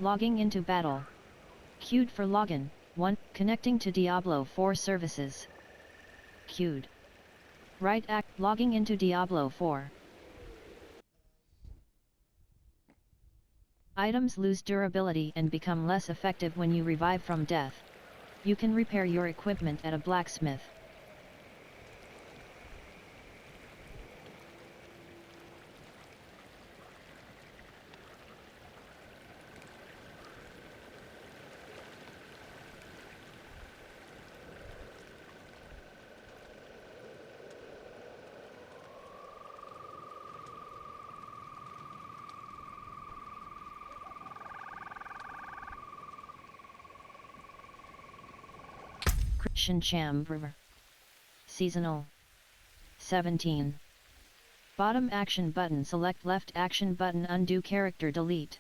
Logging into battle. Queued for login. 1. Connecting to Diablo 4 services. Queued. Right act. Logging into Diablo 4. Items lose durability and become less effective when you revive from death. You can repair your equipment at a blacksmith. Shincham River. Seasonal. 17. Bottom action button. Select left action button. Undo character delete.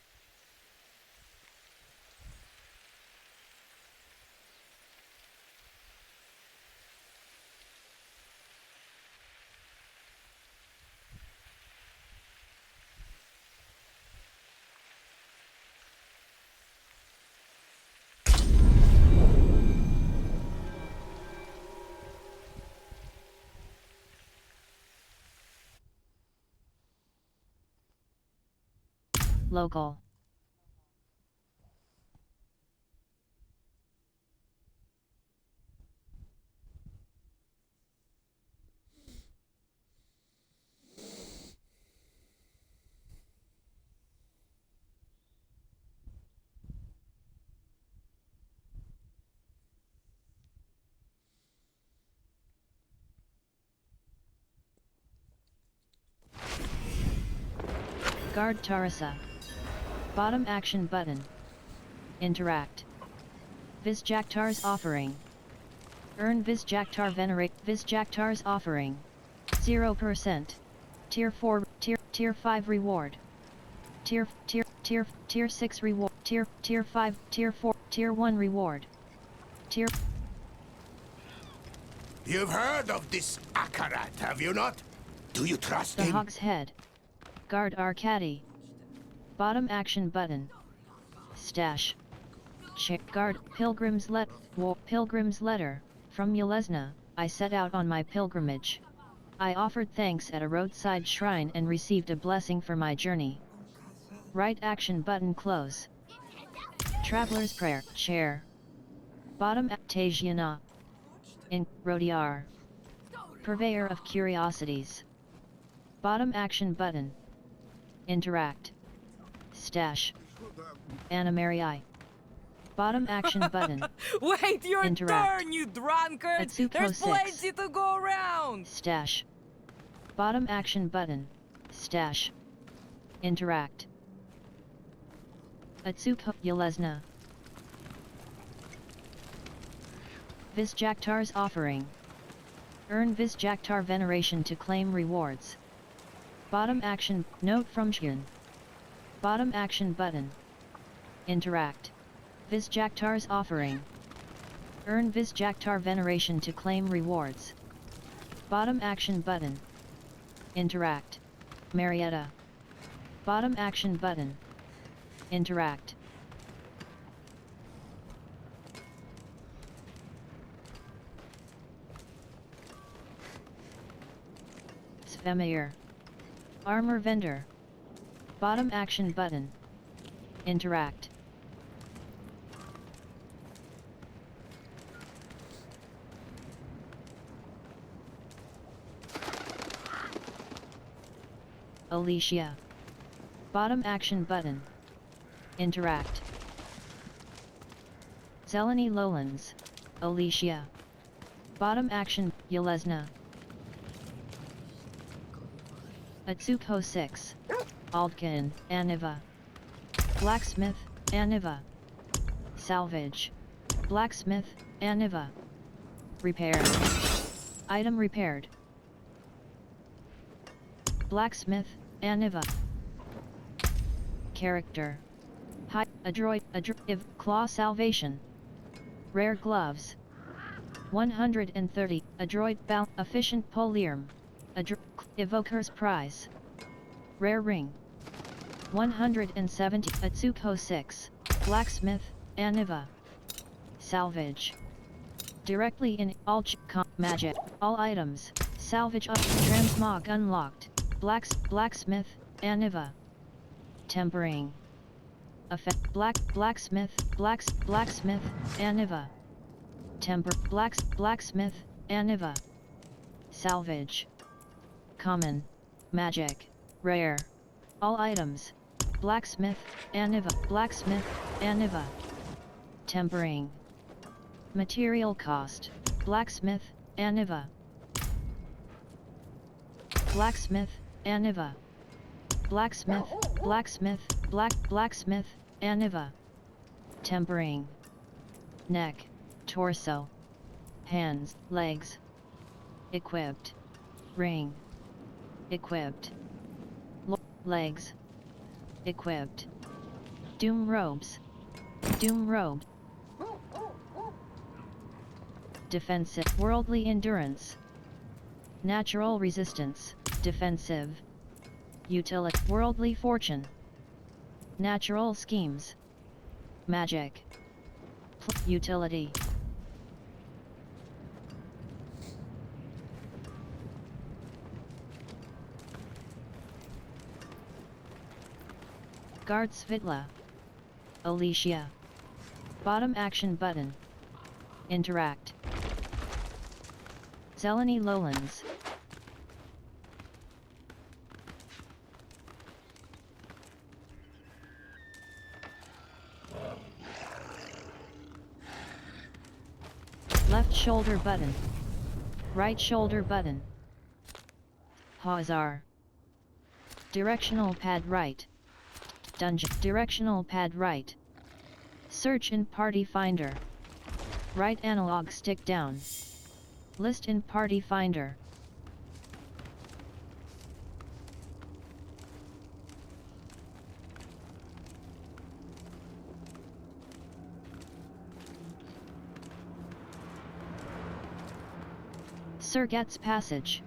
Local. Guard Tarasa. Bottom action button. Interact. Visjaktar's offering. Earn Visjaktar Venerate. Visjaktar's offering. 0%. Tier 4, Tier 5 reward. Tier 6 reward. Tier 5, Tier 4, Tier 1 reward. Tier. You've heard of this Akarat, have you not? Do you trust The him? Hog's Head. Guard Arcadi. Bottom action button. Stash. Check guard. Pilgrim's letter. From Yelesna, I set out on my pilgrimage. I offered thanks at a roadside shrine and received a blessing for my journey. Right action button close. Traveler's Prayer. Chair. Bottom Tajana. In Rodiar. Purveyor of Curiosities. Bottom action button. Interact. Stash. Animarii. Bottom action button. Wait your Interact. turn, you drunkard! Atsuko There's 6. plenty to go around! Stash. Bottom action button. Stash. Interact. Atsuko Yelesna. Visjaktar's offering. Earn Visjaktar veneration to claim rewards. Bottom action. Note from Shun. Bottom action button. Interact. Visjaktar's offering. Earn Visjaktar veneration to claim rewards. Bottom action button. Interact. Marietta. Bottom action button. Interact. Svemayer. Armor vendor. Bottom action button. Interact. Alicia. Bottom action button. Interact. Zeleny Lowlands. Alicia. Bottom action. Yelesna. Atsuko 6. Aldkin, Aniva. Blacksmith, Aniva. Salvage. Blacksmith, Aniva. Repair. Item repaired. Blacksmith, Aniva. Character. High, Adroit, Claw Salvation. Rare Gloves. 130, Adroit Efficient Poliarm. Evoker's Prize. Rare Ring. 170, Atsuko 6. Blacksmith, Aniva. Salvage. Directly in all magic, all items, salvage up, transmog unlocked, blacksmith, Aniva. Tempering. Effect, blacksmith, Aniva. Blacksmith, Aniva. Salvage. Common. Magic. Rare. All items. Blacksmith, Aniva. Tempering. Material cost. Blacksmith, Aniva. Blacksmith, Aniva. Blacksmith, blacksmith, Aniva. Tempering. Neck, torso. Hands, legs. Equipped. Ring. Equipped. Legs. Equipped. Doom robes. Doom robe. Defensive. Worldly endurance. Natural resistance. Defensive. Utility. Worldly fortune. Natural schemes. Magic. Utility. Guard Svitla. Alicia. Bottom action button. Interact. Zeleny Lowlands. Left shoulder button. Right shoulder button. Hazar. Directional pad right. Dungeon. Directional pad right. Search in Party Finder. Right analog stick down. List in Party Finder. Serget's Passage.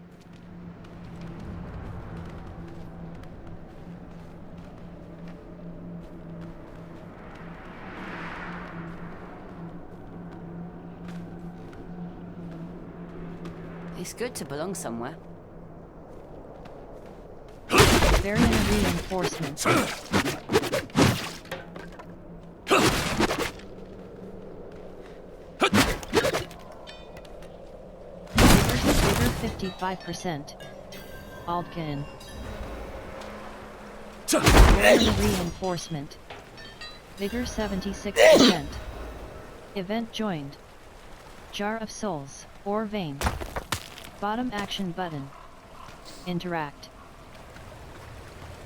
It's good to belong somewhere. Variant reinforcement. Vigor 55%. Aldkin. Variant reinforcement. Vigor 76%. Event joined. Jar of Souls, or Vein. Bottom action button. Interact.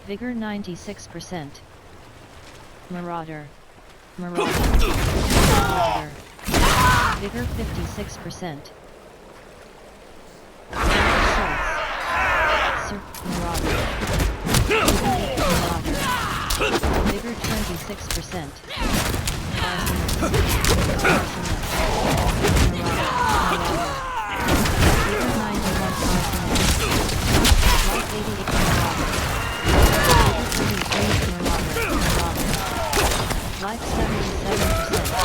Vigor 96%. Marauder. Marauder. Vigor 56%. Marauder. Vigor 26%. Life 77%.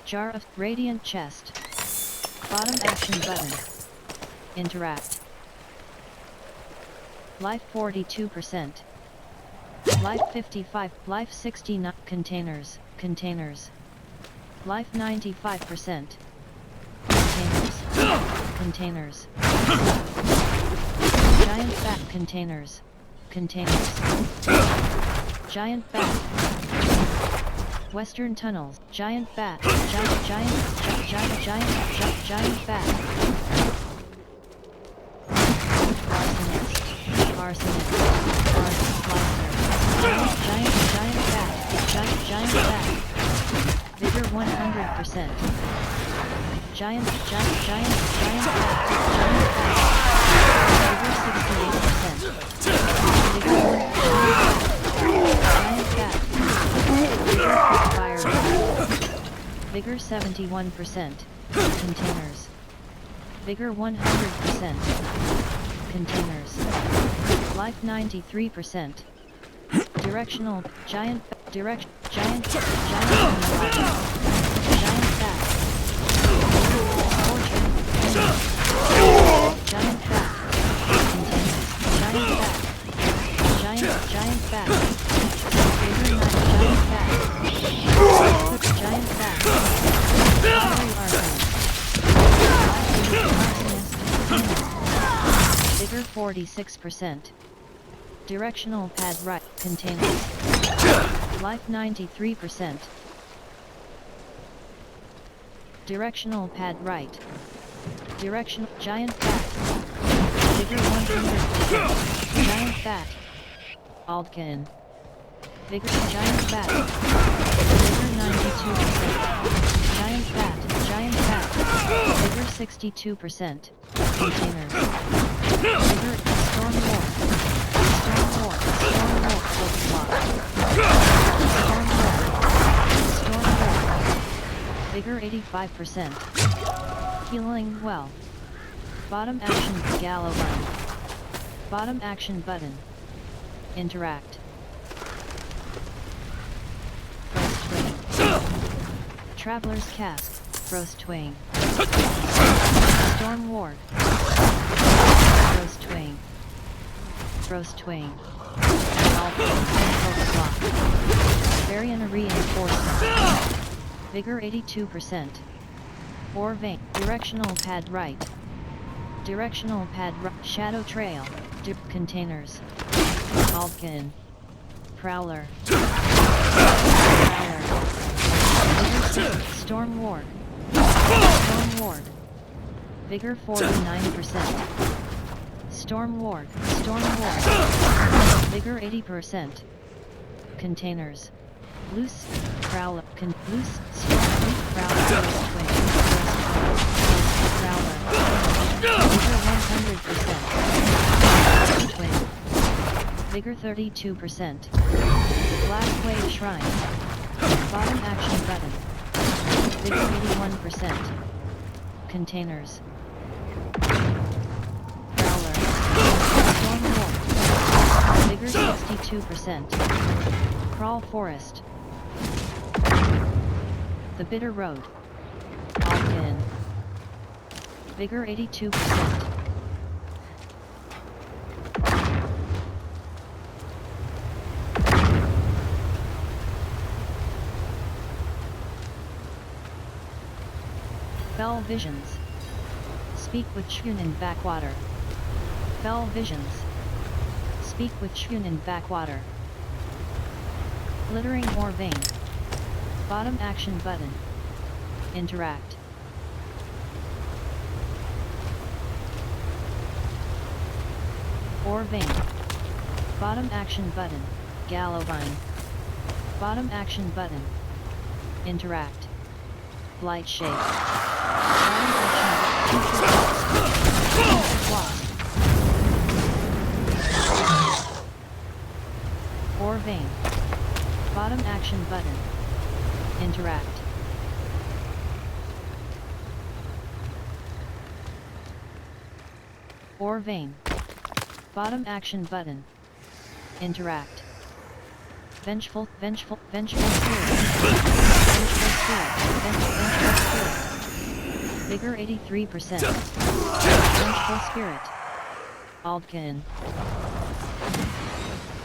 Jar of Radiant Chest. Bottom action button. Interact. Life 42%. Life 55. Life 69. Containers. Life 95%. Containers. Giant fat containers. Giant fat. Western tunnels, giant bat, giant bat. Arsonist, giant bat. Vigor 100%. Giant bat. Vigor 68%. Giant bat. Fire. Vigor 71%. Containers. Vigor 100%. Containers. Life 93%. Directional, giant bat. Giant bat. Giant bat. Containers. Giant bat. Vigor 9. Giant bat. Vigor 46%. Directional pad right. Containers. Life 93%. Directional pad right. Directional giant bat. Vigor 100%. Giant bat. Altkin. Vigor giant bat. Vigor 92%. Giant bat. Vigor 62%. Containers. Vigor storm war. Storm war. Vigor 85%. Healing well. Bottom action gallow run. Bottom action button. Interact. Frost twing. Traveler's cask. Frost twing. Storm ward. Frost twing. Frost twing. Varian reinforcement. Vigor 82%. Or vein. Directional pad right. Directional pad right. Shadow trail. Containers. Altkin. Prowler. Storm ward. Storm ward. Vigor 49%. Storm ward. Vigor 80%. Containers. Loose. Prowler. Loose. Prowler. Prowler. Vigor 100%. Twin. Vigor 32%. Black Wave Shrine. Bottom action button. Vigor 81%. Containers. Prowler. Storm ward. Vigor 62%. Crawl Forest. The Bitter Road. Altkin. Vigor 82%. Fell Visions. Speak with Shun in Backwater. Fell Visions. Speak with Shun in Backwater. Glittering or Vein. Bottom action button. Interact. Or Vein. Bottom action button. Gallovine. Bottom action button. Interact. Blight Shade. Bottom action or Vein. Bottom action button. Interact. Or Vein. Bottom action button. Interact. Vengeful Spirit. Vengeful Spirit. Vigor 83%. Vengeful Spirit.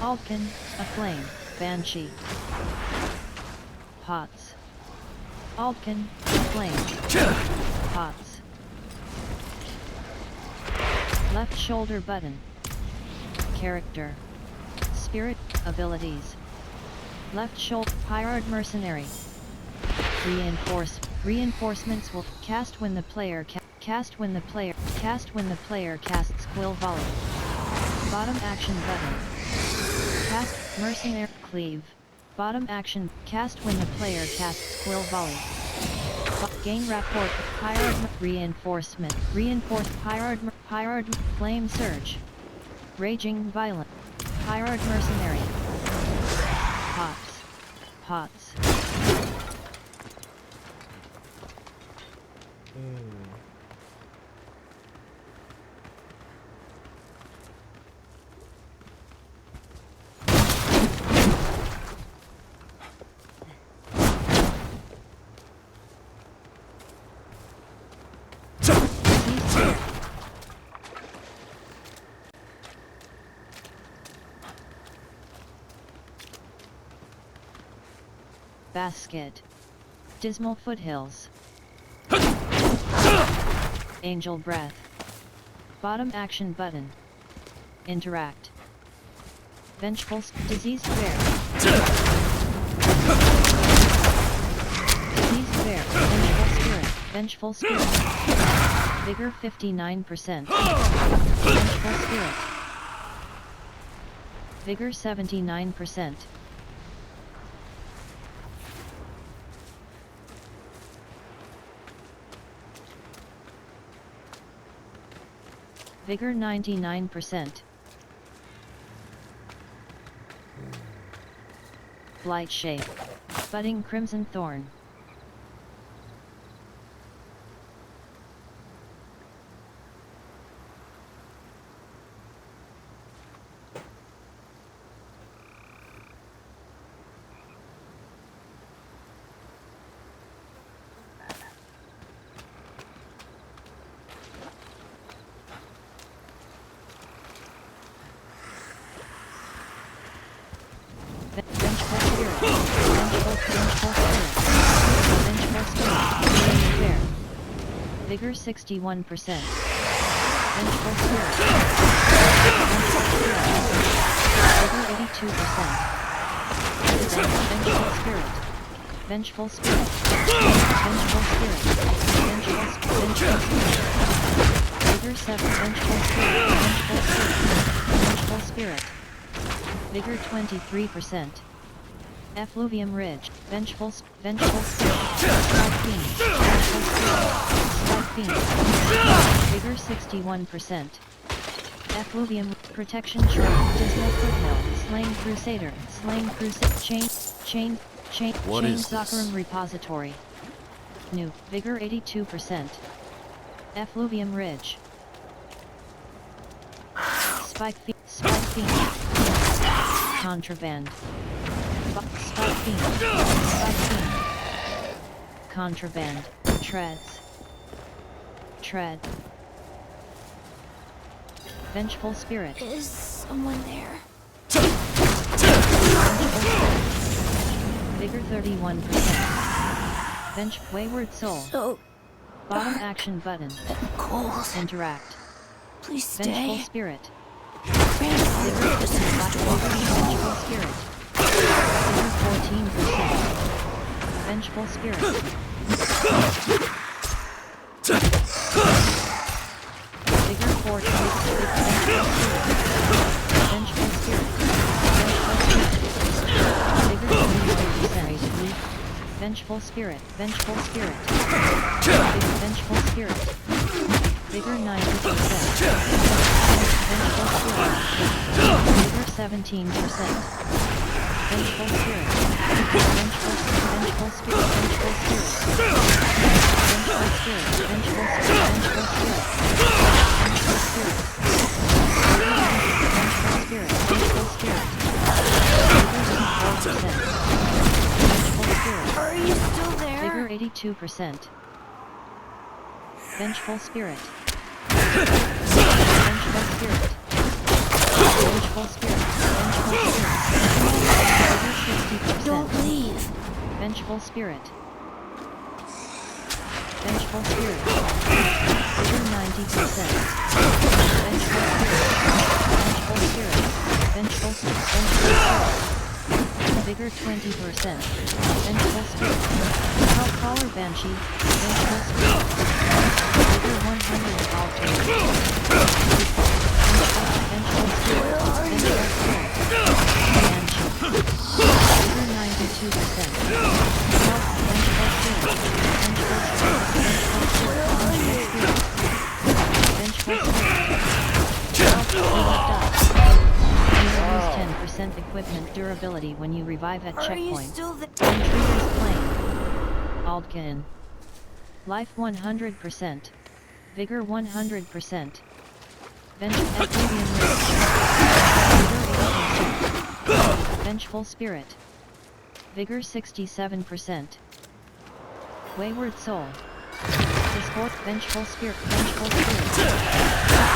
Altkin. Aflame. Banshee. Pots. Altkin. Aflame. Pots. Left shoulder button. Character. Spirit. Abilities. Left shoulder. Hired mercenary. Reinforcements will cast when the player casts quill volley. Bottom action button. Cast mercenary cleave. Bottom action cast when the player casts quill volley. Gain rapport. Hired reinforcement. Hired flame surge. Raging violent. Hired mercenary. Pots. Basket. Dismal foothills. Angel breath. Bottom action button. Interact. Vengeful diseased bear. Diseased bear. Vengeful spirit. Vigor 59%. Vengeful spirit. Vigor 79%. Vigor 99%. Blight shape. Budding crimson thorn. Vengeful spirit. Vigor 61%. Vengeful spirit. Vigor 82%. Vengeful spirit. Vengeful spirit. Vengeful spirit. Vengeful spirit. Vigor 7. Vengeful spirit. Vengeful spirit. Vigor 23%. Effluvium Ridge. Vengeful spirit. Strike beam. Vengeful spirit. Strike beam. Vigor 61%. Effluvium Protection Shrine. Dismal Foothill. Slain Crusader. Chain Zakarum Repository. New. Vigor 82%. Effluvium Ridge. Spike beam. Contraband. Spike beam. Contraband. Tread. Vengeful spirit. Is someone there? Vigor 31%. Wayward soul. So Bottom action button. and cold. Interact. Please stay. Vengeful spirit. Grandfather just has to walk me home. Vengeful spirit. Vigor 14%. Vengeful spirit. Vigor 4. Vengeful spirit. Vigor 23%. Vengeful spirit. Vengeful spirit. Vengeful spirit. Vigor 90%. Vengeful spirit. Vigor 17%. Vengeful spirit. Vengeful spirit. Vengeful spirit. Vengeful spirit. Vengeful spirit. Vengeful spirit. Vengeful spirit. Vengeful spirit. Vengeful spirit. Vigor 4%. Vengeful spirit. Are you still there? Vigor 82%. Vengeful spirit. Vengeful spirit. Vengeful spirit. Vengeful spirit. Vigor 60%. Don't leave. Vengeful spirit. Vengeful spirit. Vigor 90%. Vengeful spirit. Vengeful spirit. Vengeful spirit. Vigor Vigor 20%. Vengeful Spirit. Help Caller Banshee. Vengeful Spirit. Vigor 100. Alter. Vengeful Spirit. Vengeful Spirit. Banshee. Vigor 92%. Help Vengeful Spirit. Vengeful Spirit. Vengeful Spirit. Vengeful Spirit. Help Healing Dust. You lose 10% equipment durability when you revive at Are you checkpoint. still there? Intruders Plane. Aldkin. Life 100%. Vigor 100%. Vengeful Medium Rage. Vigor 80%. Vengeful Spirit. Vigor 67%. Wayward Soul. Discord Vengeful Spirit. Vengeful Spirit.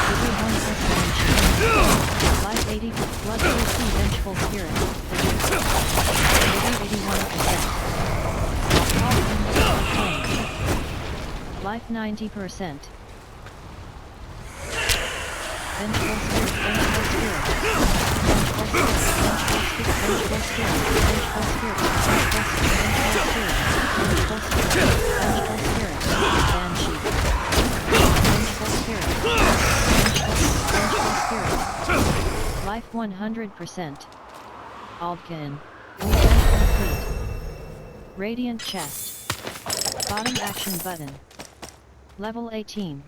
Vigor 100%. Life 80. Bloodthirsty Vengeful Spirit. Vigor 81%. Life 90%. Vengeful Spirit. Vengeful Spirit. Vengeful Spirit. Vengeful Spirit. Vengeful Spirit. Vengeful Spirit. Vengeful Spirit. Banshee. Vengeful Spirit. Vengeful Spirit. Life 100%. Aldkin. Event complete. Radiant Chest. Bottom action button. Level 18.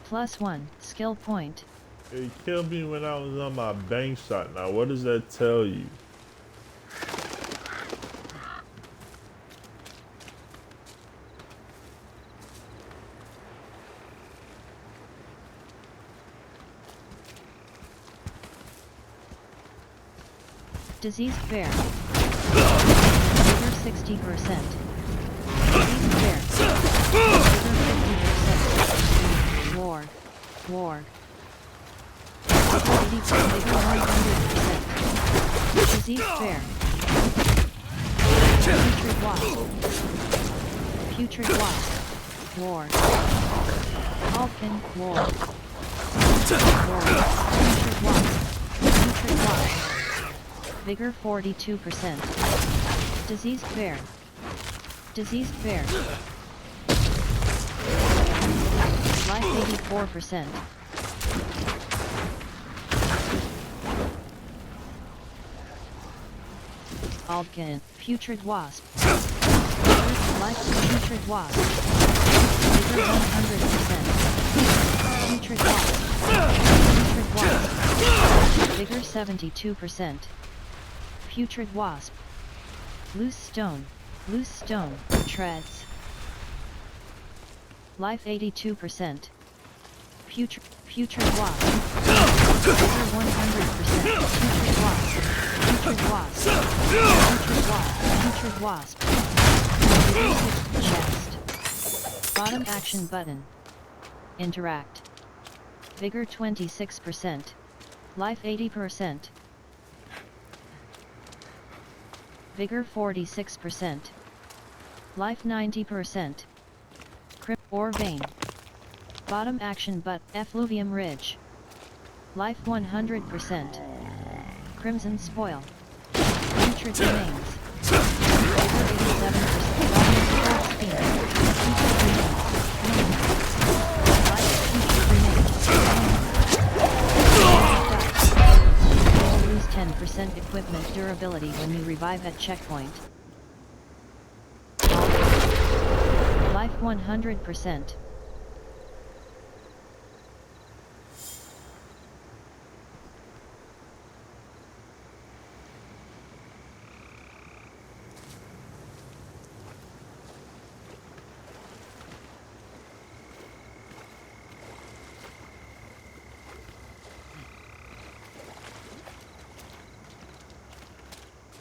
+1 skill point. It killed me when I was on my bank shot. Now, what does that tell you? Diseased Bear. Vigor 60%. Diseased Bear. Vigor 50%. War. Vigor 80%. Vigor 100%. Diseased Bear. Putrid Wasp. Putrid Wasp. War. Alpin. War. War. Putrid Wasp. Putrid Wasp. Vigor 42%. Diseased Bear. Diseased Bear. Life 84%. Aldkin. Putrid Wasp. Life Putrid Wasp. Vigor 100%. Putrid Wasp. Putrid Wasp. Vigor 72%. Putrid Wasp. Loose Stone. Loose Stone. Treads. Life 82%. Putrid Wasp. Vigor 100%. Putrid Wasp. Putrid Wasp. Putrid Wasp. Putrid Wasp. Vigor 6 chest. Bottom action button. Interact. Vigor 26%. Life 80%. Vigor 46%. Life 90%. Crypt or Vein. Bottom action but Effluvium Ridge. Life 100%. Crimson Spoil. Putrid Remains. Vigor 87%. Bottom Speed. Putrid Remains. Life Putrid Remains. 10% equipment durability when you revive at checkpoint. Life 100%.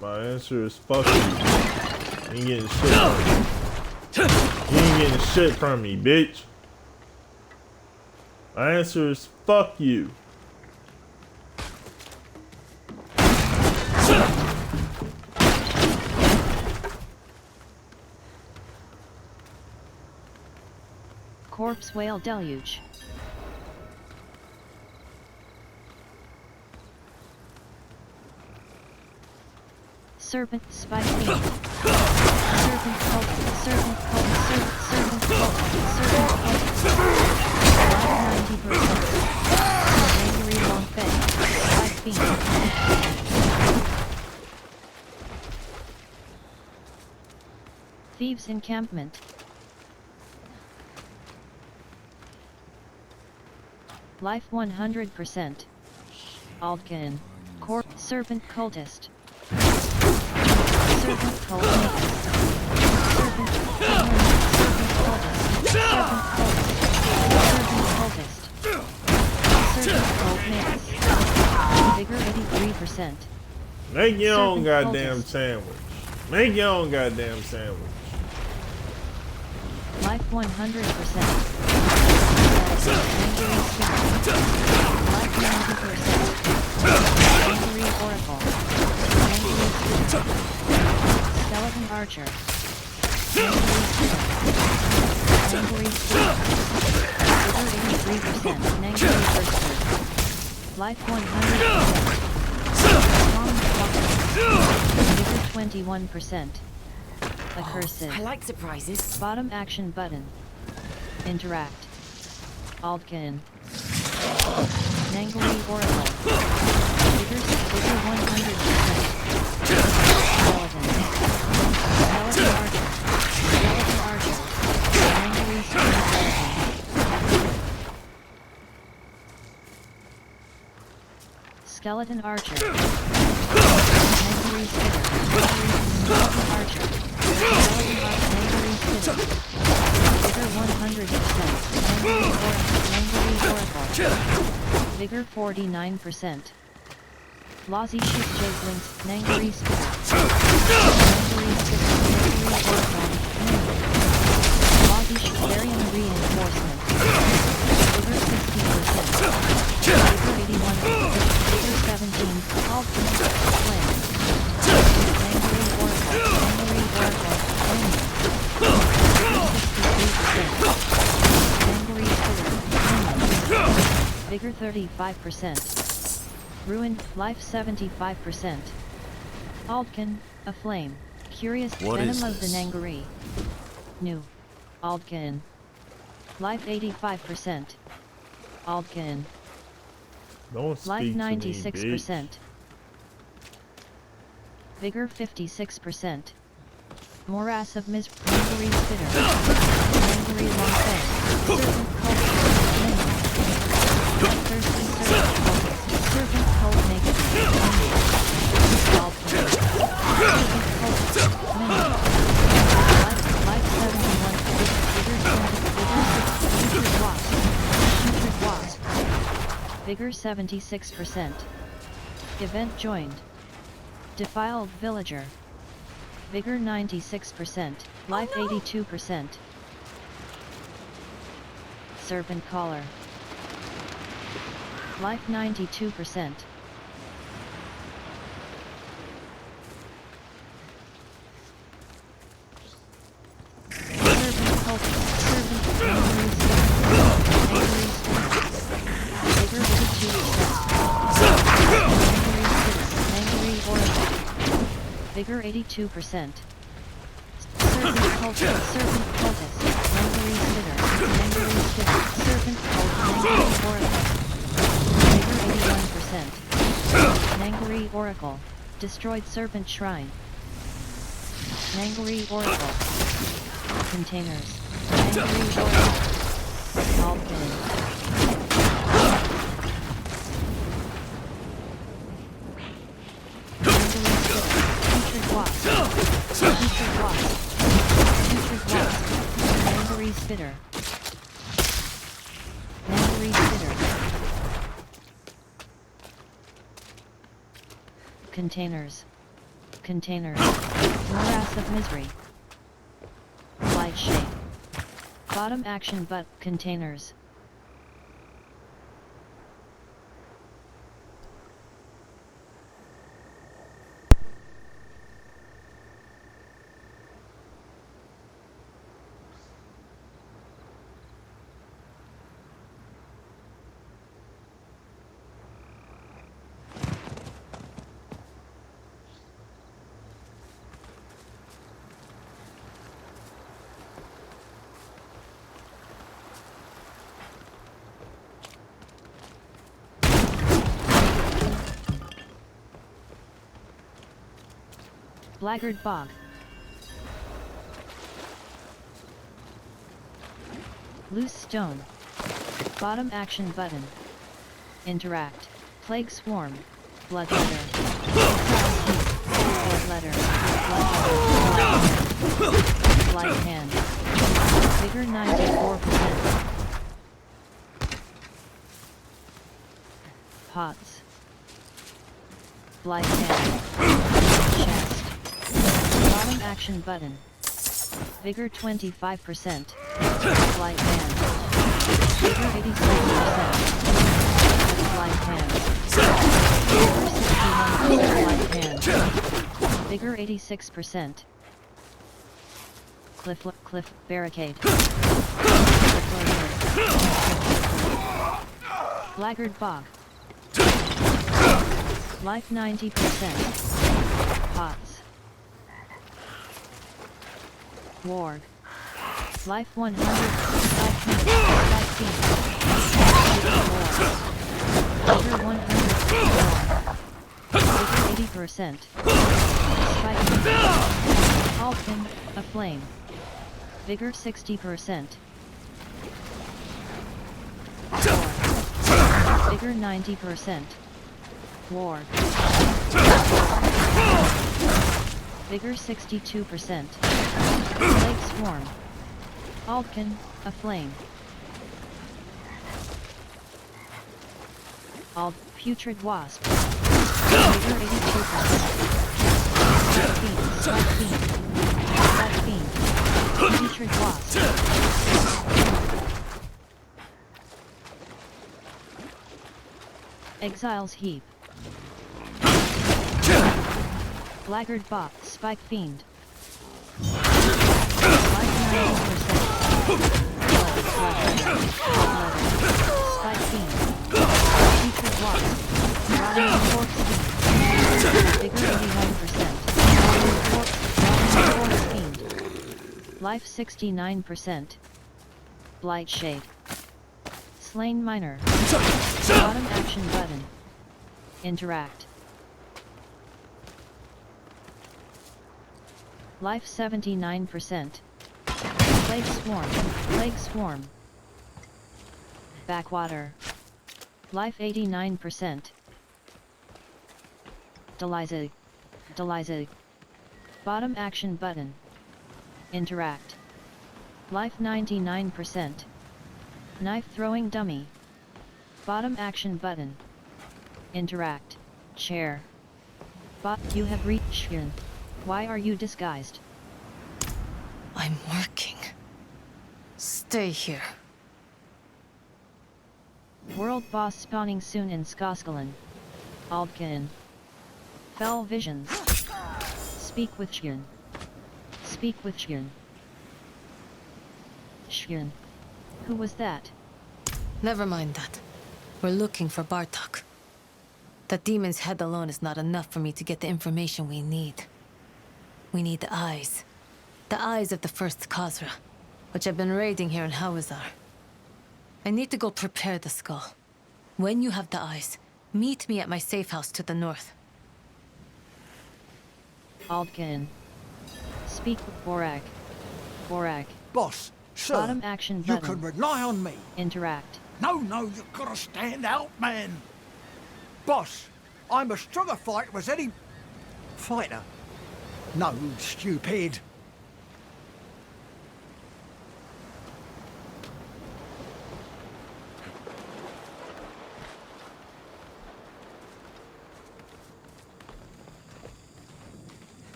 My answer is fuck you. You ain't getting shit from me. You ain't getting shit from me, bitch. My answer is fuck you. Corpse Whale Deluge. Serpent spike beam. Serpent cult. Serpent cult. Serpent cult. Serpent cult. 90%. Angry long fang. Spike beam. Thieves encampment. Life 100%. Aldkin. Core. Serpent cultist. Serpent cultist. Serpent cultist. Serpent cultist. Serpent cultist. Vigor 83%. Make your own Serpent goddamn cultist. sandwich. Make your own goddamn sandwich. Life 100%. Life 90%. Angry Oracle. Angry Spirit. Skeleton Archer. Angry Spirit. Vigor 83%. Angry Burster. Life 100%. Strong Walker. Vigor 21%. Accursed. I like surprises. Bottom action button. Interact. Aldkin. Nangly Oracle. Vigor 100%. Skeleton. Skeleton Archer. Skeleton Archer. Nangly Skeleton. Skeleton Archer. Nangly Spitter. Skeleton Archer. Skeleton Archer. Vigor 100%. Angry Oracle. Vigor 49%. Lossy Ship Javelins. Nangry Spitter. Nangry Spitter. Nangry Oracle. Lossy Ship Varian Reinforcement. Vigor 60%. Vigor 81%. Vigor 17. Aldkin. Flame. Nangry Oracle. Nangry Oracle. Vigor 35%. Ruined, life 75%. Aldkin, a flame. Curious What venom is of the this? Nangari. New. Aldkin. Life 85%. Aldkin. Don't speak Life to me, 96%. Vigor 56%. Morass of Nangari Spitter. Nangari Long Fang. Serpent Cult. Bloodthirsty Serpent Cult. Serpent Cult Naked. Aldkin. Serpent Cult. Minion. Life 71. Vigor 20. Vigor 6. Putrid Wasp. Vigor 76%. Event joined. Defiled Villager. Vigor 96%. Life 82%. Serpent Collar. Life 92%. Serpent Cultist. Serpent Angry Spirit. Angry Spirit. Vigor 82%. Angry Oracle. Vigor 82%. Serpent Cultist. Serpent Cultist. Angry Spitter. Angry Spitter. Serpent Cult. Angry Oracle. Vigor 81%. Nangari Oracle. Destroyed Serpent Shrine. Nangari Oracle. Containers. Nangari Oracle. Aldkin. Nangari Spitter. Putrid Wasp. Putrid Wasp. Putrid Wasp. Nangari Spitter. Nangari Spitter. Containers. Containers. Morass of Misery. Light Shape. Bottom action but containers. Blackguard Bog. Loose Stone. Bottom action button. Interact. Plague Swarm. Blood Letter. Blood Letter. Blood Hand. Vigor 94%. Pots. Blight Hand. Chest. Bottom action button. Vigor 25%. Blight Hand. Vigor 87%. Blight Hand. Vigor 61%. Blight Hand. Vigor 86%. Cliff Barricade. Blackguard Bog. Life 90%. Pots. Ward. Life 100. Vigor 100. Vigor 80%. Spike. Alpin, Aflame. Vigor 60%. Vigor 90%. Ward. Vigor 62%. Plague Swarm. Aldkin, Aflame. Putrid Wasp. Vigor 82%. Spike Fiend. Putrid Wasp. Exile's Heap. Blackguard Bog. Spike Fiend. Life 90%. Spike Fiend. Putrid Wasp. Rotting Corpse Fiend. Vigor 89%. Corpse Fiend. Life 69%. Blight Shade. Slain Miner. Bottom action button. Interact. Life 79%. Plague Swarm. Plague Swarm. Backwater. Life 89%. Deliza. Bottom action button. Interact. Life 99%. Knife throwing dummy. Bottom action button. Interact. Chair. You have reached Shun. Why are you disguised? I'm working. Stay here. World boss spawning soon in Skoskalan. Aldkin. Fell visions. Speak with Shun. Speak with Shun. Shun. Who was that? Never mind that. We're looking for Bartok. The demon's head alone is not enough for me to get the information we need. We need the eyes. The eyes of the first Khazra, which have been raiding here in Hawazar. I need to go prepare the skull. When you have the eyes, meet me at my safe house to the north. Aldkin. Speak with Borak. Borak. Boss, sir, Bottom action you button. can rely on me. Interact. No, you've got to stand out, man. Boss, I'm as strong a fighter as any fighter. No, stupid.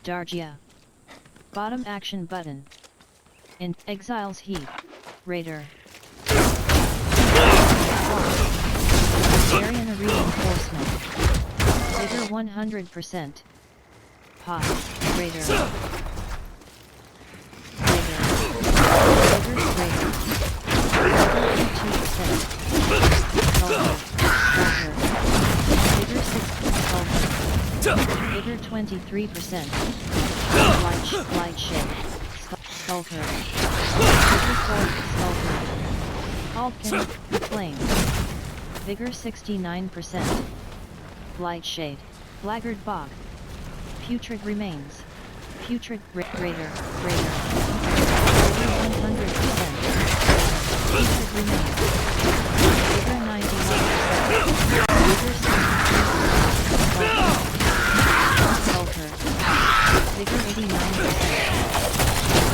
Dargia. Bottom action button. In Exile's Heap. Raider. Aryan reinforcement. Vigor 100%. Pot. Raider. Raider. Raider. 82%. Culture. Vigor 6%. Vigor 23%. Light shade. Skulker. Vigor 4. Skulker. Aldkin. Flame. Vigor 69%. Blight Shade. Blackguard Bog. Putrid remains. Putrid Raider. 100%. Putrid remains. Vigor 91%. Vigor 60%. Sulfur. Vigor 89%.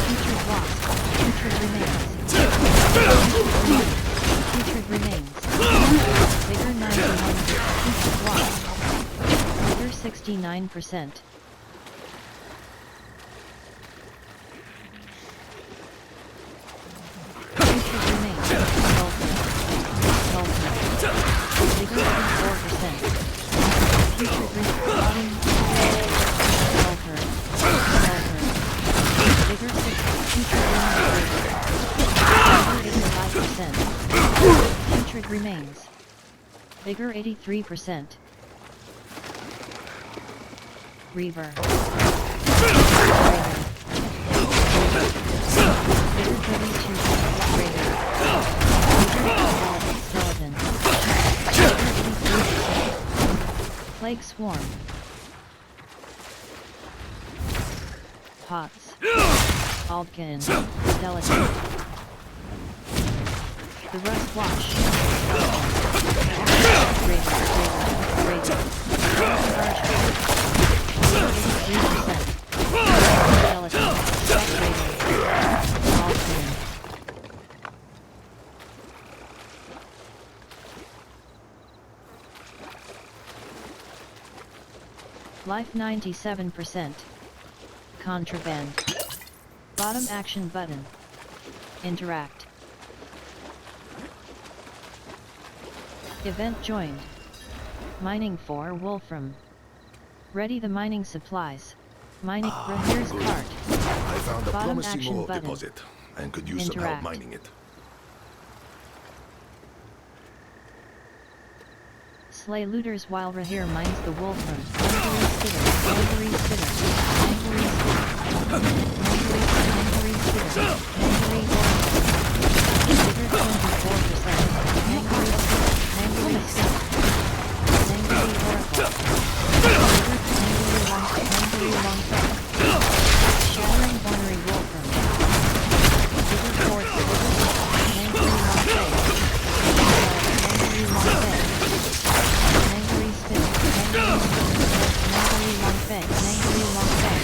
Putrid wasp. Putrid remains. Putrid remains. Vigor 91%. Putrid wasp. Vigor 69%. Putrid remains. Sulfur. Sulfur. Vigor 84%. Putrid remains. Sulfur. Sulfur. Vigor 6. Putrid remains. Vigor 85%. Putrid remains. Vigor 83%. Reaver. Vigor 32%. Raider. Skeleton. Vigor 83%. Plague Swarm. Pots. Aldkin. Delicate. The Rust Wash. Raider. Archer. 83%. Delicate. Raider. Aldkin. Life 97%. Contraband. Bottom action button. Interact. Event joined. Mining for Wolfram. Ready the mining supplies. Mining Rahir's cart. I found a Bottom promising action ore button. deposit and could use some help Interact. mining it. Slay looters while Rahir mines the Wolfram. Angry Spitter. Angry Spitter. Angry Spitter. Angry Spitter. Angry Oracle. Vigor 24%. Angry Spitter. Angry Spitter. Angry Oracle. Angry Long Fang. Shattering Ornery Wolfram. Vigor 4. Angry Long Fang. Angry Long Fang. Angry Spitter. Angry Long Fang. Angry Long Fang.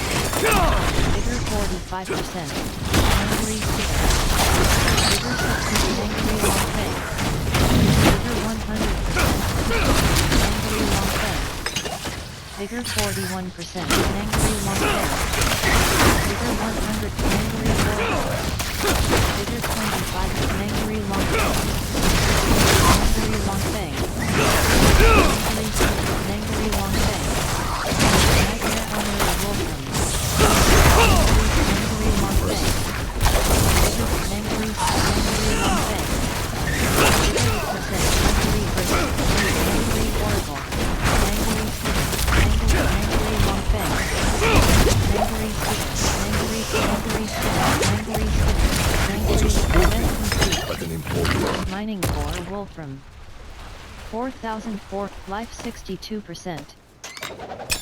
Vigor 45%. Angry Spitter. Vigor 60. Angry Long Fang. Vigor 100%. Angry Long Fang. Vigor 41%. Angry Long Fang. Vigor 100. Angry Oracle. Vigor 25. Angry Long Fang. Angry Long Fang. Angry Long Fang. Nightmare Honorary Wolfram. Angry Long Fang. Angry Long Fang. 8%. Angry Oracle. Angry Long Fang. Angry But an important Mining for Wolfram. 4,004. Life 62%.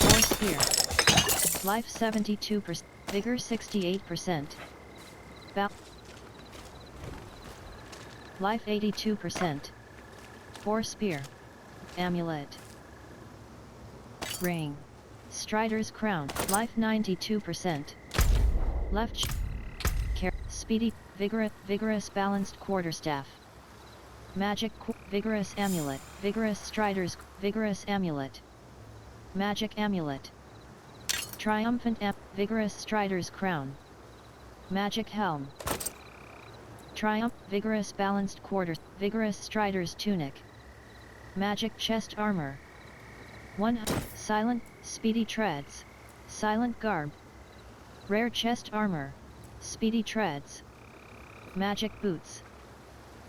Ore Spear. Life 72%. Vigor 68%. Life 82%. Ore Spear. Amulet. Ring. Strider's Crown. Life 92%. Left. Speedy. Vigorous Balanced Quarterstaff. Magic Vigorous Amulet. Vigorous Strider's Vigorous Amulet. Magic Amulet. Triumphant Vigorous Strider's Crown. Magic Helm. Triumph Vigorous Balanced Quarters. Vigorous Strider's Tunic. Magic Chest Armor. 1. Silent Speedy Treads. Silent Garb. Rare Chest Armor. Speedy Treads. Magic Boots.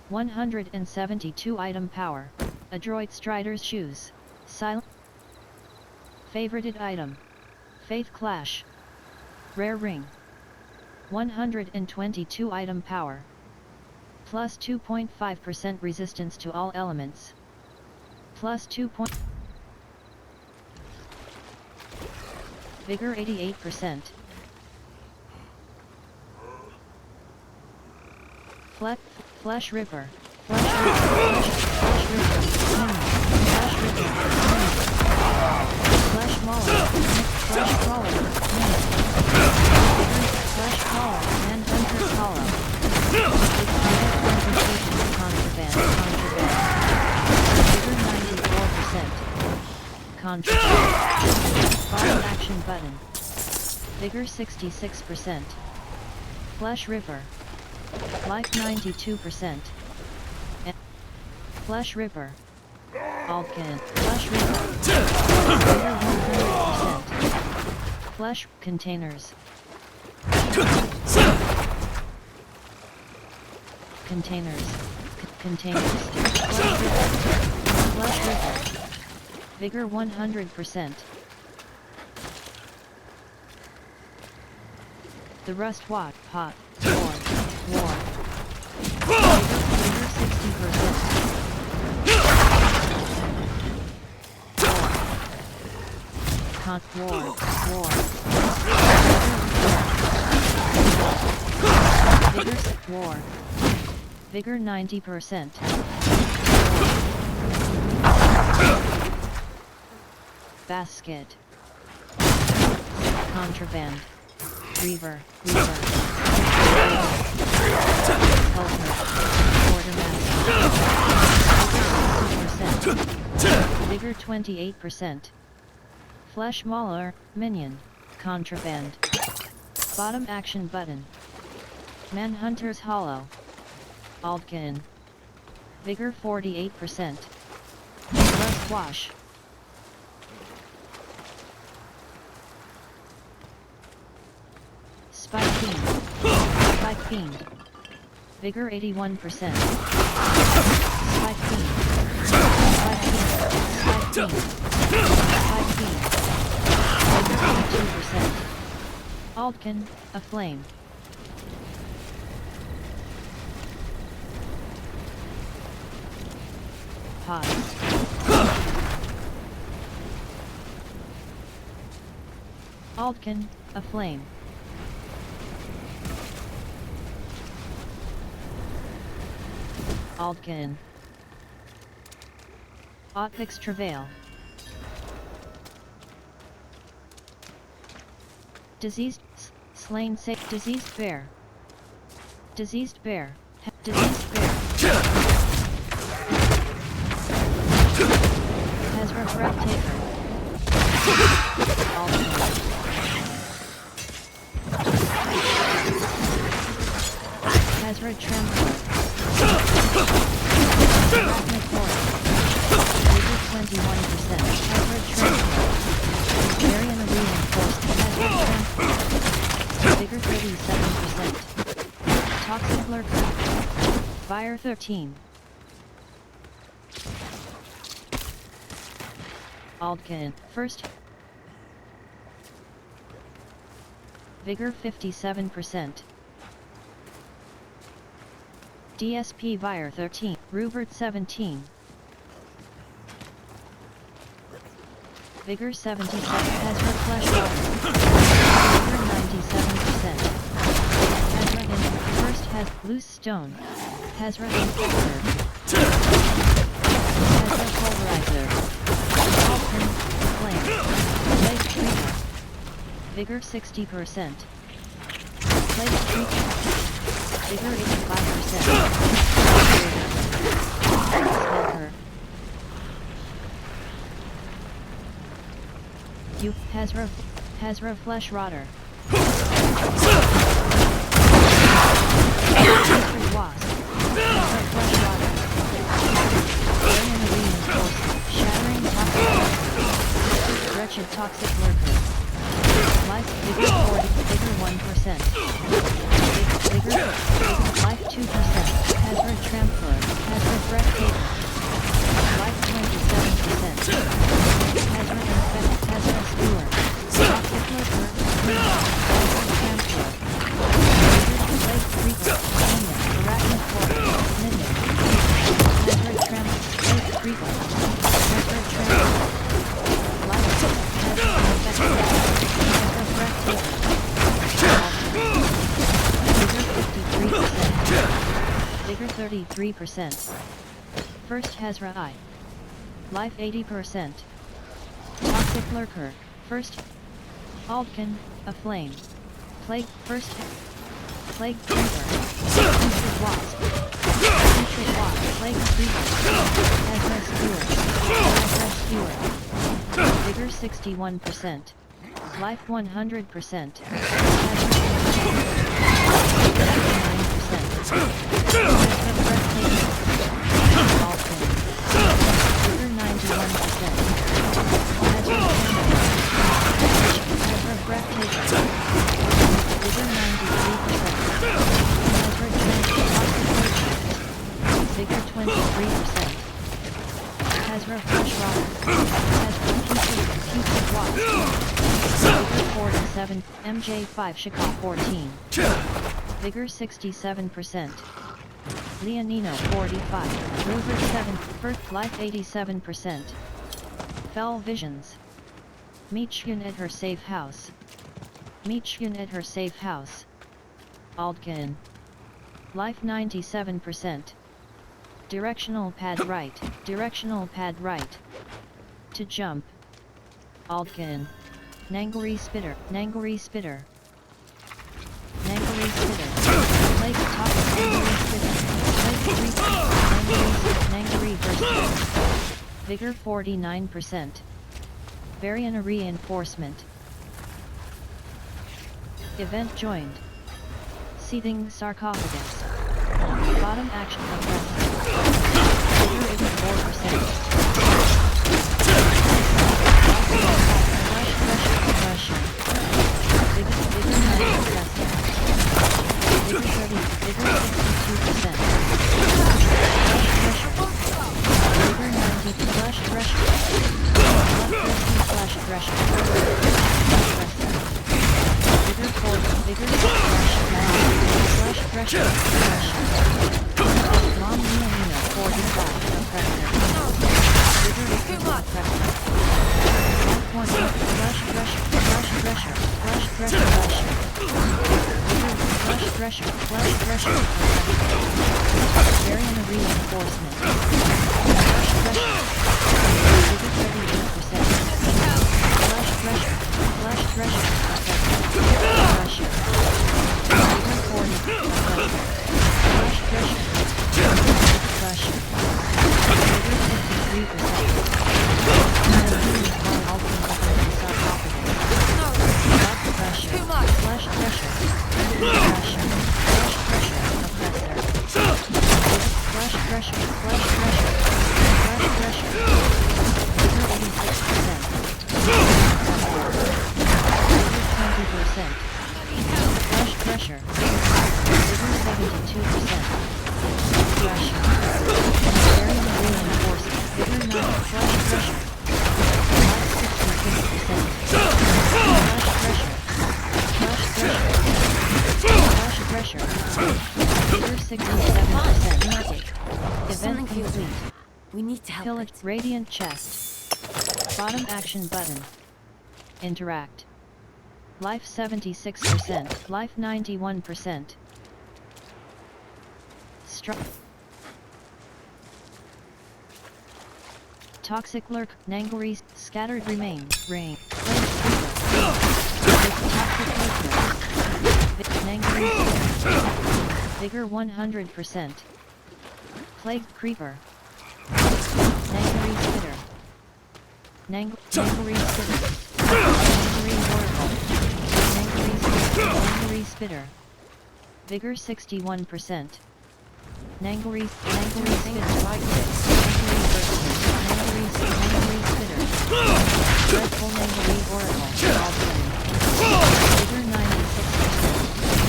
172 item power. Adroit Strider's Shoes. Silent. Favorited item. Faith Clash. Rare Ring. 122 item power. Plus 2.5% resistance to all elements. Plus 2. Vigor 88%. Flesh Ripper. Flesh Ripper. Flesh Mauler. Flesh Crawler. Flesh Crawler. And Hunter's Hollow. Contraband. Vigor 94%. Contraband. Bottom action button. Vigor 66%. Flesh Ripper. Life 92%. Flesh Ripper. Altcan. Flesh Ripper. Vigor 100%. Flesh containers. Containers. Containers. Flesh Ripper. Vigor 100%. The Rust Pot. War. Vigor 60%. War. Vigor War. Vigor 90%. Basket. Contraband. Reaver. Vigor 28%. Flesh Mauler, Minion, Contraband. Bottom action button. Manhunter's Hollow. Altcan. Vigor 48%. Rust Wash. Spike Fiend. Vigor 81%. Spike Fiend. Vigor 82%. Altcan, Aflame. Pause. Altcan, Aflame. Altcan. Otpix Travail. Diseased, slain safe, diseased bear. Diseased bear, diseased bear. Hazra Breathtaker. Hazra Trampler. Arachnid Horde. Vigor 21%. Hazra Trampler. Varian Reinforced. Hazra Trampler. Vigor 37%. Toxic Lurker. Fire 13. Altcan, first. Vigor 57%. DSP Vire 13, Rubert 17. Vigor 77 has her flesh water. Vigor 97%. Hazra in first has loose stone. Hazra Enforcer. Hazra Pulverizer. Altcan, Flame. Lake Treatment. Vigor 60%. Lake Treatment. Vigor 85%. Smoker. You, Hazra Flesh Rotter. Hazra Wasp. Hazra Flesh Rotter. Burning Reinforced. Shattering Toxic. Wretched Toxic Lurker. Life Vigor 40, Vigor 1%. Vigor, Life 2%. Hazra Trampler. Hazra Breathtaker. Life 27%. Hazra Infect. Hazra Skewer. Toxic Lurker. Hazra Trampler. Lake Creeper. Minion. Arachnid Horde. Minion. Hazra Trampler. Lake Creeper. Hazra Trampler. Life. Hazra Infect. 33%. First Hazra I. Life 80%. Toxic Lurker, first. Aldkin, a flame. Plague, first. Plague Creeper. Putrid Wasp. Putrid Wasp, Plague Creeper. Hazra Skewer. Hazra Skewer. Vigor 61%. Life 100%. Vigor 23%. Hazra Fresh Rock. Hazra Putrid Wasp. Vigor 47. MJ5 Shika 14. Vigor 67%. Leonino 45. Rover 7. First Life 87%. Fell Visions. Meechgun at her safe house. Meechgun at her safe house. Aldkin. Life 97%. Directional pad right. Directional pad right. To jump. Aldkin. Nangori Spitter. Nangori Spitter. Nangori Spitter. Plague Top. Nangori Spitter. Plague 3. Nangori Burst. Vigor 49%. Varian Reinforcement. Event joined. Seething Sarcophagus. Bottom action aggressive. Vigor 84%. Rush. Vigor 90%. Vigor 30. Vigor 62%. Vigor 90. Flash pressure. Flash pressure. Vigor 40. Vigor flash pressure. Mom Nina 45. Oppressor. Vigor oppressor. Flash pressure. Flash pressure. Flash pressure. Flash pressure. Flash pressure. Variant reinforcement. Flash pressure. Vigor 38%. Flash pressure. Flash pressure. Pressure. Vigor 40. Flash pressure. Pressure. Vigor 53%. Flash pressure. Flash pressure. Flash pressure. Flash pressure. Vigor 86%. Vigor 20%. Flash pressure. Vigor 72%. Pressure. Variant reinforcement. Vigor 9. Flash pressure. Flash 66%. Flash pressure. Flash pressure. Vigor 67%. Event complete. We need to help Pillage Radiant Chest. Bottom action button. Interact. Life 76%. Life 91%. Toxic Lurk. Nangaris. Scattered remains. Rain. Toxic Lurker. Nangaris. Vigor 100%. Plague Creeper. Nangari Spitter. Nangari Spitter. Nangari Oracle. Nangari Spitter. Vigor 61%. Nangari Spitter. Nangari Spitter. Dreadful Nangari Oracle. Vigor 96%.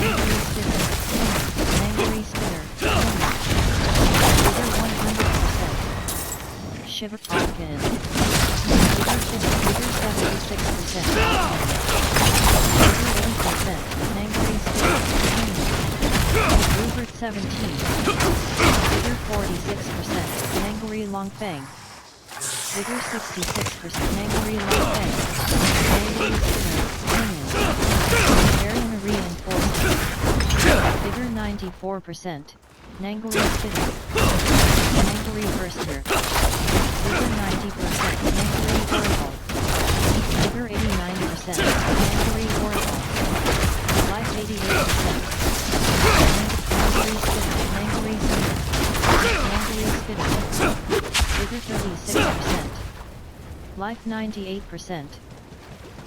Nangari Spitter. Nangari Spitter. Vigor 100%. Shiver Aldkin. Vigor 76%. Vigor 80%. Nangari Spitter. Rupert 17. Vigor 46%. Nangari Longfang. Vigor 66%. Nangari Longfang. Nangari Spinner. Varian reinforcement. Vigor 94%. Nangori Spitter. Nangori Burster. Vigor 90%. Nangori Oracle. Vigor 89%. Nangori Oracle. Life 88%. Nangori Spitter. Nangori Spitter. Nangori Spitter. Vigor 36%. Life 98%.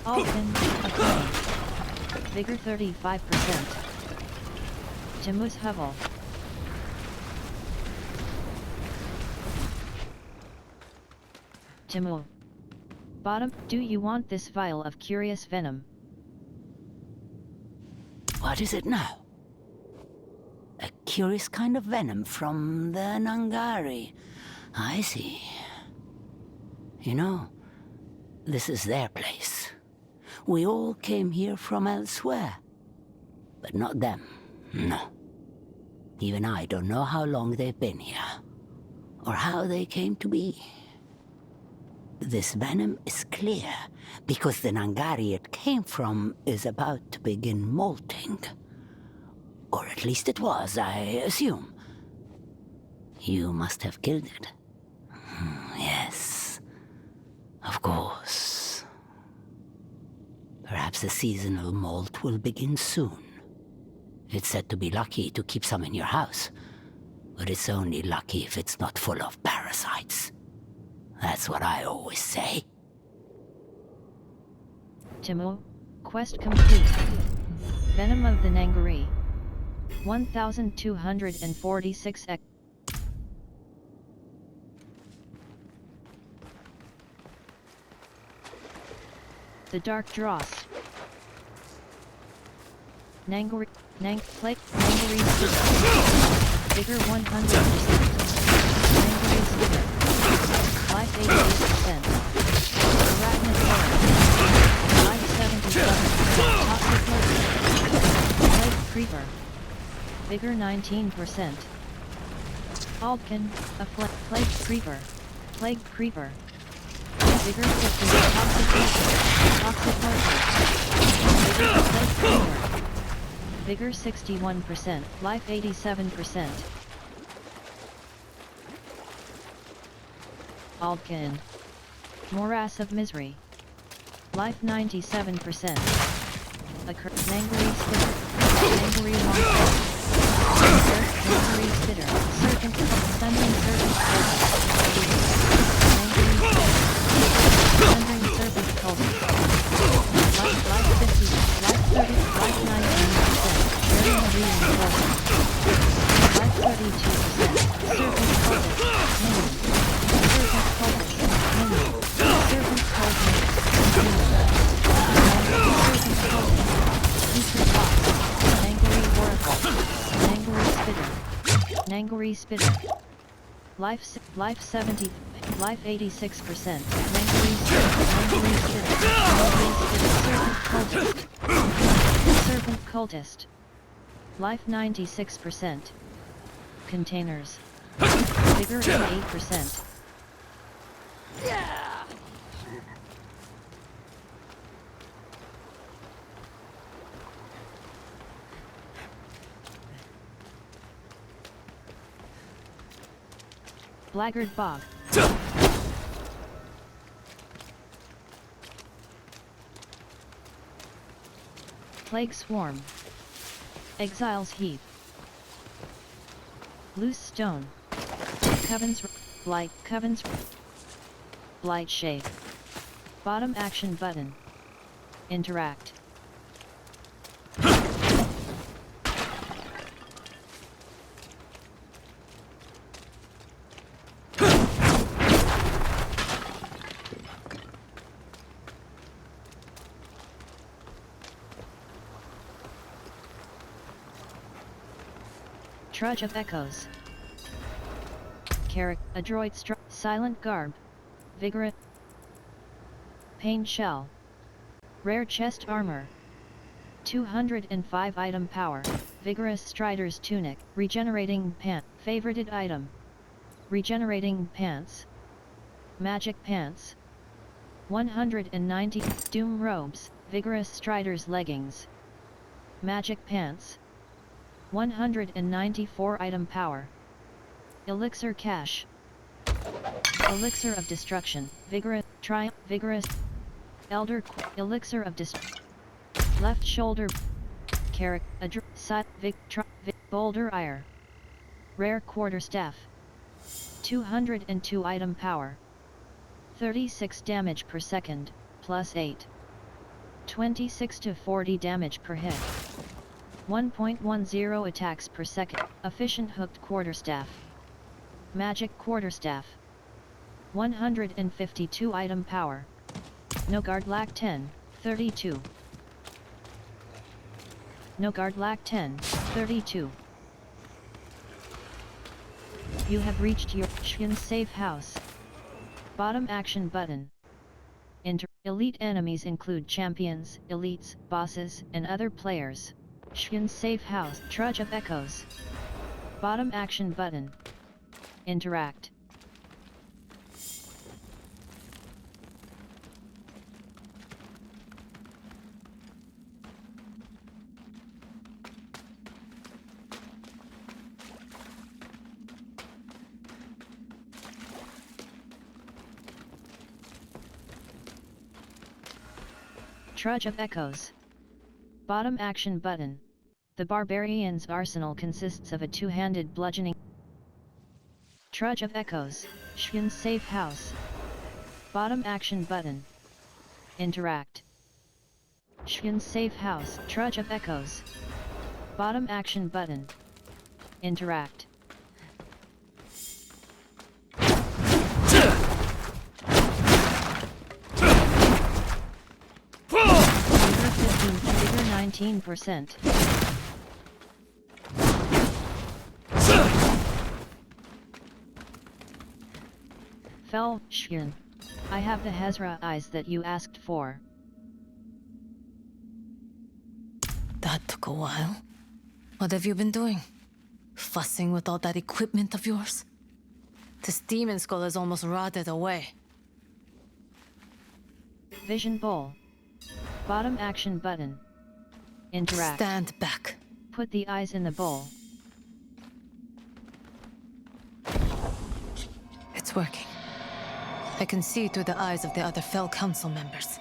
Alton, Akoni. Vigor 35%. Timus Hovel. Timur. Bottom, do you want this vial of curious venom? What is it now? A curious kind of venom from the Nangari. I see. You know, this is their place. We all came here from elsewhere. But not them, no. Even I don't know how long they've been here, or how they came to be. This venom is clear, because the Nangari it came from is about to begin molting. Or at least it was, I assume. You must have killed it. Yes, of course. Perhaps the seasonal molt will begin soon. It's said to be lucky to keep some in your house, but it's only lucky if it's not full of parasites. That's what I always say. Timur, quest complete. Venom of the Nangari. 1246 X. The Dark Dross. Nangari Spitter. Vigor 100%. Nangari Spitter. Life 88%. Arachnid Horror. Life 77%. Toxic Poison. Plague Creeper. Vigor 19%. Aldkin, a Plague Creeper. Plague Creeper. Vigor 50. Toxic Poison. Toxic Poison. Vigor Plague Creeper. Vigor 61%. Life 87%. Aldkin. Morass of Misery. Life 97%. Nangari Spitter. Nangari Monster. Nangari Spitter. Serpent. Thundering Serpent Cultist. Nangari Spitter. Thundering Serpent Cultist. Life 50. Life 30. Life 19%. Very Marine Cultist. Life 32%. Serpent Cultist. Minion. Serpent Cultist. Minion. Serpent Cultist. Minion. Serpent Cultist. Secret Box. Nangari Oracle. Nangari Spitter. Nangari Spitter. Life 70. Life 86%. Nangari Spitter. Nangari Spitter. Nangari Spitter. Serpent Cultist. Serpent Cultist. Life 96%. Containers. Vigor 88%. Blackguard Bog. Plague Swarm. Exile's Heath. Loose Stone. Coven's Blight. Coven's Blight Shade. Bottom action button. Interact. Trudge of Echoes. Adroit Silent Garb. Vigorous. Pain Shell. Rare Chest Armor. 205 Item Power. Vigorous Strider's Tunic. Regenerating Pant. Favorited Item. Regenerating Pants. Magic Pants. 190 Doom Robes. Vigorous Strider's Leggings. Magic Pants. 194 item power. Elixir cache. Elixir of destruction, vigorous, triumph, vigorous. Elder, elixir of left shoulder. Carrot, side, boulder ire. Rare quarterstaff. 202 item power. 36 damage per second, plus 8. 26 to 40 damage per hit. 1.10 attacks per second. Efficient hooked quarterstaff. Magic quarterstaff. 152 item power. No guard lack 10, 32. No guard lack 10, 32. You have reached your Shin safe house. Bottom action button. Elite enemies include champions, elites, bosses, and other players. Shin safe house. Trudge of echoes. Bottom action button. Interact. Trudge of Echoes. Bottom action button. The barbarian's arsenal consists of a two-handed bludgeoning. Trudge of Echoes, Shin's safe house. Bottom action button. Interact. Shin's safe house. Trudge of Echoes. Bottom action button. Interact. Figure 19%. Fell, Shin. I have the Hezra eyes that you asked for. That took a while. What have you been doing? Fussing with all that equipment of yours? This demon skull is almost rotted away. Vision Bowl. Bottom action button. Interact. Stand back. Put the eyes in the bowl. It's working. I can see through the eyes of the other Fell Council members.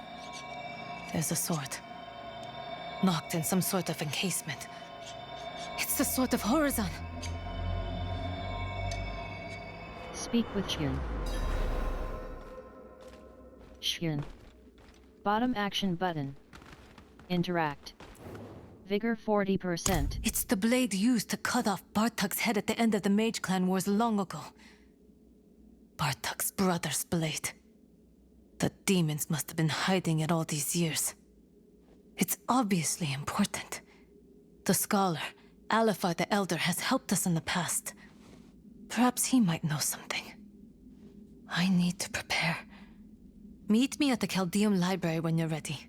There's a sword. Locked in some sort of encasement. It's the Sword of Horizon. Speak with Shin. Shin. Bottom action button. Interact. Vigor 40%. It's the blade used to cut off Bartuk's head at the end of the Mage Clan Wars long ago. Bartuk's brother's blade. The demons must have been hiding it all these years. It's obviously important. The scholar, Alifar the Elder, has helped us in the past. Perhaps he might know something. I need to prepare. Meet me at the Chaldeum Library when you're ready.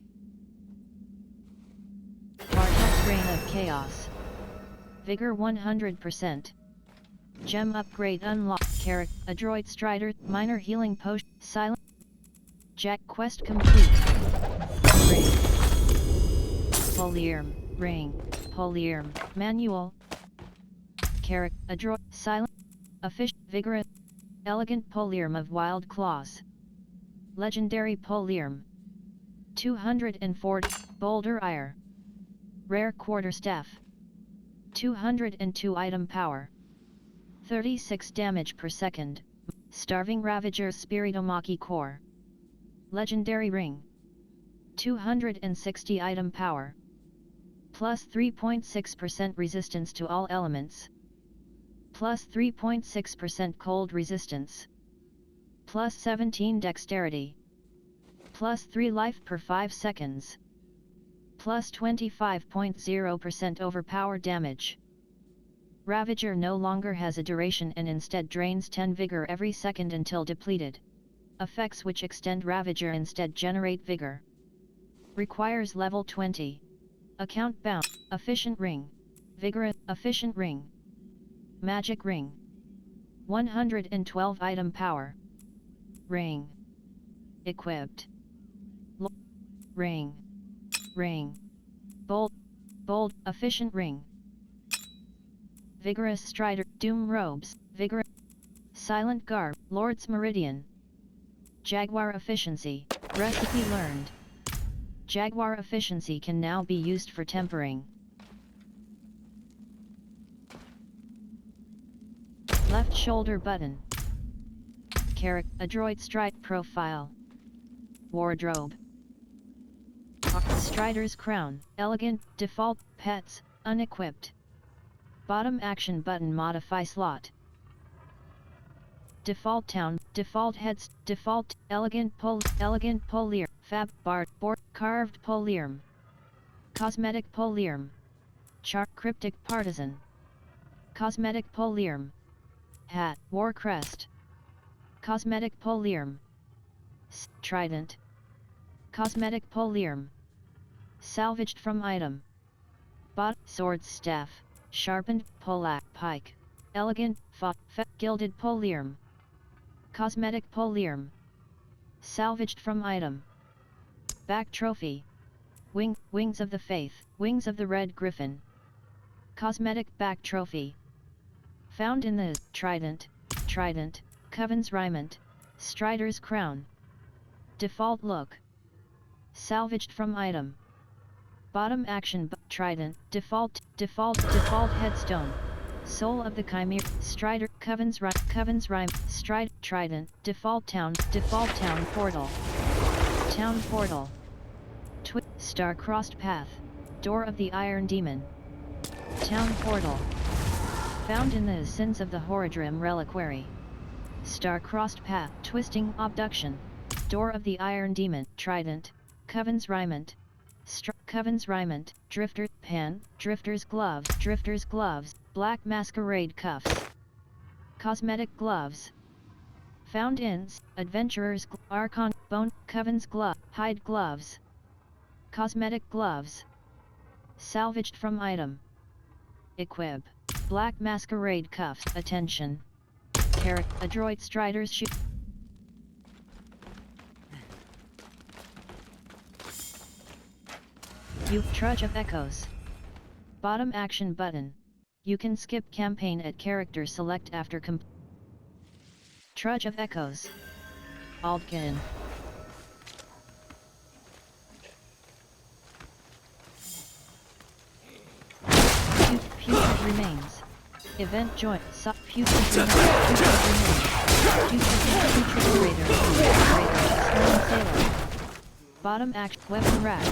Bartuk's Reign of Chaos. Vigor 100%. Gem upgrade unlocked. Carrot, Adroit Strider, Minor Healing Potion, Silent. Jack quest complete. Ring. Polyarm, Ring, Polyarm, Manual. Carrot, Adroit, Silent. Official, Vigorous. Elegant Polyarm of Wild Claws. Legendary Polyarm. 240, Boulder Ire. Rare Quarterstaff. 202 item power. 36 damage per second. Starving Ravager's Spiritomaki Core. Legendary Ring. 260 item power. Plus 3.6% resistance to all elements. Plus 3.6% cold resistance. Plus 17 dexterity. Plus 3 life per 5 seconds. Plus 25.0% overpower damage. Ravager no longer has a duration and instead drains 10 vigor every second until depleted. Effects which extend Ravager instead generate vigor. Requires level 20. Account bound. Efficient Ring. Vigorous. Efficient Ring. Magic Ring. 112 item power. Ring. Equipped. Ring. Ring. Bold. Efficient Ring. Vigorous Strider, Doom Robes, Vigorous, Silent Garb, Lord's Meridian. Jaguar Efficiency, Recipe learned. Jaguar Efficiency can now be used for tempering. Left shoulder button. Adroit Stride Profile. Wardrobe. Strider's Crown, Elegant, Default, Pets, Unequipped. Bottom action button Modify slot. Default Town, Default Heads, Default, Elegant Polier, Fab, Bard, Board, Carved Polier. Cosmetic Polier. Cryptic Partisan. Cosmetic Polier. Hat, War Crest. Cosmetic Polier. Trident. Cosmetic Polier. Salvaged from item. Sword Staff, Sharpened, Pike. Elegant, Gilded Polier. Cosmetic Polier. Salvaged from item. Back Trophy. Wings of the Faith, Wings of the Red Griffin. Cosmetic Back Trophy. Found in the Trident, Coven's Raiment, Strider's Crown. Default look. Salvaged from item. Bottom action Trident, Default Headstone. Soul of the Chimera, Strider, Coven's Rhyme, Trident, Default Town Portal. Town Portal. Star-Crossed Path, Door of the Iron Demon. Town Portal. Found in the Sins of the Horadrim Reliquary. Star-Crossed Path, Twisting Abduction, Door of the Iron Demon, Trident, Coven's Raiment. Coven's Raiment, Drifter, Pan, Drifter's Gloves, Black Masquerade Cuffs. Cosmetic Gloves. Found in Adventurer's Archon, Bone, Coven's Glove, Hide Gloves. Cosmetic Gloves. Salvaged from item. Equip. Black Masquerade Cuffs. Attention. Adroit Strider's Shoe. Trudge of Echoes. Bottom action button. You can skip campaign at character select after Trudge of Echoes. Aldkin. Putrid Remains. Event joint. Putrid Remains. Putrid Raider. Slain Sailor. Bottom action weapon rack.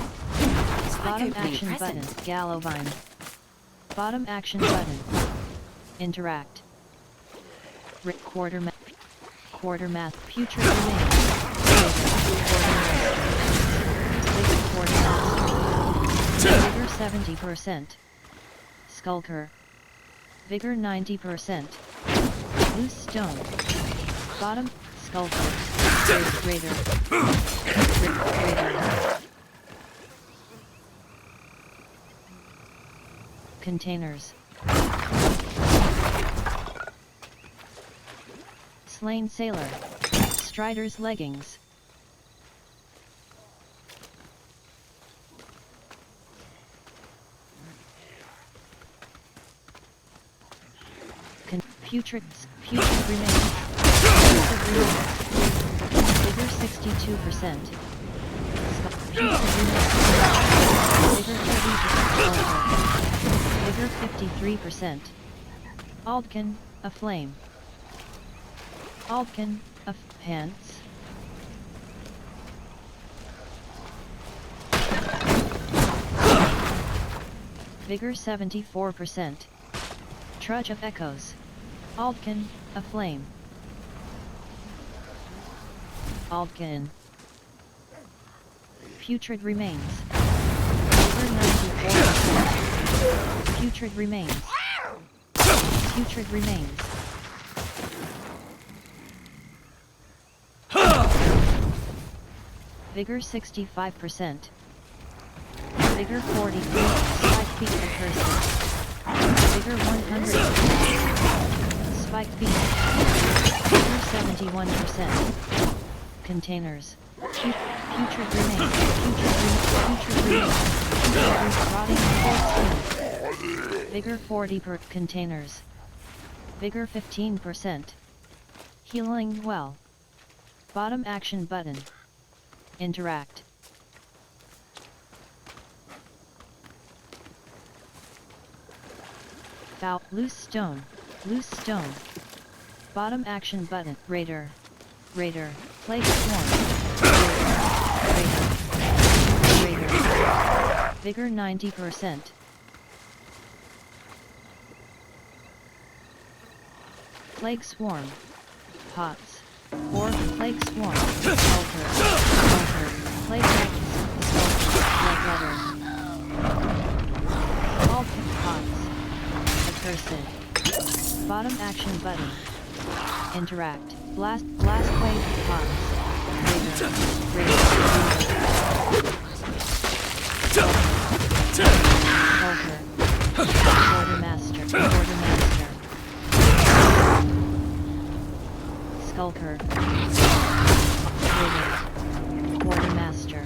Bottom action button, Gallovine. Bottom action button. Interact. Quartermath, Putrid Remains. Vigor 70%. Skulker. Vigor 90%. Loose Stone. Bottom, Skulker. Raider. Containers. Slain Sailor. Strider's Leggings. Putrid Remains. Vigor 62%. Putrid Remains. Vigor 53%. Aldkin, Aflame. Aldkin, of Pants. Vigor 74%. Trudge of Echoes. Aldkin, Aflame. Aldkin. Putrid Remains. Vigor 94%. Putrid Remains. Putrid Remains. Vigor 65%. Vigor 43. 5 feet of curses. Vigor 100. Spike feet. Vigor 71%. Containers. Putrid Remains. Putrid Remains. Rotting Cold Skin. Vigor 40 per containers. Vigor 15%. Healing well. Bottom action button. Interact. Foul. Loose stone. Loose stone. Bottom action button. Raider. Raider. Plague swarm. Raider. Raider. Raider. Vigor 90%. Plague swarm. Pots. Or plague swarm. Alter. Alter. Plague maggots. Red letter. All pots. Accursed. Bottom action button. Interact. Blast wave pots. Raider. Raider. Alter. Quartermaster. Quartermaster. Skulker. Raider. Quartermaster.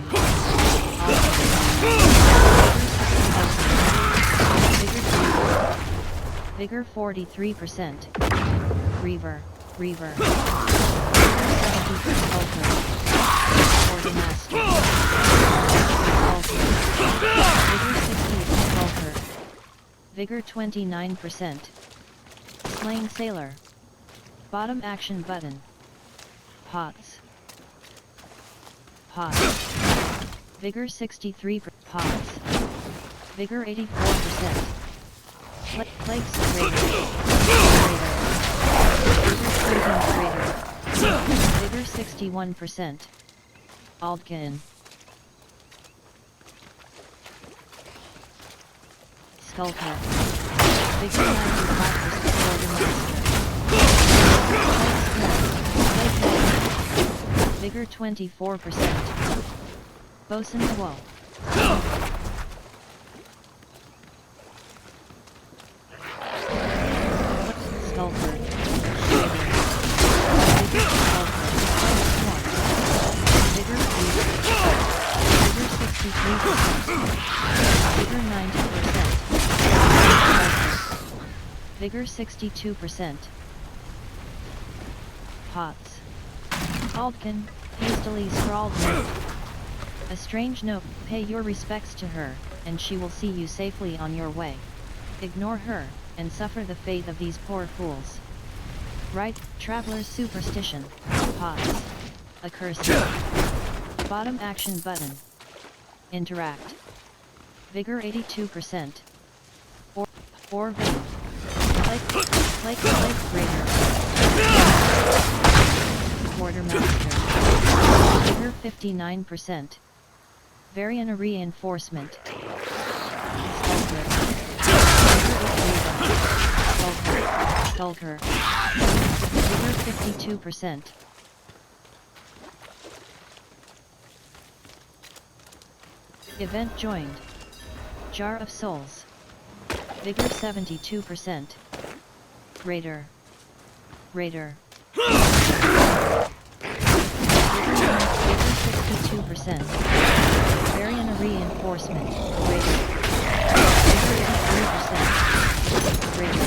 Vigor 43%. Reaver. Reaver. Quartermaster. Vigor 29%. Slaying Sailor. Bottom action button. Pots. Pots. Vigor 63%. Pots. Vigor 84%. Plague Raider. Raider. Vigor 61%. Aldkin. Skulker. Vigor 95%. Vigor 24%. Bosun's Woe. Skulker. Vigor Vigor 63%. Vigor 90%. Vigor 62%. Pots. Aldkin, hastily scrawled note. A strange note, pay your respects to her, and she will see you safely on your way. Ignore her, and suffer the fate of these poor fools. Right, traveler's superstition. Pots. Accursed. Bottom action button. Interact. Vigor 82%. Or vein. Like Raider. Quartermaster. Vigor 59%. Variant reinforcement. Skulker. Vigor 52%. Event joined. Jar of Souls. Vigor 72%. Raider. Raider. Vigor 62%. Variant reinforcement. Raider. Vigor 83%. Raider.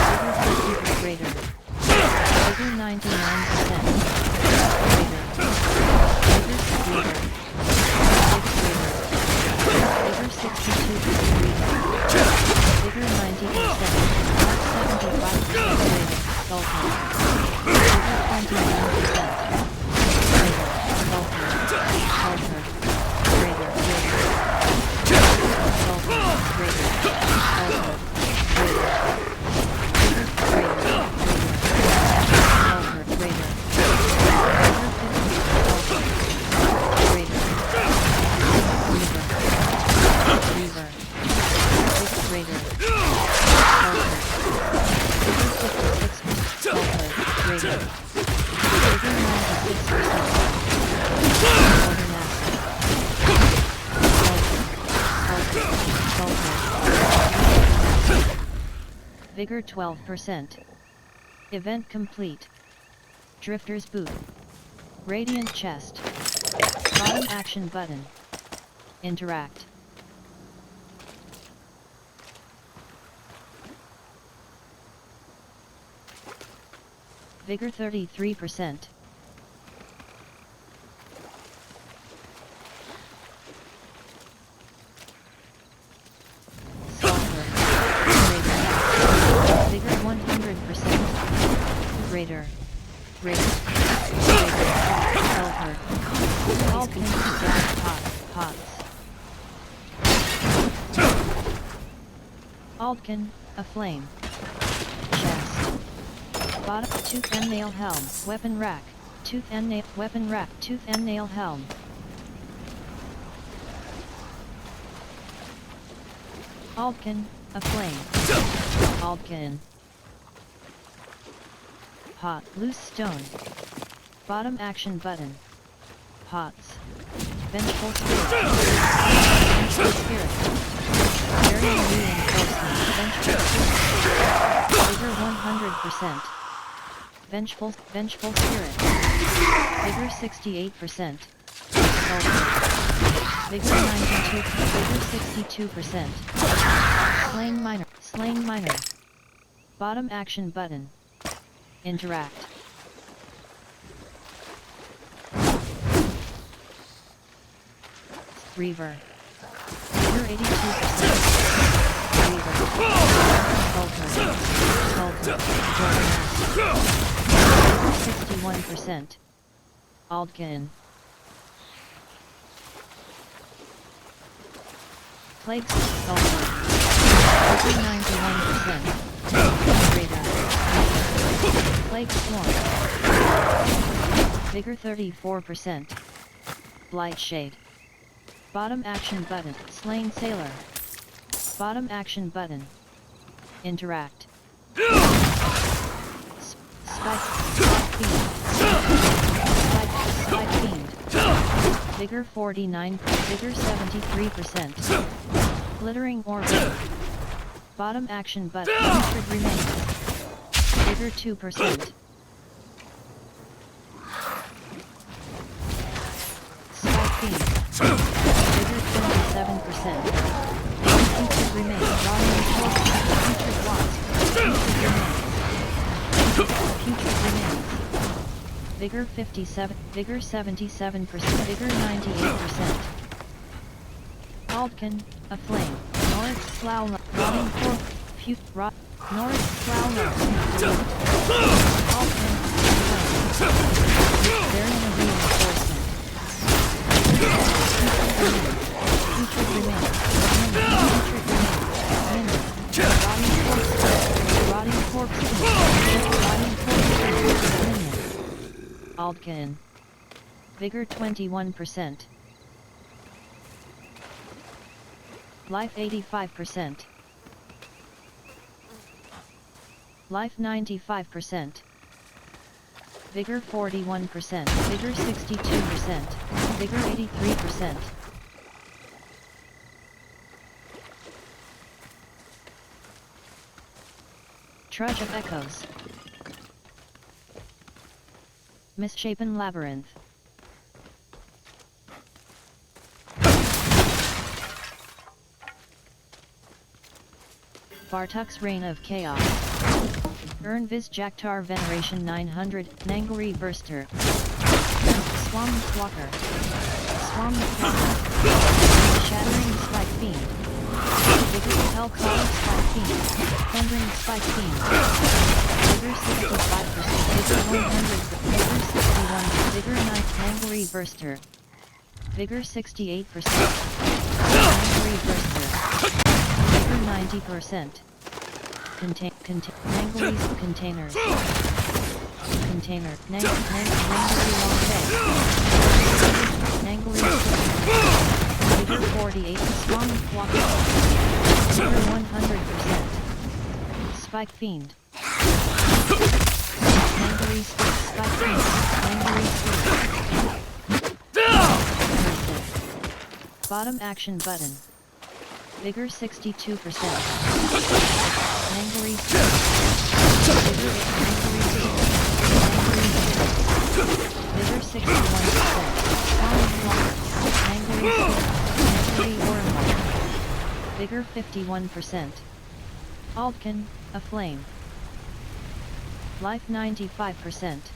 Vigor 50%. Raider. Vigor 99%. Raider. Vigor. Vigor 62%. Vigor 90%. 75%. Skulker. Vigor 29%. Skulker. Raider. Skulker. Raider. Skulker. Vigor 12%. Event complete. Drifter's boot. Radiant chest. Bottom action button. Interact. Vigor 33%. Sulfur. Vigor 100%. Raider. Sulfur. Vulcan. Gas pots. Altkin, a flame. Chest. Bottom, tooth and nail helm, weapon rack, tooth and nail, weapon rack, tooth and nail helm. Altkin, a flame. Altkin. Pot, loose stone. Bottom action button. Pots. Vengeful spirit. Vengeful spirit. Very reinforcement. Vengeful spirit. Vigor 100%. Vengeful spirit. Vigor 68%. Sulfur. Vigor 92. Vigor 62%. Slain miner. Bottom action button. Interact. Reaver. Vigor 82%. Reaver. Sulfur. Jordan. 61%. Aldkin. Plagues. Sulfur. Vigor 91%. Raider. Plague Swarm. Vigor 34%. Blight Shade. Bottom action button. Slain Sailor. Bottom action button. Interact. Spike Fiend. Spike Fiend. Vigor 49. Vigor 73%. Glittering Orb. Bottom action button. Putrid Remains. Vigor 2%. Spike Fiend. Vigor 27%. Putrid Remains. Rotting Corpse. Putrid Wasp. Putrid Remains. Vigor 57. Vigor 77%. Vigor 98%. Altkin, a flame. North Slough. Rotting Corpse. North Slough. Altkin, a flame. They're in a reinforcement. Putrid Remains. Rotting corpse. Aldkin. Vigor 21%. Life 85%. Life 95%. Vigor 41%. Vigor 62%. Vigor 83%. Trudge of Echoes. Misshapen Labyrinth. Bartuk's Reign of Chaos. Ernviz Jaktar Veneration 900, Nanguri Burster. Swam Walker. Swam Walker. Shattering Spike Fiend. Vigor Hell Call Spike Fiend. Thundering Spike Fiend. Vigor 65%. Vigor 100. Vigor 61. Vigor 9. Nanguri Burster. Vigor 68%. Nanguri Burster. Vigor 90%. Nanguri's Containers. Container. Nanguri Long Day. Nanguri Vigor 48. Swami Walker. Vigor 100%. Spike Fiend. Nanguri Spike Fiend. Nanguri Bottom action button. Vigor 62%. Nanguri Vigor 61%. Nanguri Wormhole. Vigor 51%. Altkin, a flame. Life 95%.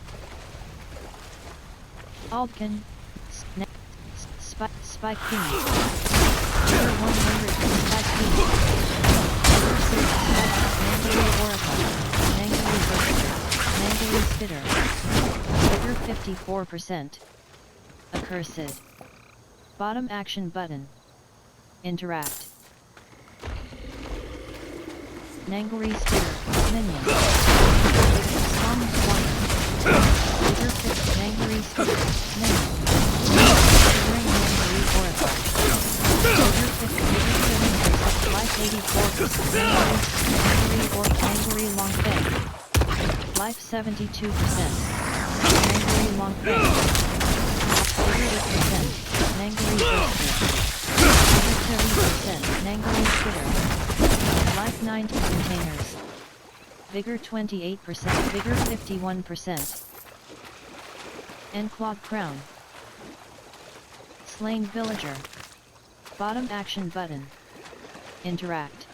Aldkin. Spike King. Vigor 100. Spike King. Vigor 6. Oracle. Mangali Burster. Mangali Spitter. Vigor 54%. Accursed. Bottom action button. Interact. Nangori Spitter. Minion. Song 1. Vigor 6. Nangori Spitter. Minion. Ring Nangori Oracle. Vigor 6. Vigor 7. Life 84%. Nangori Long Fang. Life 72%. Nangori Long Fang. Vigor 8%. Nangori Burster. Vigor 30%. Nangori Spitter. Life 90 containers. Vigor 28%. Vigor 51%. Enclawed Crown. Slain Villager. Bottom action button. Interact.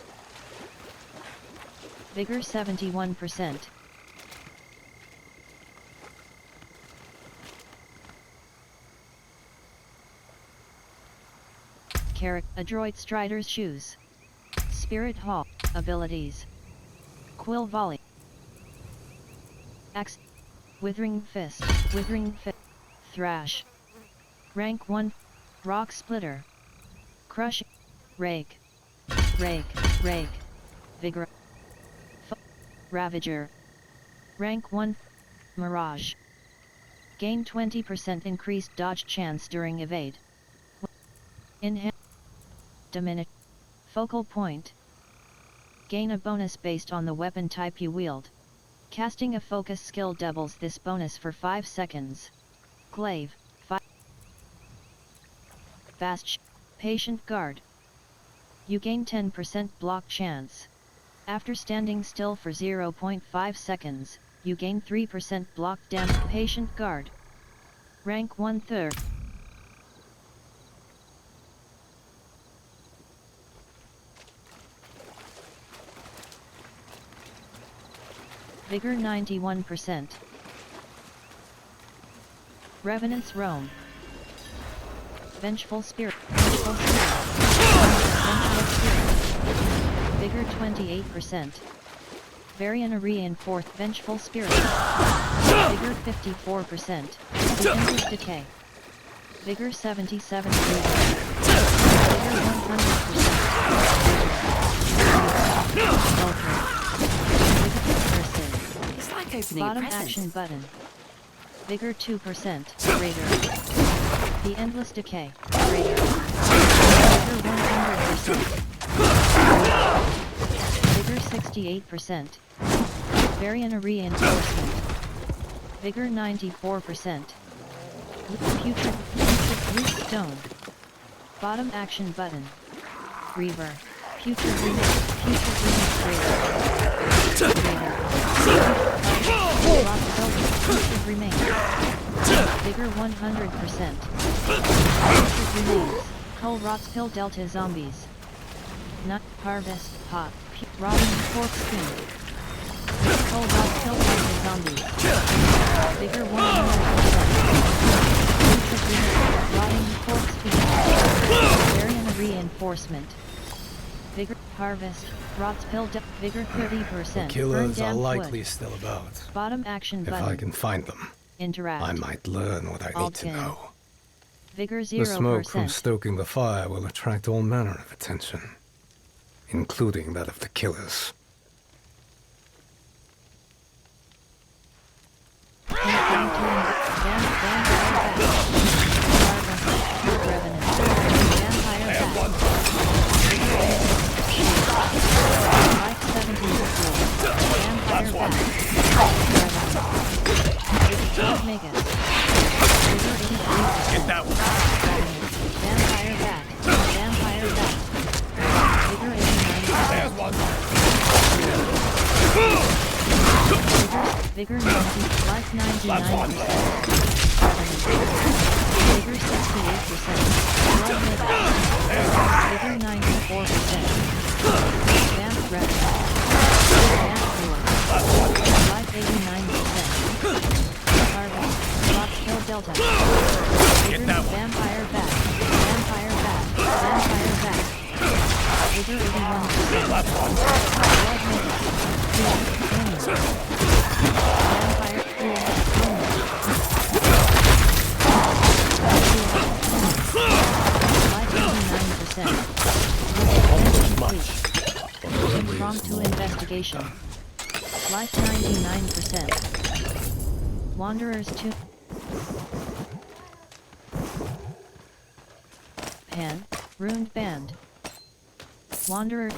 Vigor 71%. Adroit Strider's Shoes. Spirit Hall. Abilities. Quill Volley. Axe. Withering Fist. Withering Fist. Thrash. Rank 1. Rock Splitter. Crush. Rake. Rake. Rake. Vigor. Ravager. Rank 1. Mirage. Gain 20% increased dodge chance during evade. Enhance. Diminish. Focal point. Gain a bonus based on the weapon type you wield. Casting a focus skill doubles this bonus for 5 seconds. Glaive. 5. Fast. Patient Guard. You gain 10% block chance. After standing still for 0.5 seconds, you gain 3% block damage. Patient Guard. Rank 1/3. Vigor 91%. Revenant's Roam. Vengeful Spirit. Vengeful Spirit. Vengeful Spirit. Vigor 28%. Varian Reinforced Vengeful Spirit. Vigor 54%. Endless Decay. Vigor 77%. Vigor 100%. Ultra. It's like opening Bottom a present. action button. Vigor 2%. Raider. The Endless Decay. Raider. Vigor 100%. Vigor 68%. Varian Reinforcement. Vigor 94%. Putrid Root Stone. Bottom action button. Reaver. Putrid Remix. Putrid Remix Raider. Rock Velvet. Putrid Remains. Vigor 100%. Putrid Remains. Cull Rots Pill Delta Zombies. Nut Harvest Hot. Rotting Corkscrew. Cull Rots Pill Delta Zombies. Vigor 100%. Putrid Remains. Rotting Corkscrew. Varian Reinforcement. Vigor Harvest. Rots Pill Vigor 30%. Killers are Burn likely wood. still about. Bottom action If button. I can find them, Interact. I might learn what I need to Alt-in. know. Vigor The smoke from 0%. stoking the fire will attract all manner of attention, including that of the killers. Get that one. Vampire Bat. Vampire Bat. Vigor 89%. There's one. Vigor 90, life 99%. Vigor 68%. Blood Mega. Vigor 94%. Vamp Red. Vamp 4. Life 89%. Vigor 81%. Vampire Life 89%. Impromptu investigation. Life 99%. Wanderers 2. Pan, Ruined Band. Wanderer.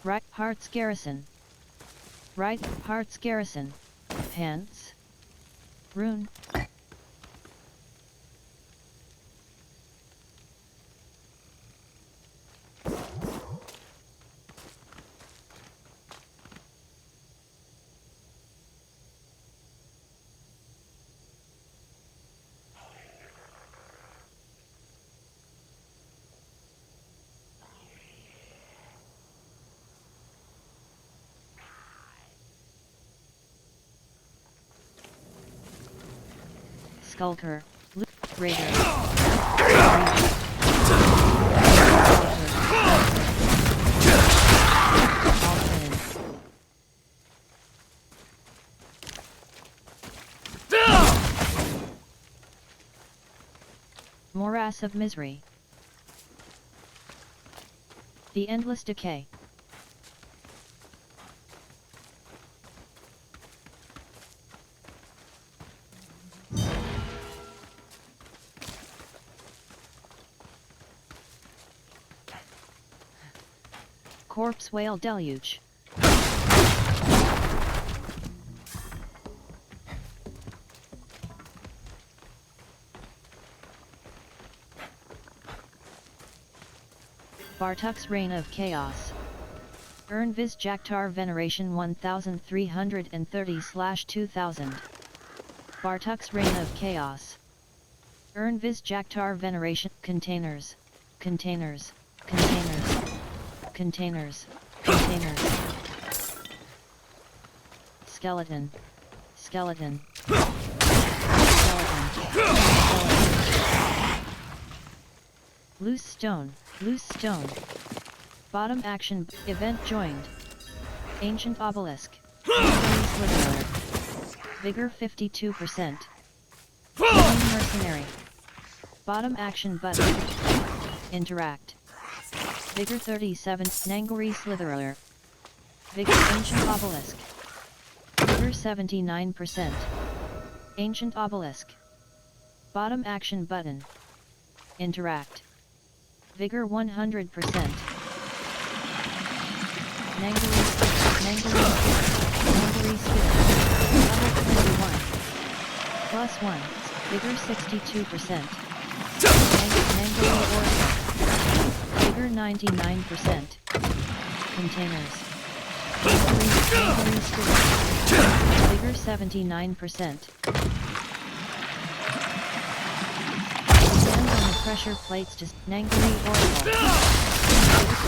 Right Hearts Garrison. Right Hearts Garrison. Pants. Rune. Skulker, Raider. Morass of Misery. The Endless Decay. Corpse Whale Deluge. Bartuk's Reign of Chaos. Earn Viz Jaktar Veneration 1330/2000. Bartuk's Reign of Chaos. Earn Viz Jaktar Veneration. Containers. Containers. Containers. Containers. Containers. Skeleton. Skeleton. Skeleton. Skeleton. Loose stone. Loose stone. Bottom action. Event joined. Ancient obelisk. Vigor 52%. Mercenary. Bottom action button. Interact. Vigor 37. Nangori Slitherer. Vigor Ancient Obelisk. Vigor 79%. Ancient Obelisk. Bottom action button. Interact. Vigor 100%. Nangori Skitter. Nangori Skitter. Level 21. +1. Vigor 62%. Nangori Order. Vigor 99%. Containers. Nangori Skitter. Vigor 79%. Stand on the pressure plates to Nangori Oracle.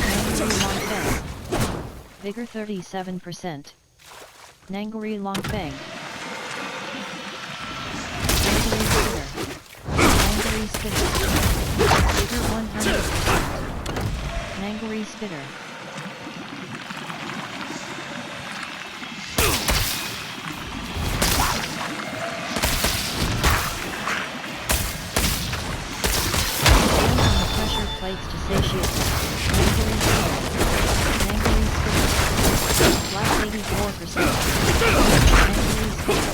Nangori Longfeng. Vigor 37%. Nangori Longfeng. Nangori Spitter. Vigor 100%. Nangori Spitter. Pressure plates to satiate. Nangori Spitter. Nangori Spitter. Black 84%. Nangori Spitter.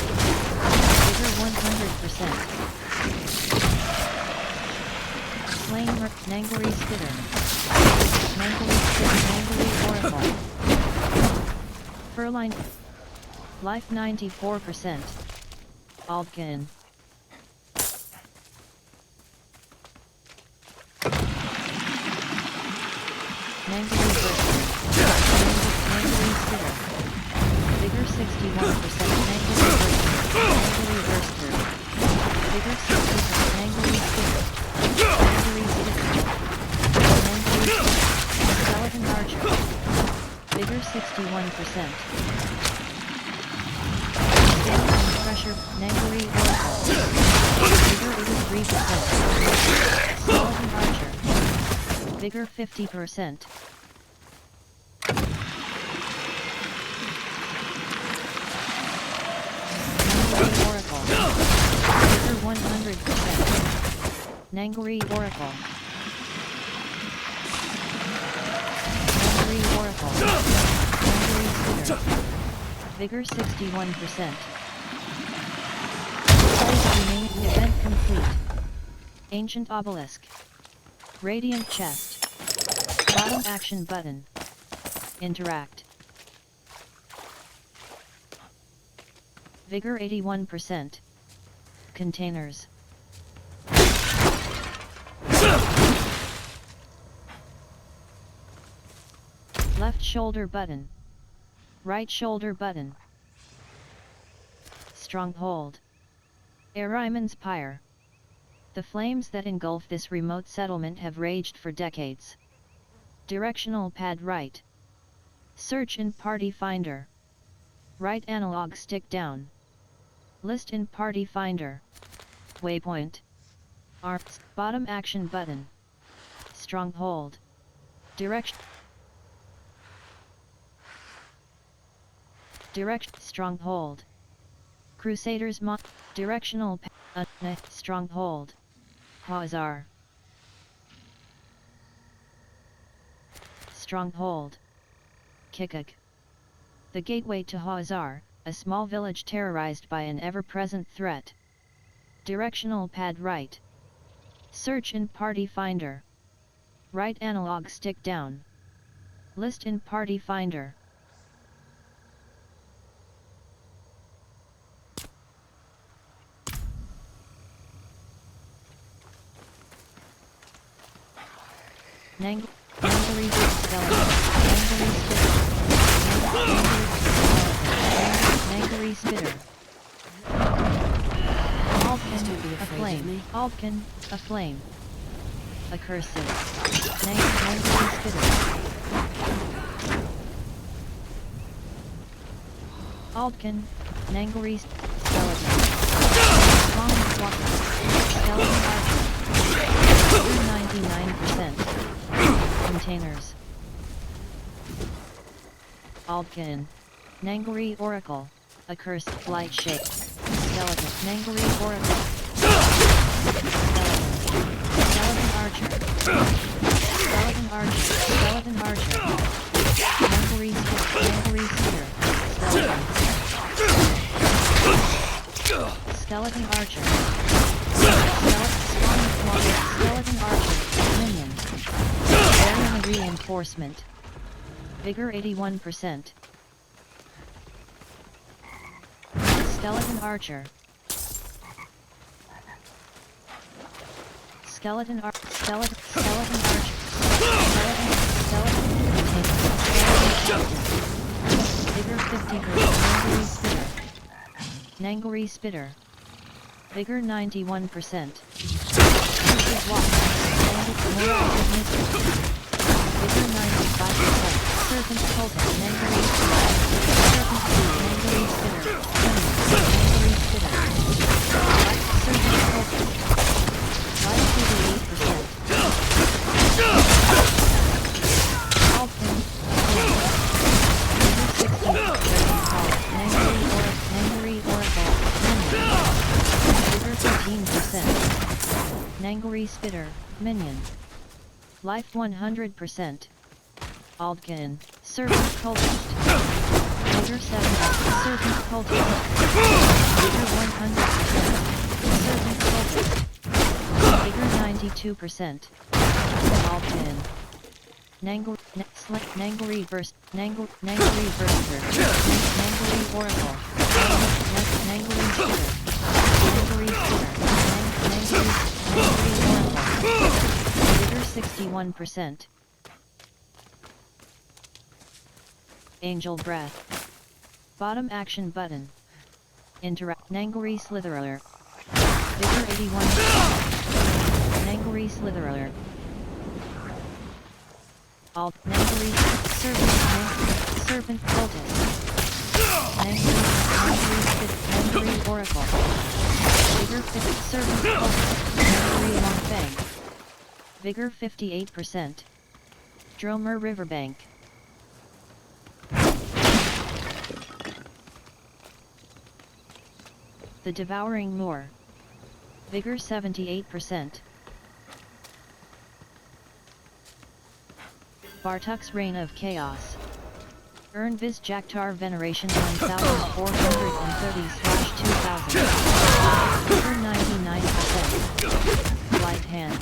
Vigor 100%. Flame Nangori Spitter. Nangori Spitter. Nangori Oracle. Furline. Life 94%. Aldkin. Nangori Burster. Nangori Spitter. Vigor 61%. Nangori Burster. Vigor 60%. Nangori Spitter. Nangori Spitter. Nangori Spitter. Skeleton Archer. Vigor 61%. Stand under pressure. Nangori Oracle. Vigor 83%. Skeleton Archer. Vigor 50%. 100%. Nangori Oracle. Nangori Oracle. Nangori Spitter. Vigor 61%. Place remaining event complete. Ancient Obelisk. Radiant Chest. Bottom action button. Interact. Vigor 81%. Containers. Left shoulder button. Right shoulder button. Stronghold. Ariman's Pyre. The flames that engulf this remote settlement have raged for decades. Directional pad right. Search in Party Finder. Right analog stick down. List in Party Finder. Waypoint. Arms. Bottom action button. Stronghold. Direct. Stronghold. Crusaders Directional Stronghold. Hazar. Stronghold. Kikuk. The gateway to Hazar, a small village terrorized by an ever-present threat. Directional pad right. Search in Party Finder. Right analog stick down. List in Party Finder. Nangori Spitter. Altkin, a flame. Altkin, a flame. Accursed. Nangori Spitter. Altkin, Nangori Skeleton. Strong Walker. Skeleton Archer. 99%. Containers. Altkin. Nangori Oracle. Accursed Light Shape. Skeleton. Nangori Oracle. Skeleton Archer. Skeleton Archer. Skeleton Archer. Nangori Spitter. Skeleton Archer. Skeleton Archer. Minion. Area reinforcement. Vigor 81%. Skeleton Archer. Skeleton Archer. Skeleton Archer. Vigor 50%. Nangori Spitter. Vigor 91%. Vigor 95%. Serpent Cultist. Nangori Spitter. Serpent Nangori Spitter. Nangori Spitter. Serpent Cultist. Life Vigor 8%. Alpin. Vigor 60%. Nangori Oracle. Vigor 15%. Nangori Spitter, Minion. Life 100%. Aldkin, Serpent Cultist. Vigor 7%. Serpent Cultist. Vigor 100%. Serpent Cultist. Vigor 92%. Aldkin. Nangori Burst. Nangori Burster. Nangori Oracle. Nangori Spitter. Nangori Spitter. Vigor 61%. Angel Breath. Bottom action button. Interact. Nangori Slitherer. Vigor 81%. Nangori Slitherer. Alt. Nangori Serpent Cultist. Nangori Oracle. Vigor 50. Serpent Cultist. Nangori Longfang. Vigor 58%. Dromer Riverbank. The Devouring Moor. Vigor 78%. Bartuk's Reign of Chaos. Earn Viz Jaktar Veneration 1430/2000. Vigor 99%. Light hand.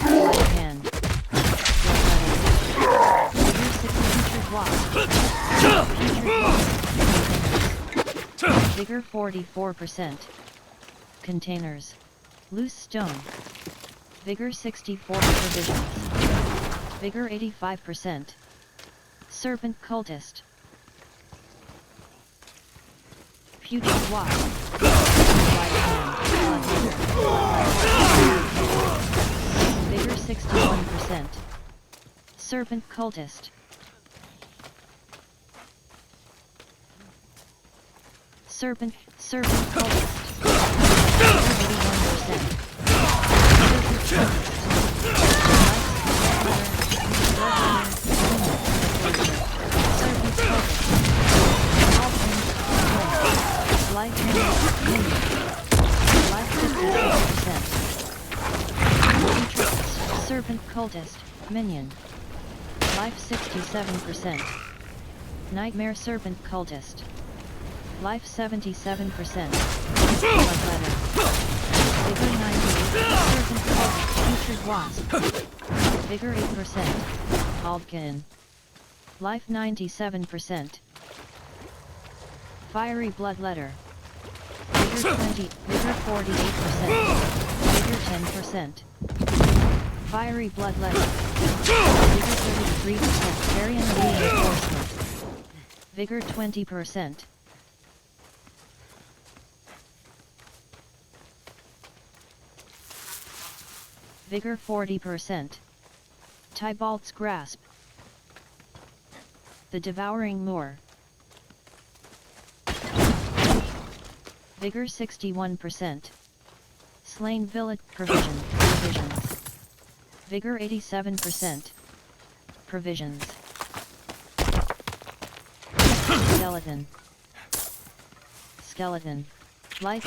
Vigor 6 Putrid Wasp. Vigor 44%. Containers. Loose Stone. Vigor 64 Provisions. Vigor 85%. Serpent Cultist. Putrid Wasp. Light hand. Vigor 61%. Serpent Cultist. Serpent Cultist. 81%. Life Serpent Cultist, Minion. Life 67%. Nightmare Serpent Cultist. Life 77%. Blood Letter. Vigor 98%. Serpent Cultist, Putrid Wasp. Vigor 8%. Aldkin. Life 97%. Fiery Bloodletter. Vigor 20, Vigor 48%. Vigor 10%. Fiery Bloodletter. Vigor 33%. Variant Reinforcement. Vigor 20%. Vigor 40%. Tybalt's Grasp. The Devouring Moor. Vigor 61%. Slain Village Provisions. Vigor 87%. Provisions. Skeleton. Life.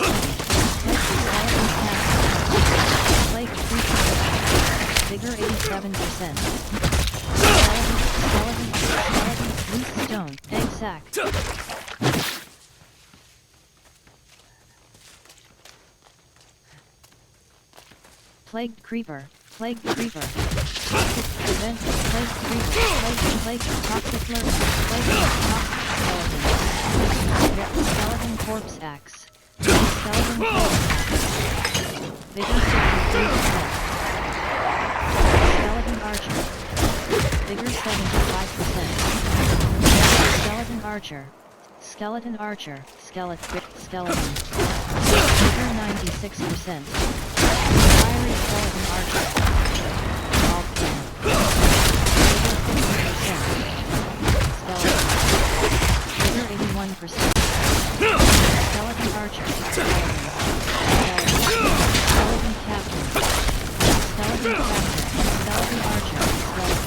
Plague Creature. Vigor 87%. Skeleton. Loose Stone. Egg Sac. Plagued Creeper. Toxic Prevent. Plagued Creeper. Plague Toxic Lurker. Skeleton Corpse Axe. Skeleton Corpse Axe. Vigor 63%. Skeleton Archer. Vigor 75%. Skeleton Archer. Skeleton. Vigor 96%. Fiery Skeleton Archer. Aldkin. Vigor 50%. Vigor 81%. Skeleton Archer. Skeleton Captain. Skeleton Archer. Skeleton Archer. Vigor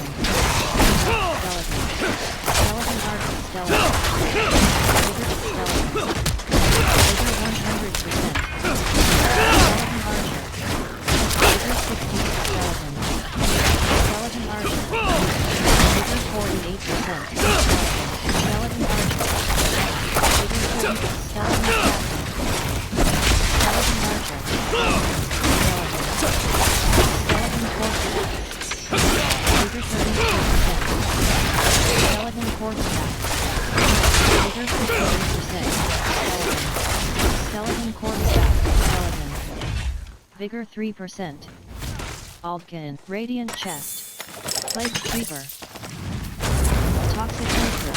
Vigor 100%. Skeleton Archer. Vigor 60. Skeleton Archer. Vigor 48%. Skeleton Archer. Vigor 30. Skeleton Archer. Skeleton Corpse. Vigor 32%. Skeleton Corpse. Vigor 58%. Skeleton Corpse. Skeleton. Vigor 3%. Aldkin. Radiant Chest. Plague Creeper. Toxic Lurker.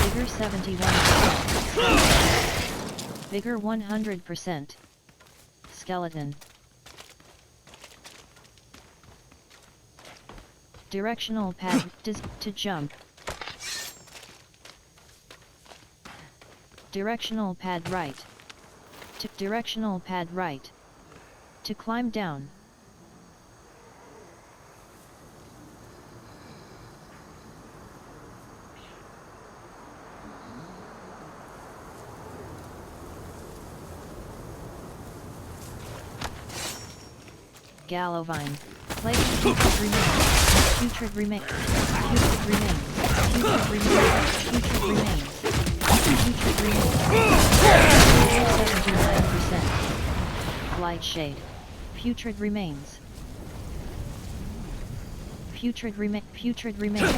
Vigor 71%. Vigor 100%. Skeleton. Directional pad to jump. Directional pad right. Directional pad right. To climb down. Gallovine. Plague putrid remains. Putrid remains. Putrid remains. Putrid remains. Putrid remains. Putrid remains. 79%. Blight shade. Putrid remains. Putrid remains. Putrid remains.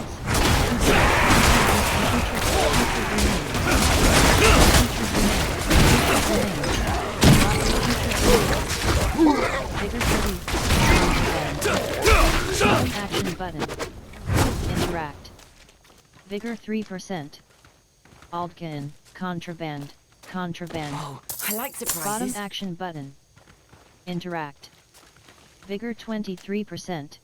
Vigor 30. Action button. Interact. Vigor 3%. Aldkin. Contraband. Contraband. Oh, I like surprises. Bottom action button. Interact. Vigor 23%.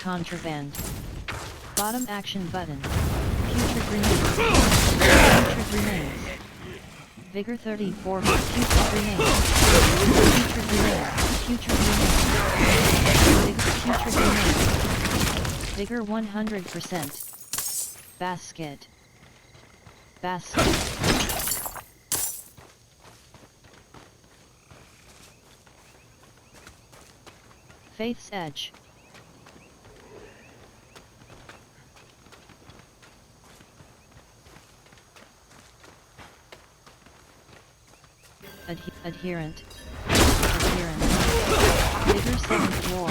Contraband. Bottom action button. Putrid remains. Putrid remains. Vigor 34. Putrid remains. Putrid remains. Putrid remains. Putrid remains. Vigor 100%. Basket. Basket. Faith's Edge. Adherent. Adherent. Vigor 7th War.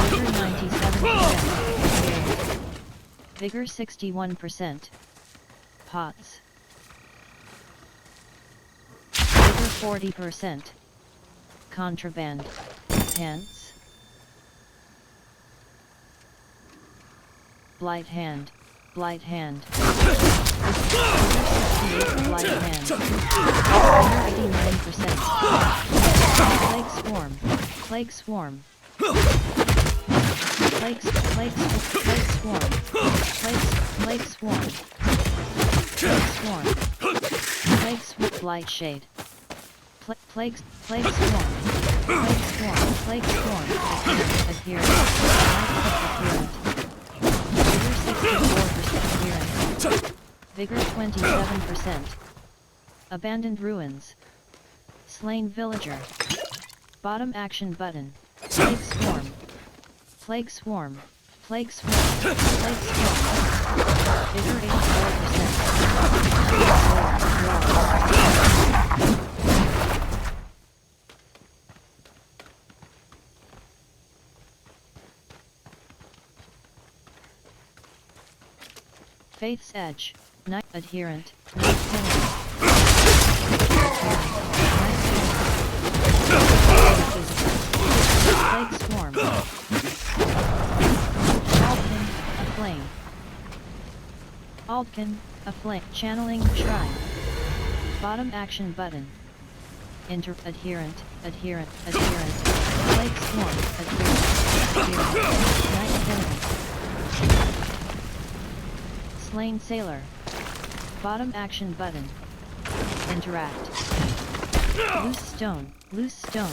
Vigor 97%. Vigor 61%. Pots. Vigor 40%. Contraband. Pants. Blight hand. Blight hand. Blight hand. 89%. Plague swarm. Plague swarm. Plague swarm. Plague swarm. Plague swarm. Blight shade. Plague swarm. Plague swarm. Plague swarm. Adherent. Adherent. Vigor 64% adherent. Vigor 27%. Abandoned ruins. Slain villager. Bottom action button. Plague swarm. Plague swarm. Plague swarm. Plague swarm. Vigor 84%. Faith's Edge. Night adherent. Night penalty. Plague swarm. Aldkin, aflame. Aldkin, aflame. Channeling shrine. Bottom action button. Adherent. Adherent. Adherent. Plague swarm. Adherent. Adherent. Night penalty. Slain sailor. Bottom action button. Interact. Loose stone. Loose stone.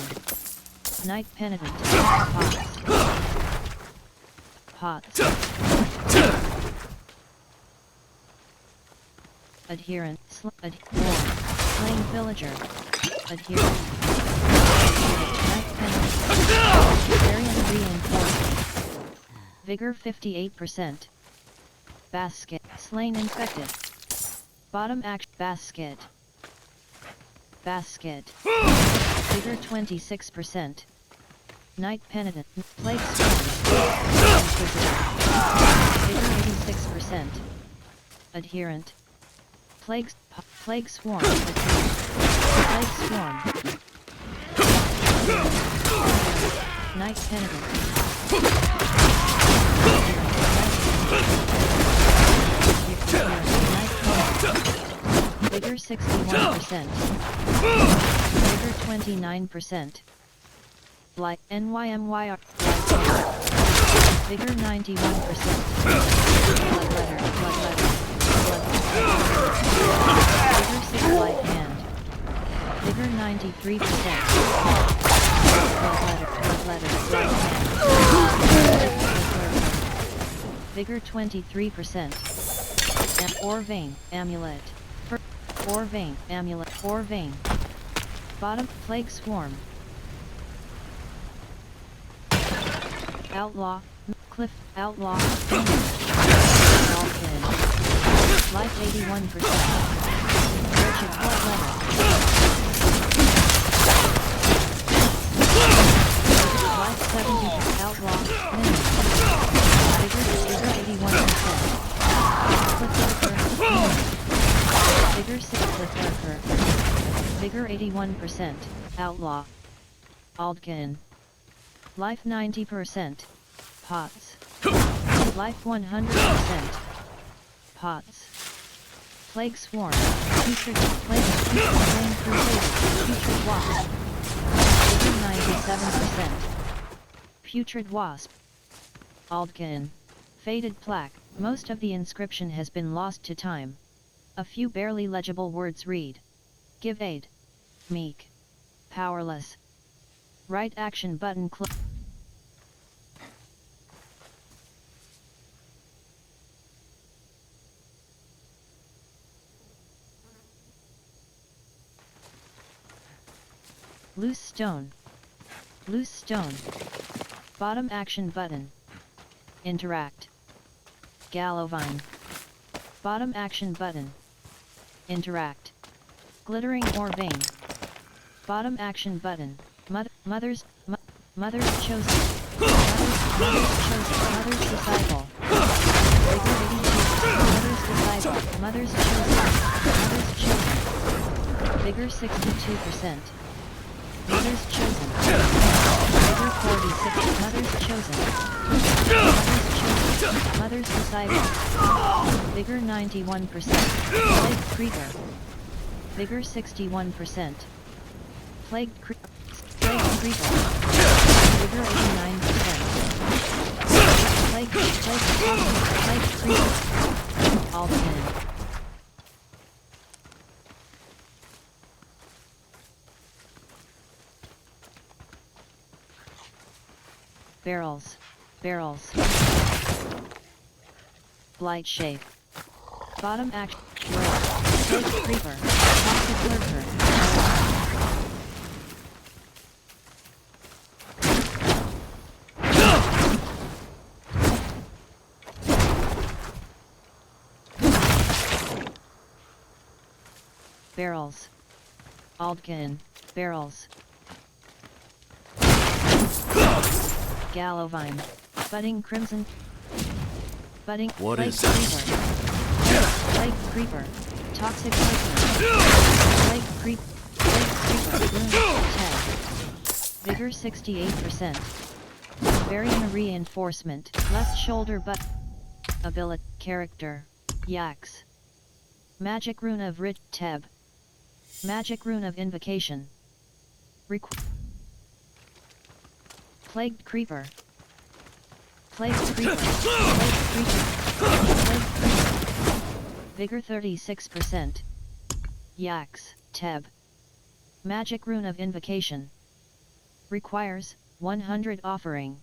Knight penitent. Pots. Pots. Adherent. Slain villager. Adherent. Knight penitent. Variant reinforcement. Vigor 58%. Basket. Slain infected. Bottom action. Basket. Basket. Vigor 26%. Knight penitent. Plague swarm. Vigor 86%. Adherent. Plague swarm. Adherent. Plague swarm. Knight penitent. Vigor 61%. Vigor 29%. Blight NYMYR. Vigor 91%. Blood letter. Blood letter. Vigor 6 Blight hand. Vigor 93%. Blood letter. Blood letter. Blight hand. Vigor 23%. Or vein. Amulet. Ore vein, amulet, ore vein. Bottom, plague swarm. Outlaw, cliff, outlaw. Alkin. Life 81%. Wretched blood letter. Life 70, outlaw, minimum. Vigor 81%. Cliff lurker, Vigor 6 cliff lurker. Vigor 81%, outlaw. Aldkin. Life 90%. Pots. Life 100%. Pots. Plague swarm. Putrid plague. Flame crusader. Putrid wasp. Vigor 97%. Putrid wasp. Aldkin. Faded plaque. Most of the inscription has been lost to time. A few barely legible words read. Give aid. Meek. Powerless. Right action button click. Loose stone. Loose stone. Bottom action button. Interact. Gallovine. Bottom action button. Interact. Glittering ore vein. Bottom action button. Mother's chosen. Mother's disciple. Mother's chosen. Mother's chosen. Vigor 62%. Mother's chosen. Vigor 46. Mother's chosen. Mother's disciple. Vigor 91%. Plague creeper. Vigor 61%. Plague creeper. Vigor 89%. Plague creeper. Alkin. Barrels. Blight shape. Bottom action. Plague creeper. Toxic lurker. Barrels. Aldkin. Barrels. Gallovine. Budding crimson. Budding. What Plague is that? Plague creeper. Toxic poison. Plague creeper. Wound 10. Vigor 68%. Variant reinforcement. Left shoulder but. Ability. Character. Yaks. Magic rune of Rit. Teb. Magic rune of invocation. Plagued creeper. Plagued creeper. Plagued creeper. Plagued creeper. Vigor 36%. Yaks, Teb. Magic rune of invocation. Requires 100 offering.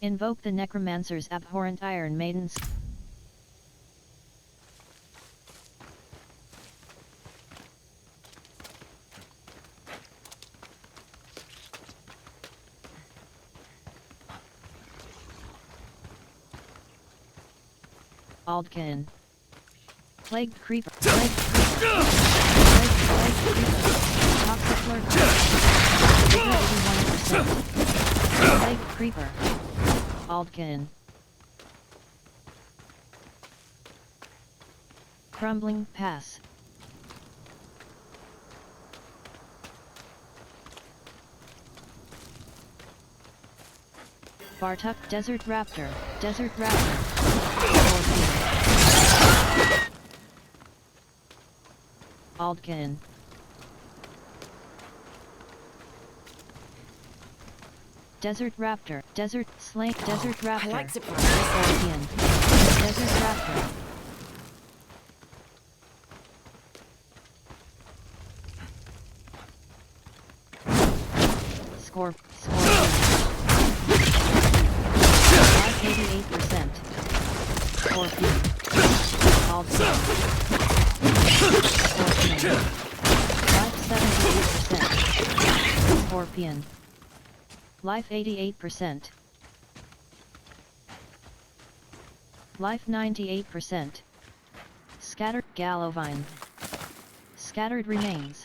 Invoke the necromancer's abhorrent iron maidens. Aldkin. Plagued creeper. Plagued creeper. Plagued creeper. Toxic lurker. Vigor 81%. Plagued creeper. Aldkin. Crumbling pass. Bartuk. Desert raptor. Desert raptor. Aldkin. Desert raptor. Desert slate. Desert raptor. I like surprise. Aldkin. Desert raptor. Scorpion. 88%. Scorpion. Aldkin. Scorpion. Life 78%. Scorpion. Life 88%. Life 98%. Scattered Gallovine. Scattered remains.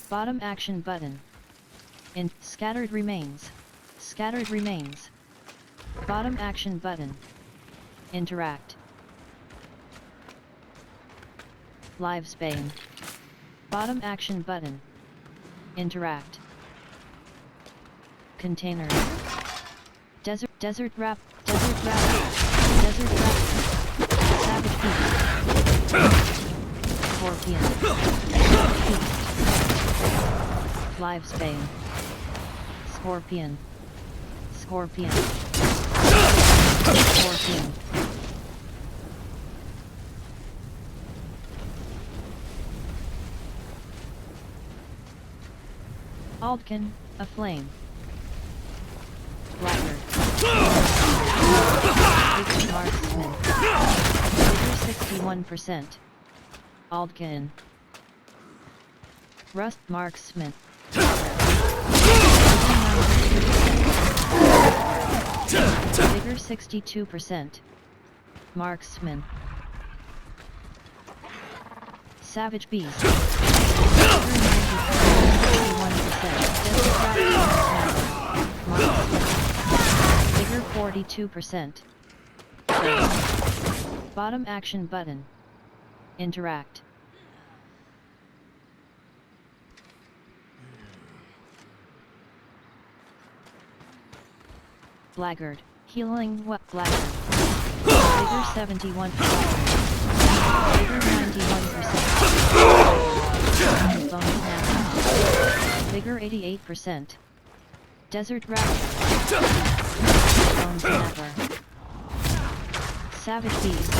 Bottom action button. In scattered remains. Scattered remains. Bottom action button. Interact. Ltband. Bottom action button. Interact. Containers. Desert wrap. Savage beast. Scorpion. Beast. Ltband. Scorpion. Scorpion. Aldkin, a flame. Blackbird. Marksman. Vigor 61%. Aldkin. Rust Marksman. Vigor 62%. Marksman. Savage Beast. Vigor 42%. Bottom action button. Interact. Blackguard. Healing what? Blackguard. Vigor 71%. Vigor 91%. Bone Snapper. Vigor 88%. Desert Raptor. Bone Snapper. Savage Beast.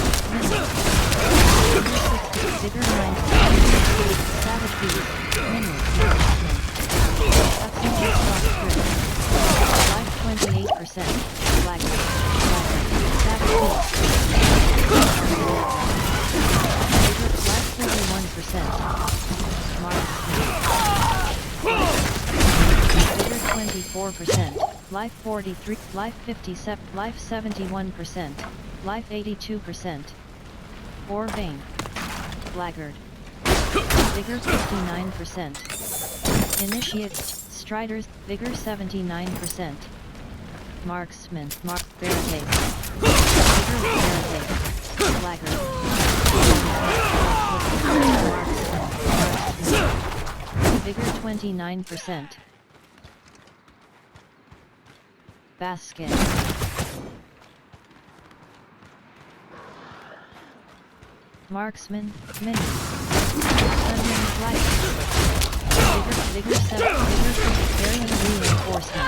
Vigor 90%. Savage Beast. Minion. Life 28%. Blackguard. Savage Beast. Life 41%. Vigor 24%. Life 43. Life 57. Life 71%. Life 82%. Or Vein. Blackguard. Vigor 59%. Initiate. Striders. Vigor 79%. Marksman. Barricade. Vigor barricade. Blackguard. Vigor 29%. Basket. Marksman, Mini. Thundering Light. Vigor 7. Vigor 6. Variant Reinforcement.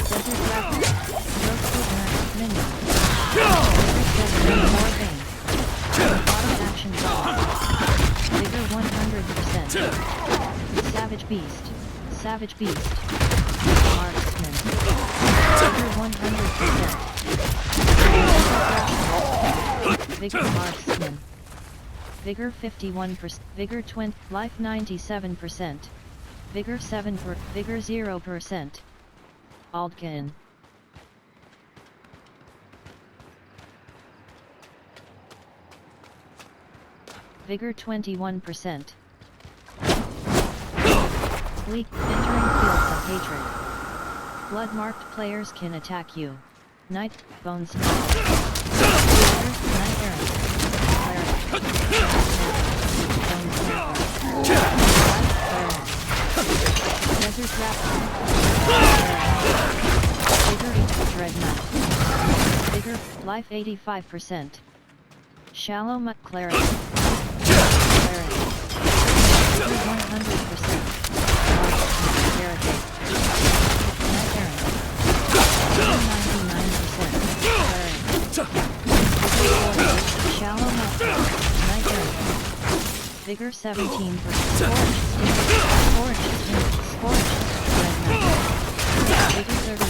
Desert Raptor. Roasted Nurse, Mini. Vigor 7. More Vein. Bottom action button. Vigor 100%. Savage Beast. Savage Beast. Marksman. Vigor 100%. Vigor Marksman. Vigor 51%. Vigor 20. Life 97%. Vigor 7. Vigor 0%. Aldkin. Vigor 21%. Leak. Entering fields of hatred. Blood-marked players can attack you. Night. Bones. Night Errant. Bones Snapper. Desert Raptor. Vigor 8. Dreadnought. Vigor. Life 85%. Shallow Mutt Cleric. Vigor 100%. Barricade. Night Errant. 99%. Shallow Mutt. Night Errant. Vigor 17%. Scorched. Vigor 30.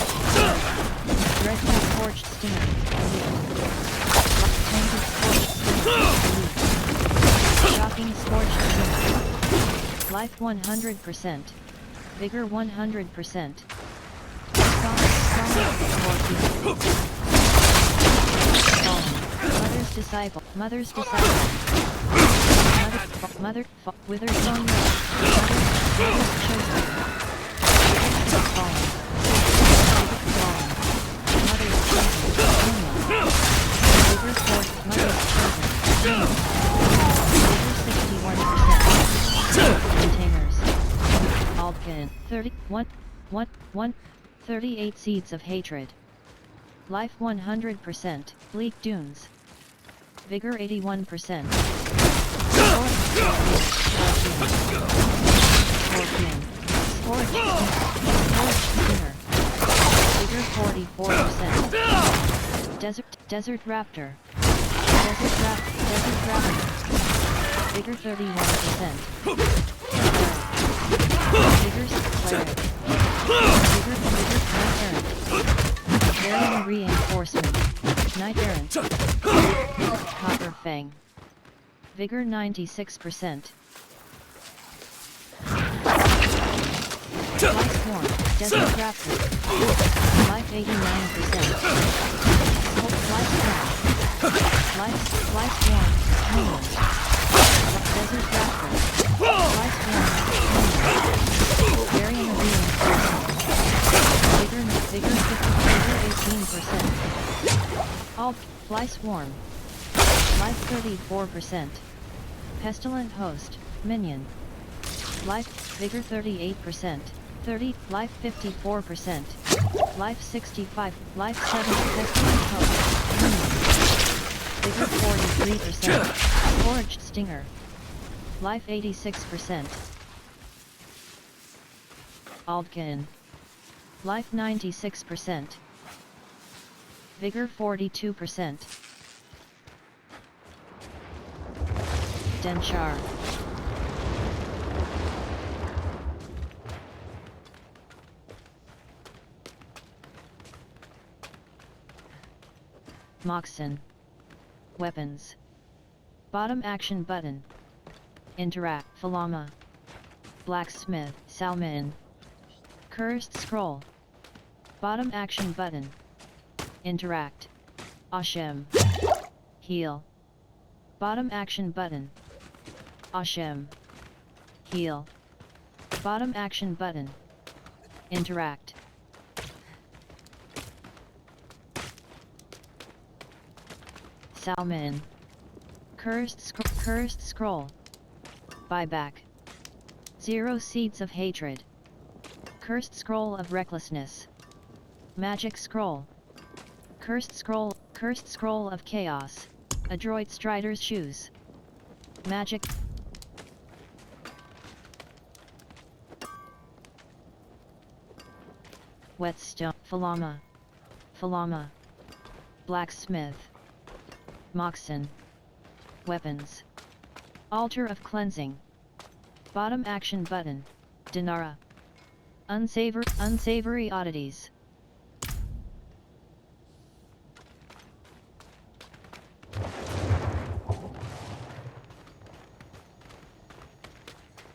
Dreadful Scorched Stinging. Tainted Scorched Stinging. Shocking Scorched Stinging. Life 100%. Vigor 100%. Strong. Mother's disciple. Mother's disciple. Wither song. Mother's chosen. Fallen. Mother's chosen. Vigor force. Mother's chosen. Vigor 61%. Containers. Aldkin. 38 seeds of hatred. Life 100%. Bleak Dunes. Vigor 81%. Scorpion. Scorched Stinger. Vigor 44%. Desert Raptor. Desert Raptor. Vigor 31%. Vigor Cleric. Vigor Night Errant. Varian Reinforcement. Night Errant. Copper Fang. Vigor 96%. Life Swarm. Desert Raptor. Life 89%. Life Swarm. Life Swarm. Desert Raptor. Life Swarm. Varian Reinforcement. Vigor 18%. All Fly Swarm. Life 34%. Pestilent Host, Minion. Life, Vigor 38%. Life 54%. Life 65, Life 7, Pestilent Host, Minion. Vigor 43%. Foraged Stinger. Life 86%. Aldkin. Life 96%. Vigor 42%. Denchar. Moxon. Weapons. Bottom action button. Interact. Falama. Blacksmith. Salman. Cursed scroll. Bottom action button. Interact. Ashem. Heal. Bottom action button. Ashem. Heal. Bottom action button. Interact. Salman. Cursed scroll. Buyback. 0 seeds of hatred. Cursed scroll of recklessness. Magic scroll. Cursed scroll of chaos. Adroit strider's shoes. Magic. Whetstone. Falama. Blacksmith. Moxon. Weapons. Altar of cleansing. Bottom action button. Dinara. Unsavory oddities.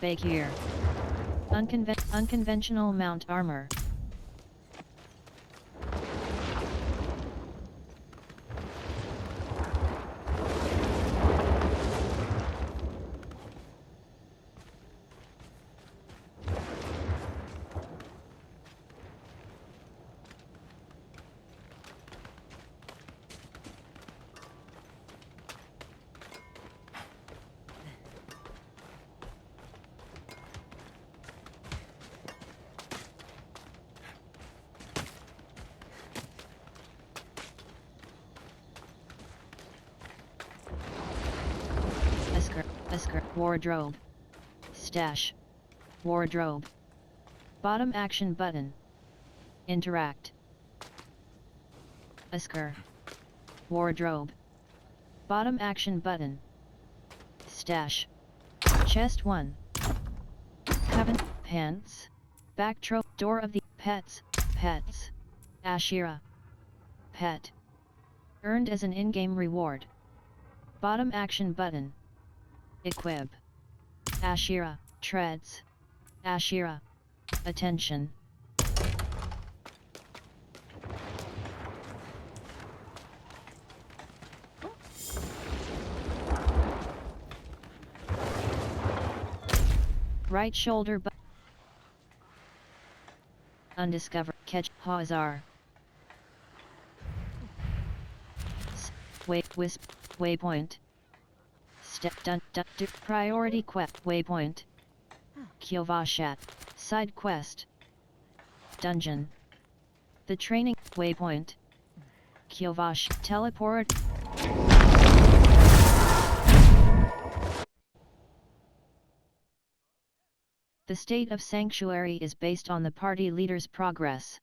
Bakir. Unconventional mount armor. Wardrobe. Stash. Wardrobe. Bottom action button. Interact. Asker. Wardrobe. Bottom action button. Stash. Chest 1. Coven. Pants. Backdrop. Door of the pets. Pets. Ashira. Pet. Earned as an in-game reward. Bottom action button. Equip. Ashira. Treads. Ashira. Attention. Right shoulder undiscovered. Catch. Hazar. Wisp. Waypoint. Step dun priority quest. Waypoint. Kyovashat. Side quest. Dungeon. The training. Waypoint. Kyovash. Teleport. The state of sanctuary is based on the party leader's progress.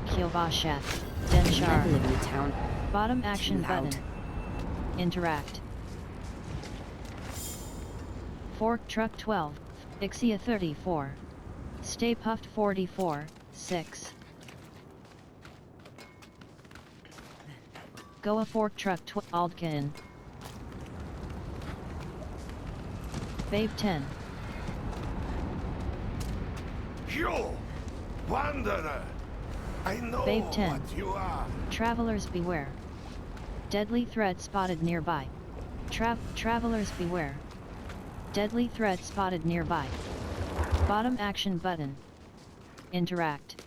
Kyovashat. Denshar. Town. Bottom action Too loud. button. Interact. Fork truck 12. Ixia 34. Stay puffed 44. 6. Goa fork truck 12. Aldkin. Babe 10. You, wanderer! I know Babe 10. what you are. Travelers beware. Deadly threat spotted nearby. Travelers beware. Deadly threat spotted nearby. Bottom action button. Interact.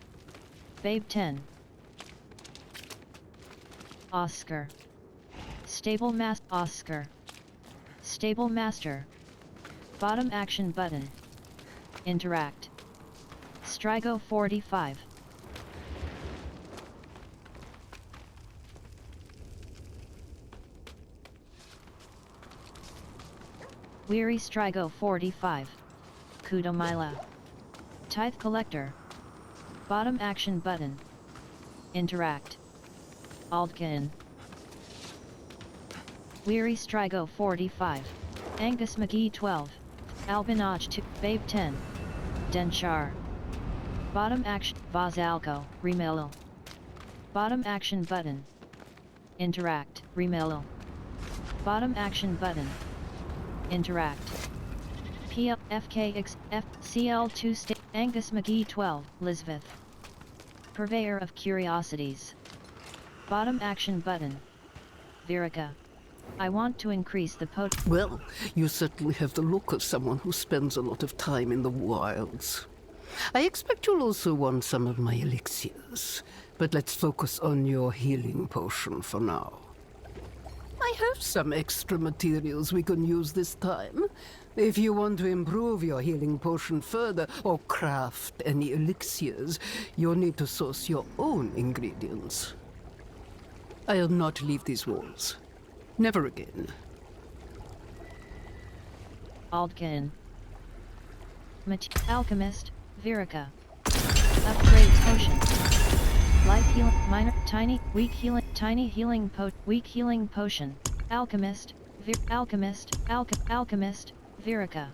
Babe 10. Oscar. Stable Oscar. Stable master. Bottom action button. Interact. Strigo 45. Weary Strigo 45. Kudomila. Tithe Collector. Bottom action button. Interact. Aldkin. Weary Strigo 45. Angus McGee 12. Albinaj 2. Babe 10. Denshar. Bottom action. Vazalco. Remelil. Bottom action button. Interact. Remelil. Bottom action button. Interact. PL FKX FCL2 State Angus McGee 12 Lisbeth. Purveyor of Curiosities. Bottom action button. Virica. I want to increase the Well, you certainly have the look of someone who spends a lot of time in the wilds. I expect you'll also want some of my elixirs, but let's focus on your healing potion for now. I have some extra materials we can use this time. If you want to improve your healing potion further or craft any elixirs, you'll need to source your own ingredients. I'll not leave these walls. Never again. Aldkin. Alchemist, Virica. Upgrade potion. Life healing, minor, tiny, weak healing, weak healing potion. Alchemist, Alchemist, Virica.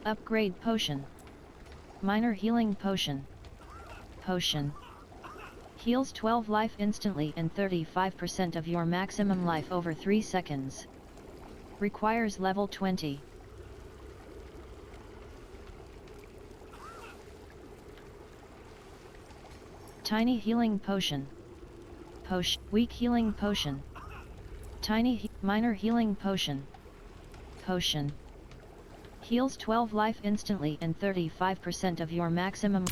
Upgrade potion. Minor healing potion. Potion. Heals 12 life instantly and 35% of your maximum life over 3 seconds. Requires level 20. Tiny healing potion. Weak healing potion. Minor healing potion. Potion. Heals 12 life instantly and 35% of your maximum.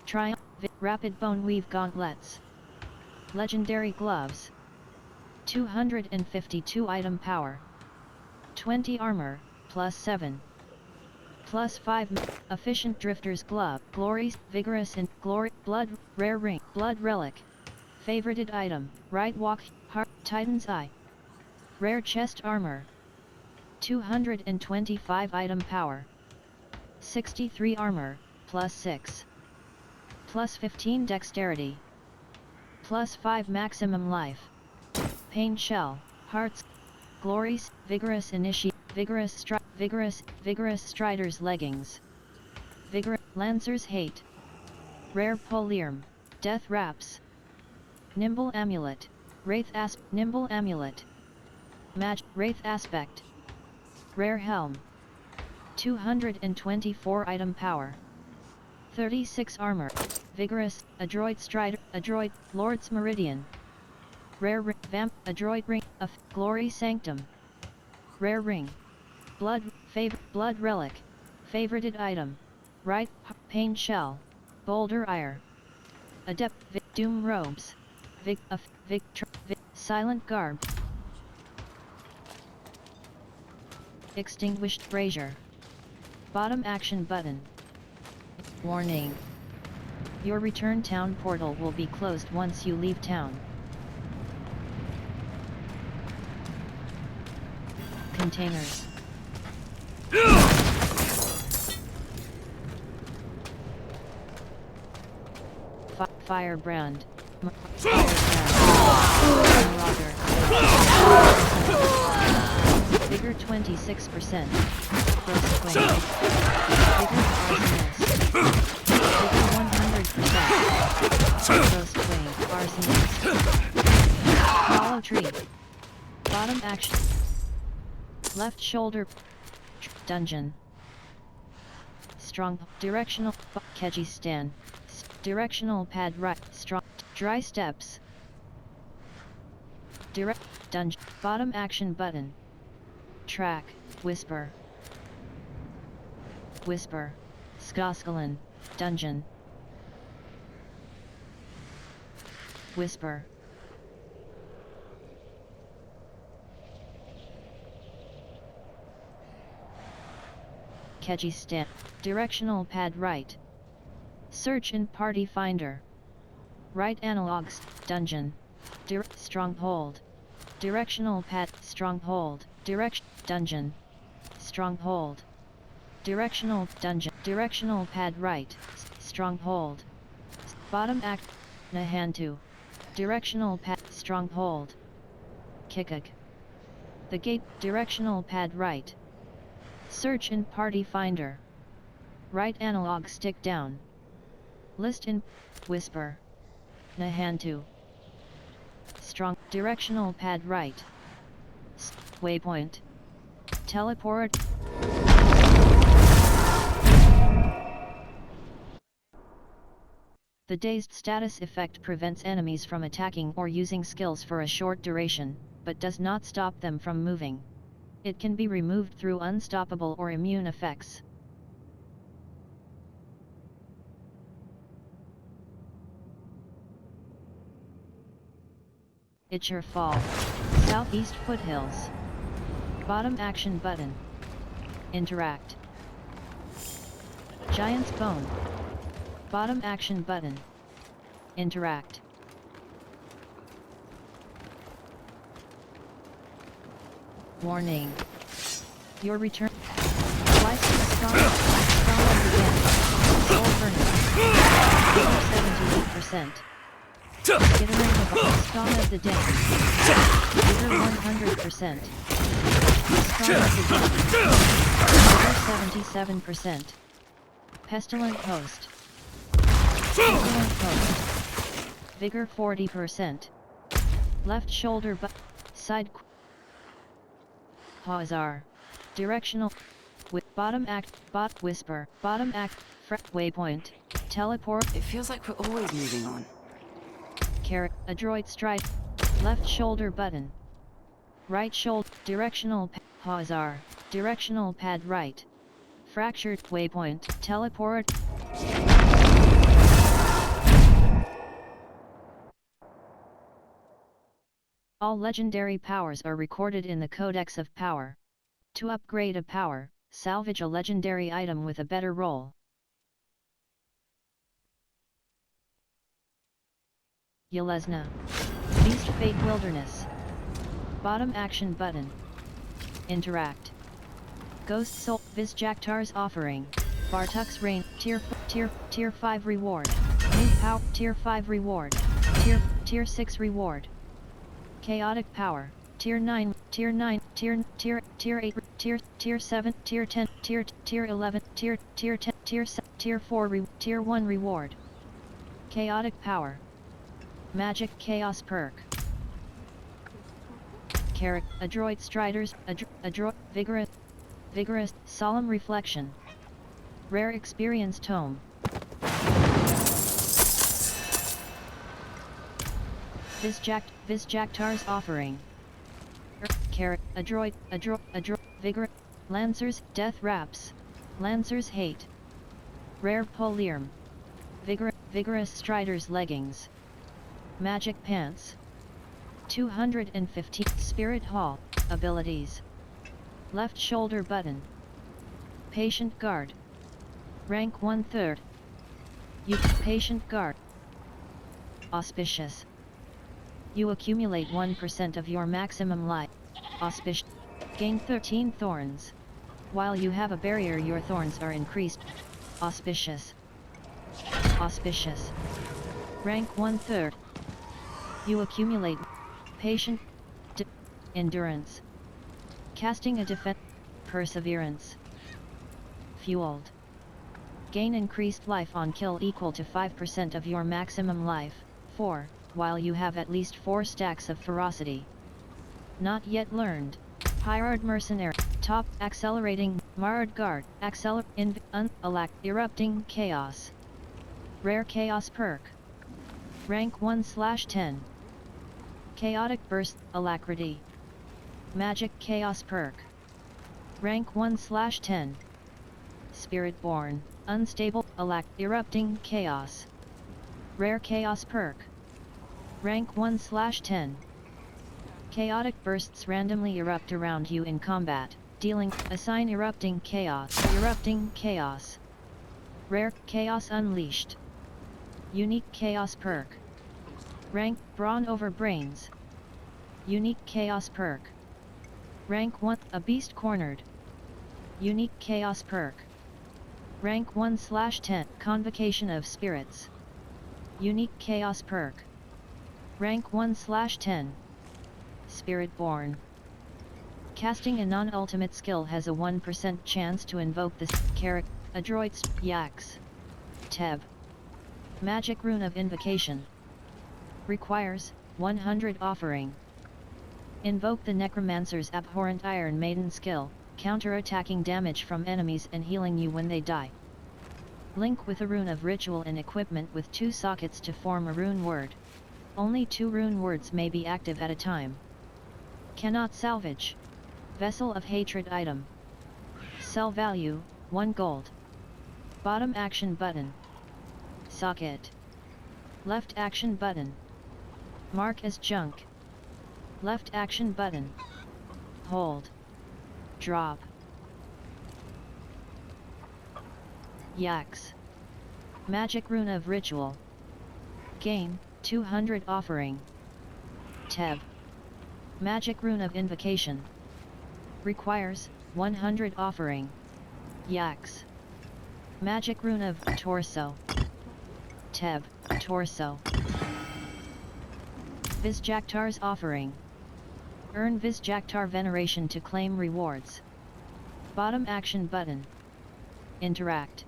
Triumph. Rapid bone weave gauntlets. Legendary gloves. 252 item power. 20 armor, +7. +5 efficient drifter's glove, glories, vigorous and glory, blood, rare ring, blood relic. Favorited item, right walk, heart, titan's eye. Rare chest armor. 225 item power. 63 armor, +6. Plus 15 dexterity. Plus 5 maximum life. Pain shell, hearts, glories, vigorous strider's leggings. Lancer's hate. Rare polearm, death wraps. Nimble amulet, nimble amulet. Wraith aspect. Rare helm. 224 item power. 36 armor. Vigorous, adroit strider, adroit, Lord's Meridian. Rare vamp, adroit ring, glory sanctum. Rare ring. Blood relic. Favorited item. Right, pain shell. Boulder ire. Adept, doom robes. Silent garb. Extinguished brazier. Bottom action button. Warning. Your return town portal will be closed once you leave town. Containers. Firebrand. Vigor 26%. Gross Queen. Vigor Arsonist. Vigor 100%. Gross Queen. Arsonist. Hollow Tree. Bottom action. Left shoulder. Dungeon. Strong. Directional. Keji stand. Directional pad right. Strong. Dry steps. Direct. Dungeon. Bottom action button. Track. Whisper. Whisper. Skoskalin. Dungeon. Whisper. Keji stand. Directional pad right. Search in party finder. Right analogs. Dungeon. Stronghold. Directional pad. Stronghold. Dungeon. Stronghold. Directional dungeon. Directional pad right. Stronghold. Bottom act. Nahantu. Directional pad. Stronghold. Kikak. The gate. Directional pad right. Search in party finder. Right analog stick down. List in. Whisper. Nahantu. Strong. Directional pad right. Waypoint. Teleport. The dazed status effect prevents enemies from attacking or using skills for a short duration, but does not stop them from moving. It can be removed through unstoppable or immune effects. Itcher Fall. Southeast Foothills. Bottom action button. Interact. Giant's Bone. Bottom action button. Interact. Warning. Your return. Slice to the strong again. Soul Furnace. 78%. Skittering the Strong of the Day. Vigor 100%. Strong of the Day. Vigor 77%. Pestilent Host. Pestilent Host. Vigor 40%. Left shoulder side. Hazar. Directional. With bottom act. Whisper. Bottom act. Waypoint. Teleport. It feels like we're always moving on. Adroit stride. Left shoulder button. Right shoulder. Directional. Hazar. Directional pad right. Fractured. Waypoint. Teleport. All legendary powers are recorded in the Codex of Power. To upgrade a power, salvage a legendary item with a better roll. Yelesna. Beast Fate Wilderness. Bottom action button. Interact. Ghost Soul. Vizjaktar's offering. Bartuk's Rain. Tier 5 reward. New power. Tier 5 reward. Tier 6 reward. Chaotic power. Tier 9, Tier 9, Tier 8, Tier 7, Tier 10, Tier 11, Tier 10, Tier 4 Tier 1 reward. Chaotic power. Magic Chaos perk. Adroit Striders, Adroit, Vigorous, Solemn Reflection. Rare Experience Tome. Visjaktar's offering. Adroit, Vigorous, Lancers, Death Wraps. Lancers Hate. Rare Polyrm. Vigorous Strider's Leggings. Magic Pants. 215 Spirit Hall. Abilities. Left shoulder button. Patient Guard. Rank 1/3. Patient Guard. Auspicious. You accumulate 1% of your maximum life. Auspicious. Gain 13 thorns. While you have a barrier, your thorns are increased. Auspicious. Auspicious. Rank 1/3. You accumulate patient, endurance, casting a defense, perseverance, fueled. Gain increased life on kill equal to 5% of your maximum life. 4. While you have at least 4 stacks of ferocity. Not yet learned. Hired mercenary. Top accelerating Marred Guard. Erupting Chaos. Rare Chaos perk. Rank 1/10. Chaotic Burst, Alacrity. Magic Chaos perk. Rank 1/10. Spiritborn, Unstable, Erupting Chaos. Rare Chaos perk. Rank 1/10. Chaotic bursts randomly erupt around you in combat, dealing, assign Erupting Chaos. Erupting Chaos. Rare, Chaos Unleashed. Unique Chaos perk. Rank, Brawn over Brains. Unique Chaos perk. Rank 1, A Beast Cornered. Unique Chaos perk. Rank 1/10, Convocation of Spirits. Unique Chaos perk. Rank 1/10. Spiritborn. Casting a non-ultimate skill has a 1% chance to invoke this character. Adroit Yaks. Teb. Magic Rune of Invocation. Requires 100 offering. Invoke the Necromancer's Abhorrent Iron Maiden skill, counter-attacking damage from enemies and healing you when they die. Link with a rune of ritual and equipment with 2 sockets to form a rune word. Only 2 rune words may be active at a time. Cannot salvage. Vessel of Hatred item. Sell value, 1 gold. Bottom action button. Socket. Left action button. Mark as junk. Left action button. Hold. Drop. Yaks. Magic Rune of Ritual. Gain, 200 offering. Teb. Magic Rune of Invocation. Requires, 100 offering. Yaks. Magic Rune of Torso. Teb, Torso. Visjaktar's offering. Earn Visjaktar Veneration to claim rewards. Bottom action button. Interact.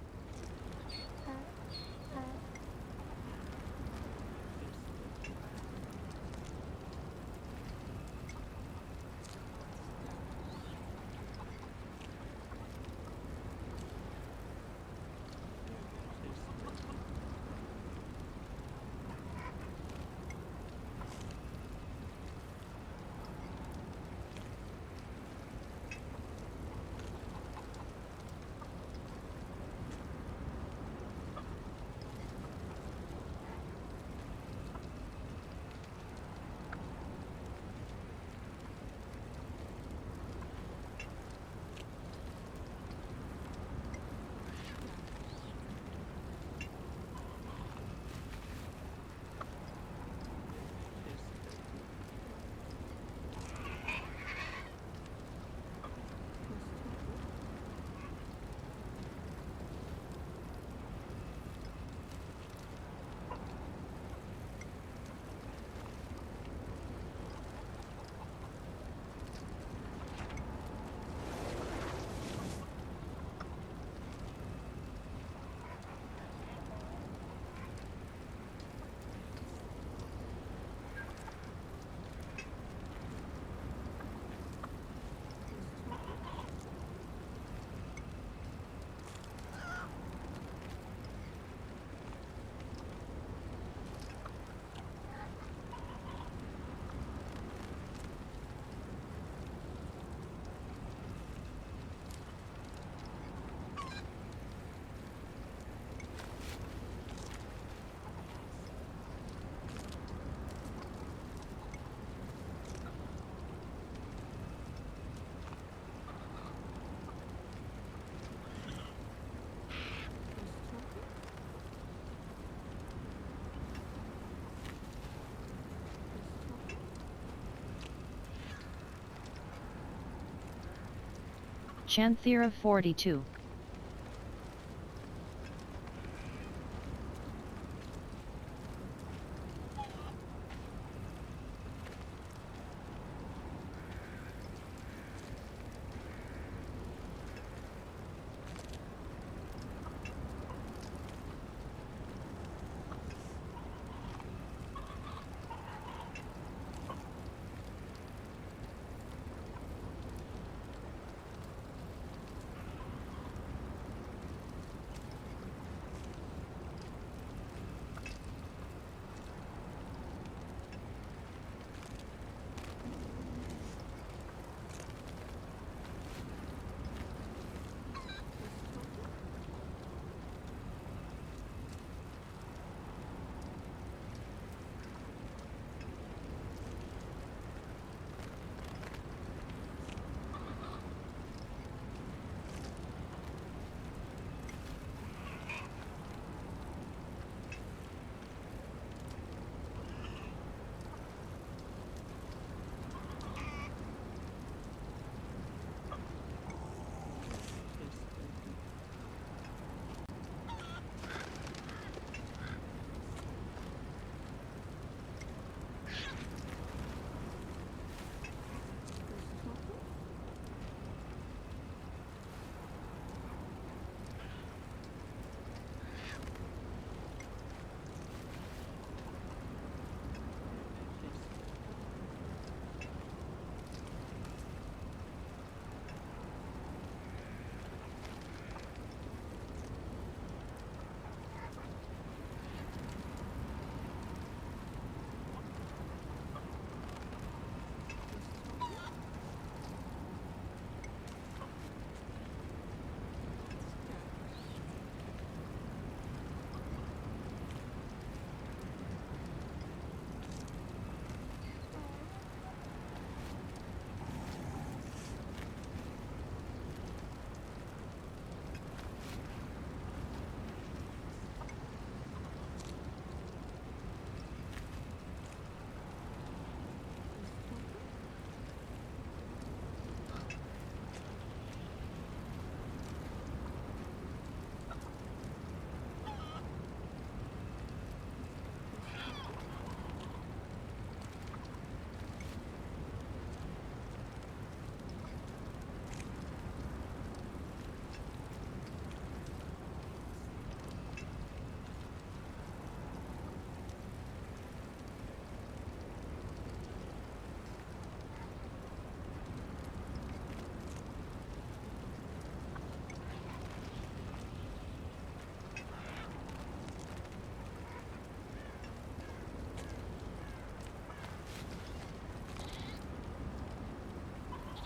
Chanthera 42.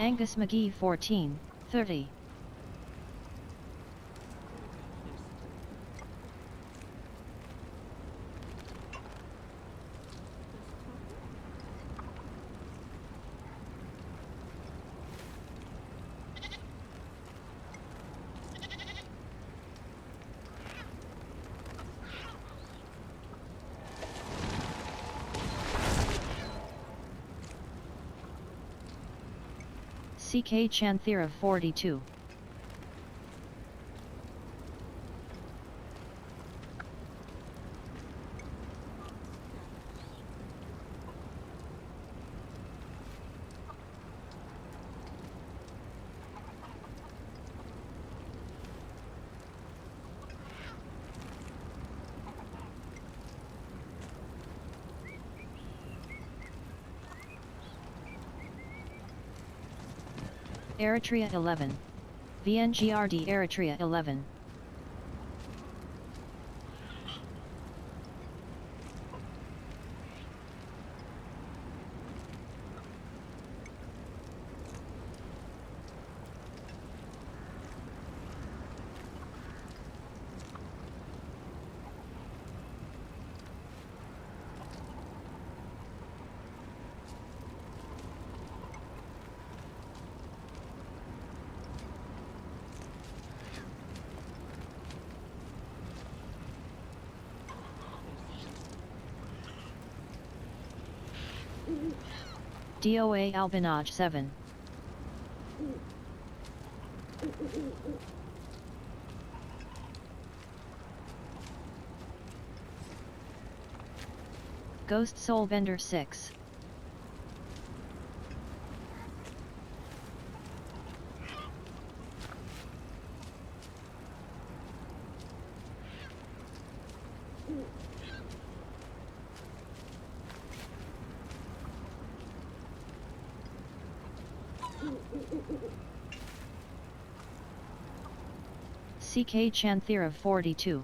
Angus McGee 14, 30. CK Chanthera 42. Eritrea 11. VNGRD Eritrea 11. DOA Albinage 7. Ghost Soulbender 6. CK Chanthera 42.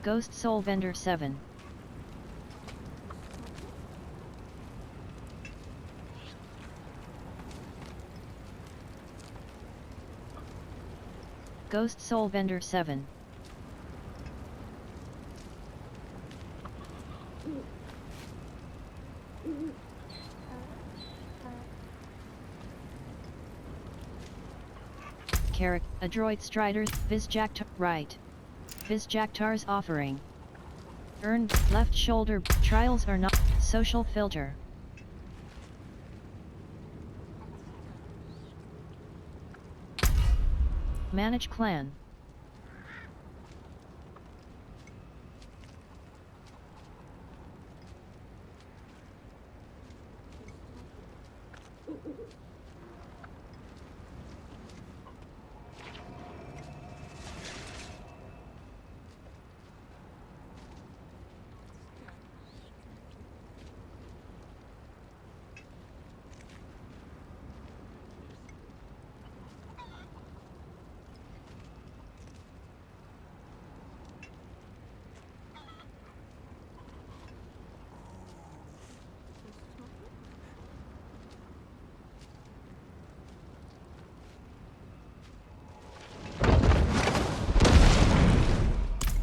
Ghost Soulbender 7. Ghost Soul Vendor 7. Carrick, Adroit Strider, Visjaktar, right. Visjaktar's offering. Earned, left shoulder, trials are not, social filter. Manage clan.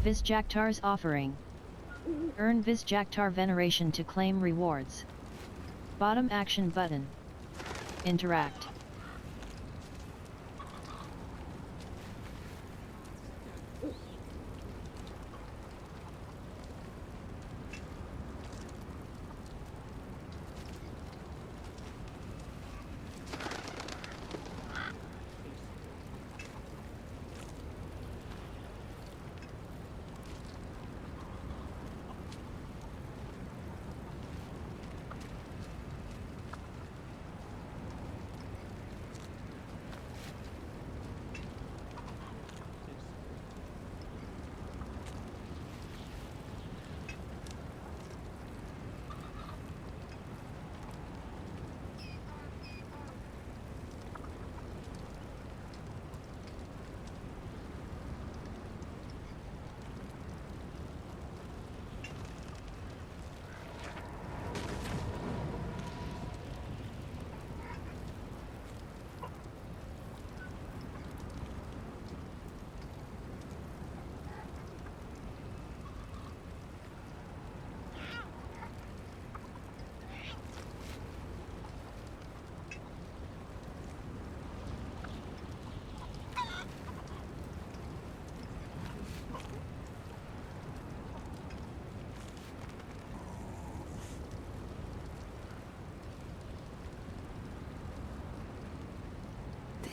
Visjaktar's offering. Earn Visjaktar Veneration to claim rewards. Bottom action button. Interact.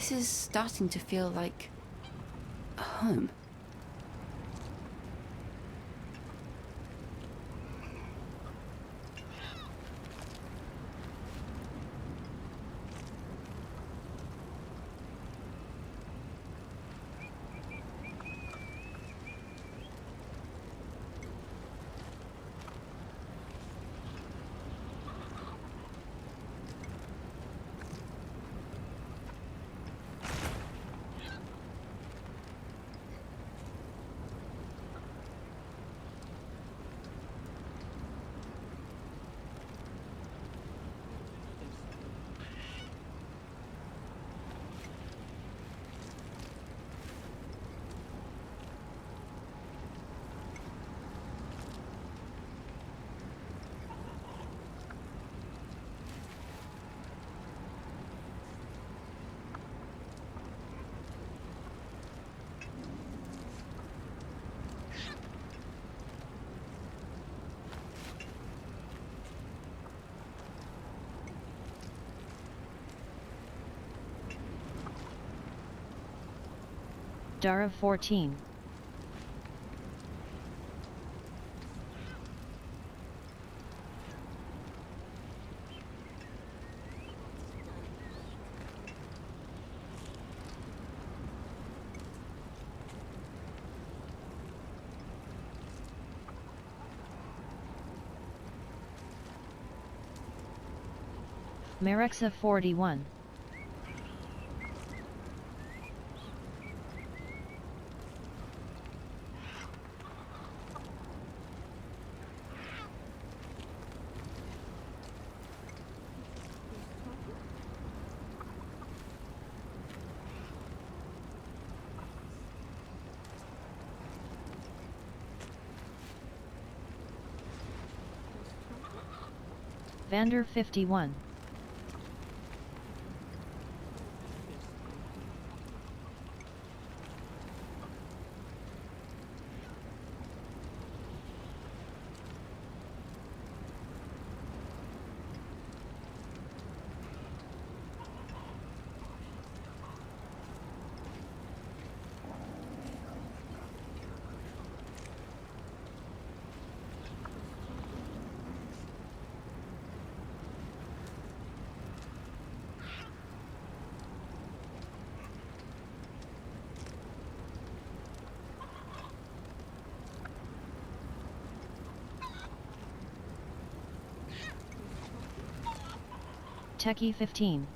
This is starting to feel like a home. Dara 14. Merexa 41. Vander 51. Techie 15.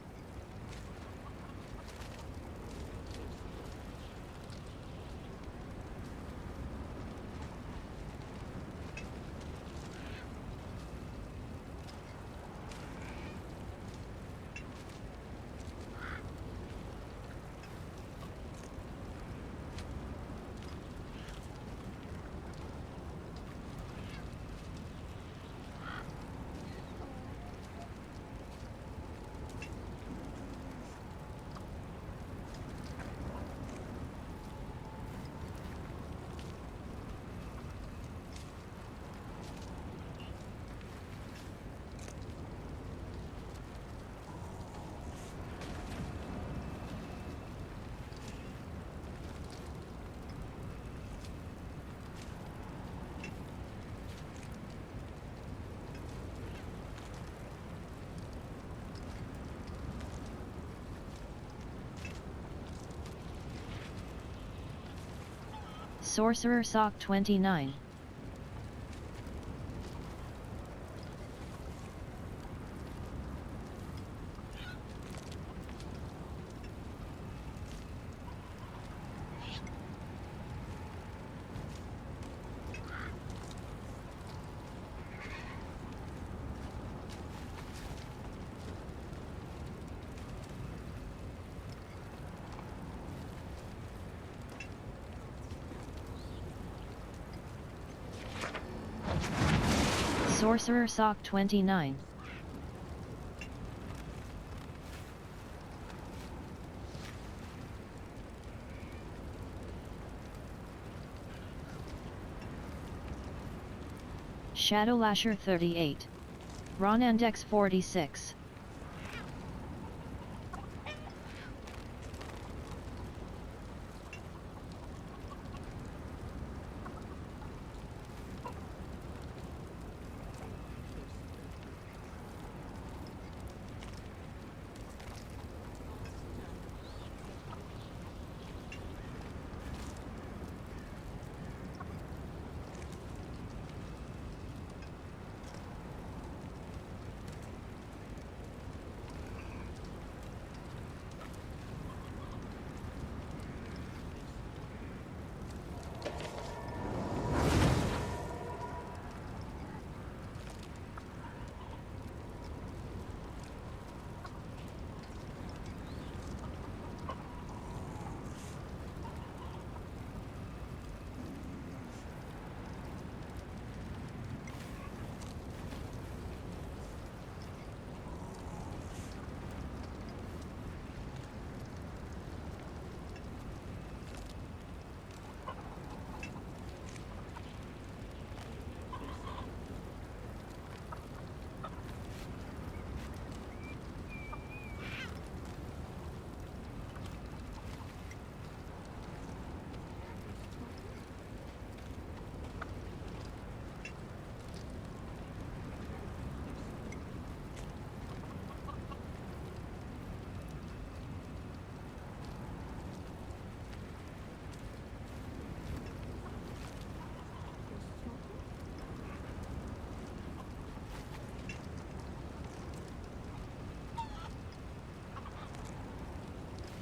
Sorcerer Sock 29. Sorcerer Sock 29. Shadow Lasher 38. Ronandex 46.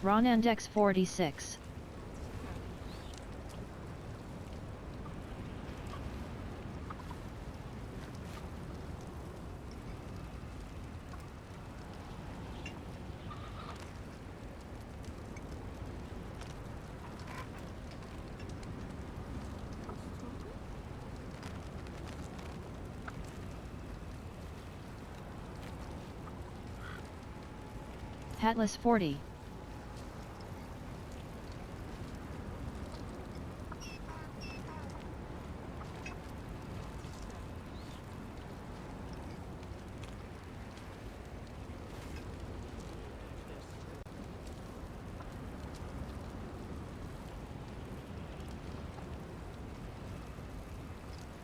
Ronandex 46. Hatless 40.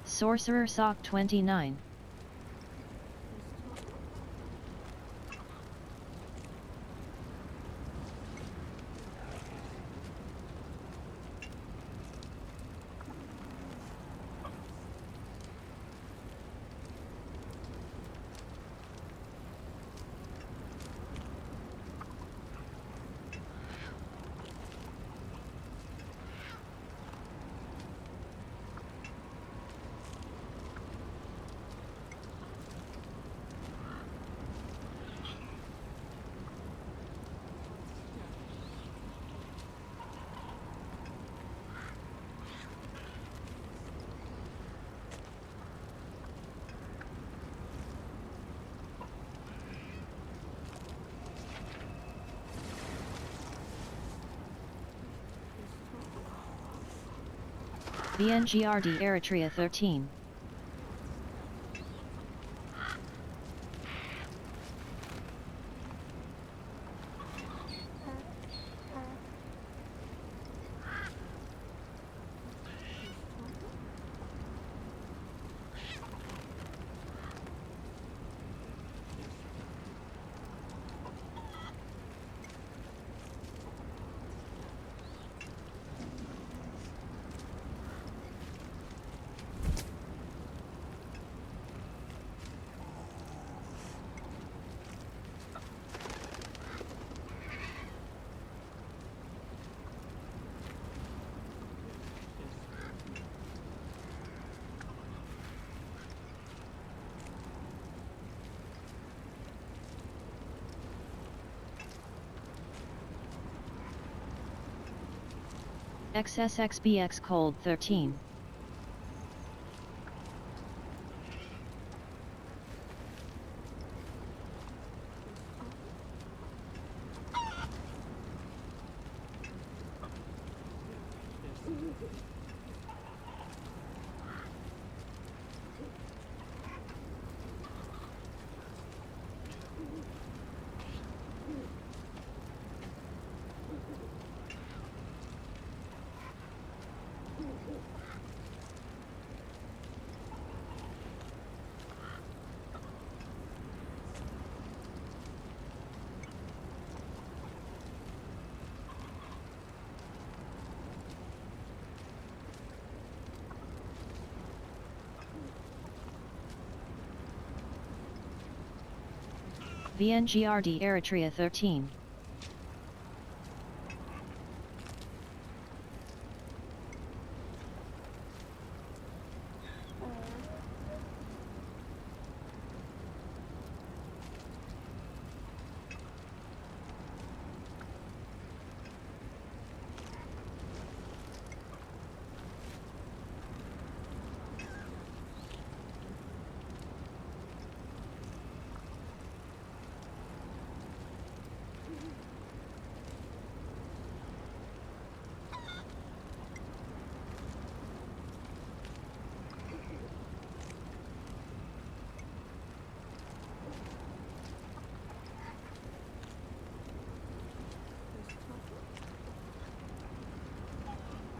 Sorcerer Sock 29. VNGRD Eritrea 13. XSXBX Cold 13. VNGRD Eritrea 13.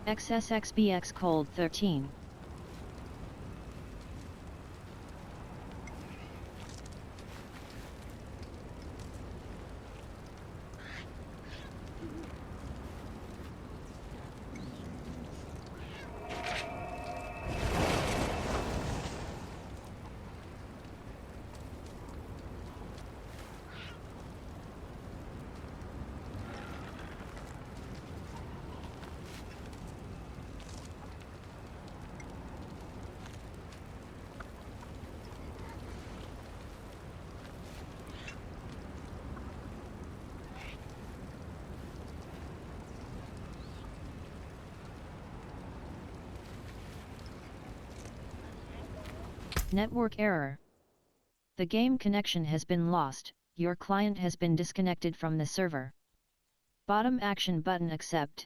XSXBX Cold 13. Network error. The game connection has been lost. Your client has been disconnected from the server. Bottom action button accept.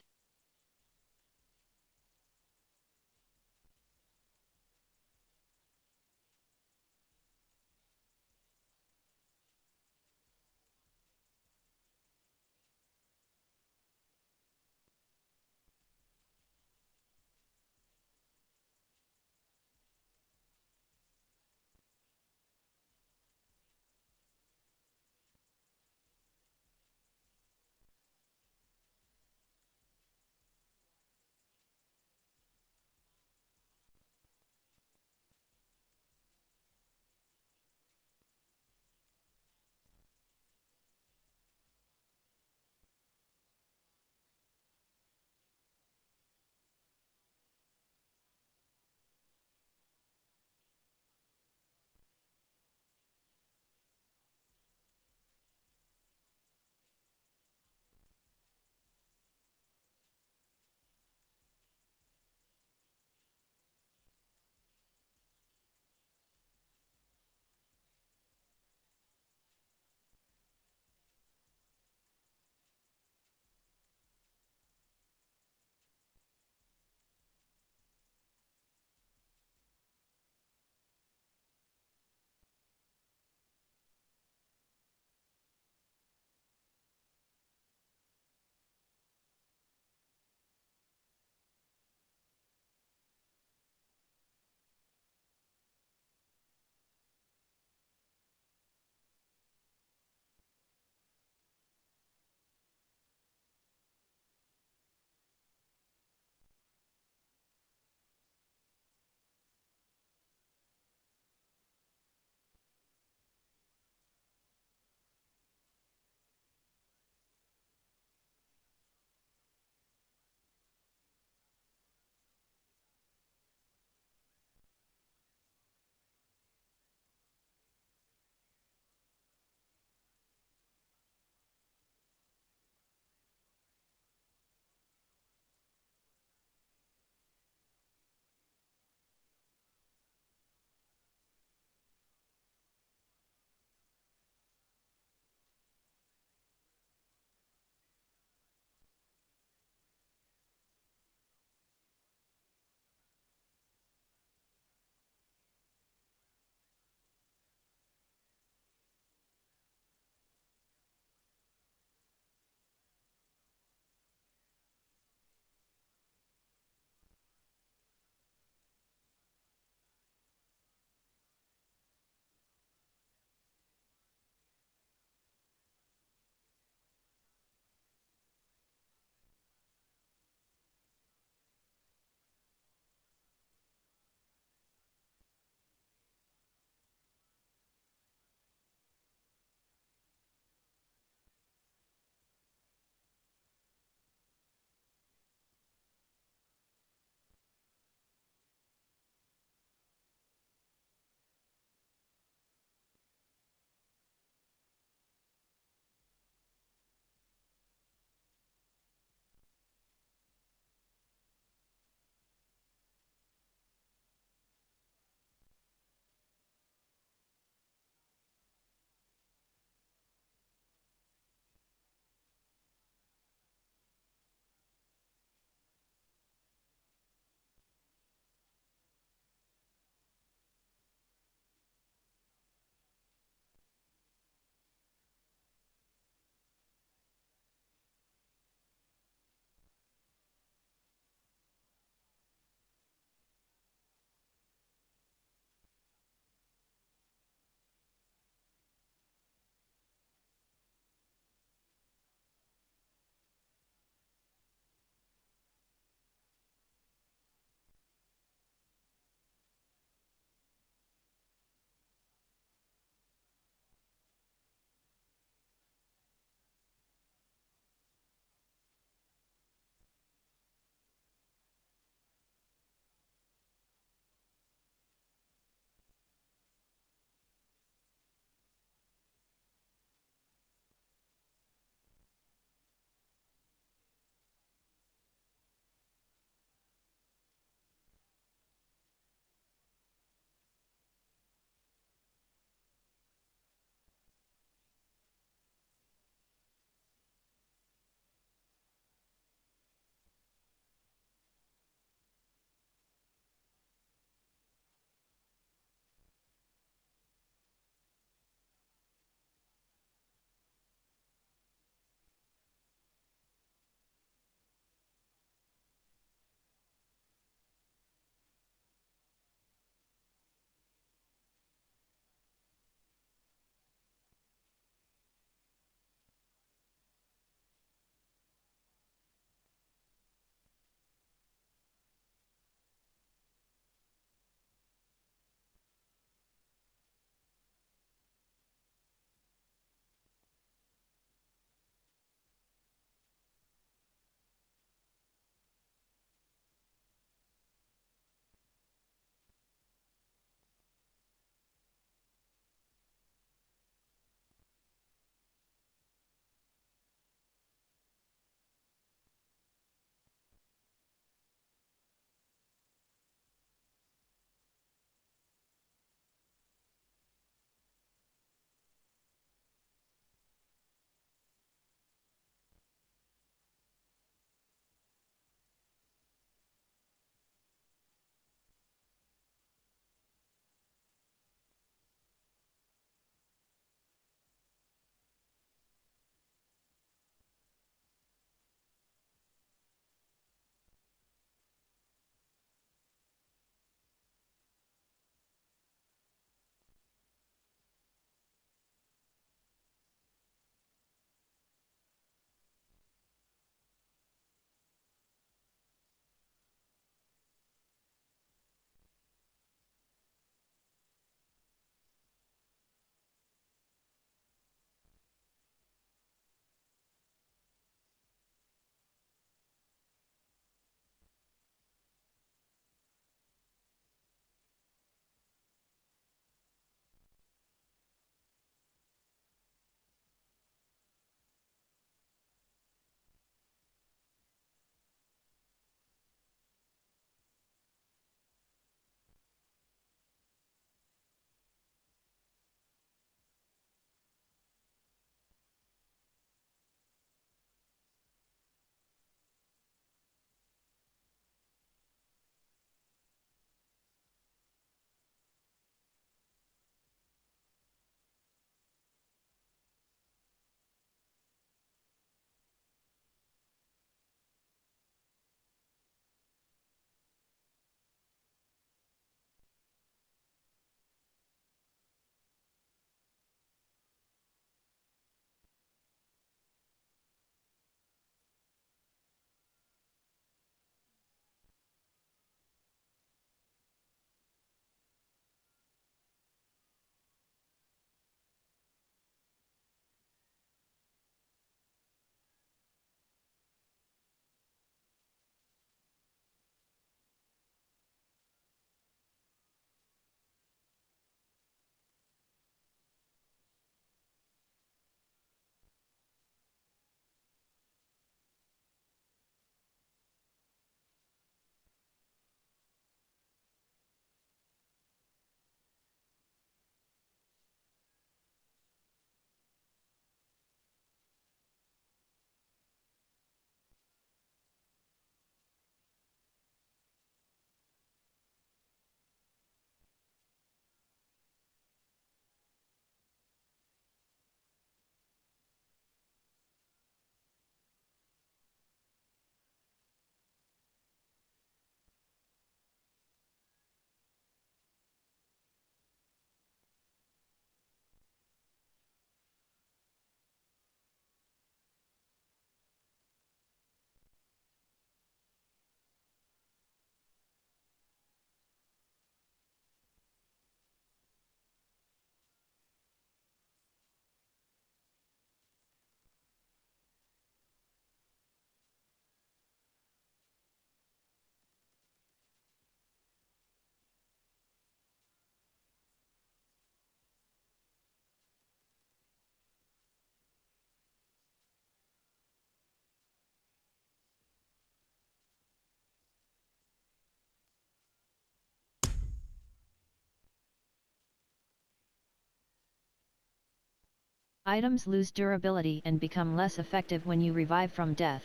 Items lose durability and become less effective when you revive from death.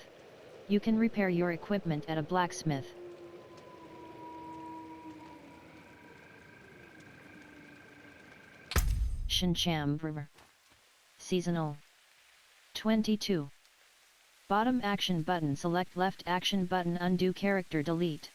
You can repair your equipment at a blacksmith. Shincham River. Seasonal. 22. Bottom action button, select left action button, undo character, delete.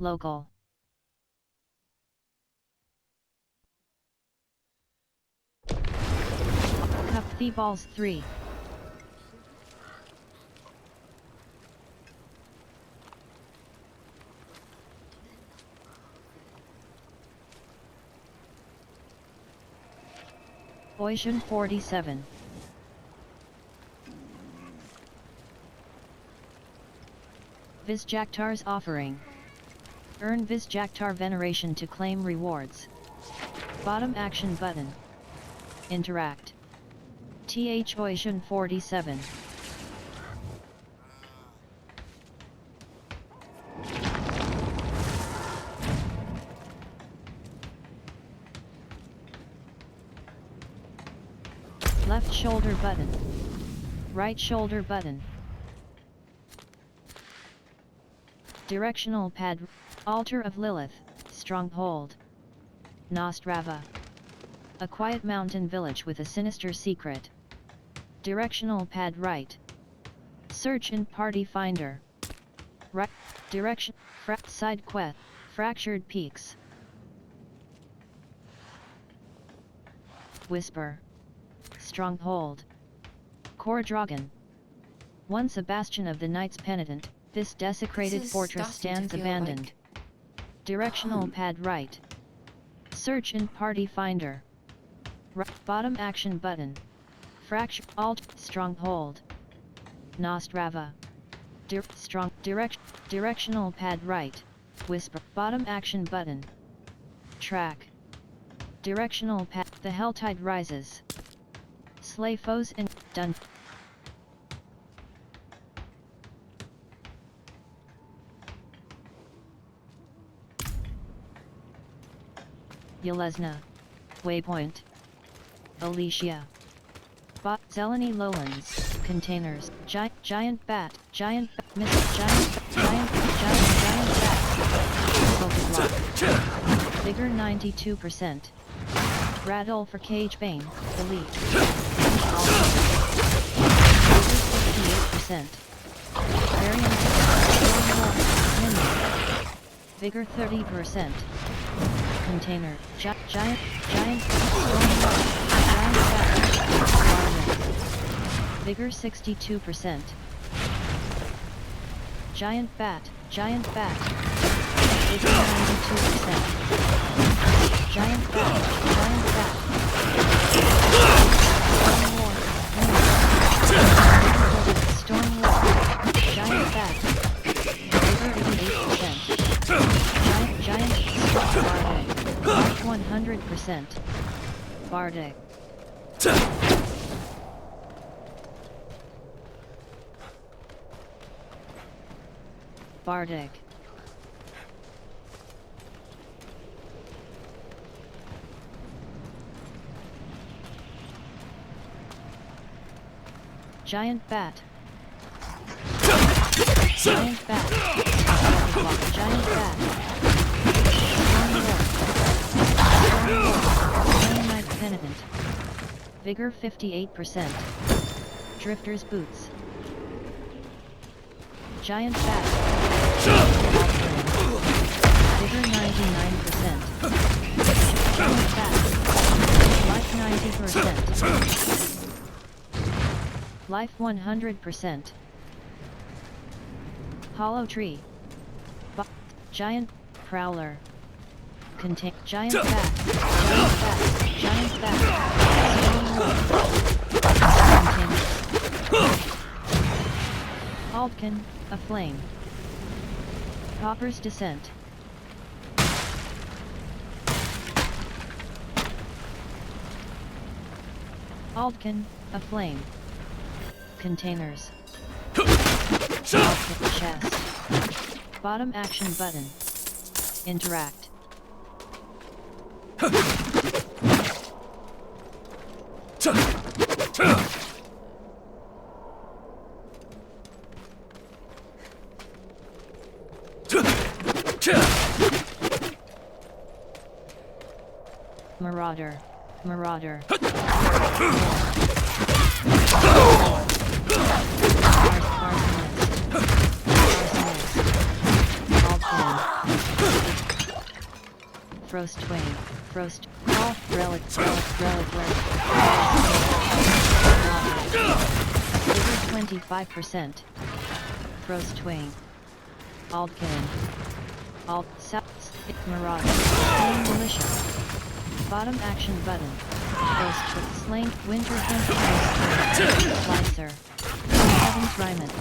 Local. Cup the balls 3. Ocean 47. Visjaktar's offering. Earn Visjaktar veneration to claim rewards. Bottom action button. Interact. Ocean 47. Left shoulder button. Right shoulder button. Directional pad. Altar of Lilith, Stronghold. Nostrava. A quiet mountain village with a sinister secret. Directional pad right. Search in party finder. Right. Direction. Side quest. Fractured Peaks. Whisper. Stronghold. Dragon. Once a bastion of the Knights Penitent, this desecrated fortress stands abandoned. Directional pad right. Search in party finder. Bottom action button. Fracture. Alt. Stronghold. Nostrava. Directional pad right. Whisper. Bottom action button. Track. Directional pad. The Helltide rises. Slay foes and done. Yelesna. Waypoint. Alicia. Zeleny Lowlands. Containers. Giant bat. Giant bat. Focus lock. Vigor 92%. Rattle for Cage Bane. Elite. Vigor 58%. Variant. Vigor 30%. Container. Giant Vigor 62%. Giant bat. Vigor 92%. Giant bat. Storm war. Giant bat. Vigor 88%. Giant Bardic. 100%. Bardic. Bardic. Giant bat. Giant bat. Giant bat. Knight Penitent. Vigor 58%. Drifter's boots. Giant bat. Vigor 99%. Giant bat. Life 90%. Life 100%. Hollow tree. Giant prowler. Contain giant bat. Giant bat. Altkin, a flame. Popper's descent. Altkin, a flame. Containers. Chest. Bottom action button. Interact. Marauder. Frost Twain, Frost, Call, Relic, Vigor 25%. Frost Twain. Aldkin. Alt, South, Marauder, Slain Militia. Bottom action button. Frost, Slain, Winter Hunt, Slicer. Heaven's Ryman.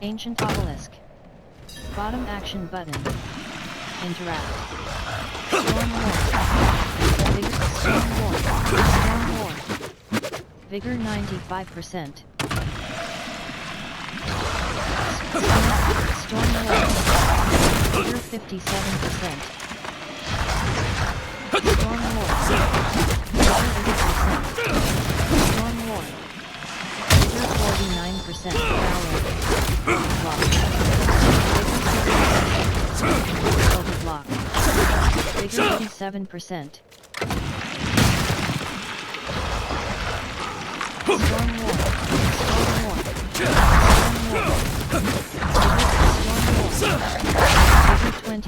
Ancient Obelisk. Bottom action button. Interact. Storm War. Vigor. Storm War. Storm War. Vigor 95%. Storm War. Vigor 57%. Storm War. Vigor 80%. Storm War. Vigor 49%. Block. Vigor 87%. Storm War. Storm War. Storm War. Vigor 26%.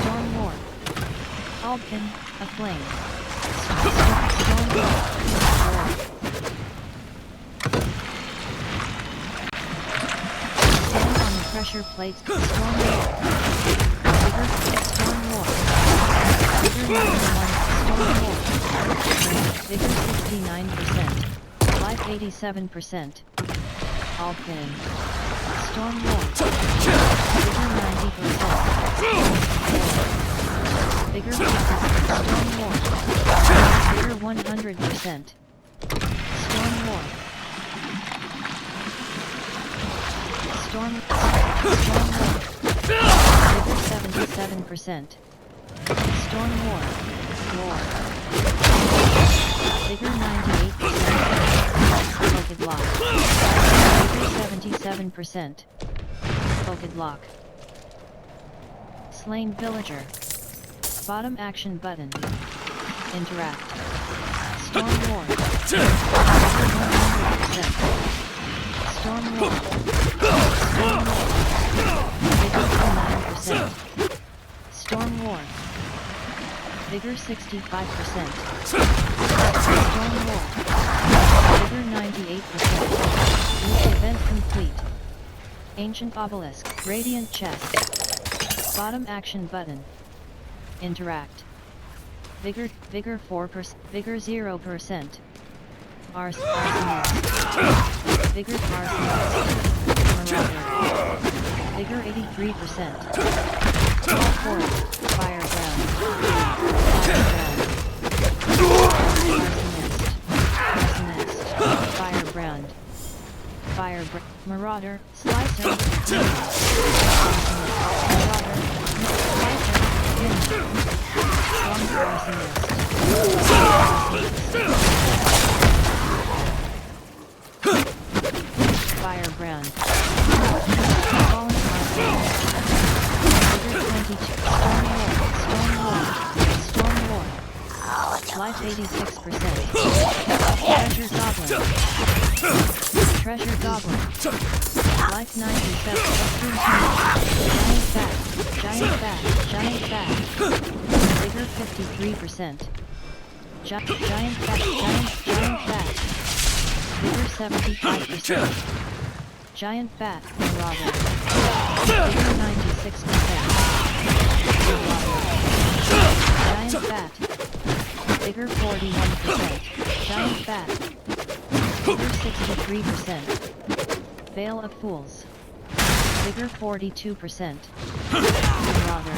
Storm War. Aldkin, Aflame. Storm War. Stand on the pressure plates. Storm War. Vigor, Storm War. Vigor 91. Storm War. Vigor 69%. Life 87%. Aldkin. Storm War. Vigor 90%. Vigor 50%. Storm War. Vigor 100%. Storm War. Storm War. Vigor 77%. Storm War. War. Vigor 98%. Focus Lock. Vigor 77%. Focus Lock. Slain Villager. Bottom action button. Interact. Storm War. Vigor 100%. Storm War. Storm War. Vigor 9%. Storm War. Vigor 65%. Storm War. Vigor 98%. Loop event complete. Ancient Obelisk. Radiant Chest. Bottom action button. Interact. Vigor 4%. Vigor 0%. Arsonist. Vigor Arsonist. Marauder. Vigor 83%. Call Forest. Fireground. Arsonist. Firebrand. Marauder. Slicer. Marauder. Slicer. Strong Arsonist. Firebrand. Fallen Arsonist. Vigor 22. Storm War. Life 86%. Treasure Goblin. Treasure Goblin. Life 97. Giant Bat. Vigor 53%. Giant Bat. Vigor 75%. Giant Bat. Marauder. Vigor 96%. Giant Bat. Vigor 41%. Giant Bat. Vigor 63%. Veil of Fools. Vigor 42%. Marauder.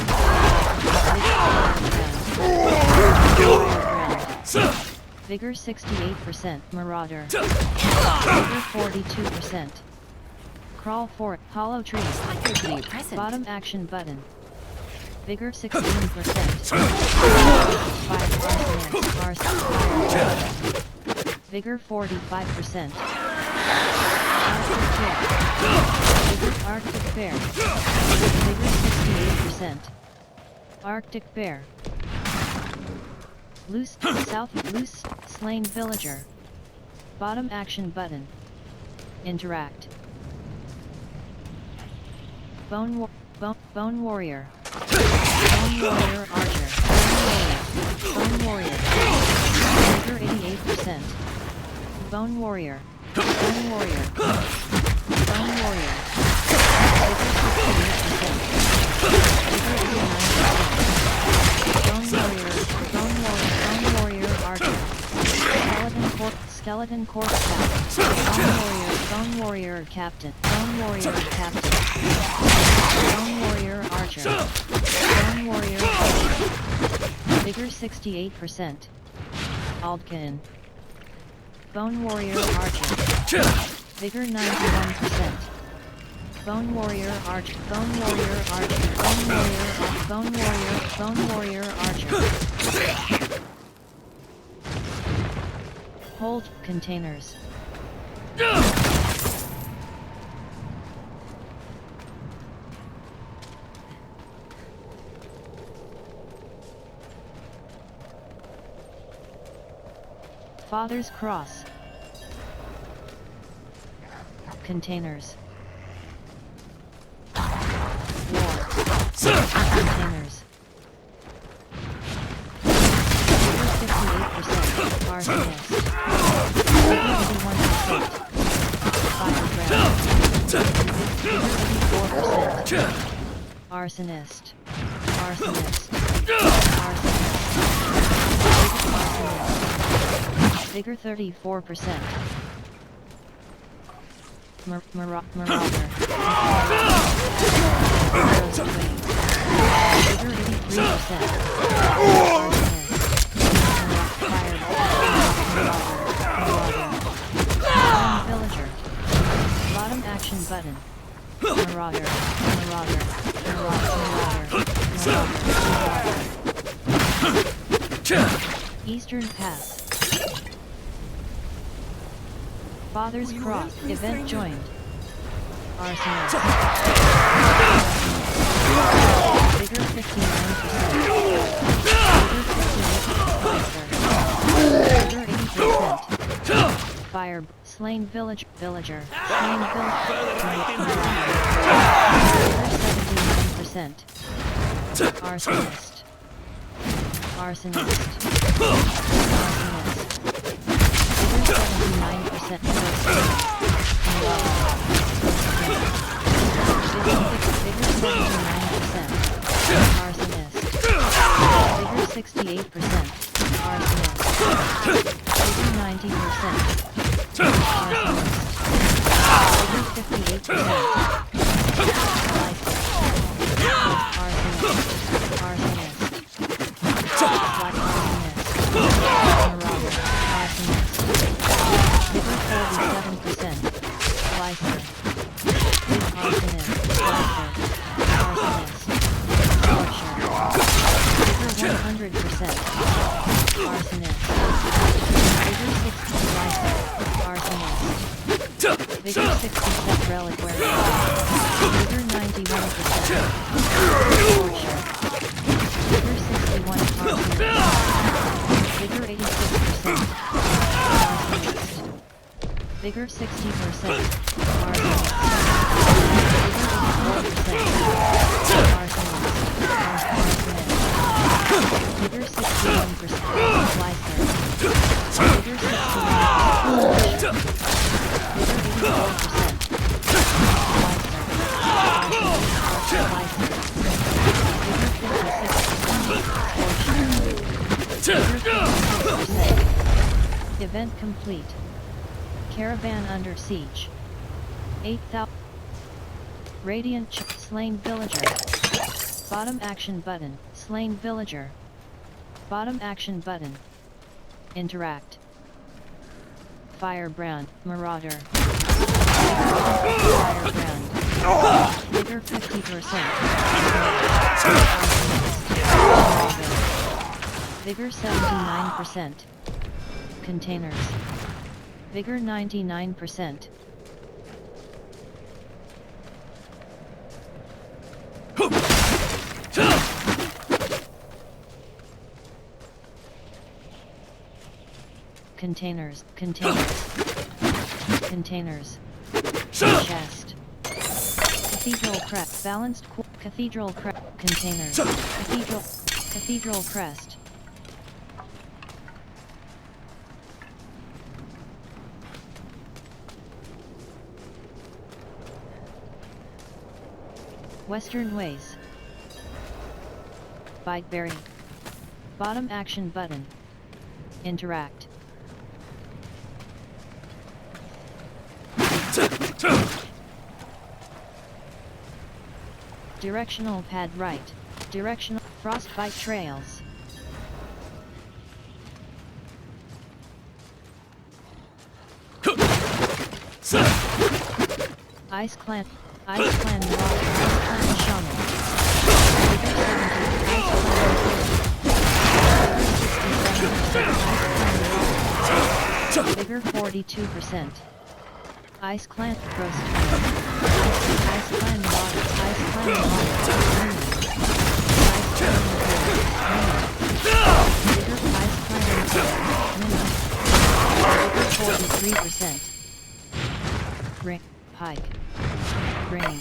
Vigor 68%. Marauder. Vigor 42%. Crawl for it. Hollow Tree. Bottom action button. Vigor 16%. Vigor 45%. Arctic Bear. Vigor 68%. Arctic Bear. Loose, Slain Villager. Bottom action button. Interact. Bone warrior. Bone warrior archer. Bone warrior. Vigor 88%. Bone warrior. Bone warrior. Bone warrior. Bone warrior archer. Skeleton corpse captain. Bone warrior captain. Bone warrior captain. Bone warrior archer. Bone warrior archer. Vigor 68%. Aldkin. Bone warrior archer. Vigor 91%. Bone warrior archer. Bone warrior archer. Bone warrior archer. Hold containers. Father's Cross. Containers. War. Containers. 58%. Arsonist. 81%. Firebrand. 84%. Arsonist. Arsonist. Vigor 34%. Marauder. Vigor 83%. Villager. Bottom action button. Marauder. Eastern Pass. Father's Cross. Event joined. Arsonist. Vigor 59%. Vigor 80%. Fire. Slain villager. Slain villager. 79%. Arsonist. Arsonist. 79%. Arsonist. Vigor 68%. Arsonist. Vigor 90%. Arsonist. Vigor 58%. Arsonist. Black Arsonist. Marauder. Arsonist. Vigor 47%. Slicer. Arsonist. Slicer. Arsonist. Torture. Vigor 100%. Arsonist. Vigor 60. Slicer. Arsonist. Vigor 60% reliquary. Vigor 91%. Torture. Vigor 61. Arsonist. Vigor 86%. Arsonist. Vigor 60%. Arsonist. Vigor 61%. Slicer. Vigor 61%. Event complete. Caravan under siege. 8,000. Radiant slain villager. Bottom action button. Slain villager. Bottom action button. Interact. Firebrand. Marauder. Firebrand. Vigor 50%. Vigor 79%. Containers. Vigor 99%. Containers. Containers. Chest. Cathedral crest. Balanced cathedral crest. Container. Cathedral crest. Western ways. Byteberry. Bottom action button. Interact. Directional pad right. Directional frostbite trails. Ice clan rock. Ice clan shaman. Vigor 42%. Ice clan roast. Ice clan water. Ice clan water. Vigor ice clan Vigor 43%. Ring pike. Ring.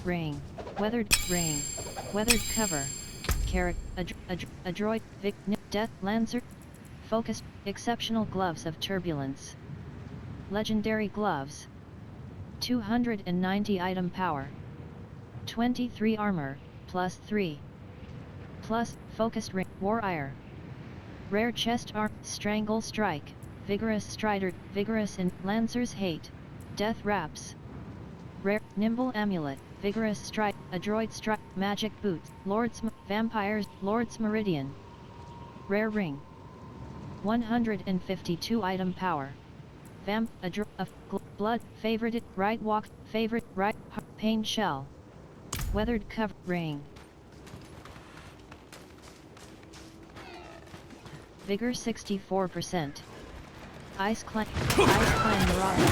Ring. Weathered ring. Weathered cover. Carrot. Adroit. Vic. Death Lancer. Focused. Exceptional gloves of turbulence. Legendary gloves. 290 item power. 23 armor, plus 3. Plus, focused ring. Warrior. Rare chest arm. Strangle strike. Vigorous strider. Vigorous and Lancer's hate. Death wraps. Rare. Nimble amulet. Vigorous strike. Adroit strike. Magic boots. Vampires. Lord's Meridian. Rare ring. 152 item power. Blood. Favorite. Right walk. Favorite. Right. Pain shell. Weathered cover. Ring. Vigor 64%. Ice clan marauder.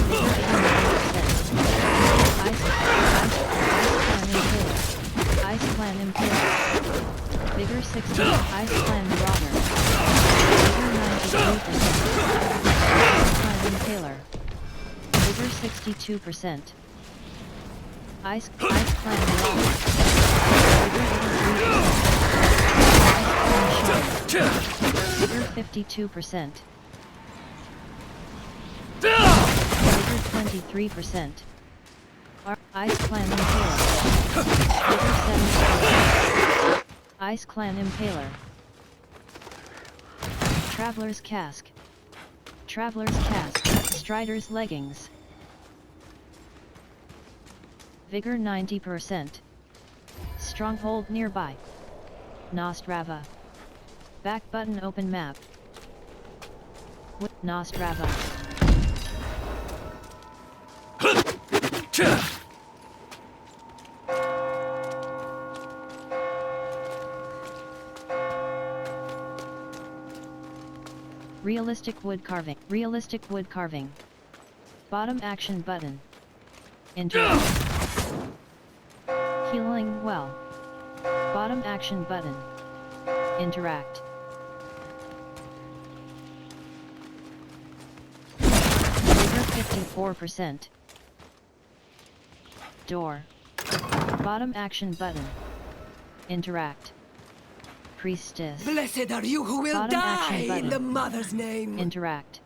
Vigor 89%. Ice clan impaler. Vigor 60. Ice clan marauder. Vigor 93%. Ice clan impaler. Vigor 62%. Ice clan marauder. Vigor 83%. Vigor 52%. Vigor 23%. Ice clan impaler. Vigor 7%. Ice clan impaler. Traveler's cask. Traveler's cask. Strider's leggings. Vigor 90%. Stronghold nearby. Nostrava. Back button open map. With Nostrava. Realistic wood carving. Realistic wood carving. Bottom action button. Interact. Healing well. Bottom action button. Interact. Vigor 54%. Door. Bottom action button. Interact. Priestess. Blessed are you who will Bottom die action button. in the mother's name. Interact.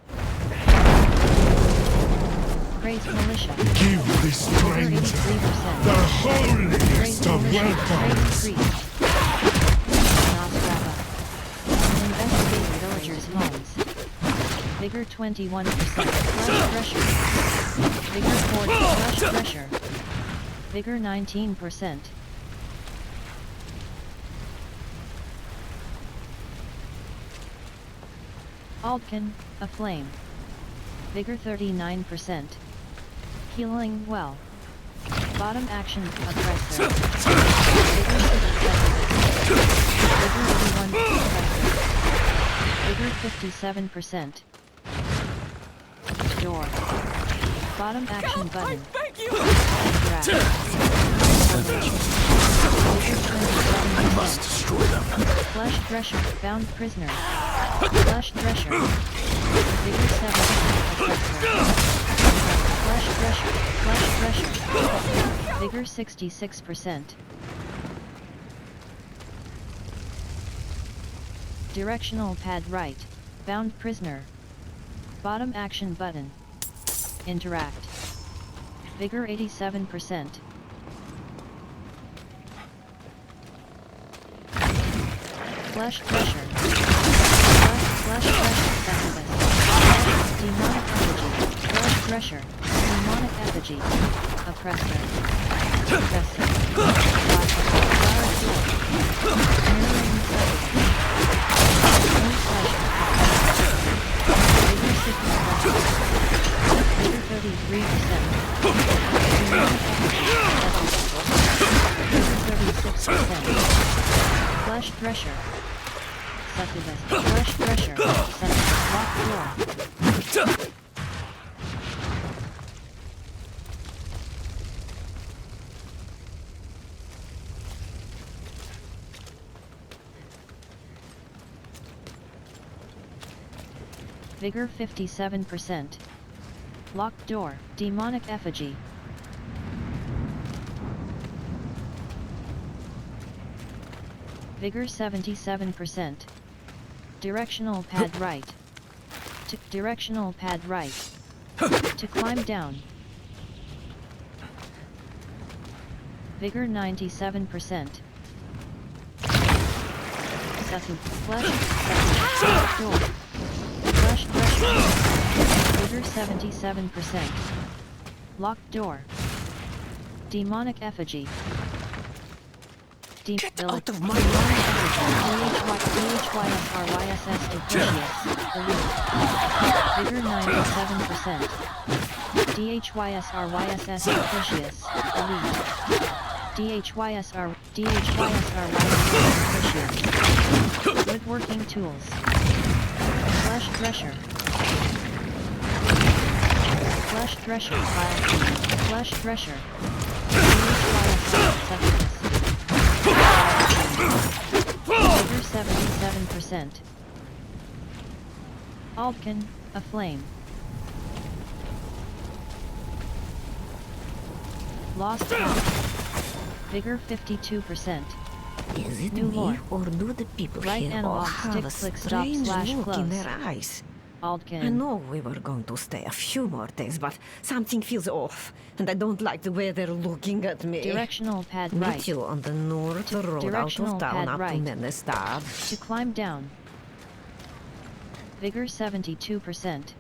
Praise militia. Give this Vigor stranger 83%. the holiest of Praise welcomes. priest. Nostrava. Investigate villagers' homes. Vigor 21%. Flush pressure. Vigor 40. Flush pressure. Vigor 19%. Aldkin, aflame. Vigor 39%. Healing well. Bottom action, aggressor. Vigor 67%. Vigor 81%. Vigor 57%. Door. Bottom action button. Thank you! Interact. I must destroy them. Flesh Thresher, bound prisoner. Flesh Thresher. Vigor 7%. Flesh pressure. Vigor 66%. Directional pad right. Bound prisoner. Bottom action button. Interact. Vigor 87%. Flesh pressure. Flesh pressure. Succubus. Demonic effigy. Flesh pressure. Demonic effigy. Oppressor. Oppressor. Guard door. Mirroring succubus. Own pleasure. Vigor 60%. Vigor 33%. Demonic effigy. Vigor 36%. Flesh pressure. Succubus. Flesh pressure. Succubus. Lock door. Vigor 57%. Locked door. Demonic effigy. Vigor 77%. Directional pad right. Directional pad right. To climb down. Vigor 97%. Flesh. Door. Flesh pressure. Vigor 77%. Locked door. Demonic effigy. Get out of my DHYSRYSS Deprecius. Elite. Vigor 97%. DHYSRYSS Deprecius. Elite. DHYSRYSS Deprecius. Woodworking tools. Flesh thresher. Flesh thresher. Flesh thresher. DHYSR Succubus. Vigor 77%. Altkin, a flame. Lost Path. Vigor 52%. Is it New me, lore. or do the people Right here all analog have stick a click stop strange slash look in close. their eyes? I Altkin. know we were going to stay a few more days, but something feels off, and I don't like the way they're looking at me. Directional pad Meet right. you on the north road out Directional of town pad up to right. Menestad. To climb down. Vigor 72%.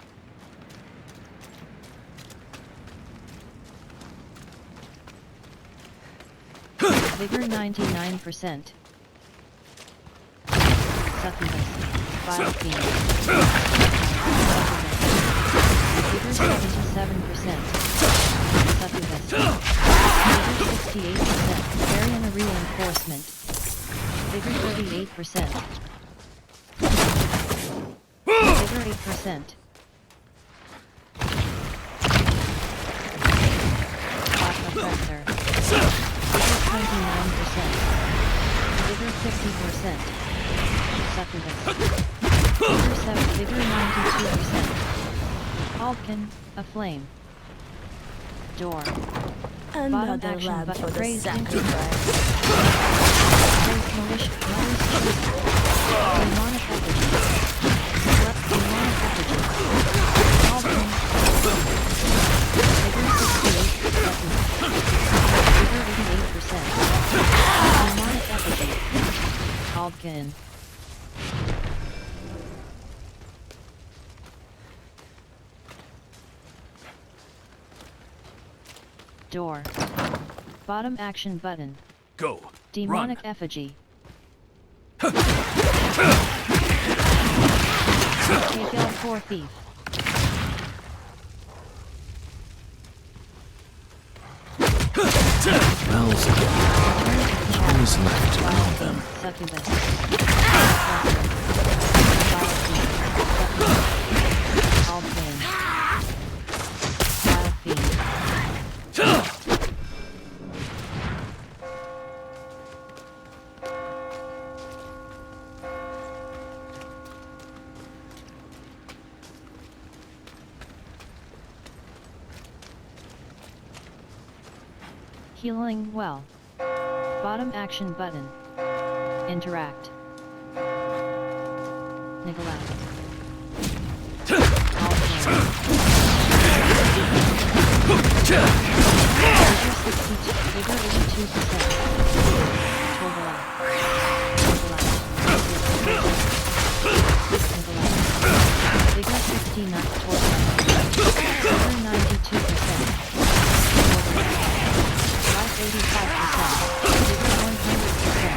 Vigor 99%. Succubus. Vile Fiend. Vigor 77%. Succubus. Vigor 68%. Variant reinforcement. Vigor 38%. Vigor 8%. Oppressor. Vigor 29%. Vigor 50%. Succubus. Vigor 7. Vigor 92%. Altkin, a flame. Door. Another Bottom action lab but for the praised sacrifice. Praised militia. Demonic effigy. Demonic effigy. Altkin. Vigor 68%. Vigor 88%. Demonic effigy. Altkin. Door. Bottom action button. Go. Demonic effigy. KL4 thief. Smells good. Always left to know them. Succubus. Altkin. Vile Fiend. Healing well. Bottom action button. Interact. Neglect. Bigger 82%. Bigger 69. Bigger 92%. Life 85%. Bigger 100%.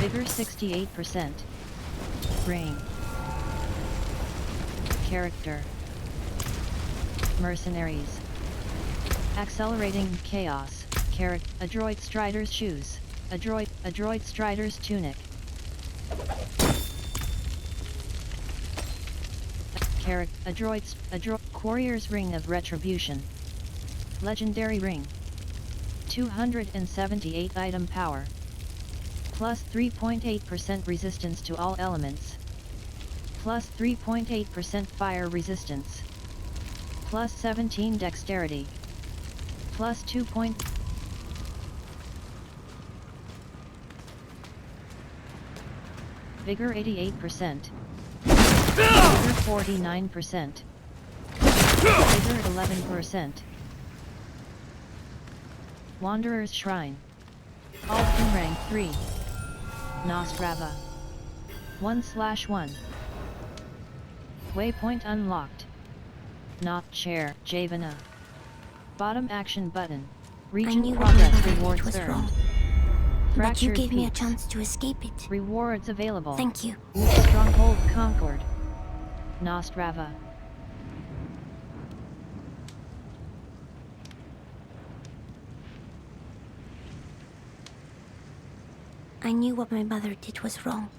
Bigger 68%. Ring. Character. Mercenaries. Accelerating chaos. Adroit Strider's shoes. Adroit Strider's tunic. Adroit Quarrier's ring of retribution. Legendary ring. 278 item power. Plus 3.8% resistance to all elements. Plus 3.8% fire resistance. Plus 17 dexterity. Plus 2. Vigor 88%. Vigor 49%. Vigor 11%. Wanderer's Shrine. Altman rank 3. Nostrava. 1/1. Waypoint unlocked. Not chair, Javana. Bottom action button. Region progress rewards earned. But you gave me a peaks. chance to escape it. Rewards available. Thank you. Stronghold Concord. Nostrava. I knew what my mother did was wrong.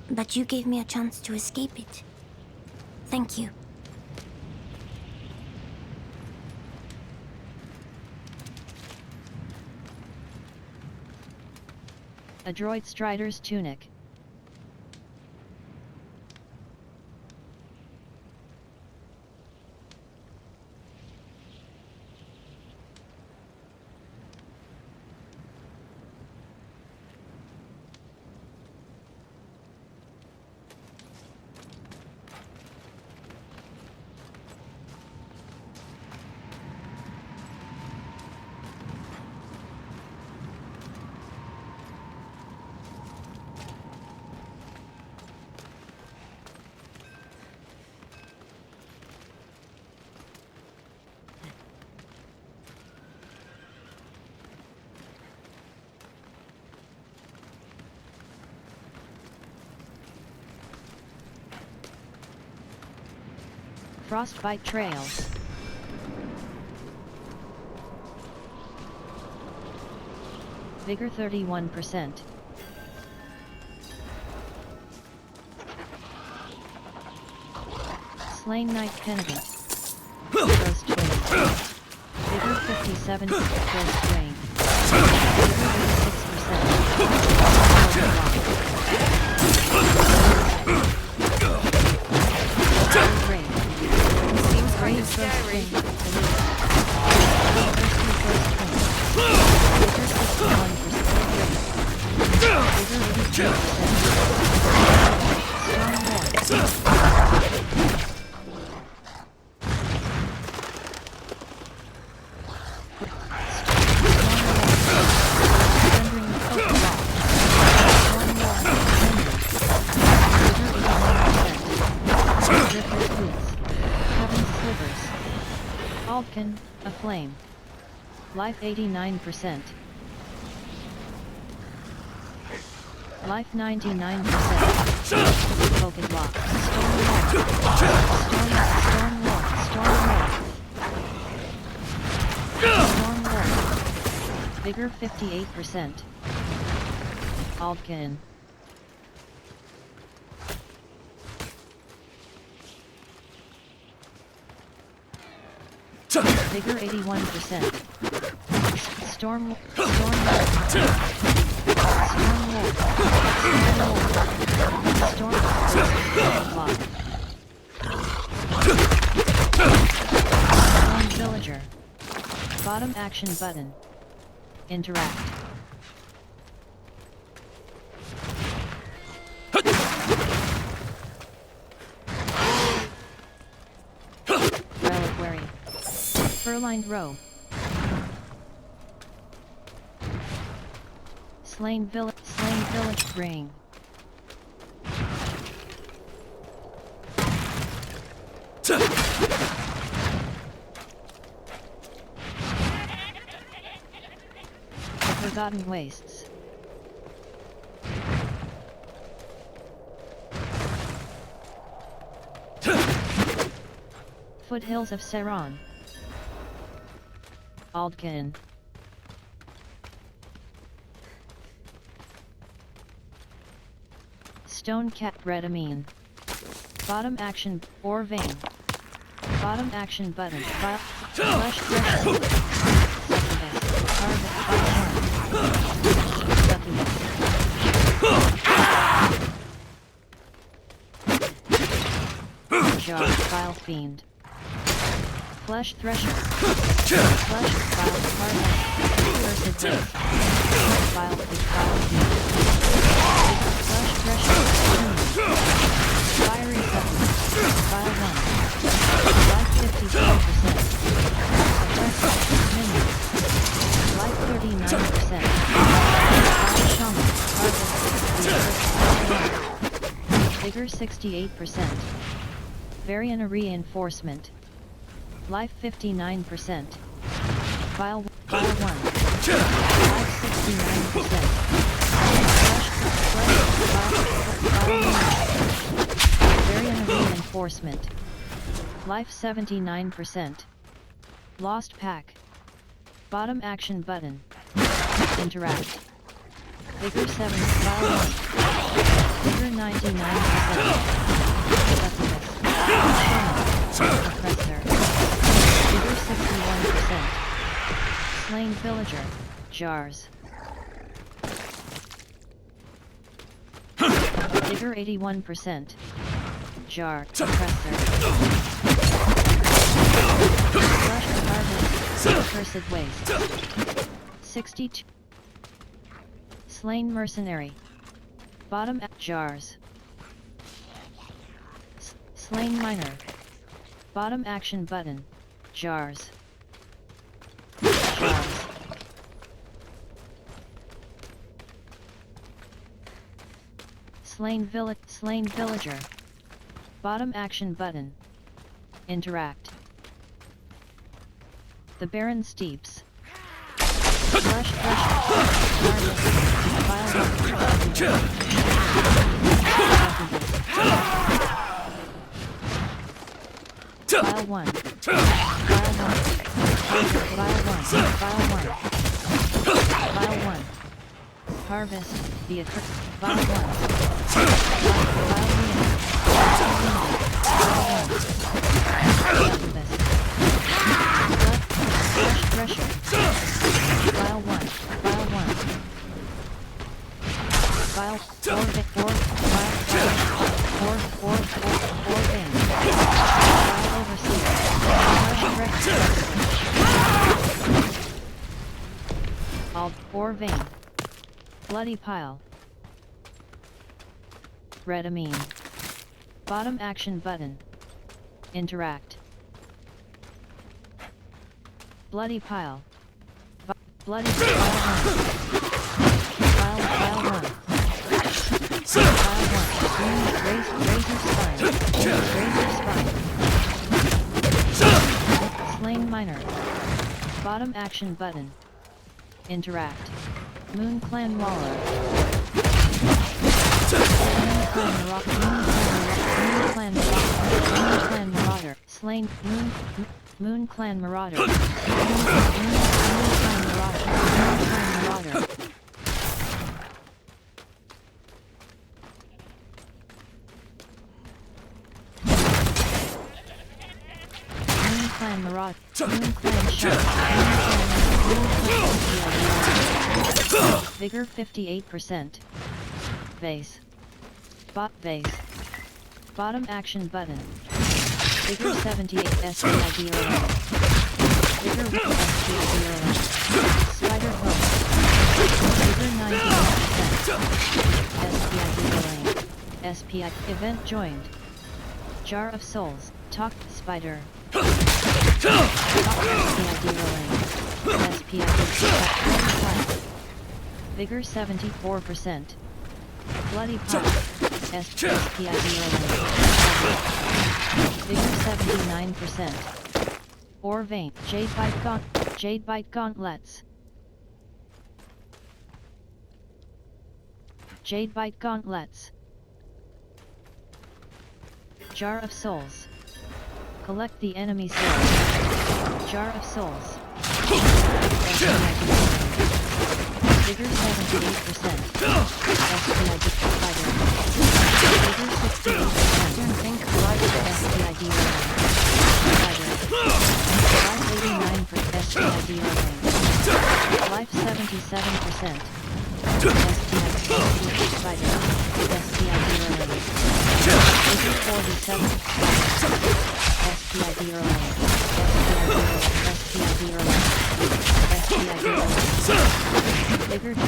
But you gave me a chance to escape it. Thank you. Adroit Strider's tunic. Frostbite Trails. Vigor 31%. Slain Knight Penitent. Ghost Rain. Vigor 57%. Ghost Rain. Seems scary. Altkin, a flame. Life 89%. Life 99%. Focus block. Storm Wall. Vigor 58%. Altkin. Vigor 81%. Storm Villager. Bottom action button. Interact. Reliquary. Fur-lined robe. Slain village ring. The Forgotten Wastes. Foothills of Seron. Aldkin. Stone Cat Redamine. Bottom action or vein. Bottom action button. Flesh threshold. Jar Vile Fiend. Flesh Thresher. Flesh Vile Harvest. Cursed Race. Vile Fiend. Flesh Thresher. Fiery Settlement. Vile 1. Life 54%. Minion. Life 39%. Vile Shaman. Harvest. Vigor 68%. Varian Reinforcement. Life 59%. Vile 1. Life 69%. Varian Reinforcement. Life 79%. Lost Pack. Bottom action button. Interact. Vigor 7. Vile 1. Vigor 99%. Oppressor. Vigor 61%. Slain Villager. Jars. Vigor 81%. Jar. Oppressor. Flesh Harvest. Cursed Waste. 62. Slain Mercenary. Bottom Jars. Slain Miner. Bottom action button. Jars. Jars. Slain Villager. Bottom action button. Interact. The Barren Steeps. Flesh File 1. File 1. File 1. Harvest, the accursed. File 1. Flesh Thresher. File 1. File 1. File 4. Vein. File Overseer. Alt 4 Vein. Bloody Pile. Redamine. Bottom action button. Interact. Bloody Pile. Bloody Pile 1. File 1. File 1. Razor Spine. Slain Miner. Bottom action button. Interact. Moon Clan Waller. Moon Clan Marauder. Slain Moon Clan Marauder. Moon Clan Marauder. Moon Clan Marauder. Moon Clan Shark. Vigor 58%. Base. Base. Bottom action button. Vigor 78 SPID early. Vigor SPID early. Spider hook. Vigor 98%. SPID early. SPI event joined. Jar of Souls. Talk Spider. SPID early. SPID Vigor 74%. Bloody Pop. SPID early. Vigor 79%. Or Vein. Jade Bite Gauntlets. Jade Bite Gauntlets. Jar of Souls. Collect the enemy souls. Jar of Souls. Vigor 78%. SPID Spider. Vigor 68%. Don't think like SPID running. Spider. Life 89% SPID running. Life 77%. SPID Spider. SPID running. Vigor 47%. SPID running. SPID running. SPID running. Vigor 28%.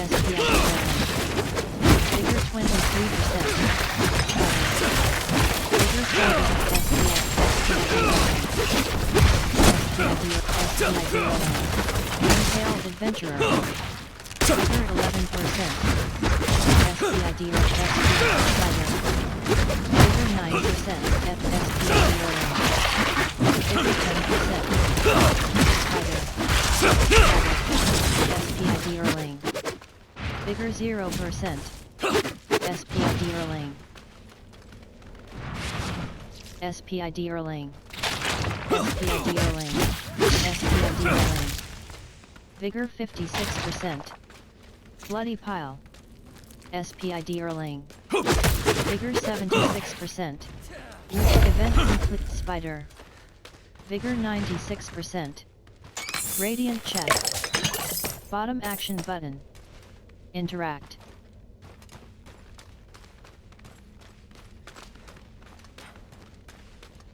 SPID running. Vigor 23%. Vigor 40%. SPID running. One-tailed Adventurer. Vigor 11%. SPID Spider. Vigor 9%. SPID running. Vigor 10%. Spider. SPID Erling. Vigor 0%. SPID Erling. SPID Erling. SPID Erling. SPID Erling. Vigor 56%. Bloody Pile. SPID Erling. Vigor 76%. Event complete Spider. Vigor 96%. Radiant Chest. Bottom action button. Interact.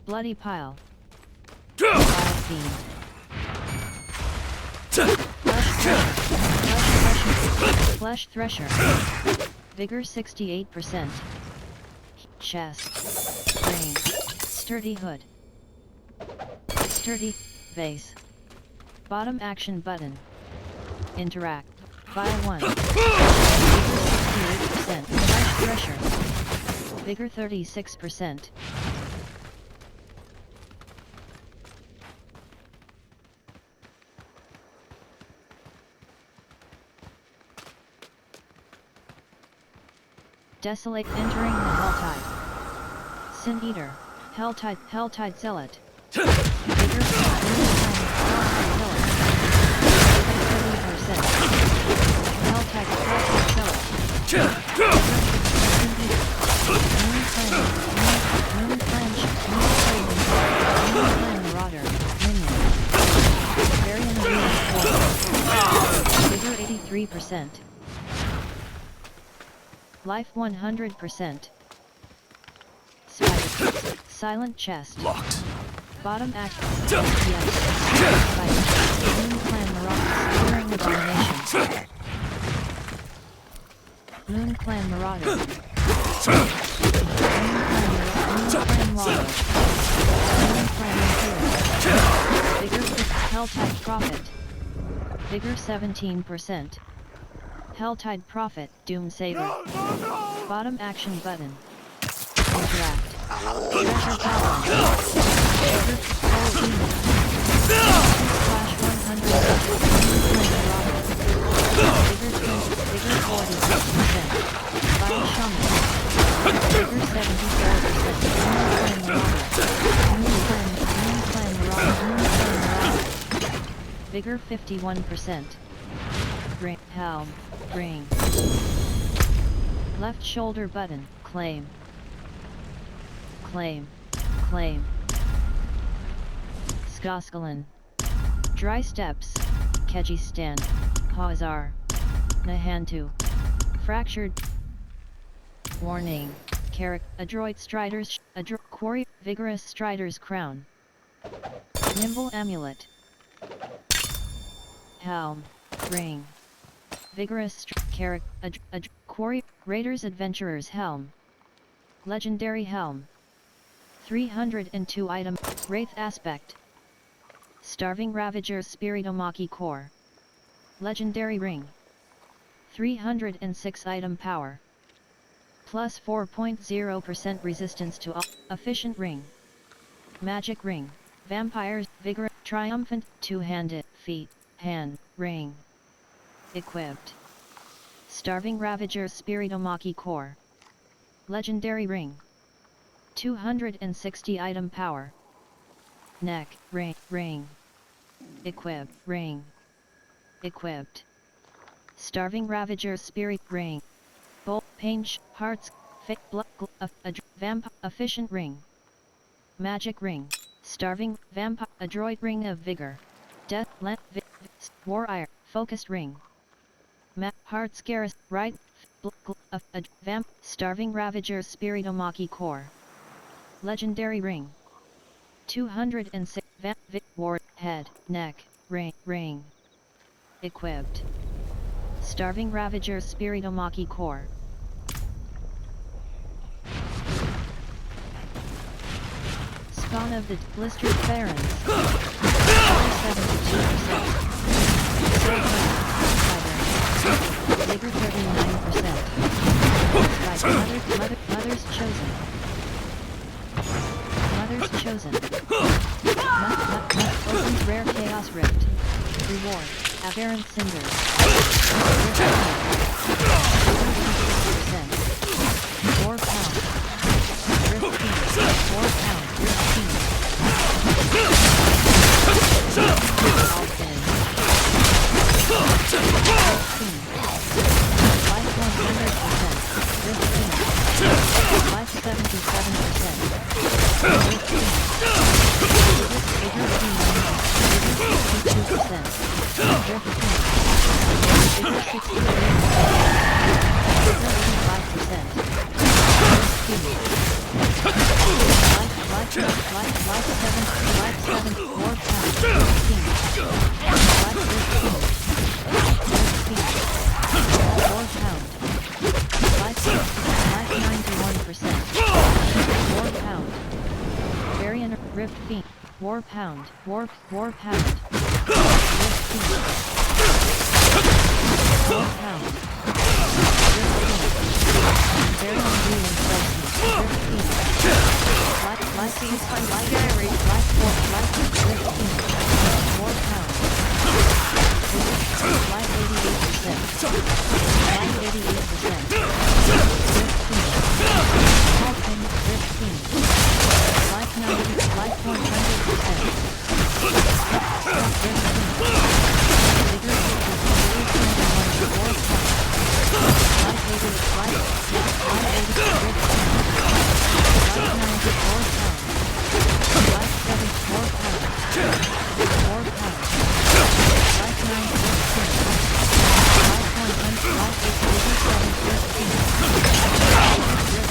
Bloody Pile. Fire Fiend. Flesh Thresher. Vigor 68%. Chest. Brain. Sturdy Hood. Sturdy. Vase. Bottom action button. Interact. File 1. Vigor 68%. Flesh Thresher. Vigor 36%. Desolate entering the Helltide. Sin Eater. Helltide Zealot. Vigor 30%. Helltide Zealot. Moon Clan Marauder. Minion. Varian Vigor 83%. Life 100%. Spider. Silent Chest. Locked. Bottom act. Yes. Spider. Moon Clan Marauder. Securing Abomination. Moon Clan Marauder. Moon Clan Wallow. Moon Clan Imperial. Vigor 6. Helltide Prophet. Vigor 17%. Helltide Prophet, Doom Saber. Bottom action button. Interact. Treasure Tower. Vigor Demon. Slash 100. Vigor 46%. Fire Shaman. Vigor 74%. Vigor 51%. Helm. Ring. Left shoulder button. Claim. Claim. Claim. Goskalen. Dry Steps, Kyrgyzstan, Hazar, Nahantu. Fractured. Warning, Adroit Strider's Quarry, Vigorous Strider's Crown. Nimble Amulet. Helm, Ring. Vigorous Quarry, Raiders Adventurer's Helm. Legendary Helm. 302 item, Wraith Aspect. Starving Ravager's Spiritomaki Core. Legendary Ring. 306 item power. Plus 4.0% resistance to all. Efficient Ring. Magic Ring. Vampires, Vigor, Triumphant, Two-handed, Feet, Hand, Ring. Equipped. Starving Ravager's Spiritomaki Core. Legendary Ring. 260 item power. Neck, Ring. Equipped, Ring. Equipped. Starving Ravager's Spirit Ring. Bolt, Pain, Hearts, Blood, Vampire, Efficient Ring. Magic Ring. Starving, Vampire, Adroit Ring of Vigor. Death, Warrior, Focused Ring. Heart Scares, Right, Vamp, Starving Ravager's Spiritomaki Core. Legendary Ring. 206, Ward, Head, Neck, Ring. Equipped. Starving Ravager's Spiritomaki Core. Spawn of the Blistered Barons. 72%. Vigor 39%. Mother's Chosen. Mother's Chosen. Opens Rare Chaos Rift. Reward, Aberrant Cinders. 4 pound. Rift Fiend. 4 pound. Rift Fiend. Life 100%. Rift Fiend. Life 77%. Rift Fiend. Vigor 62%. Rift Fiend. Vigor 63%. Vigor 85%. Rift Fiend. Life 7, 4 pounds. Rift Fiend. Life Rift Fiend. Rift Fiend. 4 pound. Life 91%. 4 pound. Variant Rift Fiend. War Pound. War Pound. Rift Fiend. 4 pound. Rift Fiend. Variant Reinforcement. Rift Fiend. Life Fiend. Life 4. Life Rift Fiend. 4 pound. Life 88%. Life 88%. Rift Fiend. Halpin. Rift Fiend. Life 90. Life 100%. Rift Fiend. Vigor 4 pound. Life 80. Life 80. Rift Fiend. Life 94 pound. Life 74 pound. 4 pound. Life 9 Rift Fiend. Life 100. Life 87 Rift Fiend. Rift Fiend.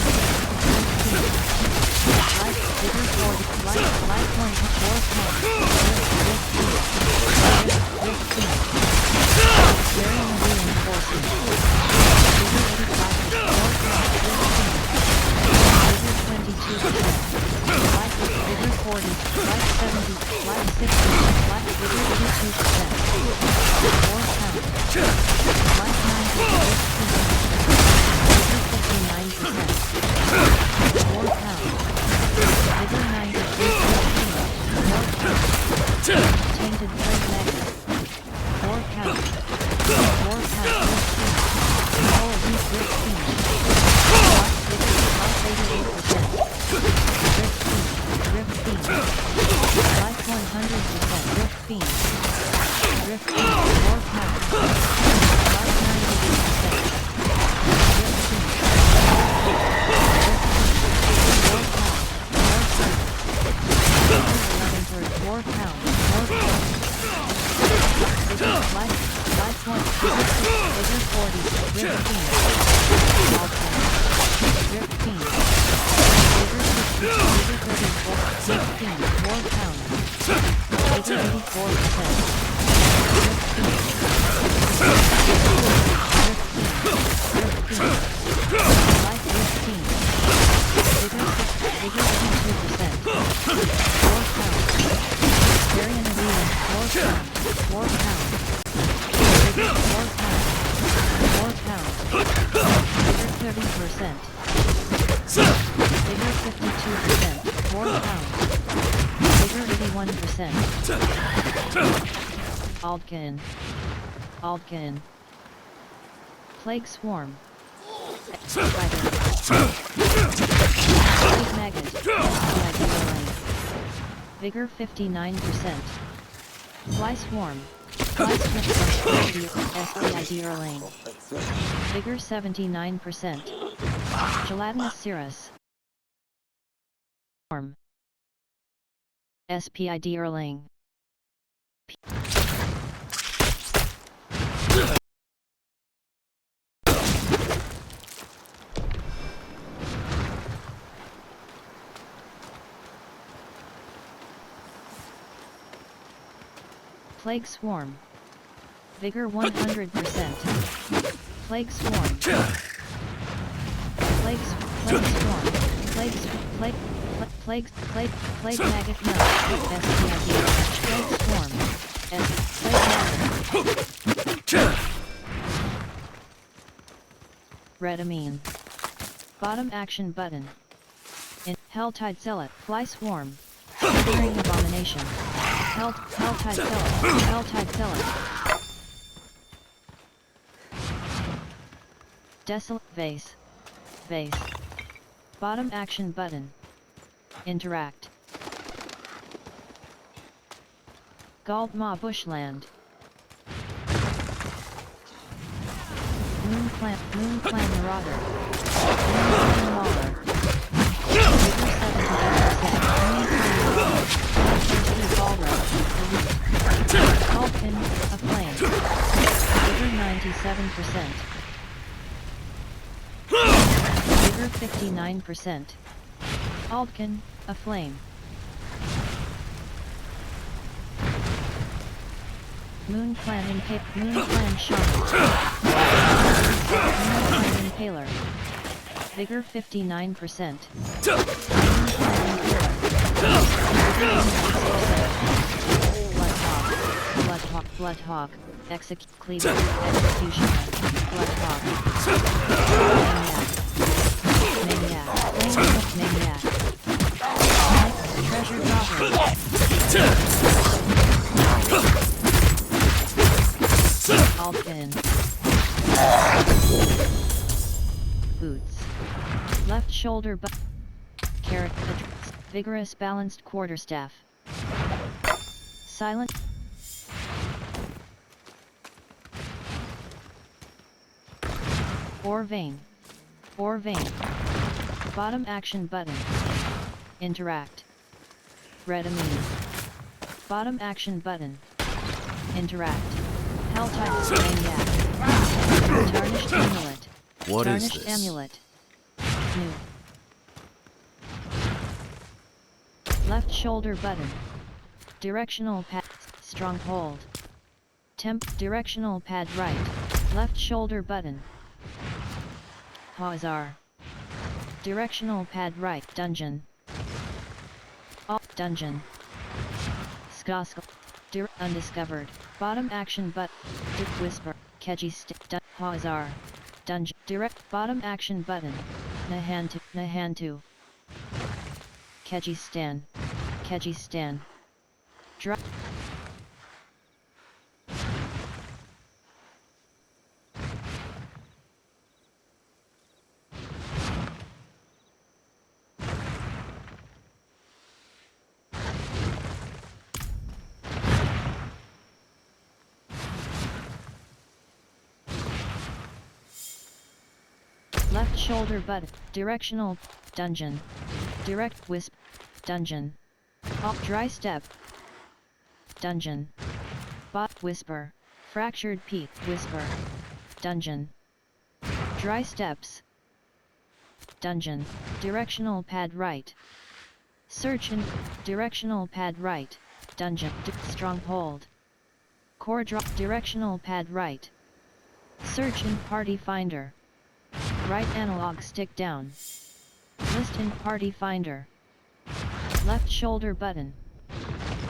Life Vigor 40. Life 104 pound. Rift Fiend. Rift Fiend. Variant Reinforcement. Vigor 85. 4 pound. Rift Fiend. Vigor 22%. Life Vigor 40. Life 70. Life 60. Life Vigor 82%. 4 pound. Life 90. Rift Fiend. Vigor 59%. 4 pound. Vigor 90. Rift Fiend. 4 pound. Tainted Plague Magnet. 4 pound. 4 pound. Rift Fiend. Whole Heat Rift Fiend. Life Vigor 88%. Rift Fiend. Rift Fiend. Life 100%. Rift Fiend. Rift Fiend. 4 pound. Life 98%. Vigor 82%. 4 pounds. Varian Avian 4 pounds. 4 pounds. Vigor 4 pounds. 4 pounds. Vigor 30%. Vigor 52%. 4 pounds. Vigor 81%. Aldkin. Plague Swarm. Spider. Plague Maggot. Vigor 59%. Fly Swarm. Fly SPID Lane. Vigor 79%. Gelatinous Cirrus. Swarm. SPID Erling. Plague Swarm. Vigor 100%. Plague Swarm. Plague Maggot Melt. SPID. Plague Swarm. Plague Maggot. Red Amine. Bottom action button. In Helltide Zealot. Fly Swarm. Triggering Abomination. Helltide Zealot. Desolate Vase. Bottom action button. Interact. Galdma Bushland. Moon Clan Marauder. Moon Mauler. Vigor 78%. Aldkin, Aflame. Vigor 97%. Vigor 59%. Aldkin, Aflame. Moon Clan Shaman. Moon Clan Impaler. Vigor 59%. Bloodhawk, Executioner, Bloodhawk, Maniac, Treasure Goblin, Aldkin, Boots, Left Shoulder Carrot, Vigorous Balanced Quarterstaff, Silent Or vein. Bottom action button. Interact. Red Amine. Bottom action button. Interact. Helltide Maniac. Tarnished Amulet. What is Tarnished this? Amulet. New. Left shoulder button. Directional pad. Stronghold. Directional pad right. Left shoulder button. Hazar. Directional pad right. Dungeon. Dungeon. Skask. Undiscovered. Bottom action but. Whisper. Keji Hazar. Dungeon. Direct. Bottom action button. Nahantu. Keji Stan. Drop. Left shoulder button. Directional. Dungeon. Direct wisp. Dungeon. Dry step. Dungeon. Bot whisper. Fractured peak. Whisper. Dungeon. Dry steps. Dungeon. Directional pad right. Search and directional pad right. Dungeon. Stronghold. Core drop. Directional pad right. Search in party finder. Right analog stick down. List in party finder. Left shoulder button.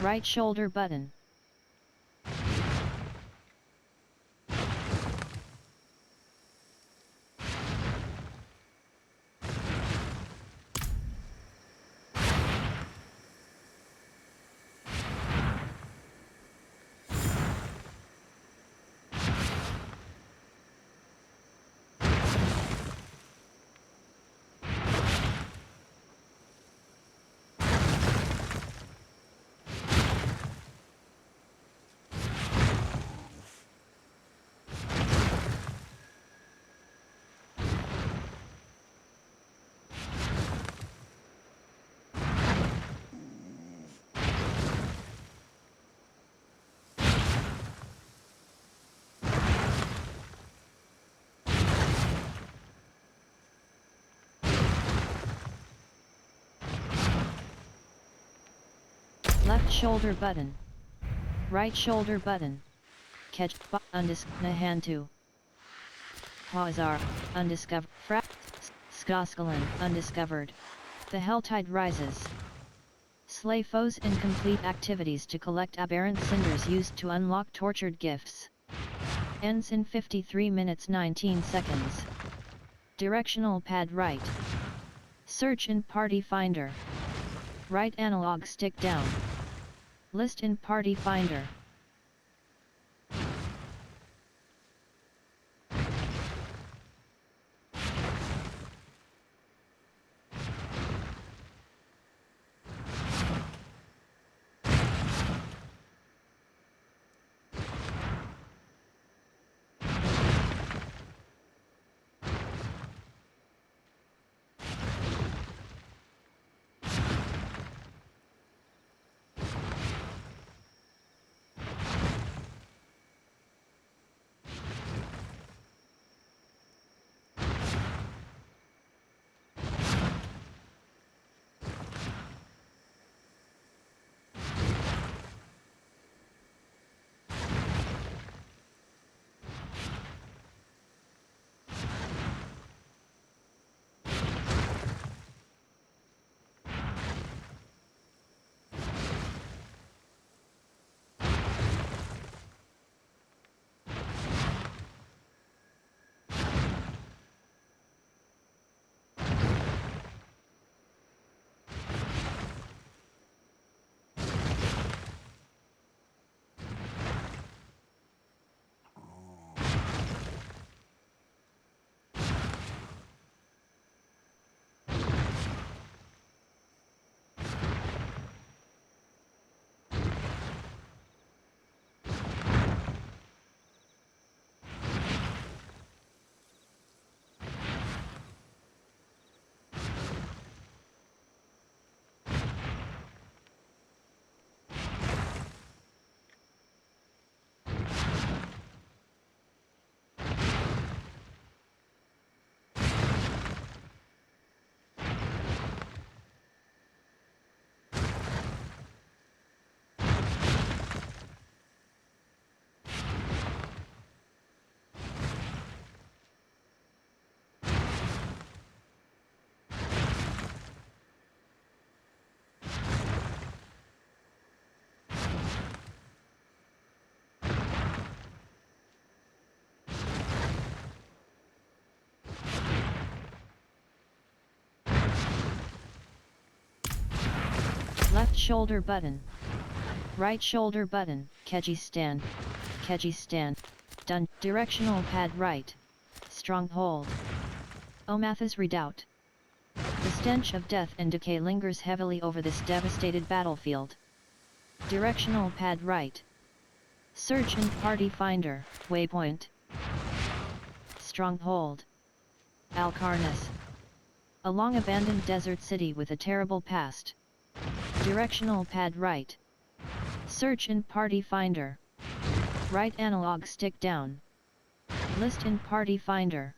Right shoulder button. Left shoulder button. Right shoulder button. Catch Nahantu. Hazar, undiscovered. Skoskalan, undiscovered. The Helltide rises. Slay foes in complete activities to collect aberrant cinders used to unlock tortured gifts. Ends in 53 minutes 19 seconds. Directional pad right. Search in Party Finder. Right analog stick down. List in Party Finder. Left shoulder button. Right shoulder button. Keji stand. Keji stand. Done. Directional pad right. Stronghold. Omath's redoubt. The stench of death and decay lingers heavily over this devastated battlefield. Directional pad right. Search in Party Finder. Waypoint. Stronghold. Alcarnus. A long abandoned desert city with a terrible past. Directional pad right. Search in Party Finder. Right analog stick down. List in Party Finder.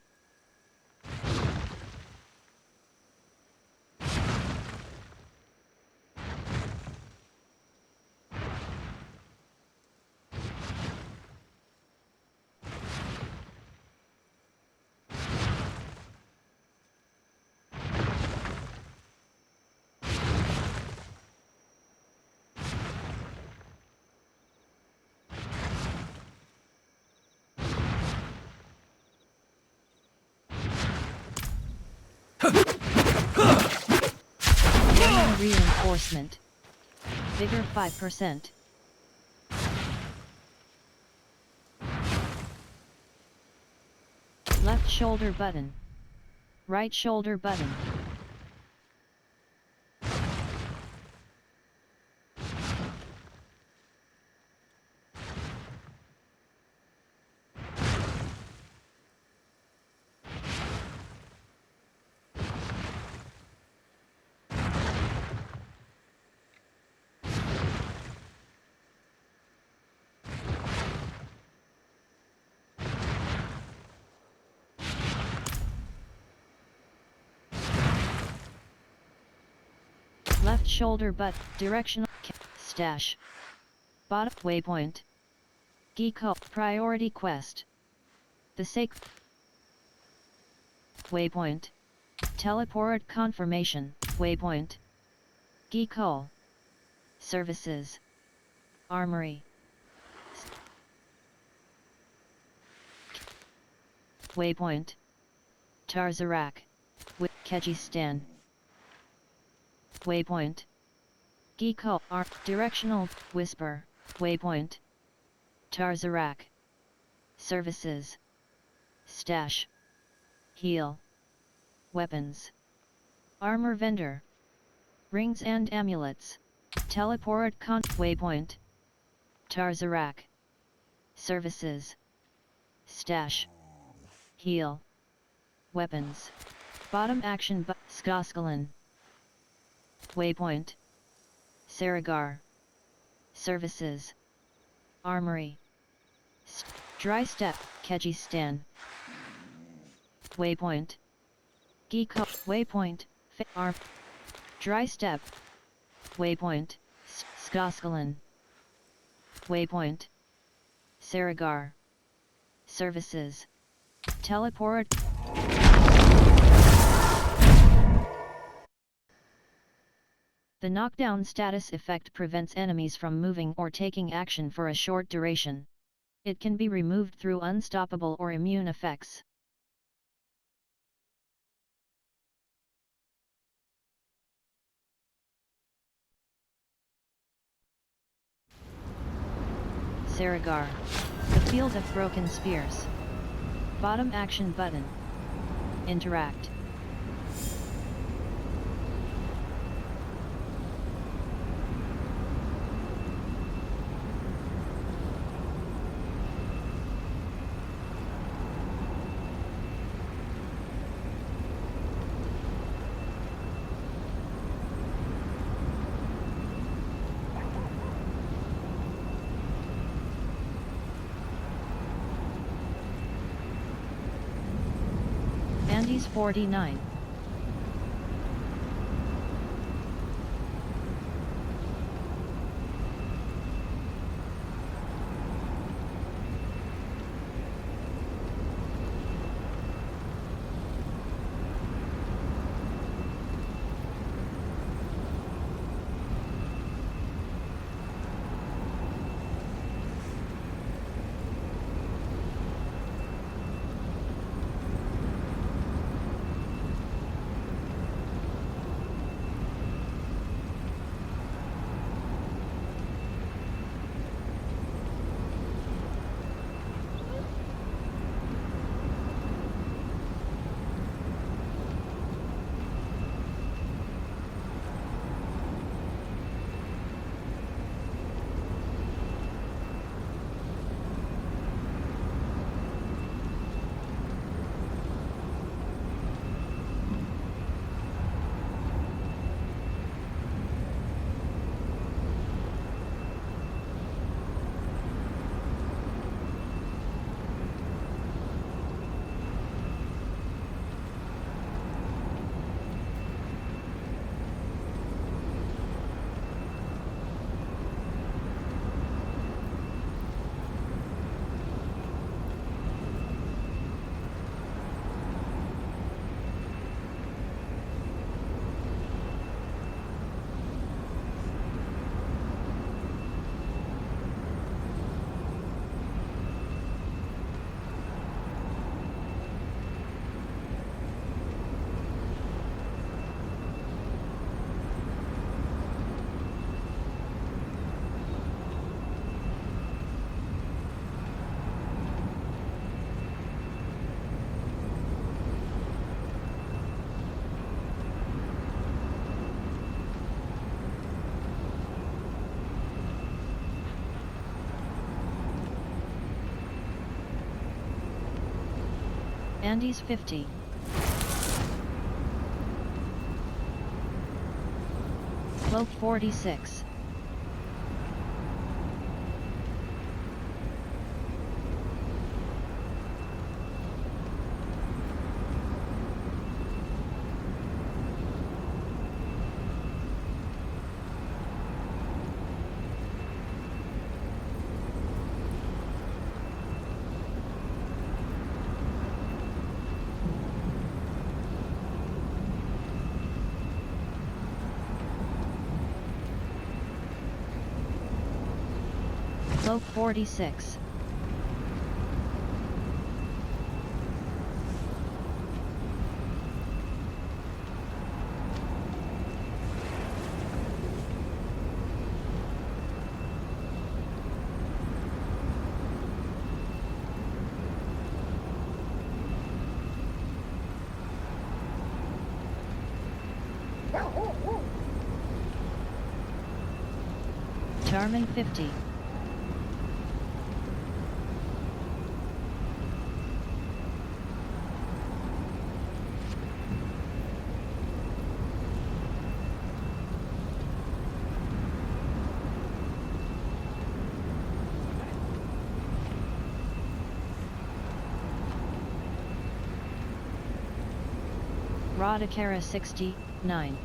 Reinforcement. Vigor 5%. Left shoulder button. Right shoulder button. Left shoulder butt, directional, stash. Bottom waypoint. Geeko, priority quest. The sake. Waypoint. Teleport confirmation, waypoint. Geeko. Services. Armory. Waypoint. Tarzarak. With Kyrgyzstan. Waypoint. Geeko, directional, whisper, waypoint. Tarzarak. Services. Stash. Heal. Weapons. Armor vendor. Rings and amulets. Teleport waypoint. Tarzarak. Services. Stash. Heal. Weapons. Bottom action Skoskalan. Waypoint. Saragar. Services. Armory. Dry step, Kyrgyzstan. Waypoint. Geeko. Waypoint. Dry step. Waypoint. Skoskalan. Waypoint. Saragar. Services. Teleport. The knockdown status effect prevents enemies from moving or taking action for a short duration. It can be removed through unstoppable or immune effects. Saragar. The Field of Broken Spears. Bottom action button. Interact. Andes 49. Andes 50. Cloak 46. Cloak 46. Charmin 50. Rodakara 69.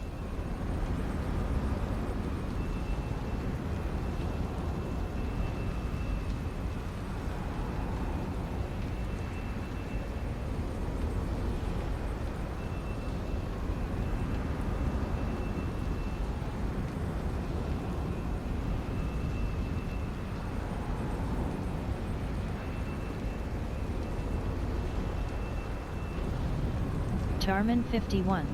Charmin 51.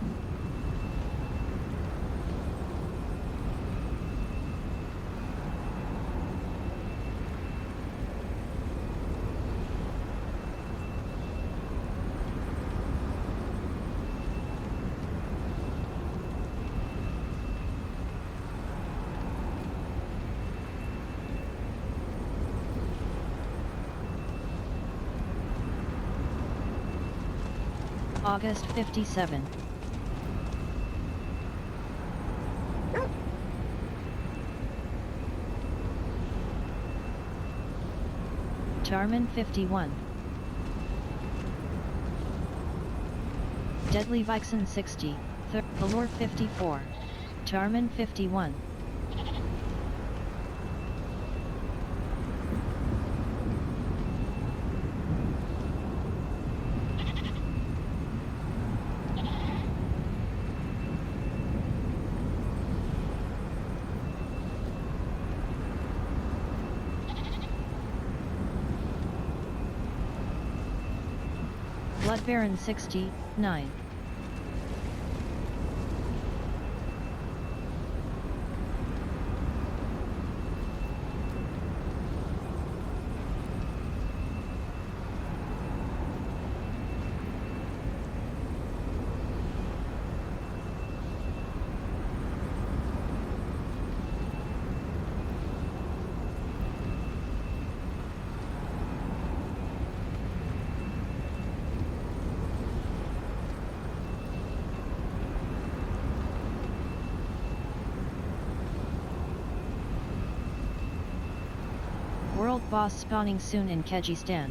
August 57. Charmin 51. Deadly Vixen 60. Valor 54. Charmin 51. Blood Baron 69. World boss spawning soon in Kyrgyzstan.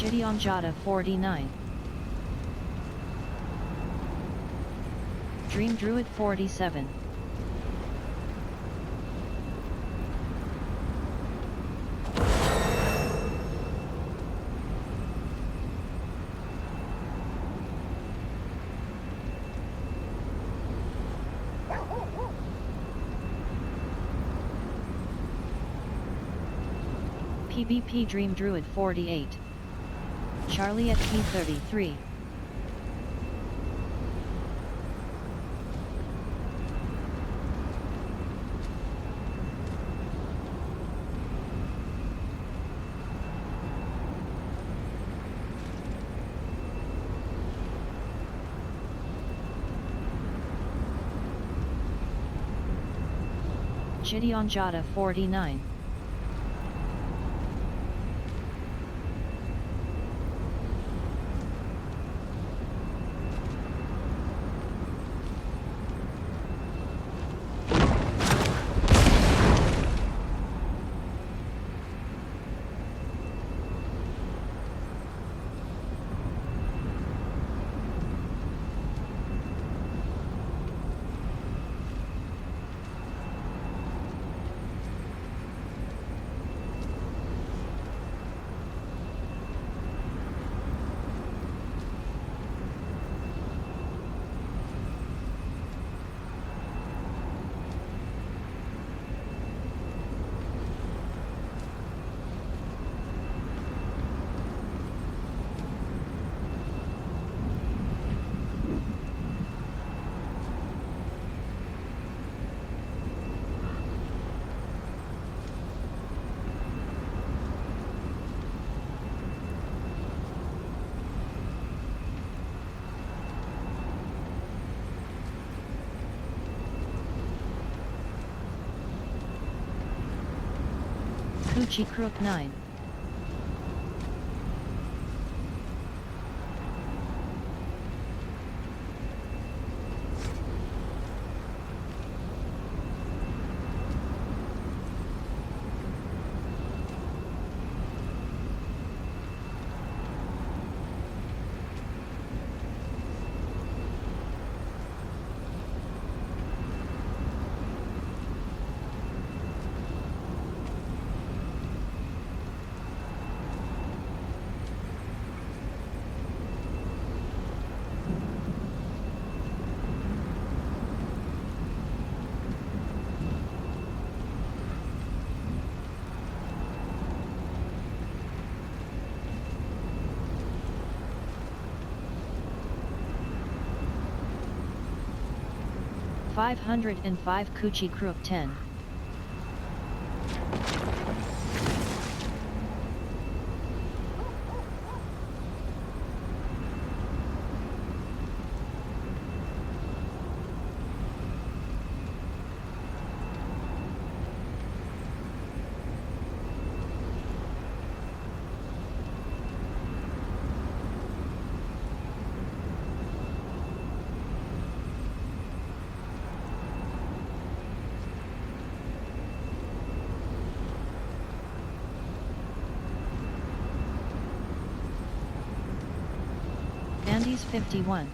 Chidionjata 49. Dream Druid 47. PvP Dream Druid 48. Charlie at P33. Chidionjata 49. Coochie Crook 9. $505 Coochie Crook 10. Andy's 51.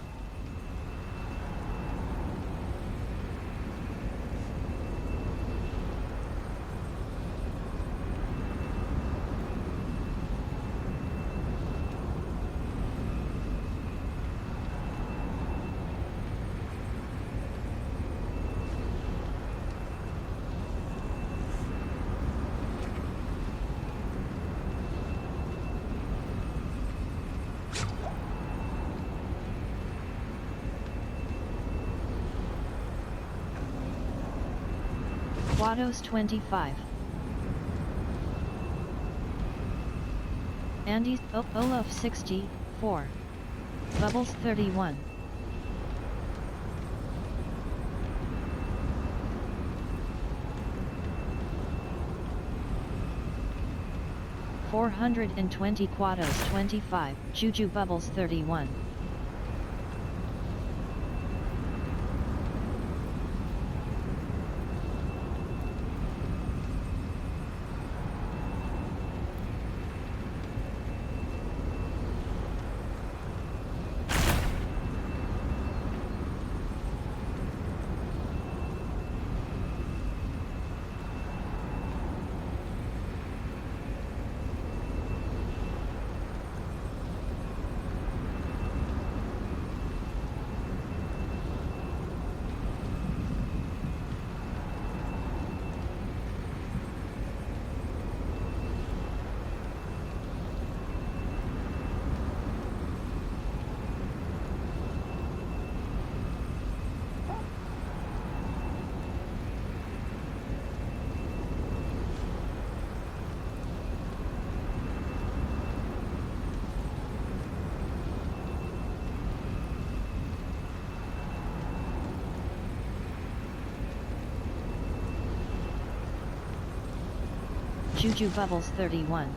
Quados 25. Andy's Olaf 64. Bubbles 31. $420 Quados 25. Juju Bubbles 31. Juju Bubbles 31.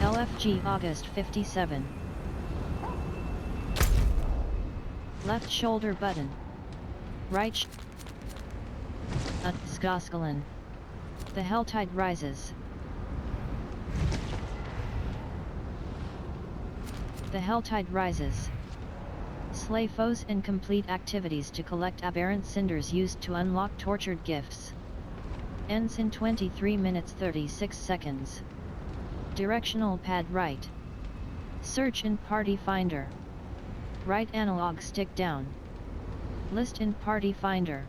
LFG August 57. Left shoulder button. Right Skoskalen. The Helltide rises. The Helltide rises. Slay foes and complete activities to collect aberrant cinders used to unlock tortured gifts. Ends in 23 minutes 36 seconds. Directional pad right. Search in Party Finder. Right analog stick down. List in Party Finder.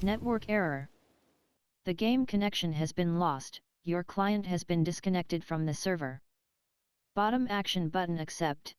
Network error. The game connection has been lost, your client has been disconnected from the server. Bottom action button accept.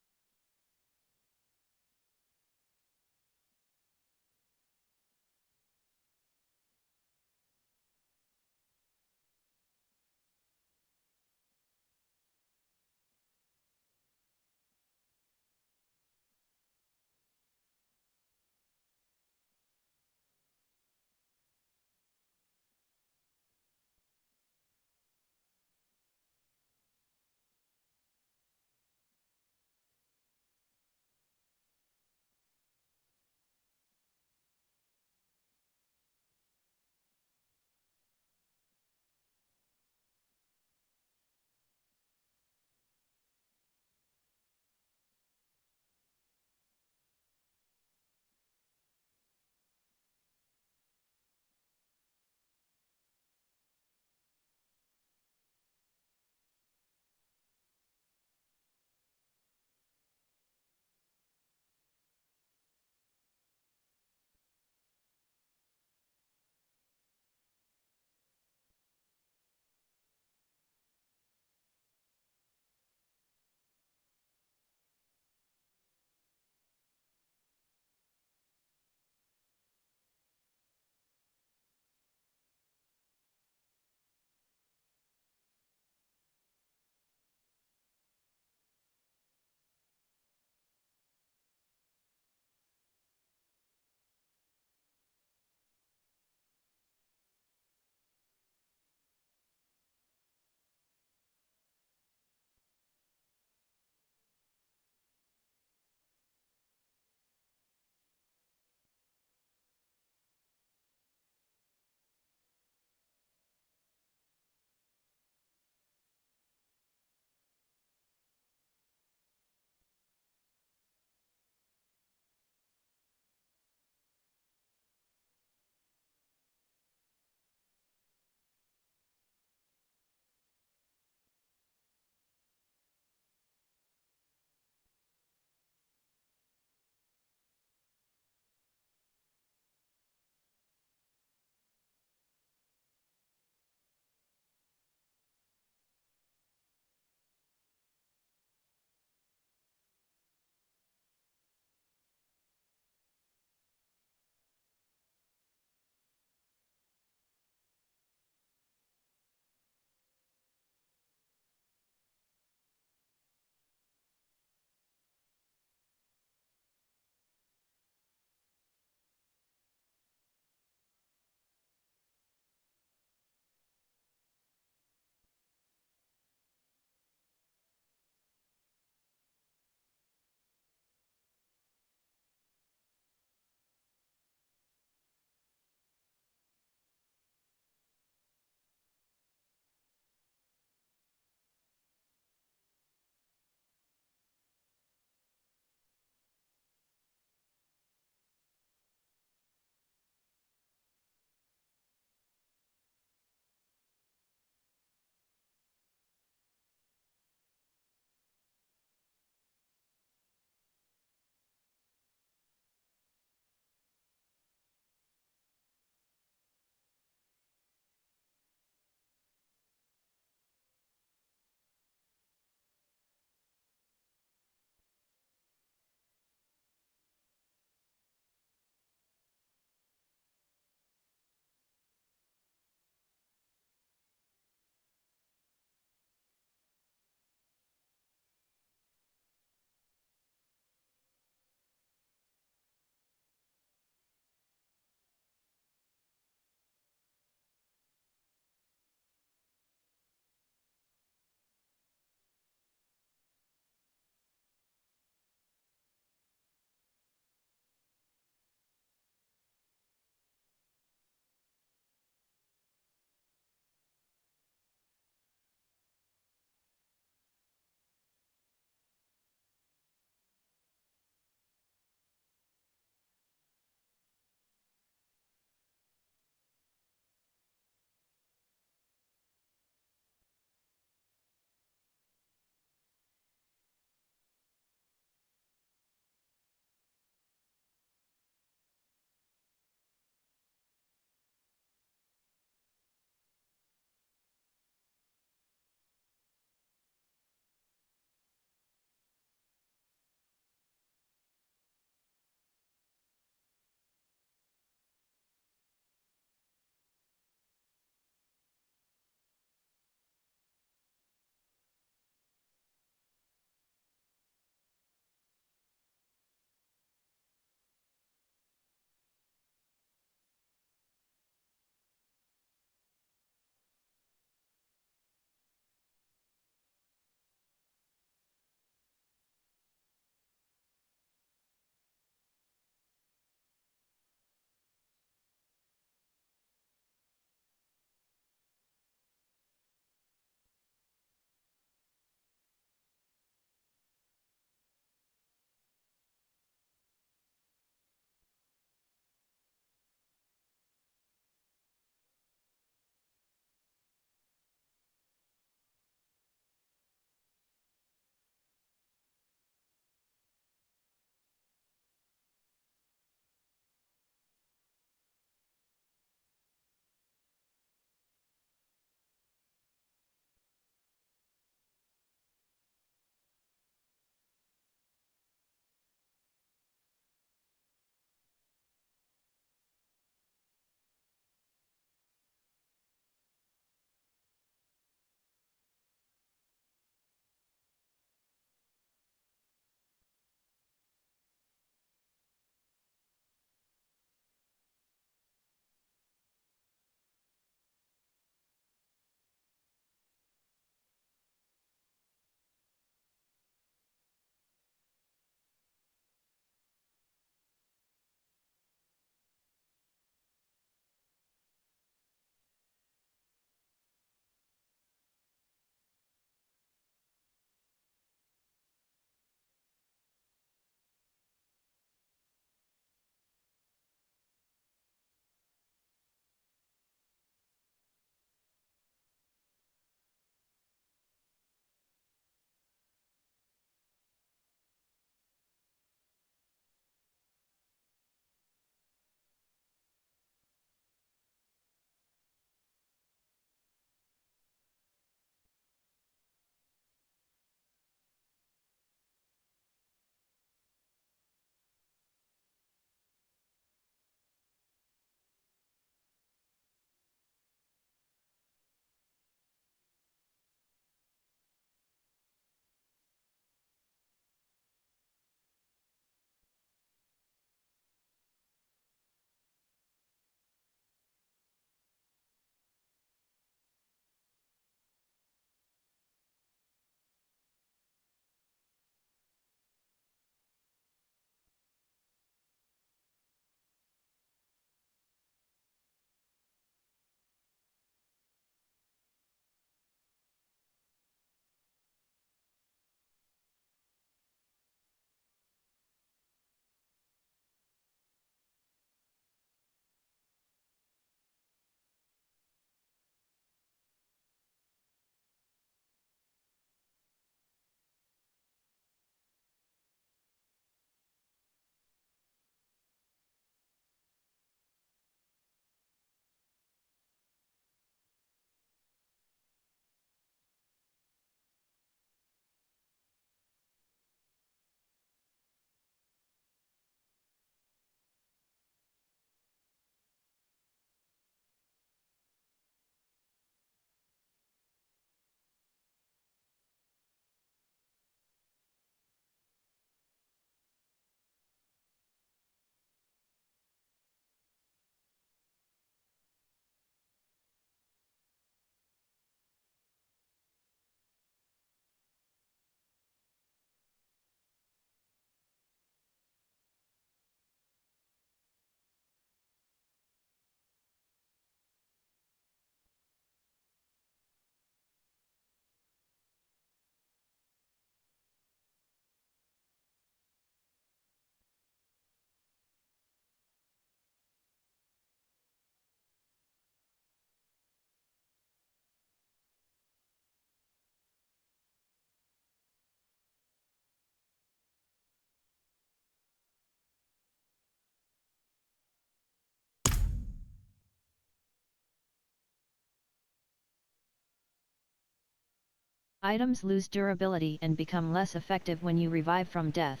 Items lose durability and become less effective when you revive from death.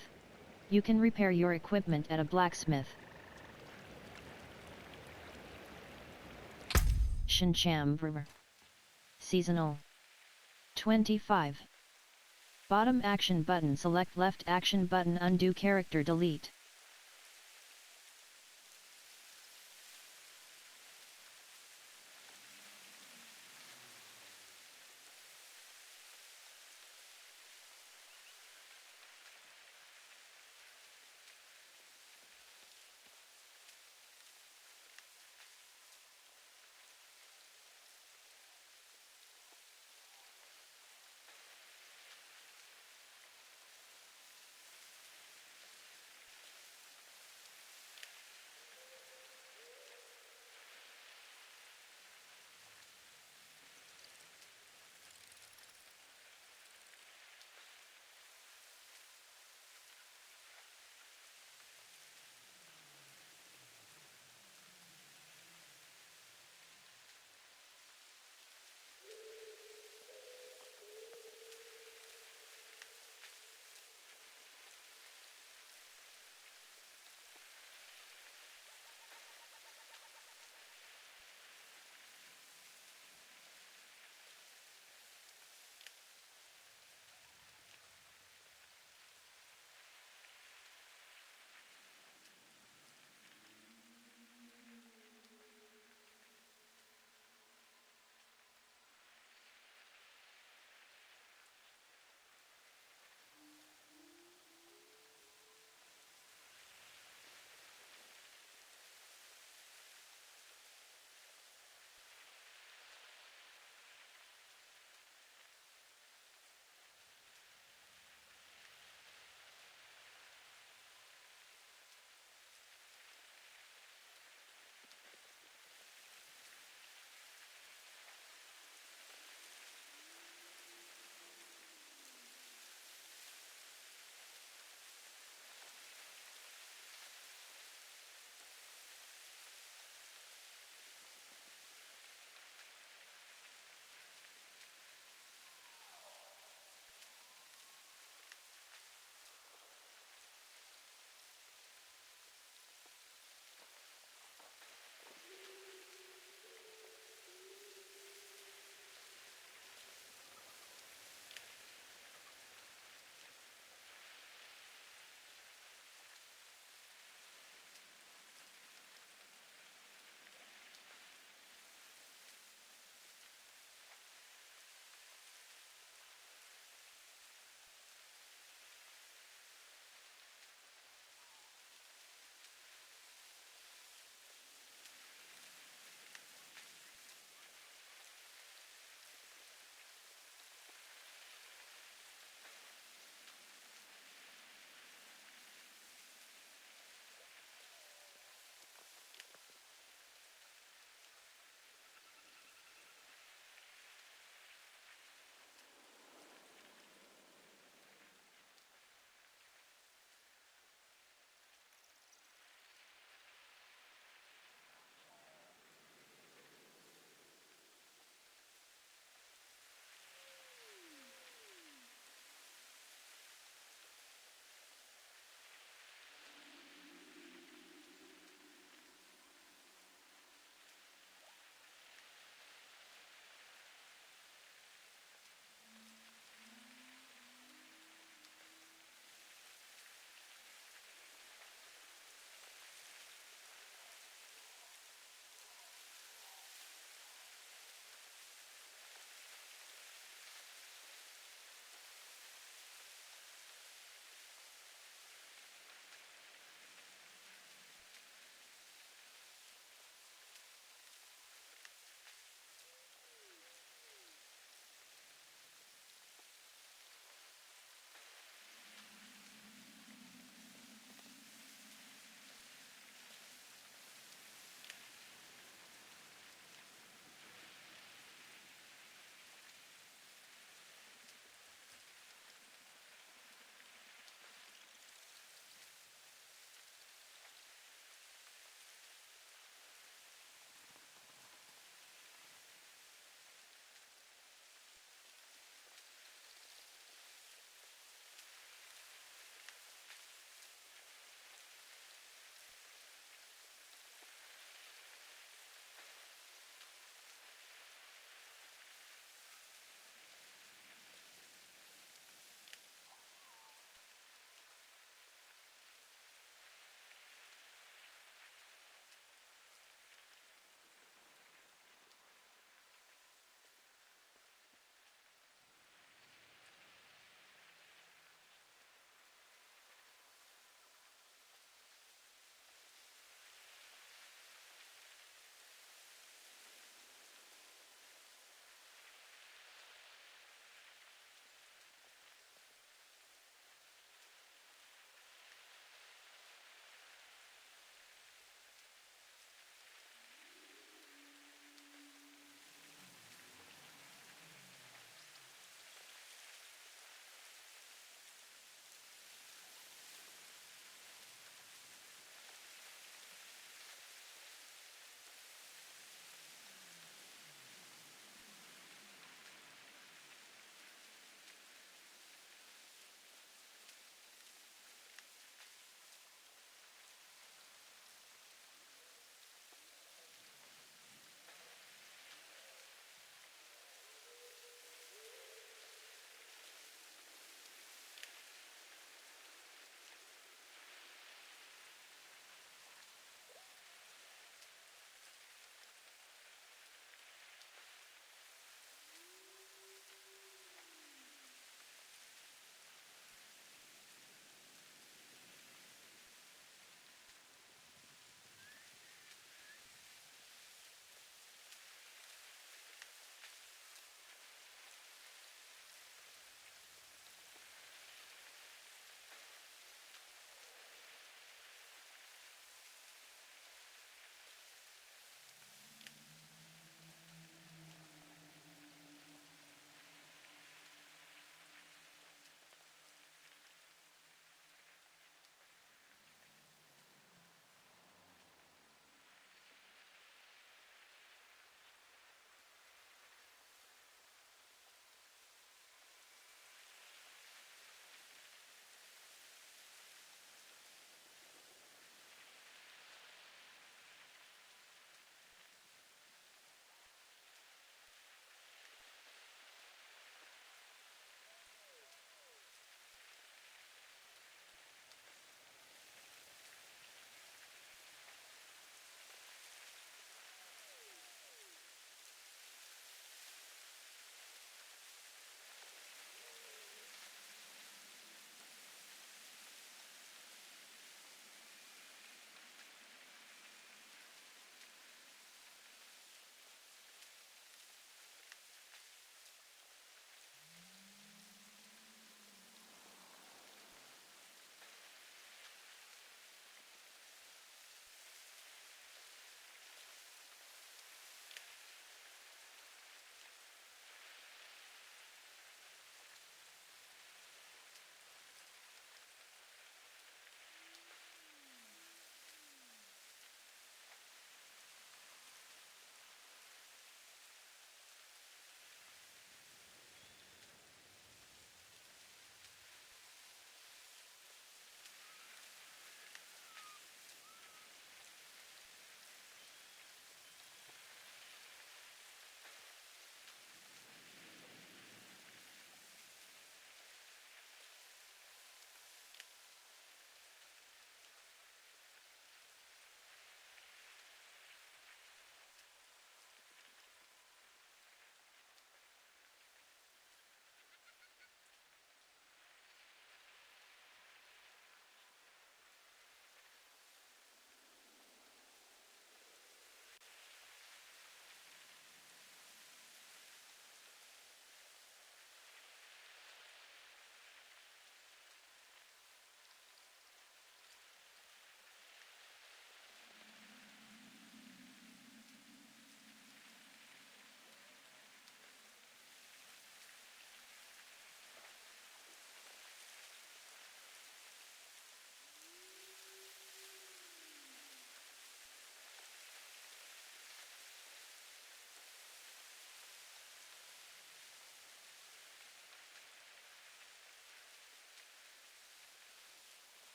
You can repair your equipment at a blacksmith. Shincham Seasonal 25. Bottom action button, select left action button, undo character, delete.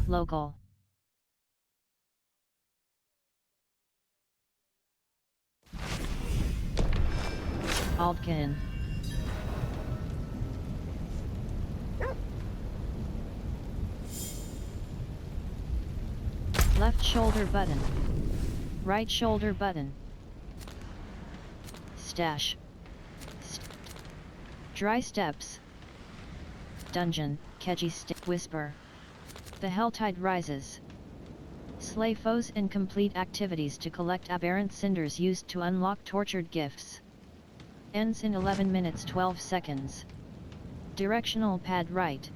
Local. Altkin. Left shoulder button. Right shoulder button. Stash. Dry steps. Dungeon, Keji whisper. The Helltide rises. Slay foes and complete activities to collect aberrant cinders used to unlock tortured gifts. Ends in 11 minutes 12 seconds. Directional pad right.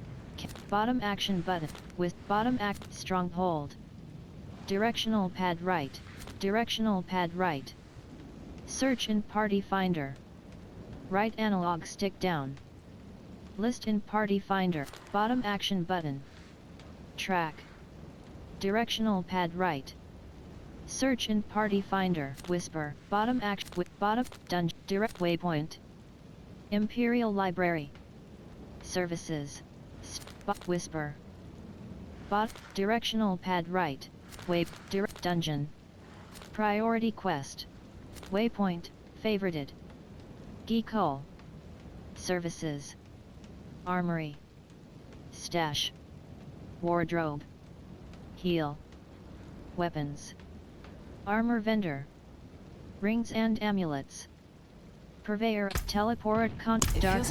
Bottom action button, with bottom act stronghold. Directional pad right. Directional pad right. Search in party finder. Right analog stick down. List in party finder, bottom action button. Track. Directional pad right. Search in party finder, whisper, bottom action with bottom, dungeon, direct waypoint. Imperial Library. Services. Whisper. Directional pad right, direct dungeon. Priority quest. Waypoint, favorited. Geek-Hole. Services. Armory. Stash. Wardrobe. Heal. Weapons. Armor vendor. Rings and amulets. Purveyor, teleport dark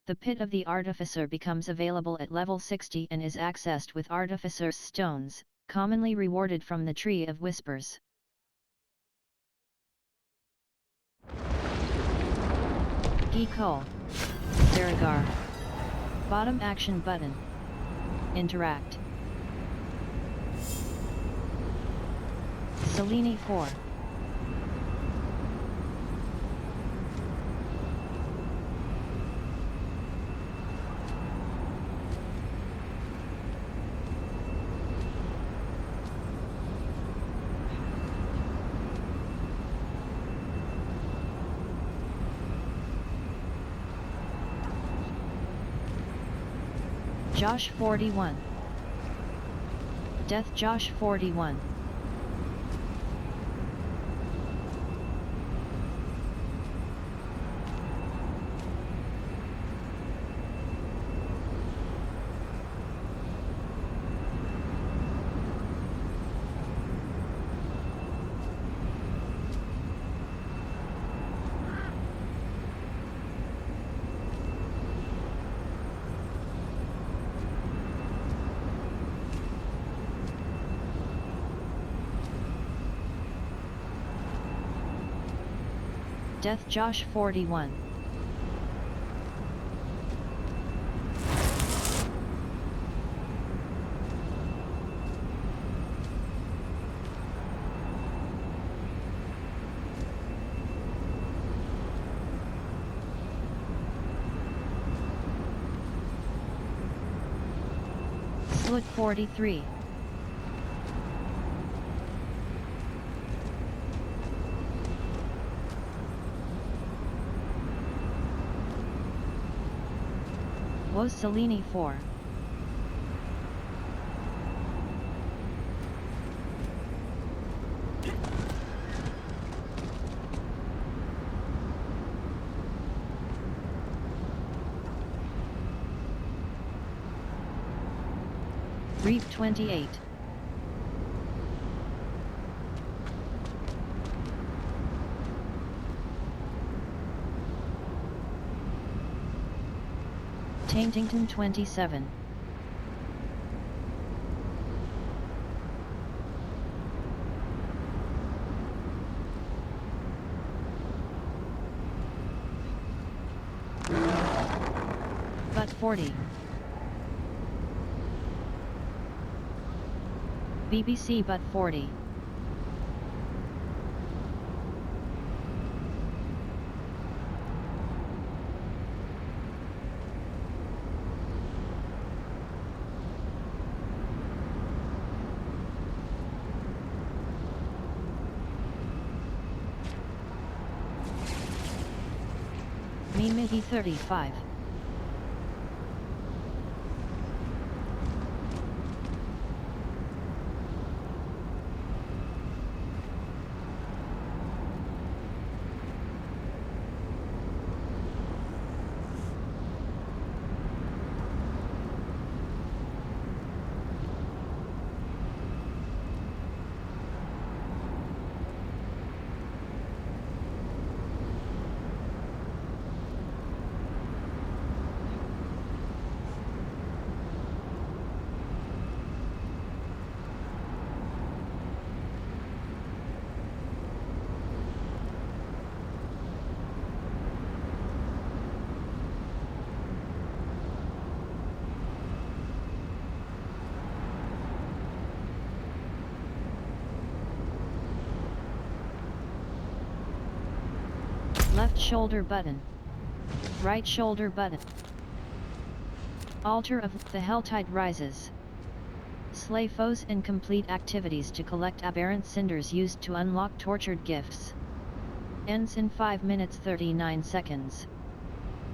The Pit of the Artificer becomes available at level 60 and is accessed with Artificer's Stones, commonly rewarded from the Tree of Whispers. Geek-Hole. Saragar. Bottom action button. Interact. Selene 4. Josh 41. Death Josh 41. Death Josh 41. Slut 43. Was Selene 4. Reap 28. Taintington 27. But 40. BBC But 40. Mimigi 35. Left shoulder button. Right shoulder button. Altar of the Helltide rises. Slay foes and complete activities to collect aberrant cinders used to unlock tortured gifts. Ends in 5 minutes 39 seconds.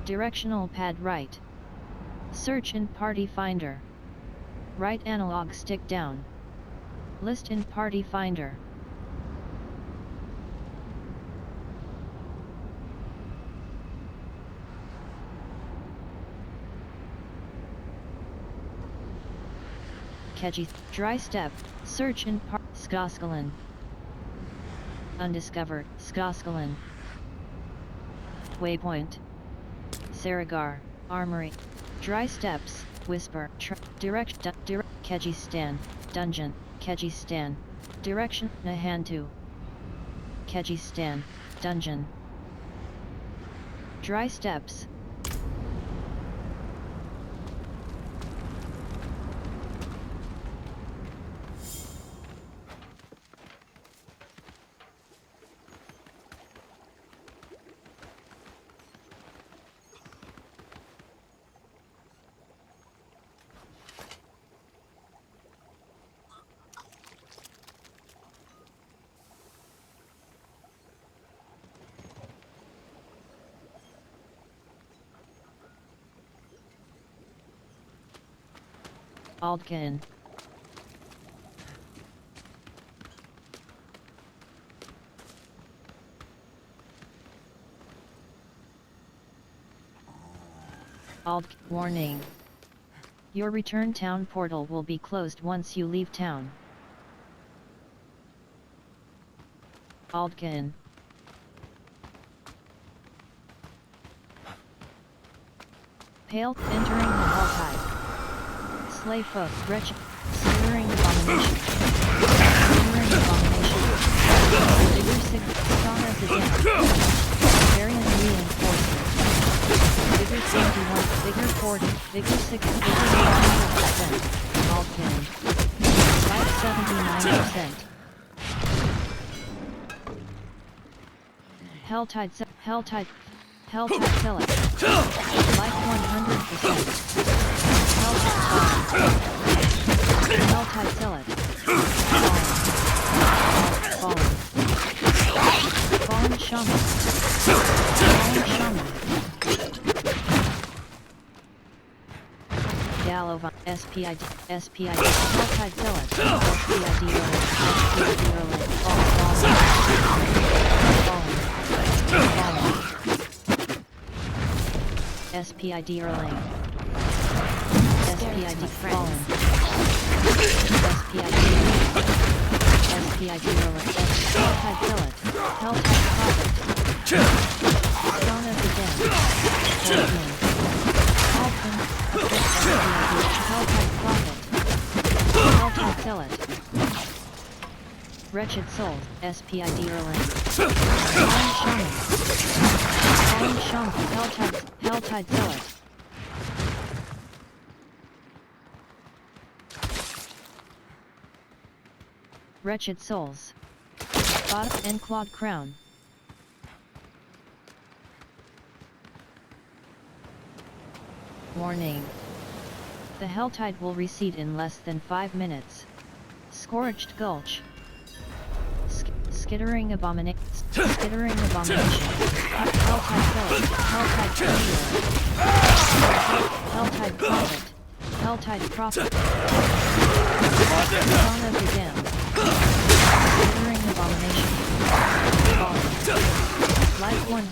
Directional pad right. Search in party finder. Right analog stick down. List in party finder. Keji, dry step, search in Skoskalan. Undiscovered, Skoskalan. Waypoint. Saragar, Armory. Dry steps, whisper, direct, Keji Stan, dungeon, Keji Stan. Direction, Nahantu. Keji Stan, dungeon. Dry steps. Aldkin. Warning. Your return town portal will be closed once you leave town. Aldkin. Pale, entering the Helltide. Slay foe, wretched, slithering abomination. Slithering abomination. Vigor 6, strong as the dead. Variant reinforcement. Vigor 21, Vigor 40, Vigor 6, Vigor 94%. Aldkin. Life 79%. Helltide Zealot. Life 100%. Helltide Zealot. Fallen Shaman. Fallen Shaman. Galovan. SPID. Helltide Zealot. SPID Rolling. SPID Erling. SPID Fallen. SPID Erling. Helltide Zealot. Helltide Prophet. Strong as the dead. Altman. Helltide Prophet. Helltide Zealot. Wretched Souls. SPID Erling. Fallen Shaman. Fallen Shaman. Helltide Zealot. Wretched Souls. Bottom and Clawed Crown. Warning. The Helltide will recede in less than 5 minutes. Scorched Gulch. Skittering Abomination. Skittering Abomination. Helltide Zealot. Helltide Courier. Helltide Prophet. Helltide Prophet. Song of the Damned. Skittering Abomination. Life 100%.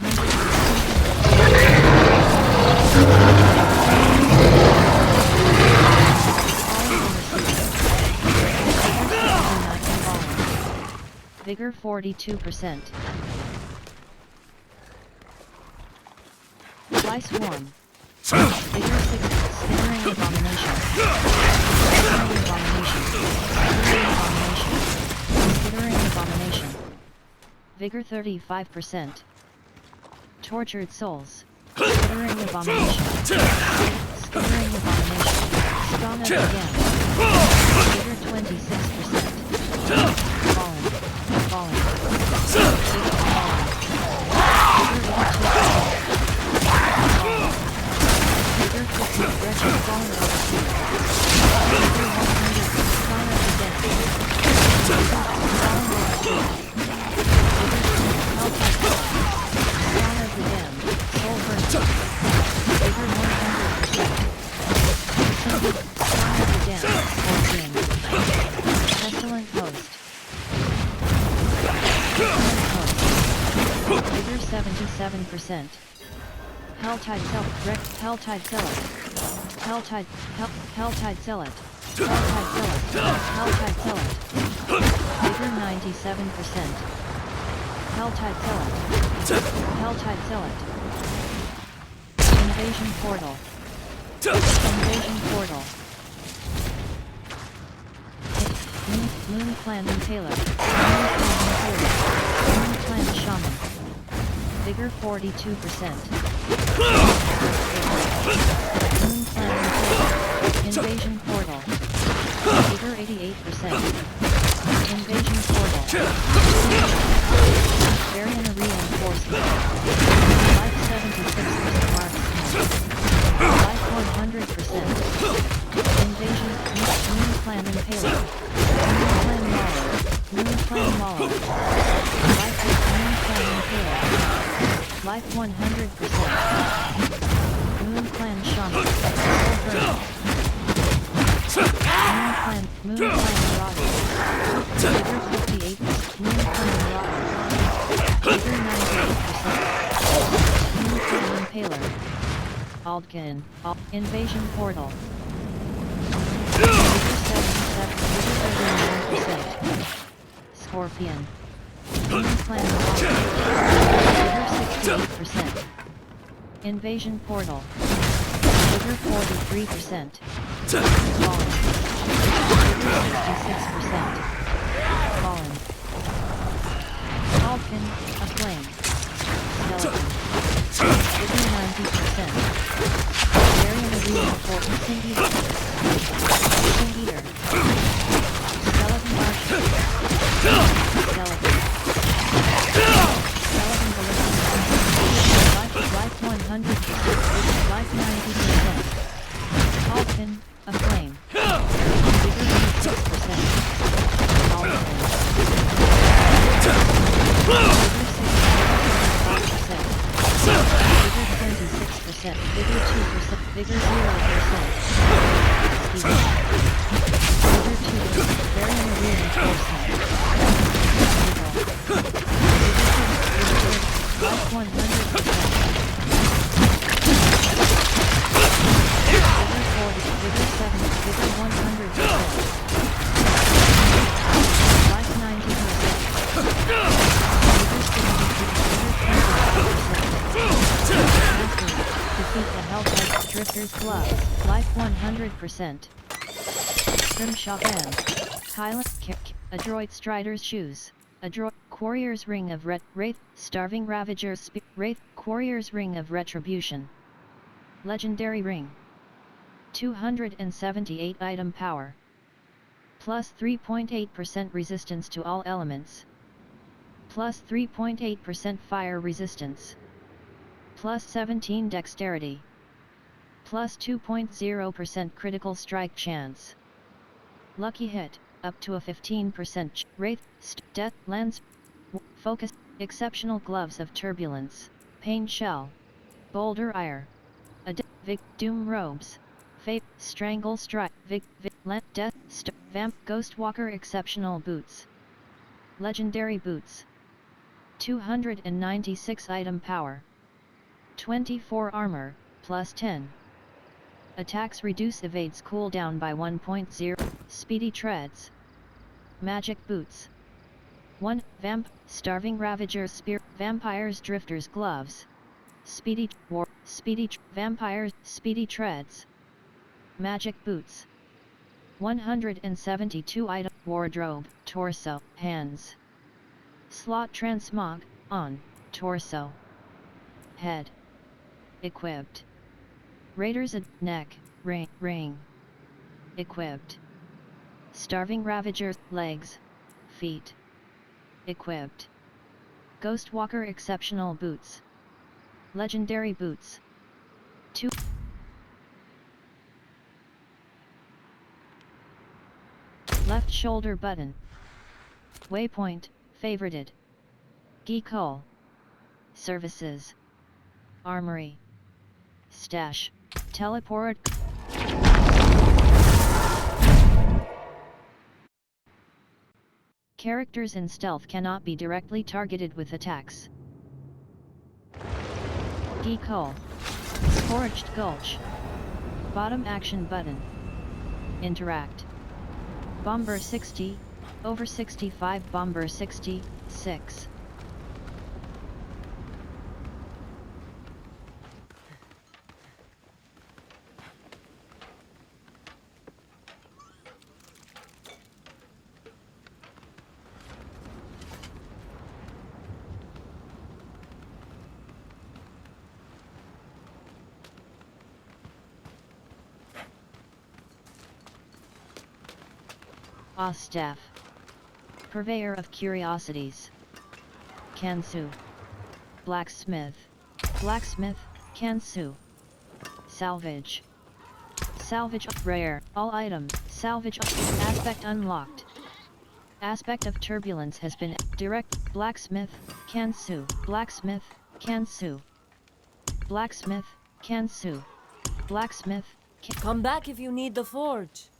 Vigor 42%. Fly Swarm. Vigor 6. Skittering Abomination. Skittering Abomination. Skittering Abomination. Vigor 35%. Tortured Souls. Skittering Abomination. Skittering Abomination. Strong as again. Vigor 26%. Fallen. Vigor 8%. 77%. Helltide Zealot. Helltide Zealot. Helltide Zealot. Helltide Zealot. Vigor 97%. Helltide Zealot. Invasion Portal. Moon Clan Impaler. Moon Clan Shaman. Vigor 42%. Moon Clan Impaler. Invasion Portal. Vigor 88%. Invasion Portal. Varian Reinforcement. Life 76% marksman. Life 100%. Invasion. Moon Clan Impaler. Moon Clan Mauler. Life Moon Clan Impaler. Life 100%. Moon Clan Shaman. Moon Clan Marauder. Vigor 58%. Moon Clan Marauder. Vigor 98%. Moon Clan Impaler. Aldkin. Invasion Portal. Vigor 39%. Scorpion. Moon Clan Marauder. Vigor 68%. Invasion Portal. Vigor 43%. Fallen. Vigor 66%. Fallen. Falcon, Aflame. Skeleton. Vigor 90%. Varian Arena for Instant Eater. Skeleton Archer. Skeleton. Skeleton Ballistic. Life 100%. Life 90%. Falcon, Aflame. Vigor 86%. Falcon. Vigor 26%. Vigor 2%. Vigor 0%. Vigor 2%. Varian Reinforcement. Life 100%. Vigor 40. Vigor 70. Vigor 100%. Life 90%. Vigor 60. Defeat the Helltide Drifter's Gloves. Life 100%. Grimshaw Band. Kylan. Adroit Strider's Shoes. Adroit. Quarrier's Ring of Wraith. Starving Ravager's Wraith. Quarrier's Ring of Retribution. Legendary Ring. 278 item power. Plus 3.8% resistance to all elements. Plus 3.8% fire resistance. Plus 17 dexterity. Plus 2.0% critical strike chance. Lucky hit, up to a 15% Wraith, Death, Lens, Focus, Exceptional Gloves of Turbulence, Pain Shell, Boulder Ire, Doom Robes, Fate, Strangle Strike, Death, Vamp, Ghostwalker Exceptional Boots. Legendary Boots. 296 item power. 24 armor, plus 10. Attacks reduce evades cooldown by 1.0. Speedy Treads. Magic Boots. 1. Vamp, Starving Ravager's Spear, Vampires Drifters Gloves. Speedy War, Vampires, Speedy Treads. Magic Boots. 172 item Wardrobe, Torso, Hands. Slot Transmog, on, Torso. Head. Equipped. Raiders Neck, Ring. Equipped. Starving Ravager, Legs, Feet. Equipped. Ghostwalker Exceptional Boots. Legendary Boots. 2. Left shoulder button. Waypoint, favorited. Geek-Hole. Services. Armory. Stash. Teleport. Characters in stealth cannot be directly targeted with attacks. Geek Hole. Scorched Gulch. Bottom action button. Interact. Bomber 60, over 65 Bomber 66. Staff. Purveyor of curiosities. Kansu. Blacksmith. Blacksmith, Kansu. Salvage. Salvage rare, all items, salvage aspect unlocked. Aspect of turbulence has been direct, blacksmith, Kansu, blacksmith, Kansu. Blacksmith, Kansu. Blacksmith, Come back if you need the forge.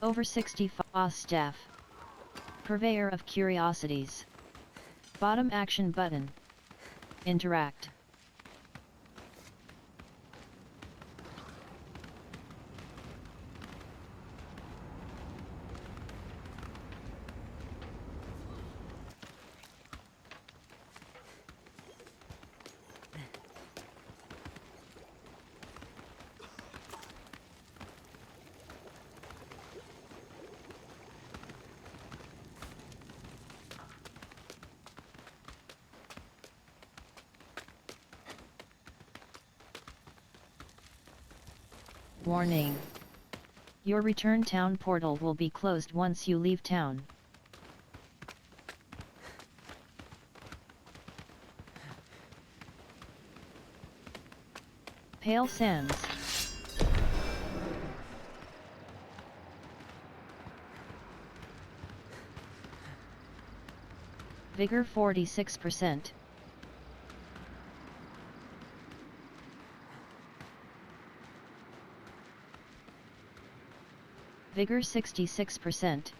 Over 65 staff. Purveyor of curiosities. Bottom action button. Interact. Warning. Your return town portal will be closed once you leave town. Pale Sands. Vigor 46%. Vigor 66%.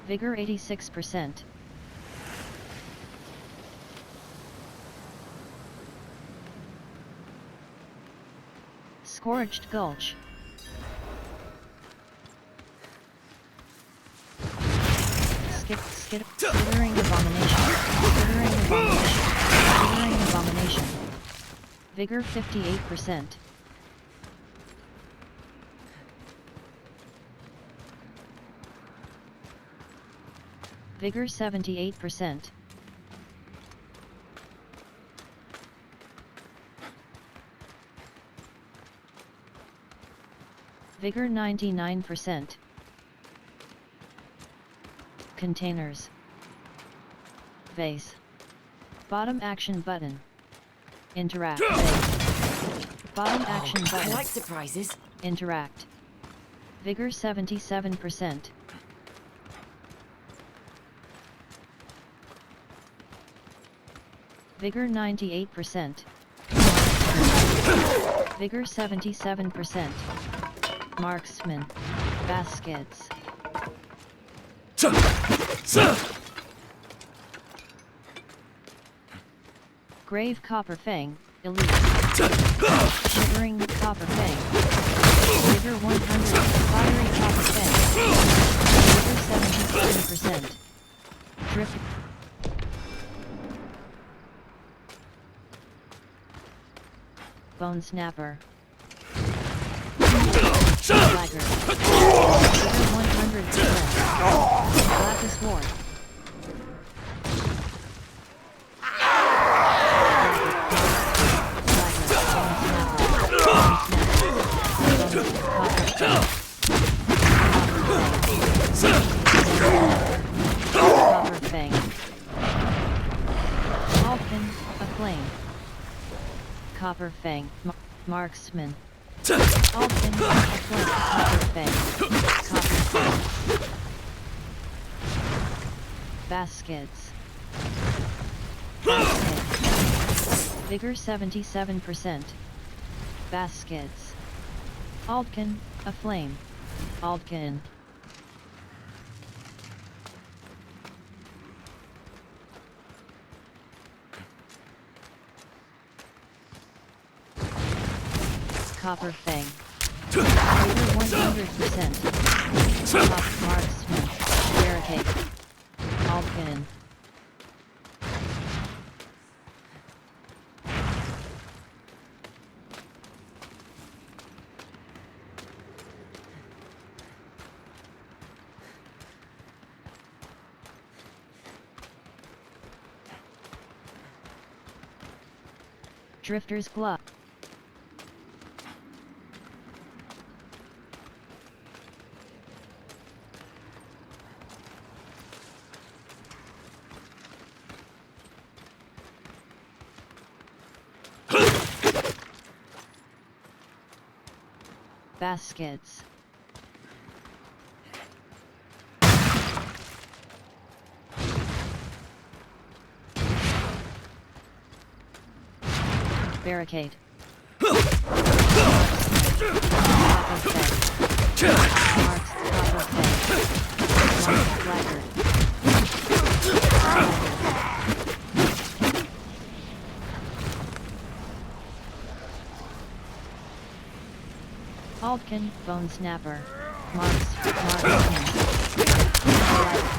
Vigor 86%. Scorched Gulch. Skittering Abomination. Skittering Abomination. Skittering Abomination. Vigor 58%. Vigor 78%. Vigor 99%. Containers. Vase. Bottom action button. Interact. Vase. Bottom action button. I like surprises. Interact. Vigor 77%. Vigor 98%. Vigor 77%. Marksman. Baskets. Grave Copper Fang, Elite. Shivering Copper Fang. Vigor 100, Fiery Copper Fang. Vigor 77%. Drip. Bone Snapper. Dagger. Vigor 100%. Blackest Ward. Copper Fang. Falcon, Aflame. Copper Fang, Marksman. Altkin, aflame, copper fang. Copper fang. Baskets. Baskets. Vigor 77%. Baskets. Altkin, aflame. Altkin. Copper fang. Vigor 100%. Top marksman. Barricade. Altkin. Drifter's glove. Baskets. Barricade. Marks, copper fang. Blackguard. Altkin, bone snapper. Marksman.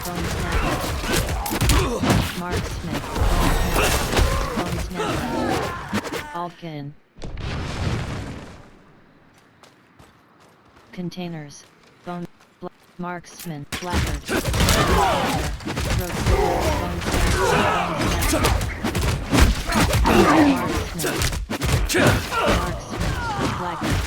Bone snapper. Marksman. Bone snapper. Altkin. Containers. Bone. Marksman. Blackguard. Bone snapper. Marksman. Blackguard.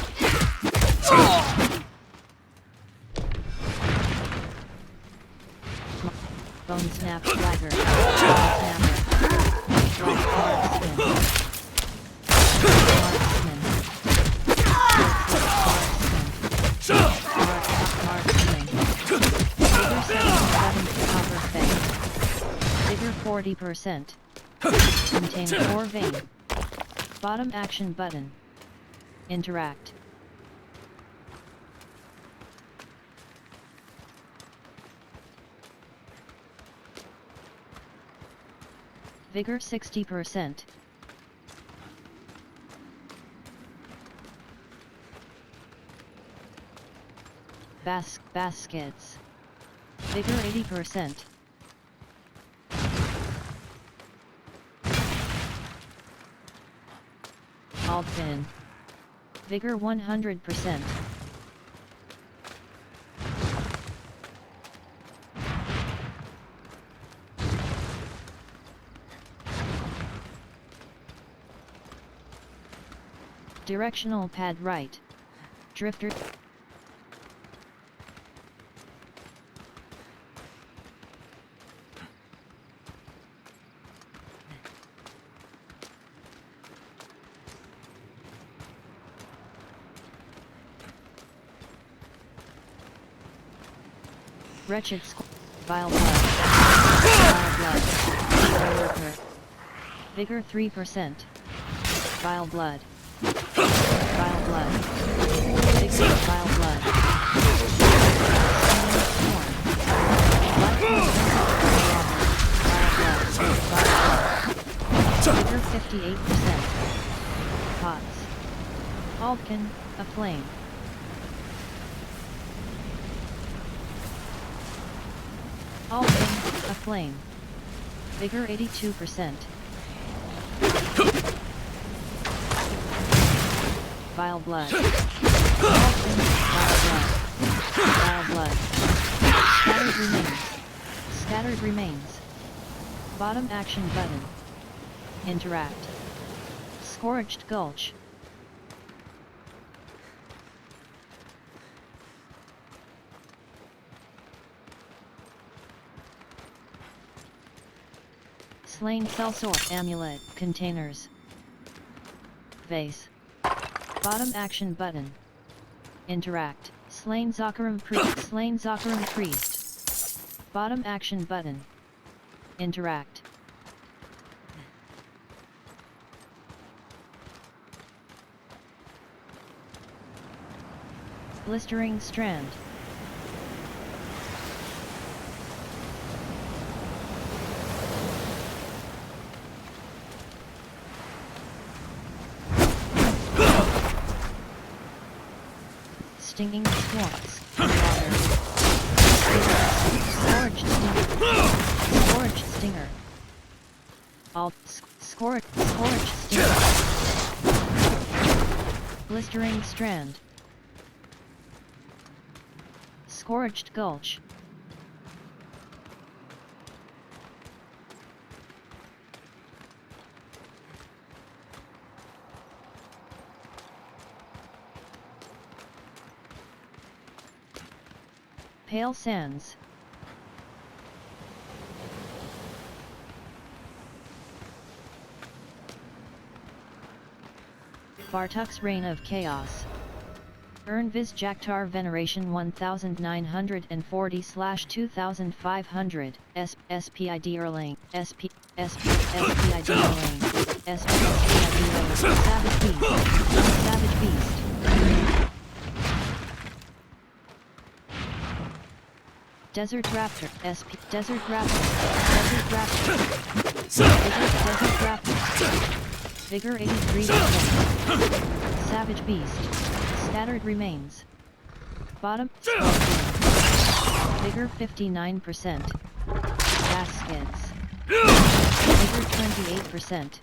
Bone snap, blackguard. Bone snapper. Marksman. Vigor 40%. Contain 4 vein. Bottom action button. Interact. Vigor 60%. Baskets. Vigor 80%. Altkin. Vigor 100%. Directional pad right. Drifter. Wretched vile blood. Vile blood. Worker. Vigor 3%. Vile blood. Vile blood. Vigor vile blood. Vigor 58%. Pots. Altkin, aflame. Altkin, aflame. Vigor 82%. Vile blood. Altkin, vile blood. Vile blood. Scattered remains. Scattered remains. Bottom action button. Interact. Scorched Gulch. Slain Cellsor Amulet Containers. Vase. Bottom action button. Interact. Slain Zakaram Priest. Slain Zakaram Priest. Bottom action button. Interact. Blistering Strand. Stinging Swarms. Scourged Stinger. Scourged Stinger. Scourged Stinger. Blistering Strand. Scourged Gulch. Pale Sands. Bartuk's Reign of Chaos. Earn Viz Jaktar Veneration 1940/2500, SPID Erlang, SPID Erlang, Savage Beast, Savage Beast. Desert Raptor, Desert Raptor, Desert Raptor, Desert Raptor, Vigor 83%, Savage Beast, Scattered Remains, Bottom, Scorpion, Vigor 59%, Gas Skids, Vigor 28%,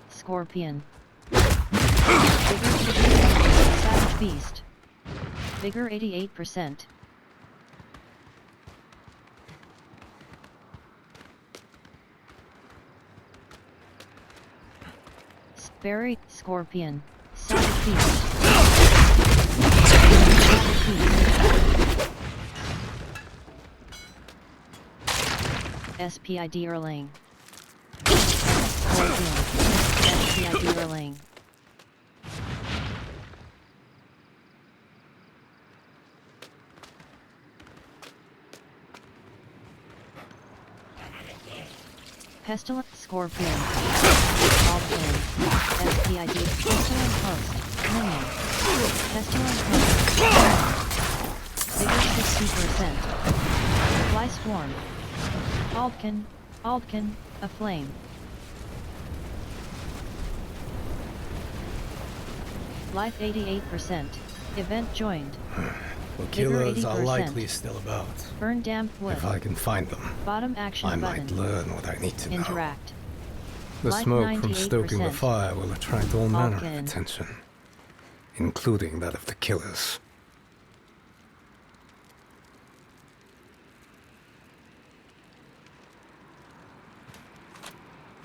Scorpion, Vigor 57%, Savage Beast, Vigor 88%. Berry, Scorpion, Savage Beast. SPID Erlang. Scorpion, SPID Erlang. Pestilent Scorpion. Ltban. SPID. Pestilent Host. Minion. Pestilent Host. Vigor 60%. Fly Swarm. Aldkin, Aflame. Life 88%. Event joined. The killers are likely still about. Burn damp wood. If I can find them, Bottom action I button. might learn what I need to know. Interact. The Life smoke from stoking the 98%. fire will attract all manner of Aldkin. attention, including that of the killers.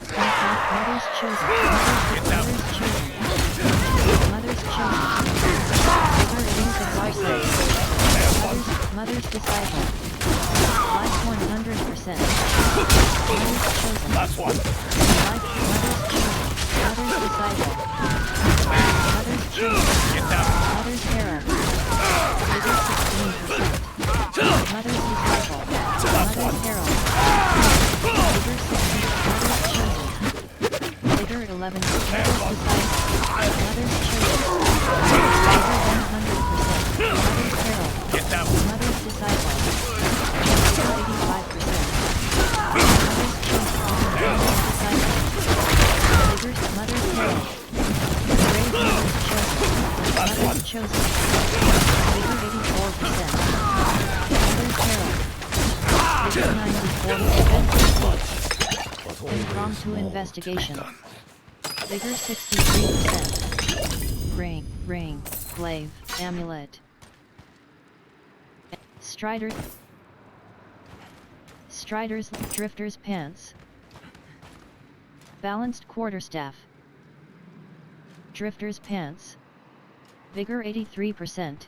Mother's chosen. Mother's chosen. Mother's chosen. Vigor 86%. Mother's disciple. Life 100%. Mother's chosen. That's one. Life Mother's chosen. Mother's disciple. Mother's chosen. Mother's herald. Vigor 16%. Mother's disciple. Mother's herald. Vigor 16%. Mother's chosen. Vigor 11. Mother's disciple. Mother's chosen. Vigor 100%. Mother's herald. Mother's disciple. Vigor 85%. Mother's chosen. Mother's disciple. Vigor Mother's herald. Brave Mother's chosen. Vigor 84%. Mother's herald. Vigor 94%. Impromptu investigation. Vigor 63%. Ring, glaive, amulet. Strider's Drifter's Pants. Balanced Quarterstaff. Drifter's Pants. Vigor 83%.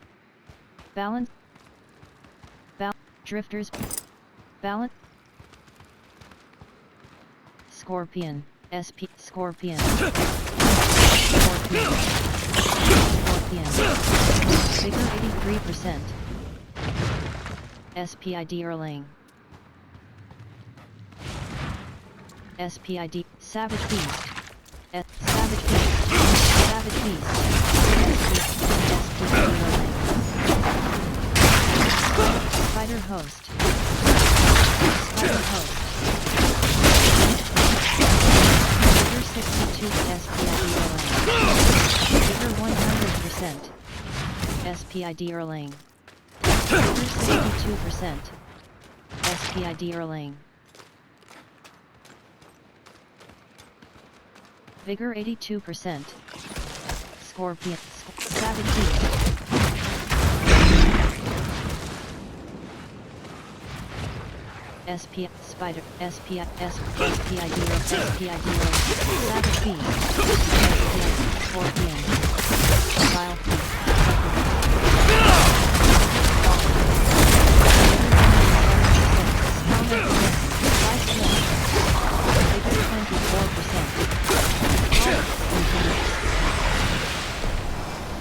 Drifter's Balance. Scorpion, Scorpion. Vigor 83%. SPID Erlang. SPID Savage Beast. Savage Beast. Savage Beast. SPID Erlang. Spider Host. Spider Host. Vigor 62 SPID Erlang. Vigor 100%. SPID Erlang. Vigor 62%. SPID Erlang. Vigor 82%. Scorpion. Savage Beast. SP Spider SPI SPID Savage Beast. Scorpion. Wild Beast.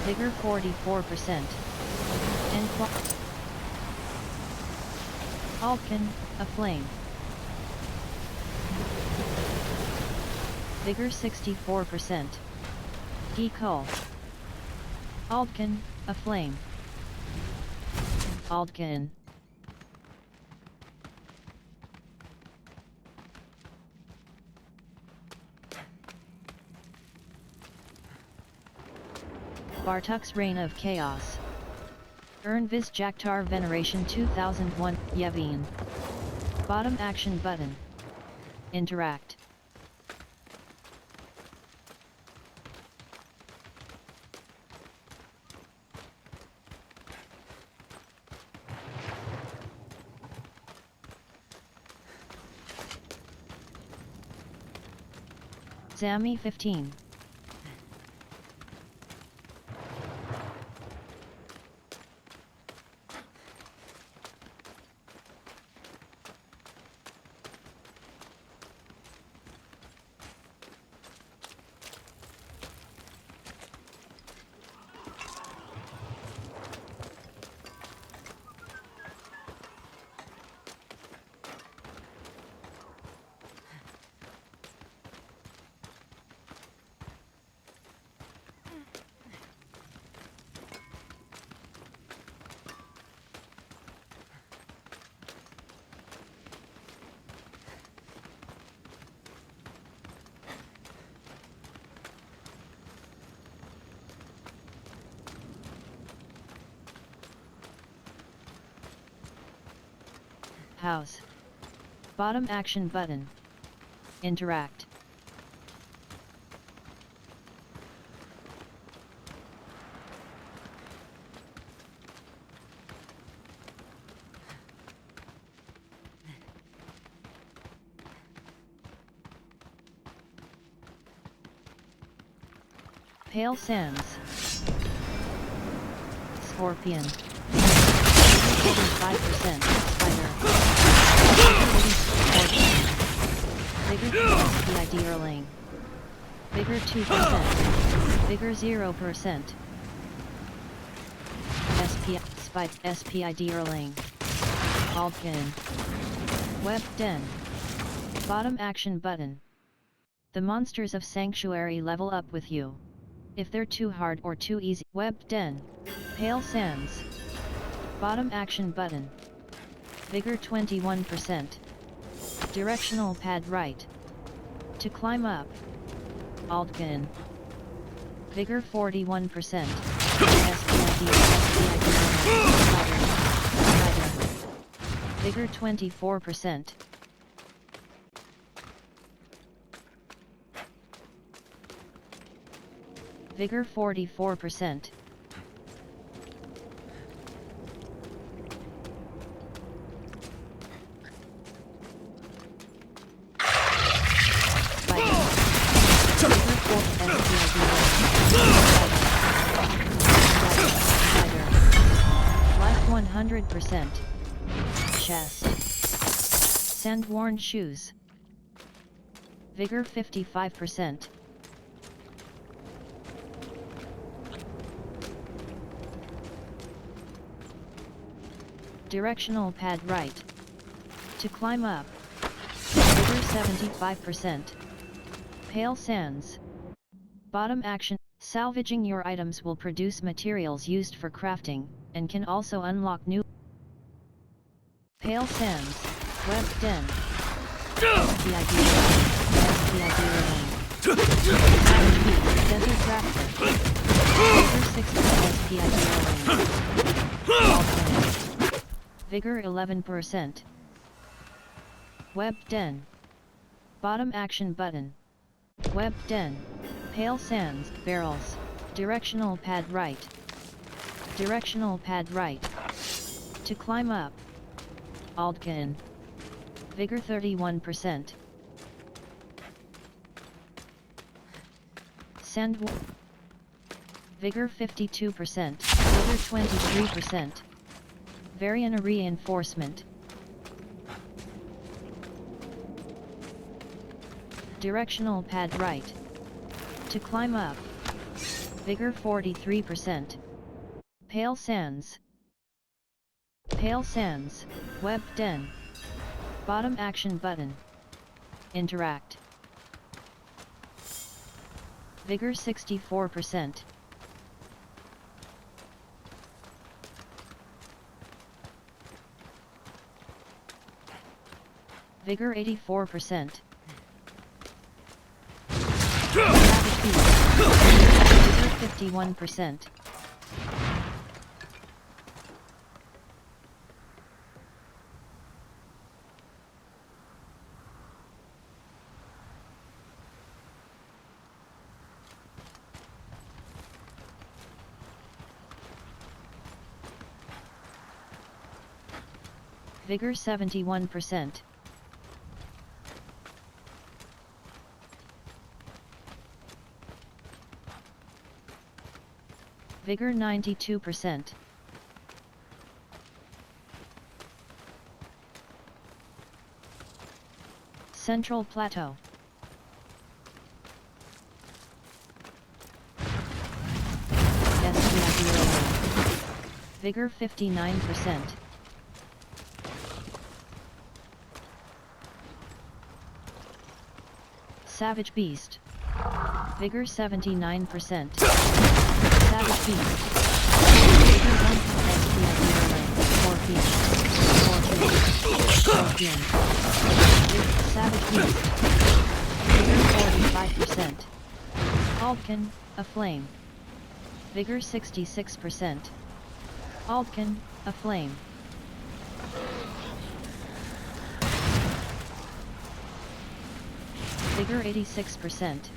Vigor 44%. And Alkin, a flame. Vigor 64%. Decal. Aldkin, a flame. Aldkin. Bartuk's Reign of Chaos. Earn Viz Jaktar Veneration 2001, Yevine. Bottom action button. Interact. Zami 15. House. Bottom action button. Interact. Pale Sands. Scorpion. 85% Spider. Vigor SPID Erlang. Vigor 2%. Vigor 0%. SPID Erlang. Alpin. Web Den. Bottom action button. The monsters of Sanctuary level up with you. If they're too hard or too easy. Web Den. Pale Sands. Bottom action button. Vigor 21%. Directional pad right. To climb up. Altkin. Vigor 41%. Vigor 24%. Vigor 44%. Life 100%. Chest. Sand-worn shoes. Vigor 55%. Directional pad right. To climb up. Vigor 75%. Pale sands. Bottom action. Salvaging your items will produce materials used for crafting, and can also unlock new. Pale sands. Web den. The idea. Desert raptor. Vigor 60 SPID. Vigor 11%. Web den. Bottom action button. Web den. Pale sands, barrels. Directional pad right. Directional pad right. To climb up. Aldkin. Vigor 31%. Sand. Vigor 52%. Vigor 23%. Variant reinforcement. Directional pad right. To climb up. Vigor 43%. Pale sands. Pale sands. Web den. Bottom action button. Interact. Vigor 64%. Vigor 84%. Vigor 51%. Vigor 71%. Vigor 92%. Central Plateau. Vigor 59%. Savage Beast. Vigor 79%. Savage Beast. Vigor 1% Scorpion. Savage Beast. Vigor 45%. Aldkin, Aflame. Vigor 66%. Aldkin, Aflame. Vigor 86%.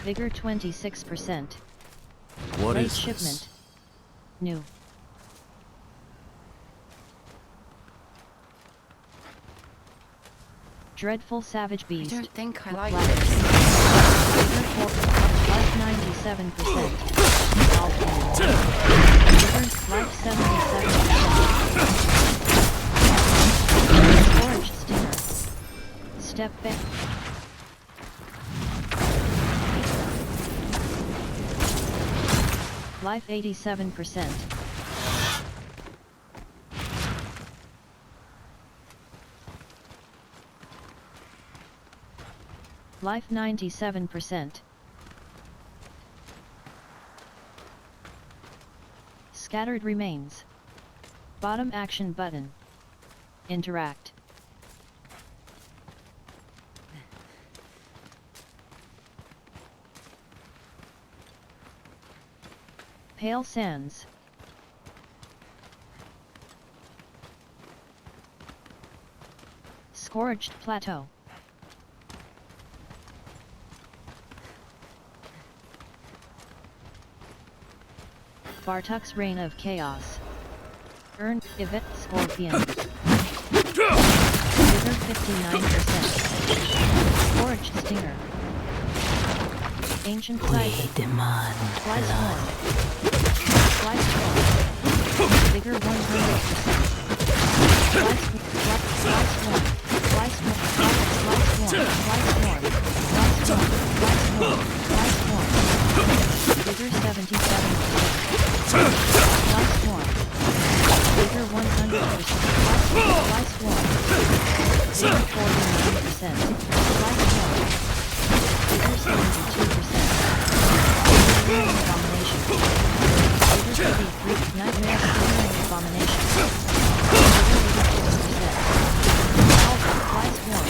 Vigor 26%. What Late is shipment. this? New. Dreadful Savage Beast. I don't think I like Black. this. Vigor 97%. Vigor life 77%. Orange Stinger. Step back. Life 87%. Life 97%. Scattered remains. Bottom action button. Interact. Pale sands. Scorched plateau. Bartuk's Reign of Chaos. Earn Event Scorpion. Vigor 59%. Scorched Stinger. Ancient Siphon. Demand Slice 1. Slice 1. Vigor 100%. Slice 1. Slice 1. Slice 1. Slice 1. Slice 1. Slice 1. Slice 1. Slice 1. Vigor 77%. Slice 1. Vigor 100%. Slice 1. Vigor 49%. Slice 1. Vigor 72%. Vigor Abomination. Vigor 33. Nightmare Skittering Abomination. Vigor 86%. Alpha. Slice 1.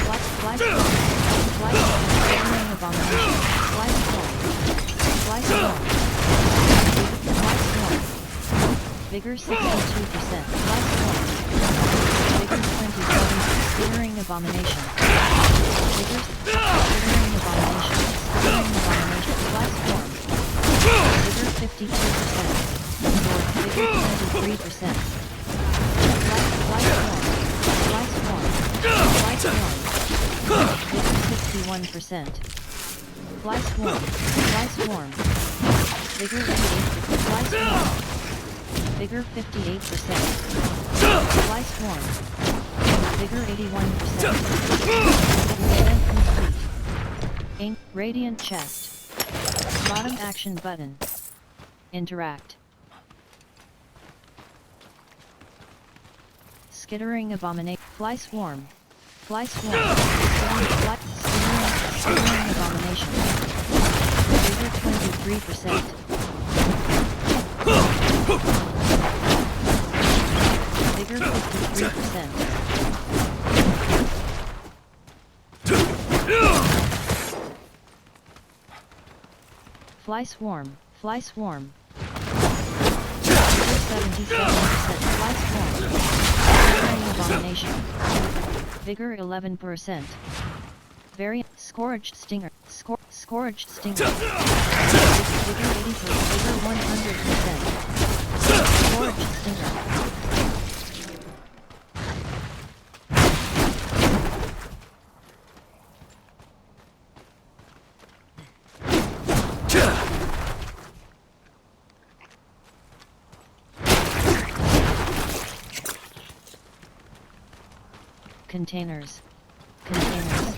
Slice 1. Slice 1. Skittering Abomination. Slice 1. Slice 1. Slice 1. Vigor 62%. Slice 1. Vigor 27. Skittering Abomination. Vigor Skittering Abomination. Skittering Abomination. Slice 1. Vigor 52%. Vigor 23%. Slice 1. Slice 1. Slice 1. Vigor 61%. Slice 1. Slice 1. Vigor 80. Slice 1. Vigor 58%. Slice 1. Vigor 81%. Event complete. Ink. Radiant chest. Bottom action button. Interact. Skittering Abomination. Fly Swarm. Fly Swarm. Skittering Abomination. Vigor 23%. Vigor 53%. Fly Swarm. Fly Swarm. Vigor 77%. Fly Swarm. Skittering Abomination. Vigor 11%. Variant. Scourged Stinger. Scourged Stinger. Vigor 80%. Vigor 100%. Scourged Stinger. Containers. Containers.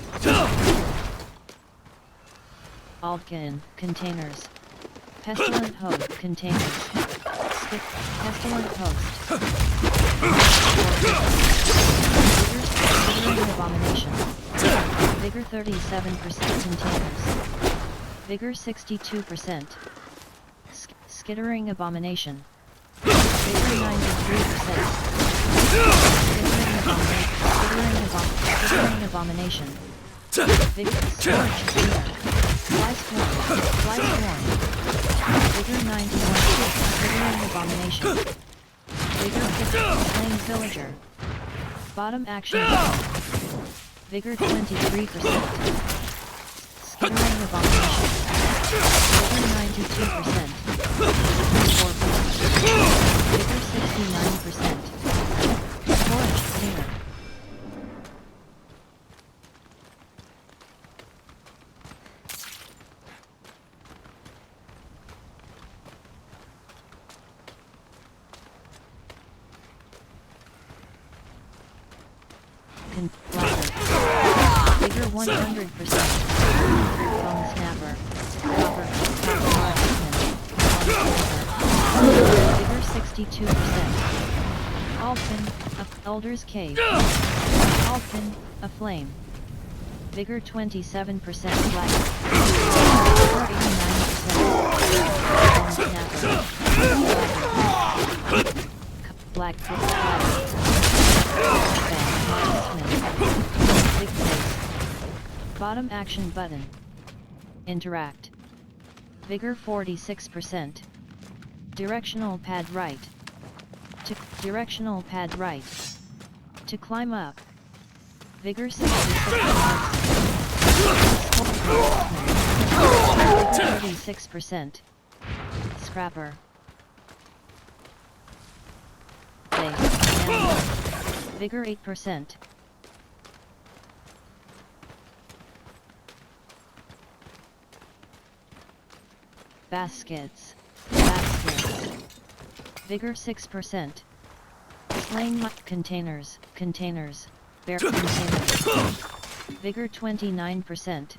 Aldkin. Containers. Pestilent Host. Containers. Pestilent Host. Skittering Abomination. Vigor 37%. Containers. Vigor 62%. Skittering Abomination. Vigor 93%. Skittering Abomination. Vigor Scorched Stinger. Slice 1. Slice 1. Vigor 91%. Skittering Abomination. Vigor 50. Slain Villager. Bottom action. Vigor 23%. Skittering Abomination. Vigor 92%. Vigor 69%. Scorched Stinger. Vigor 100%. Bone Snapper. Copper. Vigor 62%. Alpin. Elder's Cave. Alpin. A Flame. Vigor 27%. Black. Vigor 89%. Bone Snapper. Black. Big face. Bottom action button. Interact. Vigor 46%. Directional pad right. Directional pad right. To climb up. Vigor 66%. Vigor 36%. Scrapper. Vigor 8%. Baskets. Baskets. Vigor 6%. Slain containers. Containers. Bear containers. Vigor 29%.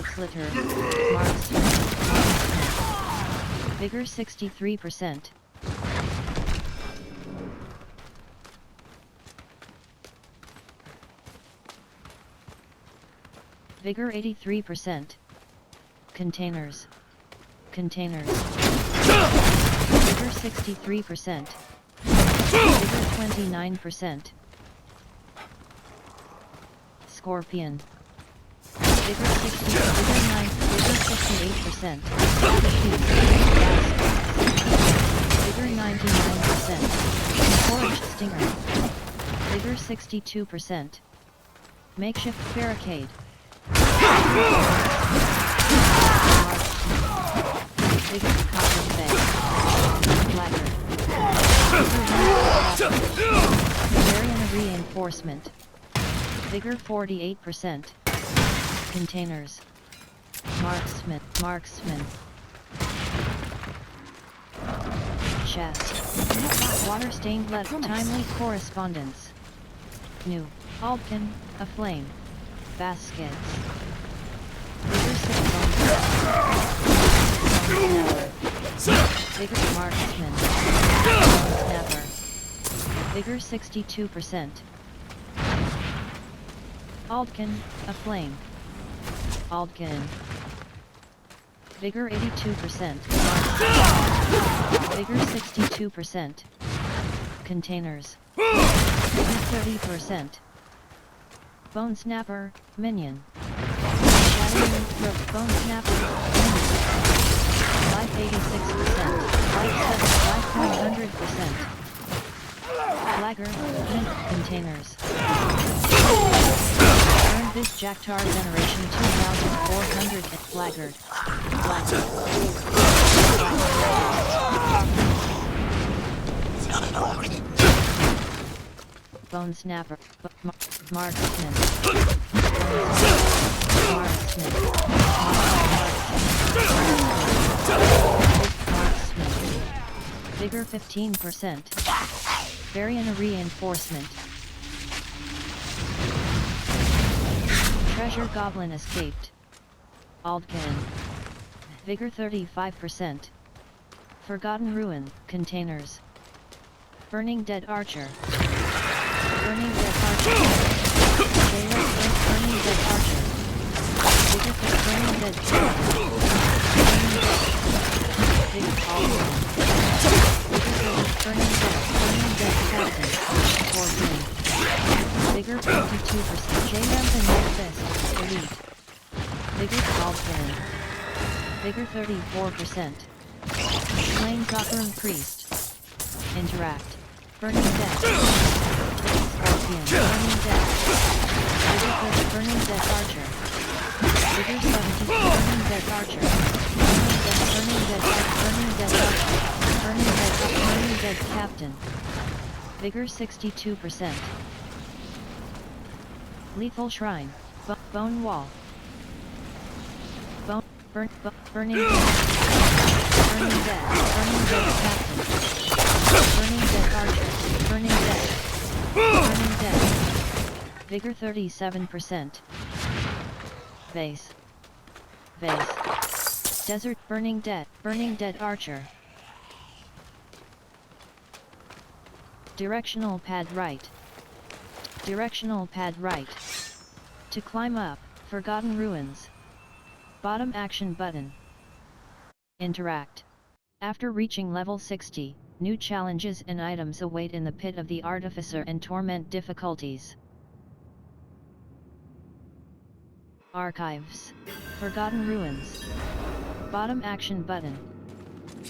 throats litter, marksman, vigor 63%. Vigor 83%. Containers. Containers. Vigor 63%. Vigor 29%. Scorpion. Vigor 60, vigor 9, vigor 58%. Vigor 99%. Foraged stinger. Vigor 62%. Makeshift barricade. Vigor copper bay. Blacker. Variant reinforcement. Vigor 48%. Containers. Marksman. Marksman. Chest. Water-stained letter. Timely correspondence. New. Aldkin. Aflame. Baskets. Vigor 6. Vigor marksman. Snapper. Vigor 62%. Aldkin, aflame. Aldkin. Vigor 82%. Vigor 62%. Containers. Vigor 30%. Bone snapper, minion. Shattering throat, bone snapper, minion. Life 86%. Life 100%. Flagger, mint containers. Earned this Jaktar generation 2400 at Flaggard. Bone snapper, marksman. Marksman. Marksman. Vigor 15%. Variant reinforcement. Treasure goblin escaped. Aldkin. Vigor 35%. Forgotten ruin, containers. Burning dead archer. Burning dead archer. Burning dead archer. Vigor burning dead archer. Vigor burning dead captain. 14. Vigor 52%. J-Ramp and Red Fist, elite. Vigor Aldkin. Vigor 34%. Planeswalker priest. Interact. Burning dead. Scorpion. Burning dead. Vigor burning dead archer. Vigor 70. Burning dead archer. Burning dead archer. Burning dead archer. Burning dead captain. Vigor 62%. Lethal shrine. Bone wall. Burning dead. Burning dead. Burning dead captain. Burning dead archer. Burning dead. Burning dead. Vigor 37%. Vase. Vase. Desert burning dead. Burning dead archer. Directional pad right. Directional pad right. To climb up, Forgotten Ruins. Bottom action button. Interact. After reaching level 60, new challenges and items await in the Pit of the Artificer and Torment difficulties. Archives. Forgotten Ruins. Bottom action button.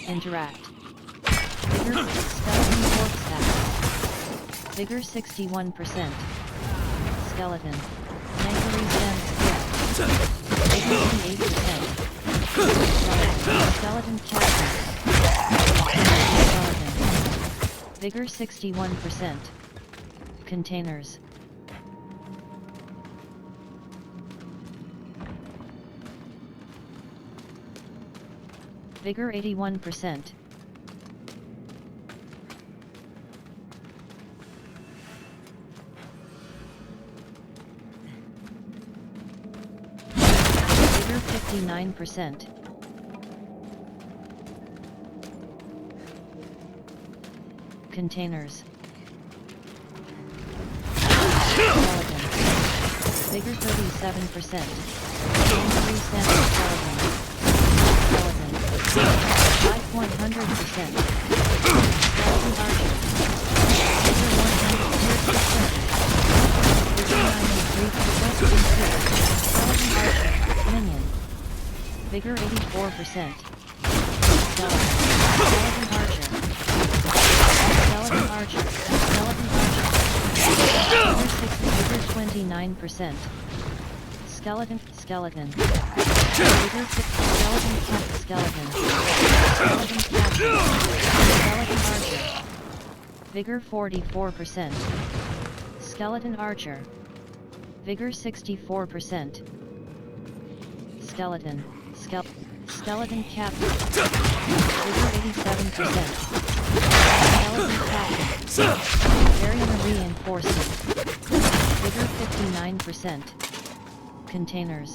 Interact. Vigor skeleton corpse axe. Vigor 61%. Skeleton. Nankari stands still. Vigor 88%. Skeleton captain. Skeleton. Vigor 61%. Containers. Vigor 81%. Vigor 59%. Containers. Skeleton. Vigor 37%. Angry Sand Skeleton. Life 100%. Skeleton Archer. Vigor 100%. Vigor 93%. Skeleton Archer. Minion. Vigor 84%. Skeleton Archer. Skeleton Archer. Skeleton Archer. Vigor 60. Vigor 29%. Skeleton. Vigor 6. Skeleton Cat. Skeleton Cat. Skeleton Archer. Vigor 44%. Skeleton Archer. Vigor 64%. Skeleton Captain. Vigor 87%. Skeleton Captain. Variant Reinforcement. Vigor 59%. Containers.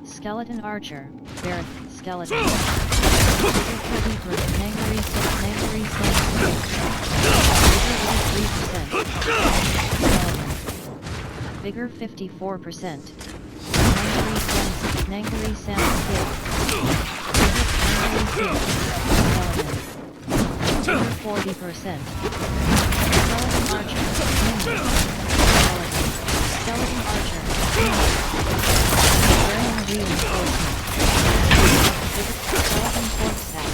Skeleton Archer. Barrack. Skeleton. Vigor 30%. Nangari Sand. Vigor 83%. Skeleton. Vigor 54%. Nangari Sand Skill. Vigor 40%. Skeleton Archer. Skeleton Archer. Wearing reinforcement. Skeleton Force Pack.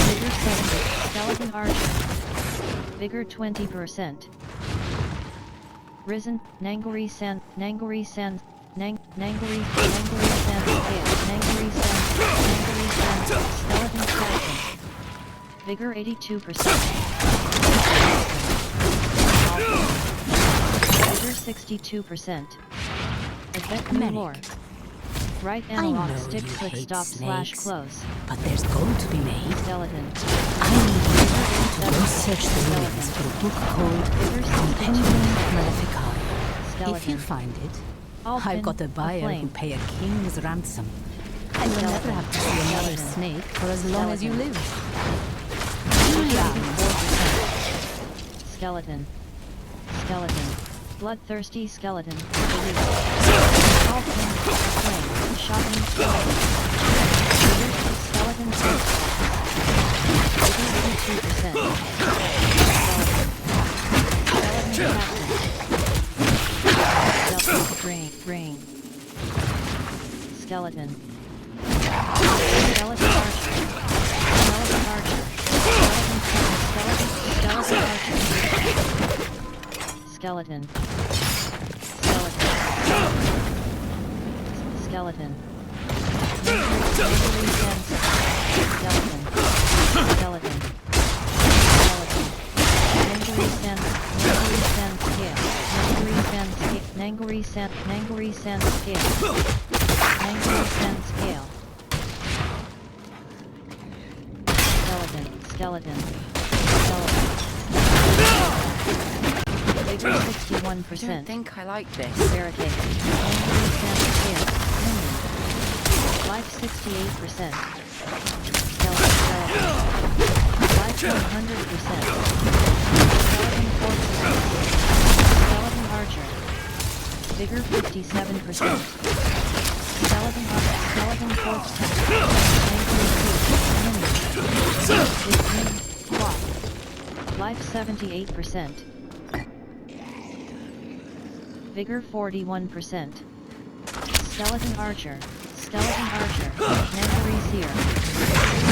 Vigor 70. Skeleton Archer. Vigor 20%. Risen. Nangari Sand Scale. Skeleton Captain. Vigor 82%. Vigor 62%. Effect more. Right analog stick click stop slash close. But there's gold to be made. Skeleton. I need you to go search the ruins for a book called Compendium Maleficarum. If you find it, I've got a buyer who'll pay a king's ransom. And you'll never have to see another snake for as long as you live. Skeleton. Bloodthirsty skeleton. All things flame. Shocking skeleton. Skeleton 82%. Skeleton Brain. Skeleton. Skeleton Archer. Skeleton Archer. Skeleton. Skeleton. Nangari Sand Scale. Skeleton. Vigor 61%. I don't think I like this. Barricade. Life 68%. Skeleton. Life 100%. Skeleton 4%. Skeleton Archer. Vigor 57%. Skeleton Archer. Skeleton 4%. Life 78%. Vigor 41%. Skeleton Archer. Nangari Seer.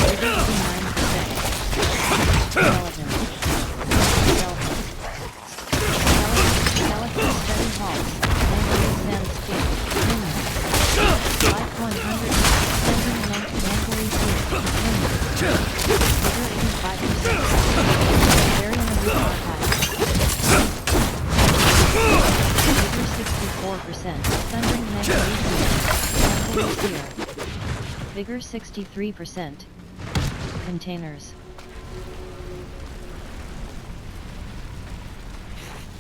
Vigor 89%. Skeleton. Skeleton Steady Hall. Nangari Sand Scale. Life 100. Nangari Seer. Vigor 85%. Variant Archive. Vigor 64%. Thundering Nangari Seer. Vigor 63%. Containers.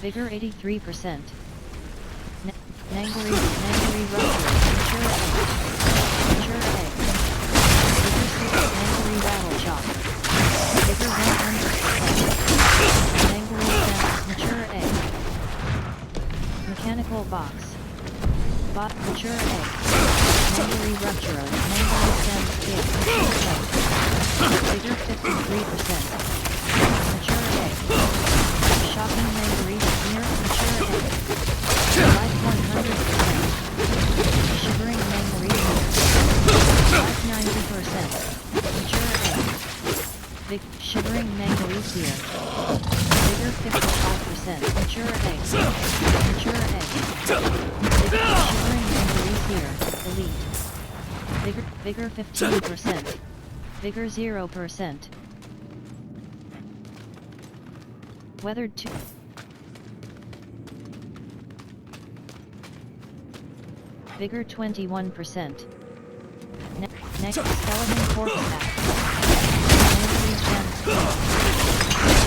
Vigor 83%. Nangari Rupture. box. Bot mature egg. Memory rupture. Memory stem scale. Mature egg. Bigger 53%. Mature egg. Shocking memory near mature egg. Life 100%. Shivering memory life 90%. Mature egg. Big shivering memory here. Bigger 55%. Mature egg. Mature egg. Bigger shivering memory here. Elite. Bigger 15%. Bigger 0%. Weathered 2. Bigger 21%. Next skeleton corpse back.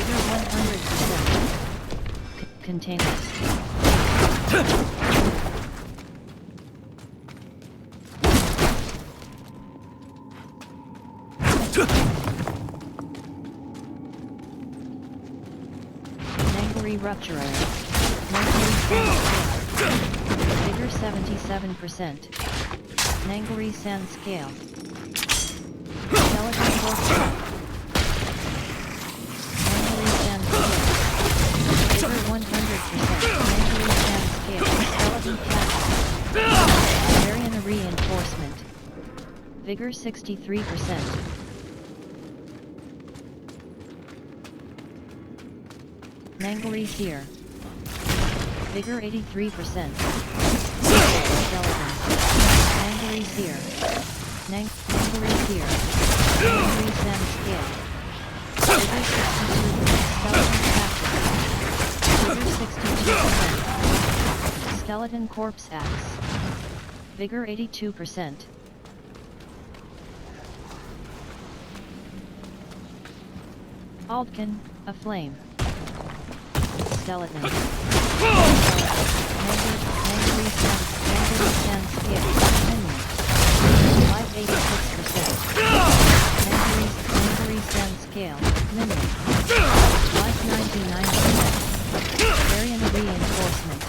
Bigger 100%. Containers. Nangary rupturer. Bigger 77%. Nangary sand scale. Skeleton corpse. Nangary sand scale. Bigger 100%. Nangary sand scale. Skeleton cat. Varian reinforcement. Vigor 63%. Nangary seer. Vigor 83%. Skeleton. Nangary seer. Nangary seer. Nangary sand scale. Vigor 62%. Skeleton captain. Vigor 62%. Skeleton corpse axe. Vigor 82%. Aldkin, a flame. Skeleton. Nangary sand scale. Life 86%. Nangary sand scale. Minion. Life 99%. Varian reinforcement.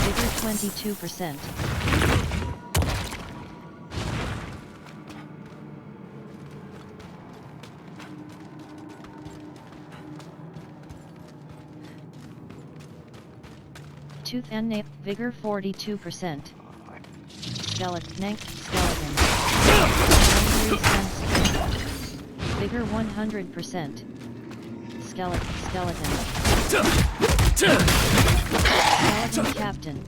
Vigor 22%. Tooth and nape, vigor 42%. Skeleton. Nangary sand scale. Vigor 100%. Skeleton. Skeleton captain.